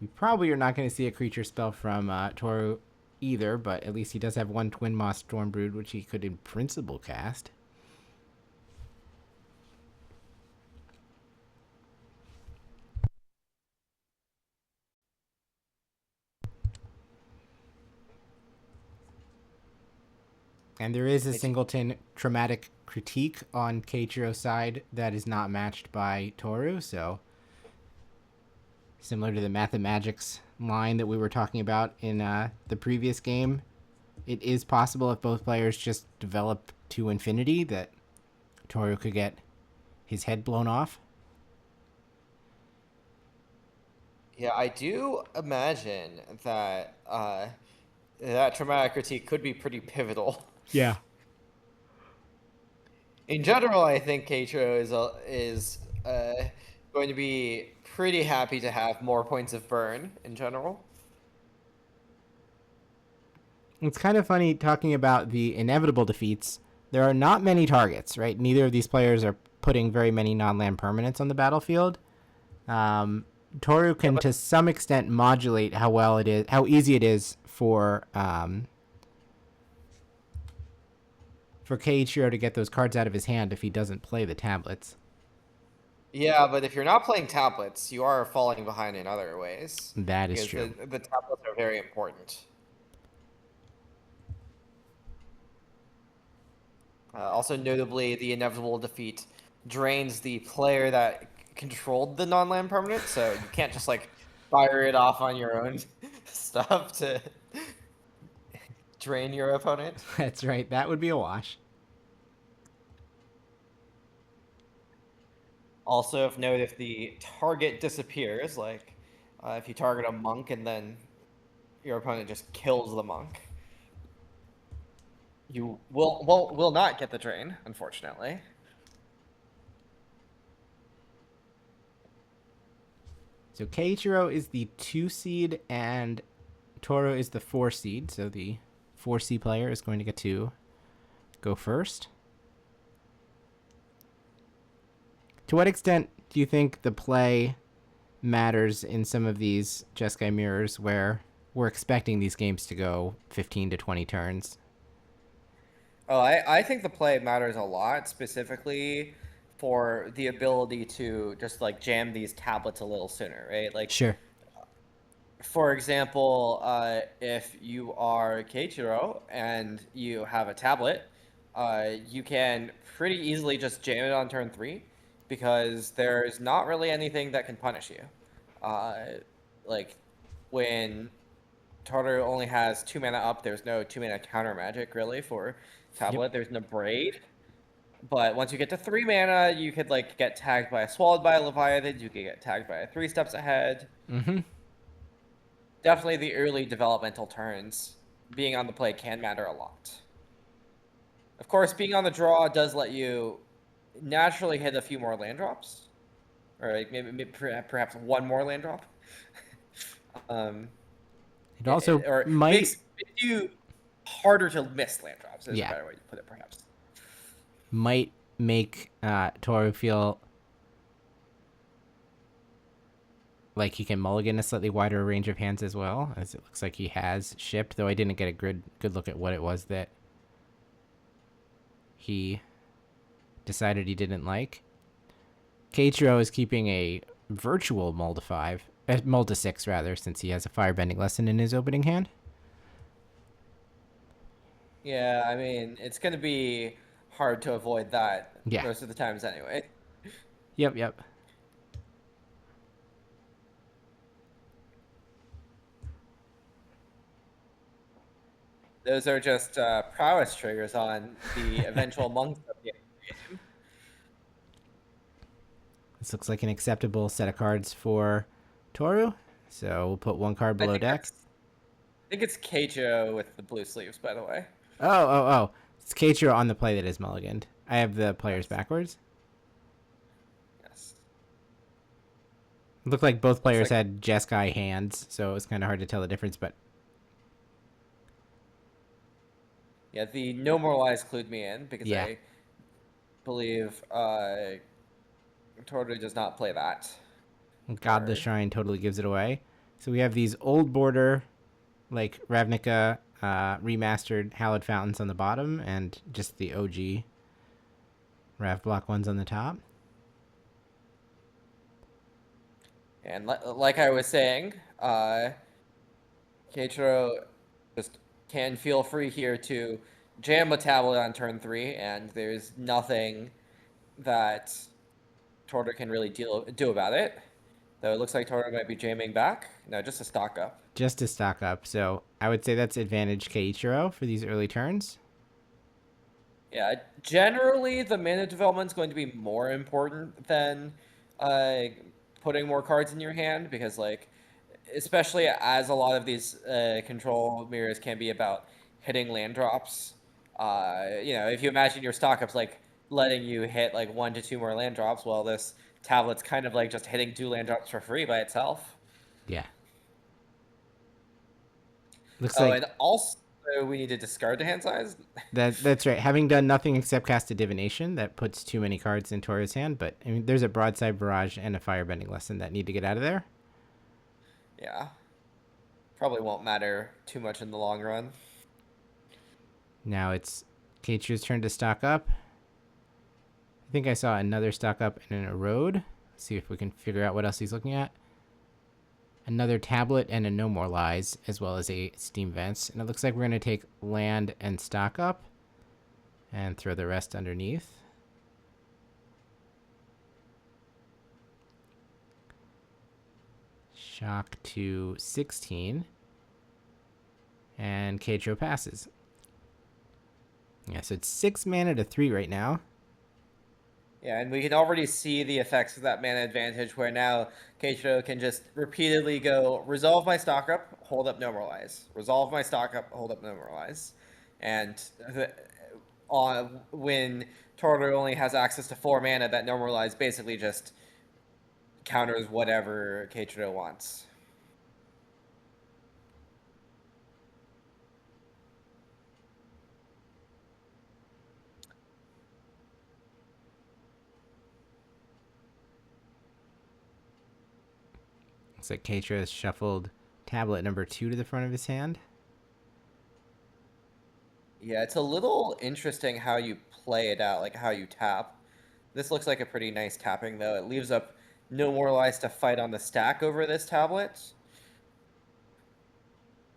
We probably are not going to see a creature spell from Toru either, but at least he does have 1 Twin Moss Stormbrood, which he could in principle cast. And there is a singleton Traumatic Critique on Keiichiro's side that is not matched by Toru, so similar to the Mathemagics line that we were talking about in the previous game, it is possible if both players just develop to infinity that Toru could get his head blown off. Yeah, I do imagine that that Traumatic Critique could be pretty pivotal. Yeah. In general, I think Keiichiro is going to be pretty happy to have more points of burn in general. It's kind of funny talking about the inevitable defeats. There are not many targets, right? Neither of these players are putting very many non-land permanents on the battlefield. Toru can, to some extent, modulate how easy it is for Keiichiro to get those cards out of his hand if he doesn't play the tablets. Yeah, but if you're not playing tablets, you are falling behind in other ways. That is true. The tablets are very important. Also, notably, the inevitable defeat drains the player that controlled the non-land permanent, so you can't just like fire it off on your own stuff to drain your opponent. That's right. That would be a wash. Also, if the target disappears, like if you target a monk and then your opponent just kills the monk, you will not get the drain, unfortunately. So Keiichiro is the 2 seed and Toro is the 4 seed. So the 4C player is going to get to go first. To what extent do you think the play matters in some of these Jeskai mirrors where we're expecting these games to go 15 to 20 turns? Oh, I think the play matters a lot, specifically for the ability to just like jam these tablets a little sooner, right? Like, sure. For example, if you are Keiichiro and you have a tablet, you can pretty easily just jam it on turn 3 because there's not really anything that can punish you. Like when Toru only has 2 mana up, there's no 2 mana counter magic really for tablet. Yep. There's no braid. But once you get to 3 mana, you could like get tagged by a Swallowed by a Leviathan, you could get tagged by a 3 steps ahead. Mm-hmm. Definitely the early developmental turns being on the play can matter a lot. Of course, being on the draw does let you naturally hit a few more land drops. Or like maybe perhaps one more land drop. It also makes you harder to miss land drops, is a better way to put it, perhaps. Might make Toru feel like he can mulligan a slightly wider range of hands as well, as it looks like he has shipped, though I didn't get a good look at what it was that he decided he didn't like. Keiichiro is keeping a virtual mull to 5, mull to 6 rather, since he has a firebending lesson in his opening hand. Yeah, I mean, it's going to be hard to avoid that most of the times anyway. Yep. Those are just prowess triggers on the eventual monks of the game. This looks like an acceptable set of cards for Toru. So we'll put 1 card below deck. I think it's Keiichiro with the blue sleeves, by the way. Oh. It's Keiichiro on the play that is mulliganed. I have the players backwards. Yes. It looked like both players had Jeskai hands, so it was kind of hard to tell the difference, but... Yeah, the No More Lies clued me in, because I believe Toru does not play that. God the Shrine totally gives it away. So we have these old border, like Ravnica remastered Hallowed Fountains on the bottom, and just the OG Rav block ones on the top. And like I was saying, Keiichiro just can feel free here to jam a tablet on turn 3, and there's nothing that Toru can really do about it. Though it looks like Toru might be jamming back. No, just a stock up. Just to stock up. So I would say that's advantage Keiichiro for these early turns. Yeah, generally the mana development is going to be more important than putting more cards in your hand, because like, especially as a lot of these control mirrors can be about hitting land drops. If you imagine your stock ups like letting you hit like 1 to 2 more land drops, well, this tablet's kind of like just hitting 2 land drops for free by itself. Yeah. Looks like... and also we need to discard the hand size. That's right. Having done nothing except cast a divination, that puts too many cards in Toru's hand, but I mean, there's a broadside barrage and a firebending lesson that need to get out of there. Yeah. Probably won't matter too much in the long run. Now it's Keiichiro's turn to stock up. I think I saw another stock up and an erode. Let's see if we can figure out what else he's looking at. Another tablet and a No More Lies, as well as a Steam Vents. And it looks like we're going to take land and stock up and throw the rest underneath. Shock to 16. And Keiichiro passes. Yeah, so it's 6 mana to 3 right now. Yeah, and we can already see the effects of that mana advantage where now Keiichiro can just repeatedly go, resolve my stock up, hold up, no moralize. Resolve my stock up, hold up, no moralize. And when Toru only has access to 4 mana, that no moralize basically just counters whatever Keiichiro wants. Looks like Keiichiro has shuffled tablet number 2 to the front of his hand. Yeah, it's a little interesting how you play it out, like how you tap. This looks like a pretty nice tapping, though. It leaves up no moralize to fight on the stack over this tablet.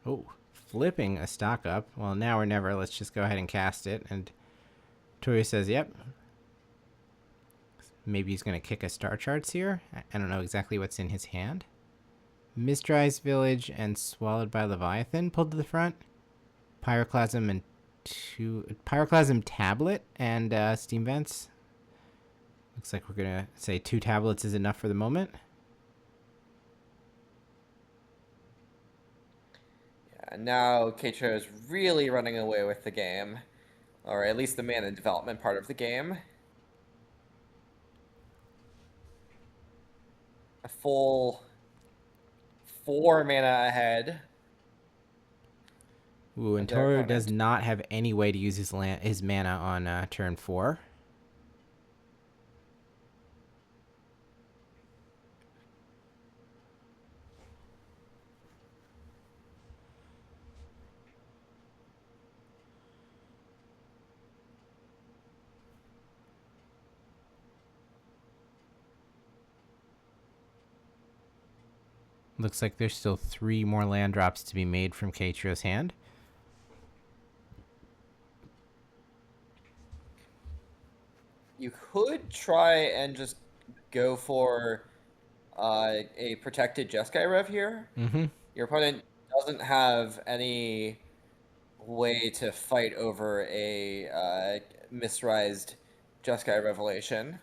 Oh, flipping a stock up. Well, now or never. Let's just go ahead and cast it. And Toru says, yep. Maybe he's going to kick a Star Charts here. I don't know exactly what's in his hand. Mistrized Village and Swallowed by Leviathan pulled to the front. Pyroclasm Tablet and Steam Vents. Looks like we're going to say 2 tablets is enough for the moment. Yeah, now Keiichiro is really running away with the game. Or at least the mana development part of the game. A full 4 mana ahead. Ooh, and Toru does not have any way to use his mana on turn 4. Looks like there's still 3 more land drops to be made from Keiichiro's hand. You could try and just go for a protected Jeskai Rev here. Mm-hmm. Your opponent doesn't have any way to fight over a misrized Jeskai Revelation.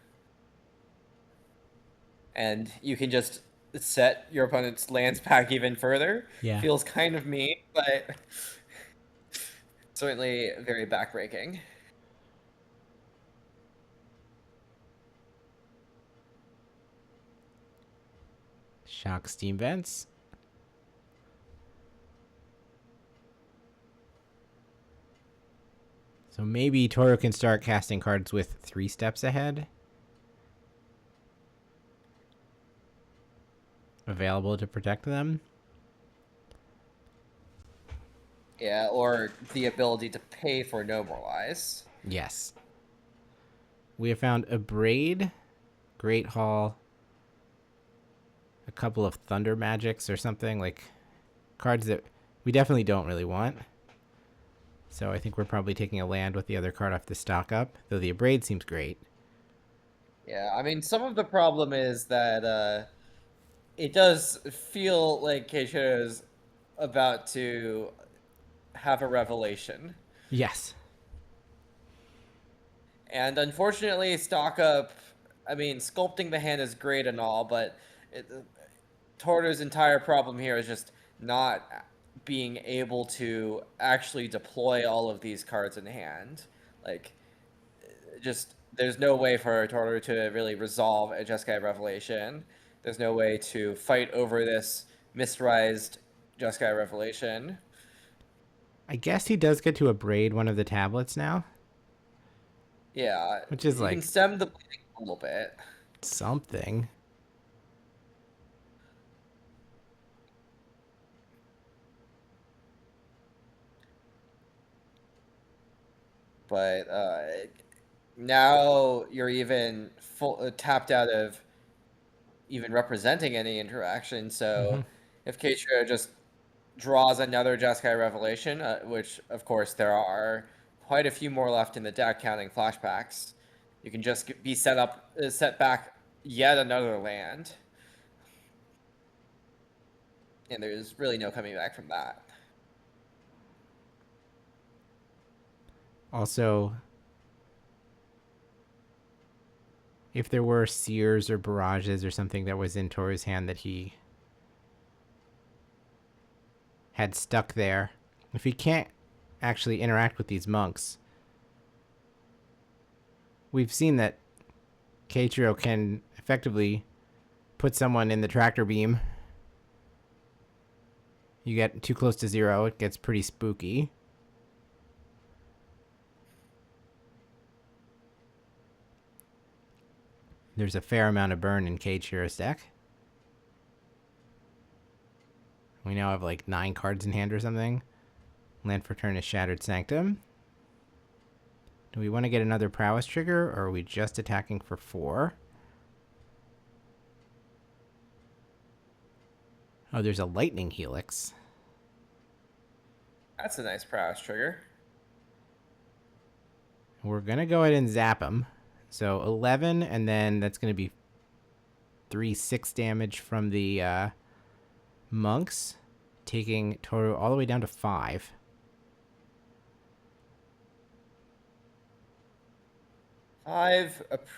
And you can just set your opponent's lands back even further. Yeah. Feels kind of mean, but certainly very backbreaking. Shock Steam Vents. So maybe Toru can start casting cards with 3 steps ahead. Available to protect them. Yeah, or the ability to pay for no moralize. Yes. We have found a Braid, Great Hall, a couple of Thunder Magics or something, like cards that we definitely don't really want. So I think we're probably taking a land with the other card off the stock up, though the Braid seems great. Yeah, I mean, some of the problem is that it does feel like Keiichiro is about to have a revelation. Yes. And unfortunately, stock up, I mean, sculpting the hand is great and all, but Toru's entire problem here is just not being able to actually deploy all of these cards in hand. Like, just, there's no way for Toru to really resolve a Jeskai Revelation. There's no way to fight over this misrized Jeskai Revelation. I guess he does get to Braid one of the tablets now. Yeah. Which is you can stem the bleeding a little bit. Something. But now you're even tapped out of even representing any interaction. So if Keiichiro just draws another Jeskai Revelation, which of course there are quite a few more left in the deck counting flashbacks, you can just be set back yet another land. And there's really no coming back from that. Also, if there were sears or barrages or something that was in Toru's hand that he had stuck there, if he can't actually interact with these monks, we've seen that Keiichiro can effectively put someone in the tractor beam. You get too close to 0, it gets pretty spooky. There's a fair amount of burn in Keiichiro's deck. We now have like 9 cards in hand or something. Land for turn is Shattered Sanctum. Do we want to get another Prowess trigger, or are we just attacking for 4? Oh, there's a Lightning Helix. That's a nice Prowess trigger. We're going to go ahead and zap him. So 11, and then that's going to be 3/6 damage from the monks, taking Toru all the way down to 5. A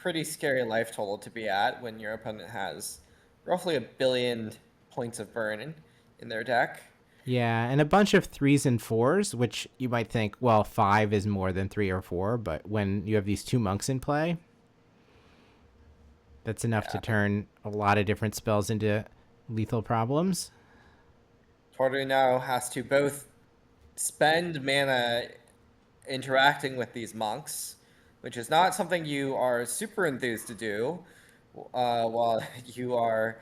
pretty scary life total to be at when your opponent has roughly 1 billion points of burn in their deck. Yeah, and a bunch of 3s and 4s, which you might think, well, 5 is more than 3 or 4, but when you have these 2 monks in play, that's enough to turn a lot of different spells into lethal problems. Toru now has to both spend mana interacting with these monks, which is not something you are super enthused to do, while you are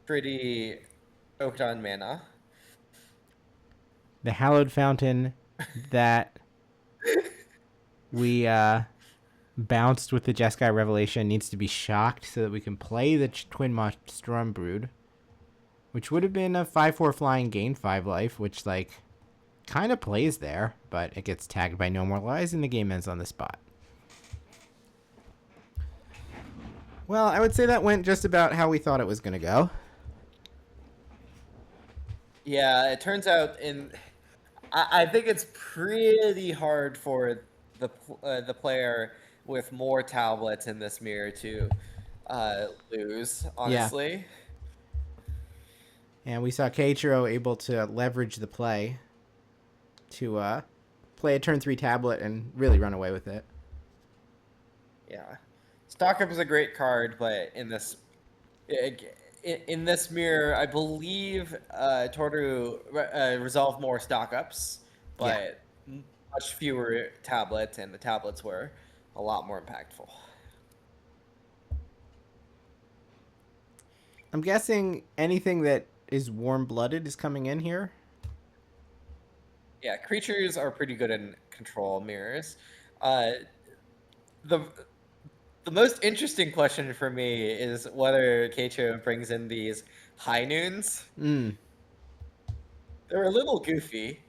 pretty choked on mana. The Hallowed Fountain that we bounced with the Jeskai Revelation needs to be shocked so that we can play the Twin Storm Brood, which would have been a 5/4 flying, gain 5 life, which, like, kind of plays there, but it gets tagged by No More Lies and the game ends on the spot. Well, I would say that went just about how we thought it was going to go. Yeah, it turns out I think it's pretty hard for the player with more tablets in this mirror to lose, honestly. Yeah. And we saw Keiichiro able to leverage the play to play a turn 3 tablet and really run away with it. Yeah. Stock Up is a great card, but in this mirror, I believe Toru resolved more Stock Ups, but much fewer tablets, and the tablets were a lot more impactful. I'm guessing anything that is warm-blooded is coming in here. Yeah, creatures are pretty good in control mirrors. The most interesting question for me is whether Keiichiro brings in these high noons. They're a little goofy.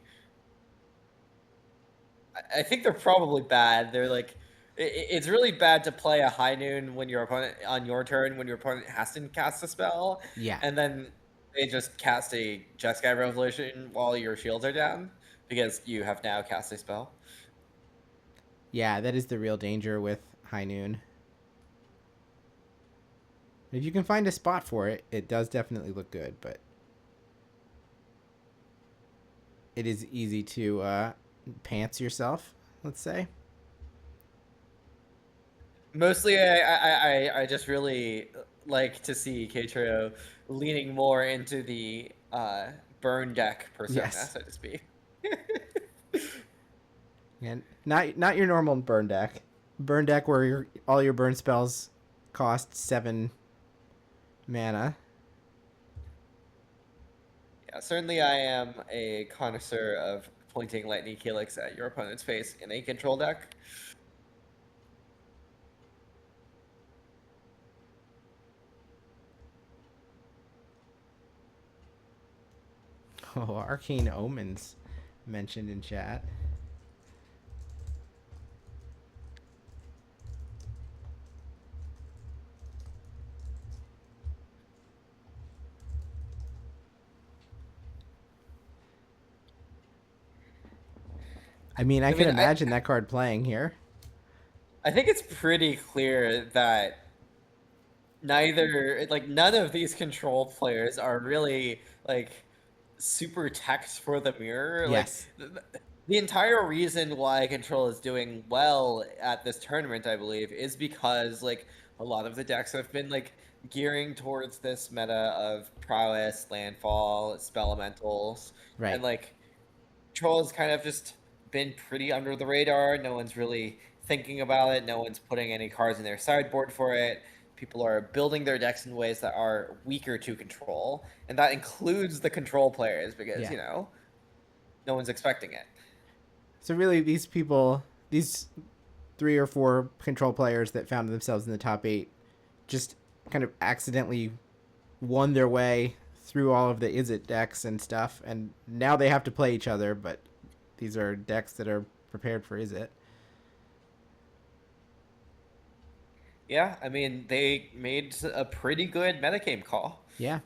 I think they're probably bad. They're like, it's really bad to play a high noon when your opponent on your turn when your opponent has to cast a spell. Yeah. And then they just cast a Jeskai Revelation while your shields are down because you have now cast a spell. Yeah, that is the real danger with High Noon. If you can find a spot for it, it does definitely look good, but it is easy to pants yourself, let's say. Mostly, I just really like to see Keiichiro leaning more into the burn deck persona, so to speak. And not your normal burn deck. Burn deck where all your burn spells cost 7 mana. Yeah, certainly I am a connoisseur of pointing Lightning Helix at your opponent's face in a control deck. Oh, Arcane Omens mentioned in chat. I mean, I can imagine that card playing here. I think it's pretty clear that none of these control players are really like super techs for the mirror. Yes. Like the entire reason why Control is doing well at this tournament, I believe, is because like a lot of the decks have been like gearing towards this meta of Prowess, Landfall, Spellementals, right? And like Control has kind of just been pretty under the radar. No one's really thinking about it. No one's putting any cards in their sideboard for it. People are building their decks in ways that are weaker to Control, and that includes the Control players because no one's expecting it. So really, these people, these 3 or 4 Control players that found themselves in the top 8, just kind of accidentally won their way through all of the Izzet decks and stuff, and now they have to play each other, but these are decks that are prepared for Izzet. Yeah, I mean, they made a pretty good metagame call. Yeah.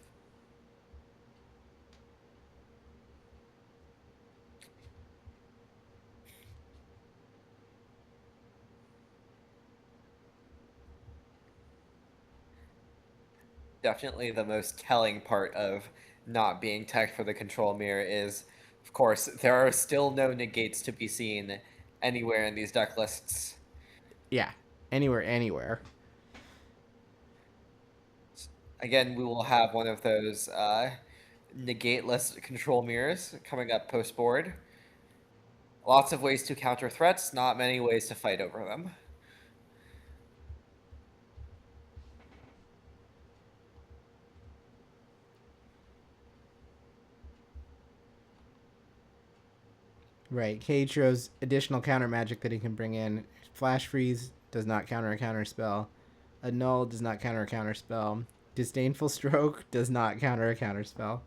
Definitely the most telling part of not being tech for the Control mirror is, of course, there are still no negates to be seen anywhere in these deck lists. Yeah, anywhere. Again, we will have one of those negateless Control mirrors coming up post-board. Lots of ways to counter threats, not many ways to fight over them. Right, Keiichiro's additional counter magic that he can bring in. Flash Freeze does not counter a counter spell. Annul does not counter a counter spell. Disdainful Stroke does not counter a counter spell.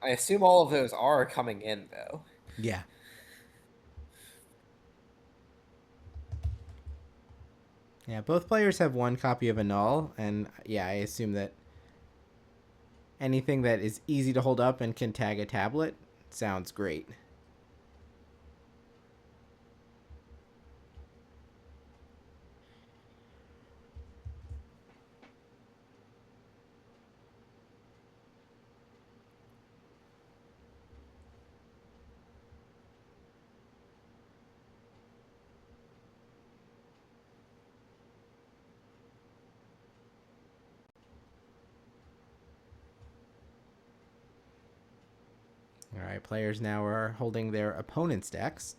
I assume all of those are coming in, though. Yeah. Yeah, both players have 1 copy of Annul, and yeah, I assume that anything that is easy to hold up and can tag a tablet sounds great. All right, players now are holding their opponent's decks.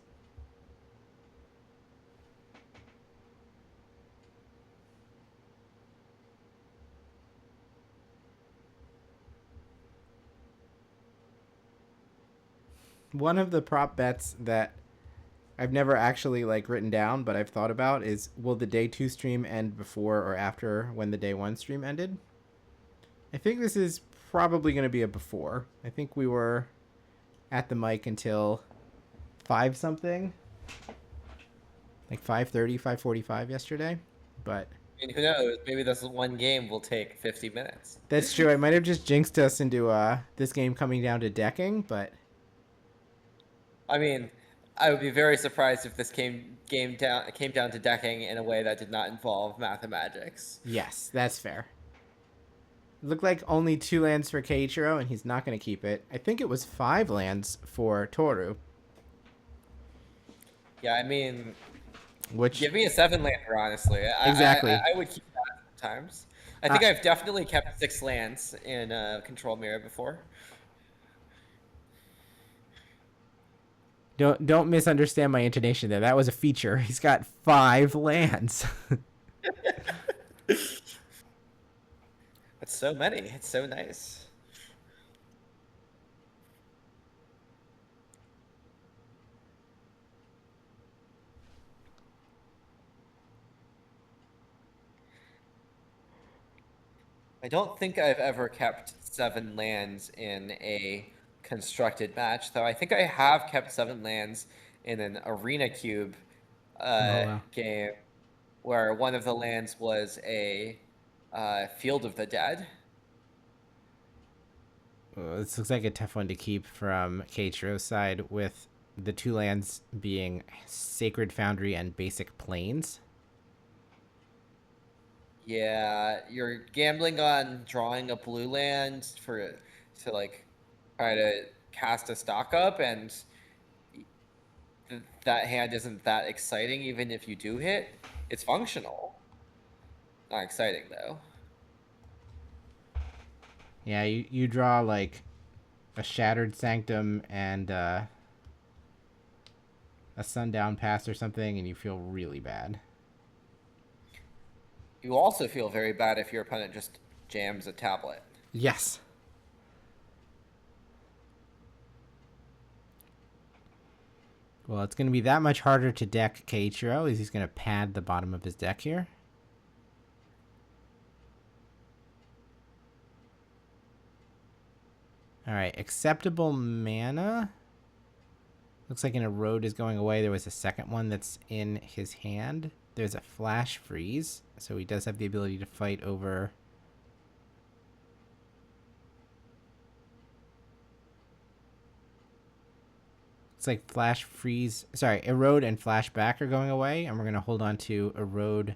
One of the prop bets that I've never actually written down, but I've thought about is, will the day 2 stream end before or after when the day 1 stream ended? I think this is probably going to be a before. I think we were at the mic until 5 something, like 5:30, 5:45 yesterday, but I mean, who knows? Maybe this one game will take 50 minutes. That's true. I might have just jinxed us into this game coming down to decking, but I mean, I would be very surprised if this came down to decking in a way that did not involve mathematics. Yes, that's fair. It looked like only 2 lands for Keiichiro, and he's not going to keep it. I think it was 5 lands for Toru. Yeah, I mean, which give me a 7-lander, honestly. Exactly. I would keep that sometimes. I think I've definitely kept 6 lands in Control Mirror before. Don't misunderstand my intonation there. That was a feature. He's got 5 lands. That's so many. It's so nice. I don't think I've ever kept 7 lands in a constructed match, though I think I have kept 7 lands in an Arena Cube game where one of the lands was a Field of the Dead. This looks like a tough one to keep from Keiichiro's side, with the two lands being Sacred Foundry and Basic Plains. Yeah, you're gambling on drawing a blue land to like try to cast a stock up, and that hand isn't that exciting. Even if you do hit, it's functional. Not exciting though. Yeah, you draw like a Shattered Sanctum and a Sundown Pass or something, and you feel really bad. You also feel very bad if your opponent just jams a tablet. Yes. Well, it's going to be that much harder to deck Keiichiro, as he's going to pad the bottom of his deck here. Alright, acceptable mana. Looks like an Erode is going away. There was a second one that's in his hand. There's a Flash Freeze, so he does have the ability to fight over... It's like Flash Freeze... Sorry, Erode and Flashback are going away, and we're going to hold on to Erode,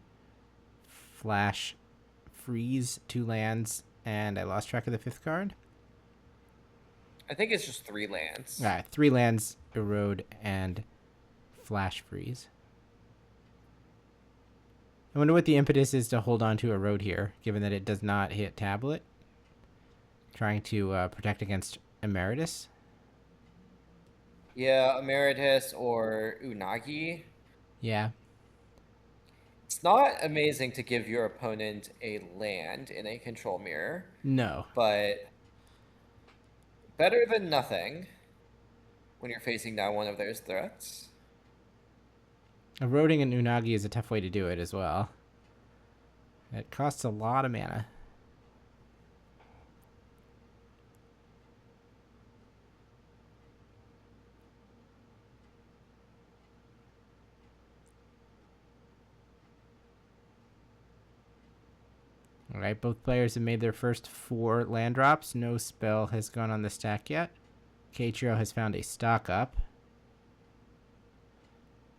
Flash Freeze, 2 lands, and I lost track of the 5th card. I think it's just 3 lands. All right, 3 lands, Erode, and Flash Freeze. I wonder what the impetus is to hold on to Erode here, given that it does not hit tablet. Trying to protect against Emeritus. Yeah, Emeritus or Unagi. Yeah. It's not amazing to give your opponent a land in a control mirror. No. But better than nothing when you're facing down one of those threats. Eroding an Unagi is a tough way to do it as well. It costs a lot of mana. Alright, both players have made their first 4 land drops. No spell has gone on the stack yet. Keiichiro has found a stock up.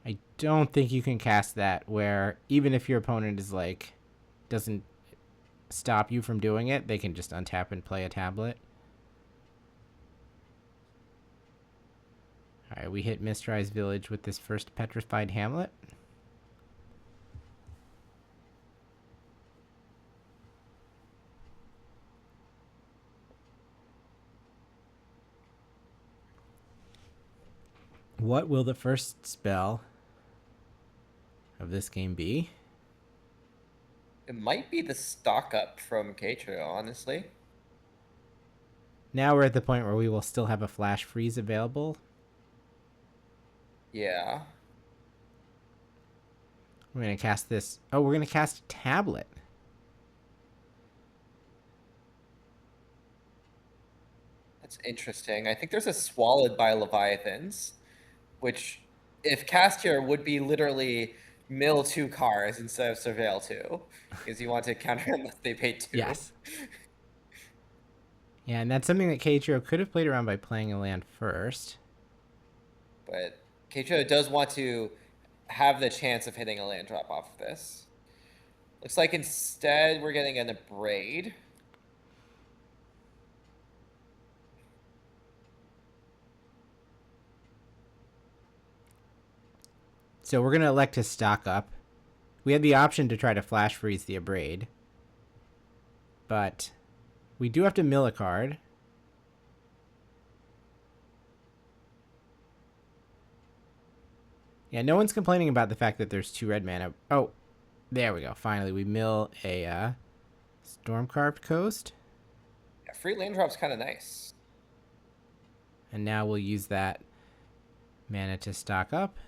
I don't think you can cast that where even if your opponent is like doesn't stop you from doing it, they can just untap and play a tablet. Alright, we hit Mistrise Village with this first Petrified Hamlet. What will the first spell of this game be? It might be the stock up from Keiichiro, honestly. Now we're at the point where we will still have a Flash Freeze available. Yeah. We're going to cast this. Oh, we're going to cast a tablet. That's interesting. I think there's a Swallowed by Leviathans, which, if cast here, would be literally mill 2 cards instead of Surveil 2, because you want to counter unless they pay 2. Yes. Yeah, and that's something that Keiichiro could have played around by playing a land first. But Keiichiro does want to have the chance of hitting a land drop off of this. Looks like instead we're getting an Abrade. So we're going to elect to stock up. We had the option to try to Flash Freeze the Abrade. But we do have to mill a card. Yeah, no one's complaining about the fact that there's 2 red mana. Oh, there we go. Finally, we mill a Stormcarved Coast. Yeah, free land drop's kind of nice. And now we'll use that mana to stock up.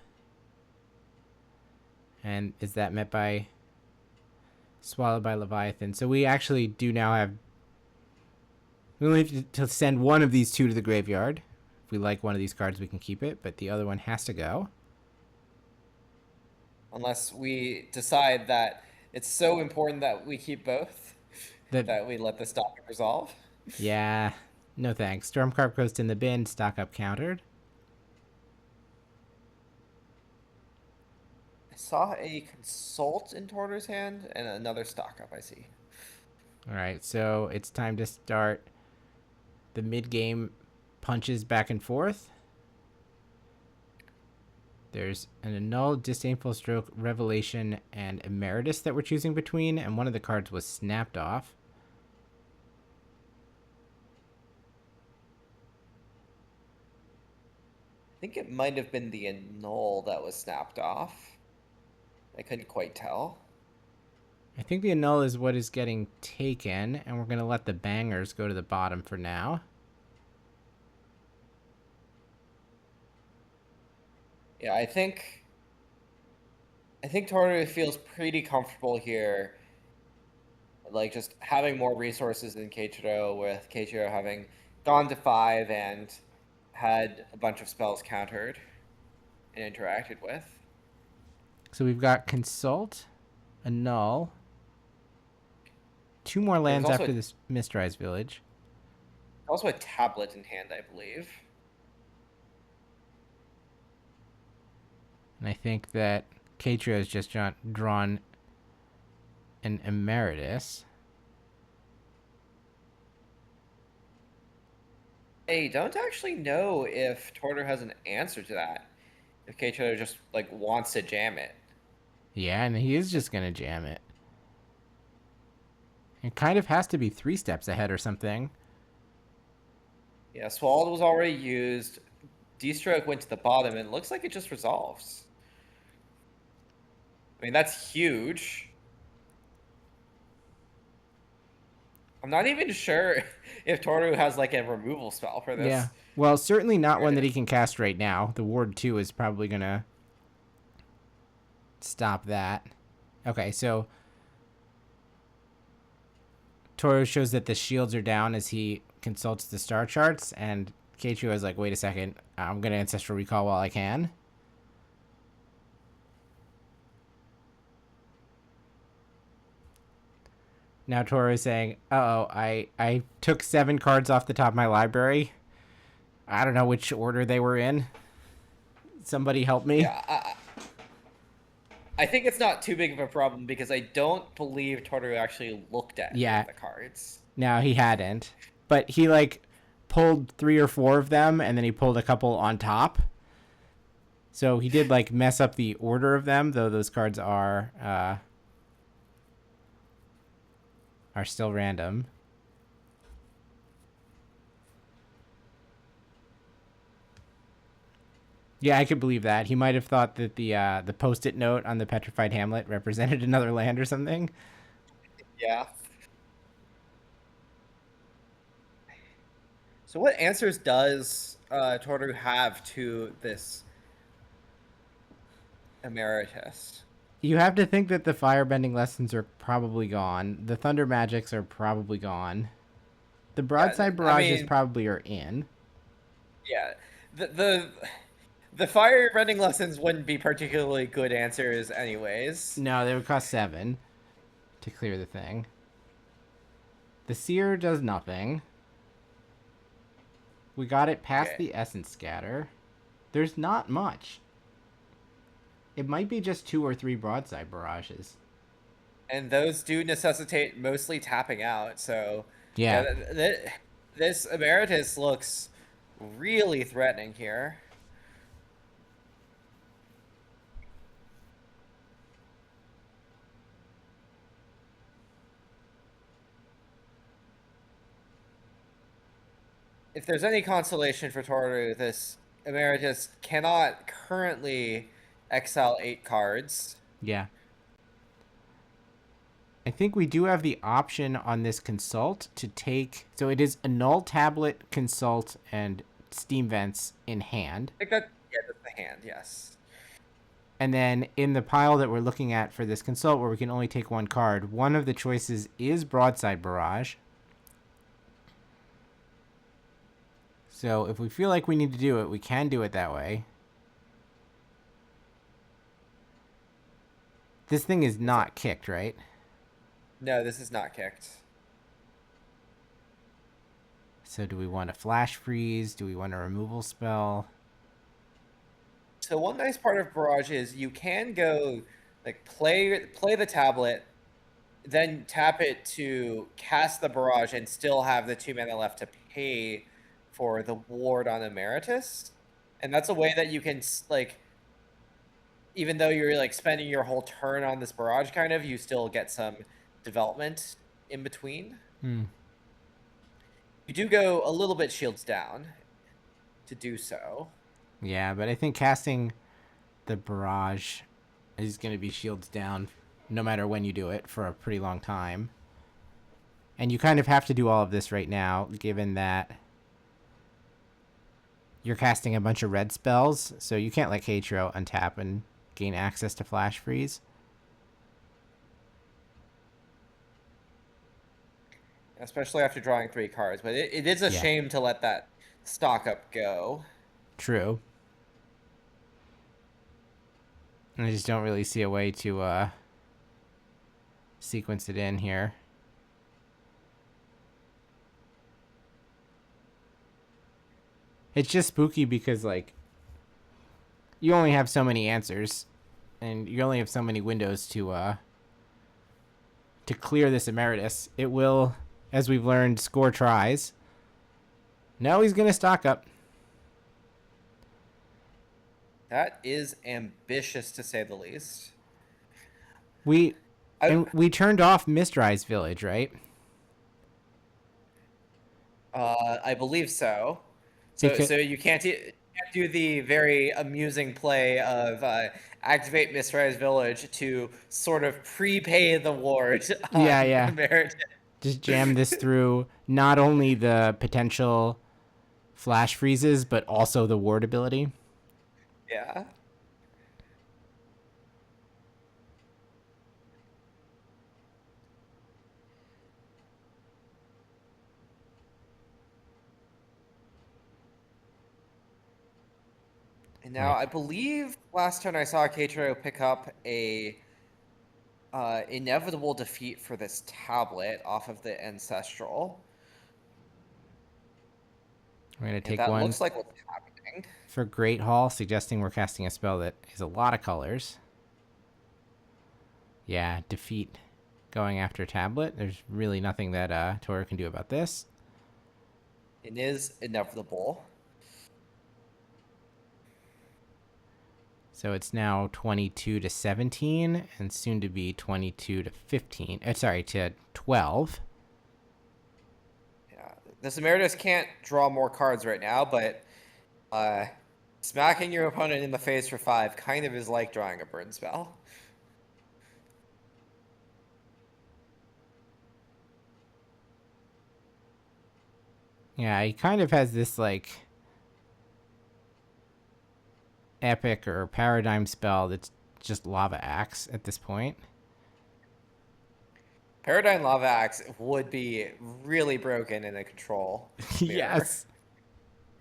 And is that met by Swallowed by Leviathan? So we actually do now have... We only have to send one of these 2 to the graveyard. If we like one of these cards, we can keep it, but the other one has to go. Unless we decide that it's so important that we keep both, that we let the stock resolve. Yeah. No thanks. Stormcarp goes in the bin. Stock up countered. I saw a consult in Torter's hand and another stock up, I see. All right, so it's time to start the mid-game punches back and forth. There's an annul, disdainful stroke, revelation, and emeritus that we're choosing between, and one of the cards was snapped off. I think it might have been the annul that was snapped off. I couldn't quite tell. I think the annul is what is getting taken, and we're going to let the bangers go to the bottom for now. Yeah, I think Toru feels pretty comfortable here, like just having more resources than Keiichiro, with Keiichiro having gone to 5 and had a bunch of spells countered and interacted with. So we've got Consult, Annul, 2 more lands after this Mistrise Village. Also a tablet in hand, I believe. And I think that Keiichiro has just drawn an Emeritus. I don't actually know if Torter has an answer to that. If Keiichiro just like wants to jam it. Yeah, and he is just gonna jam it. It kind of has to be 3 steps ahead or something. Yeah, Swallowed was already used. D-Stroke went to the bottom, and it looks like it just resolves. I mean, that's huge. I'm not even sure if Toru has like a removal spell for this. Yeah. Well, certainly not one that he can cast right now. The Ward 2 is probably going to stop that. Okay, so Toru shows that the shields are down as he consults the star charts, and Keiichiro is like, wait a second, I'm going to Ancestral Recall while I can. Now Toru is saying, uh-oh, I took 7 cards off the top of my library. I don't know which order they were in. Somebody help me. Yeah, I think it's not too big of a problem because I don't believe Toru actually looked at the cards. No, he hadn't. But he, like, pulled 3 or 4 of them, and then he pulled a couple on top. So he did, like, mess up the order of them, though those cards are still random. Yeah, I could believe that. He might have thought that the Post-it note on the Petrified Hamlet represented another land or something. Yeah. So what answers does Toru have to this Emeritus? You have to think that the Firebending Lessons are probably gone. The Thunder Magics are probably gone. The Broadside Barrages probably are in. Yeah. The Firebending Lessons wouldn't be particularly good answers anyways. No, they would cost 7 to clear the thing. The Seer does nothing. We got it past the Essence Scatter. There's not much. It might be just 2 or 3 Broadside Barrages. And those do necessitate mostly tapping out, so... Yeah. This Emeritus looks really threatening here. If there's any consolation for Toru, this Emeritus cannot currently exile 8 cards. Yeah. I think we do have the option on this Consult to take... So it is Annul, Tablet, Consult, and Steam Vents in hand. I think that's the hand, yes. And then in the pile that we're looking at for this Consult, where we can only take 1 card, one of the choices is Broadside Barrage. So if we feel like we need to do it, we can do it that way. This thing is not kicked, right? No, this is not kicked. So do we want a flash freeze? Do we want a removal spell? So one nice part of Barrage is you can go like play the tablet, then tap it to cast the Barrage and still have the 2 mana left to pay for the ward on Emeritus. And that's a way that you can, like, even though you're like spending your whole turn on this Barrage kind of, you still get some development in between. You do go a little bit shields down to do so. Yeah, but I think casting the Barrage is going to be shields down no matter when you do it for a pretty long time. And you kind of have to do all of this right now, given that you're casting a bunch of red spells, so you can't let Keiichiro untap and gain access to Flash Freeze. Especially after drawing 3 cards, but it is a shame to let that stock up go. True. I just don't really see a way to sequence it in here. It's just spooky because, like, you only have so many answers, and you only have so many windows to clear this Emeritus. It will, as we've learned, score tries. No, he's going to stock up. That is ambitious, to say the least. We turned off Mistrise Village, right? I believe so. So you can't do the very amusing play of activate Mistrise Village to sort of prepay the ward. Yeah. Just jam this through not only the potential flash freezes, but also the ward ability. Yeah. And now I believe last turn I saw Keiichiro pick up a inevitable defeat for this tablet off of the Ancestral. We're going to take that one. Looks like what's happening. For Great Hall, suggesting we're casting a spell that has a lot of colors. Yeah, defeat going after tablet. There's really nothing that Toru can do about this. It is inevitable. So it's now 22-17, and soon to be 22-15. Sorry, to 12. Yeah, this Emeritus can't draw more cards right now, but smacking your opponent in the face for 5 kind of is like drawing a burn spell. Yeah, he kind of has this, like, epic or paradigm spell that's just Lava Axe at this point. Paradigm Lava Axe would be really broken in a control mirror. Yes.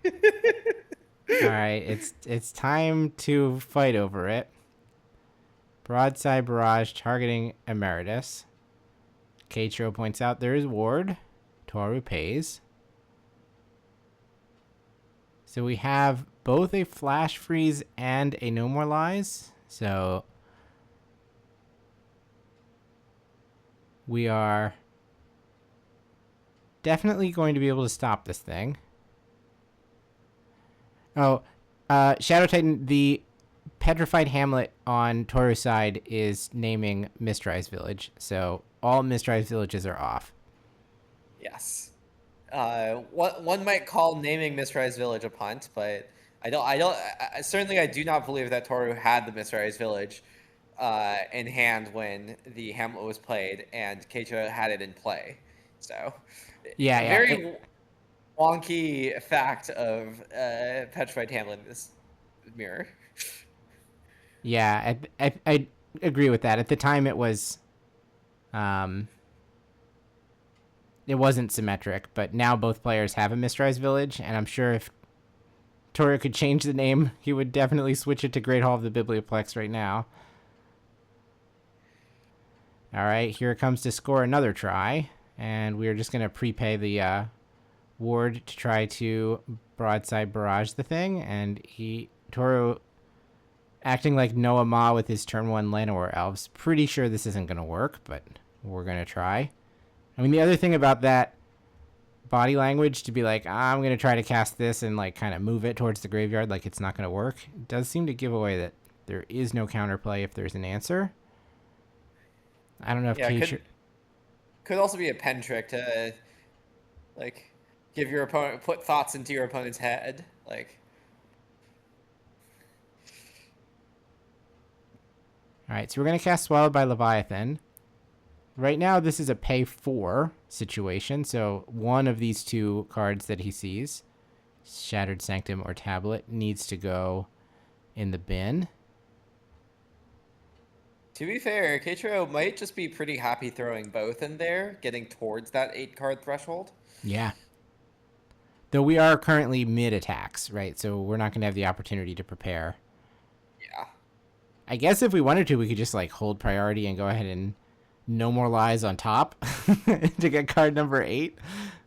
All right, it's time to fight over it. Broadside Barrage targeting Emeritus. Keiichiro points out there is ward. Toru pays. So we have both a Flash Freeze and a No More Lies. So we are definitely going to be able to stop this thing. Oh, Shadow Titan, the Petrified Hamlet on Toru's side is naming Mistrise Village. So all Mistrise Villages are off. Yes. One might call naming Mistrise Village a punt, but I certainly do not believe that Toru had the Mistrise Village in hand when the Hamlet was played, and Keiichiro had it in play. So, very wonky fact of Petrified Hamlet in this mirror. Yeah, I agree with that. At the time, it was, it wasn't symmetric, but now both players have a Mistrise Village, and I'm sure if Toru could change the name, he would definitely switch it to Great Hall of the Biblioplex right now. All right, here it comes to score another try, and we're just going to prepay the ward to try to broadside barrage the thing, and Toro acting like Noah Ma with his turn 1 Llanowar Elves. Pretty sure this isn't going to work, but we're going to try. I mean, the other thing about that body language to be like, I'm going to try to cast this and like kind of move it towards the graveyard like it's not going to work, it does seem to give away that there is no counterplay if there's an answer. I don't know if could also be a pen trick to like give your opponent, put thoughts into your opponent's head, like. All right, so we're going to cast Swallowed by Leviathan. Right now, this is a pay 4 situation, so one of these two cards that he sees, Shattered Sanctum or Tablet, needs to go in the bin. To be fair, Keiichiro might just be pretty happy throwing both in there, getting towards that 8-card threshold. Yeah. Though we are currently mid-attacks, right? So we're not going to have the opportunity to prepare. Yeah. I guess if we wanted to, we could just like hold priority and go ahead and No More Lies on top to get card number 8.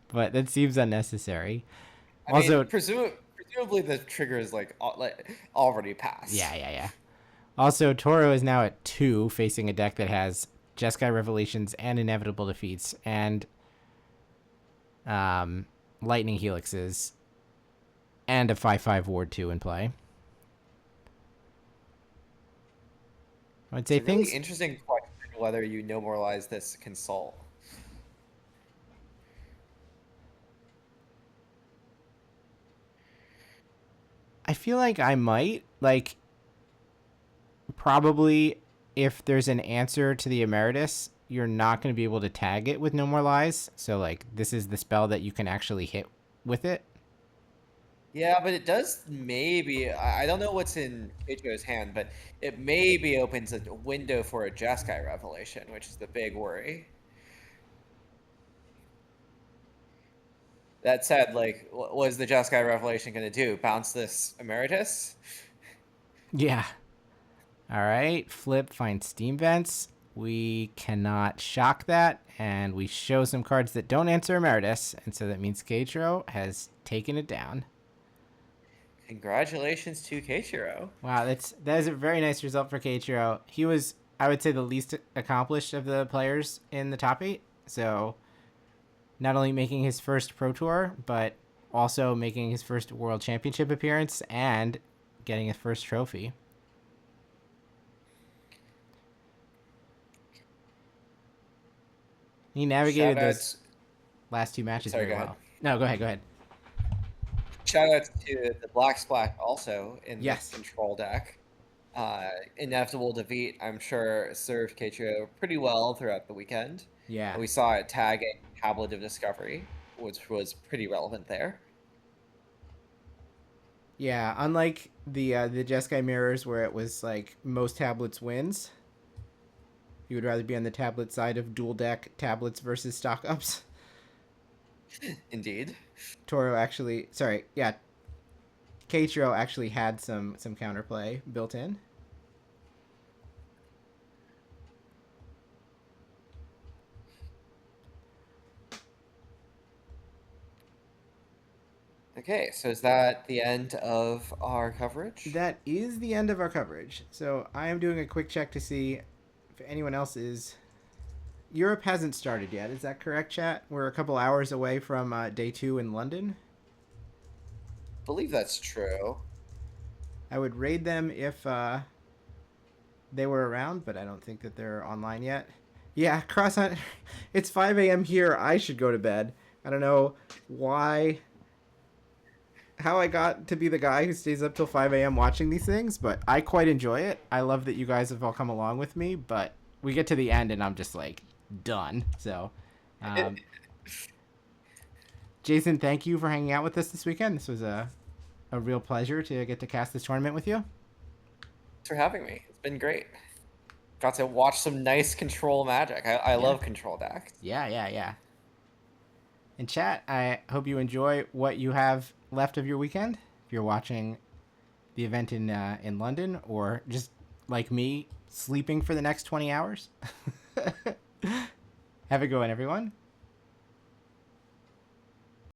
But that seems unnecessary. I mean, presumably the trigger is like already passed. Yeah. Also, Toro is now at 2, facing a deck that has Jeskai Revelations and Inevitable Defeats and Lightning Helixes and a 5/5 Ward 2 in play. I'd say it's a really interesting question whether you No More Lies this Consult. I feel like I might. Like, probably if there's an answer to the Emeritus, you're not going to be able to tag it with No More Lies. So, like, this is the spell that you can actually hit with it. Yeah, but it does maybe... I don't know what's in Keiichiro's hand, but it maybe opens a window for a Jeskai Revelation, which is the big worry. That said, like, what is the Jeskai Revelation going to do? Bounce this Emeritus? Yeah. All right, flip, find Steam Vents. We cannot shock that, and we show some cards that don't answer Emeritus, and so that means Keiichiro has taken it down. Congratulations to Keiichiro. Wow, that is a very nice result for Keiichiro. He was, I would say, the least accomplished of the players in the top 8, so not only making his first Pro Tour, but also making his first World Championship appearance and getting his first trophy. He navigated those last 2 matches very well. No, go ahead. Shout out to the Black Splash also in yes. the control deck. Inevitable Defeat, I'm sure, served Keiichiro pretty well throughout the weekend. Yeah. We saw it tagging Tablet of Discovery, which was pretty relevant there. Yeah, unlike the Jeskai Mirrors where it was like most tablets wins, you would rather be on the tablet side of dual deck tablets versus stock ups. Indeed. Keiichiro actually had some counterplay built in. Okay, so is that the end of our coverage? That is the end of our coverage. So I am doing a quick check to see if anyone else is... Europe hasn't started yet, is that correct, chat? We're a couple hours away from day 2 in London. I believe that's true. I would raid them if they were around, but I don't think that they're online yet. Yeah, it's 5 a.m. here. I should go to bed. I don't know how I got to be the guy who stays up till 5 a.m. watching these things, but I quite enjoy it. I love that you guys have all come along with me, but we get to the end and I'm just like, done. So, Jason, thank you for hanging out with us this weekend. This was a real pleasure to get to cast this tournament with you. Thanks for having me. It's been great. Got to watch some nice control Magic. I love control decks. Yeah. And chat, I hope you enjoy what you have left of your weekend. If you're watching the event in London, or just like me, sleeping for the next 20 hours. Have a good one, everyone.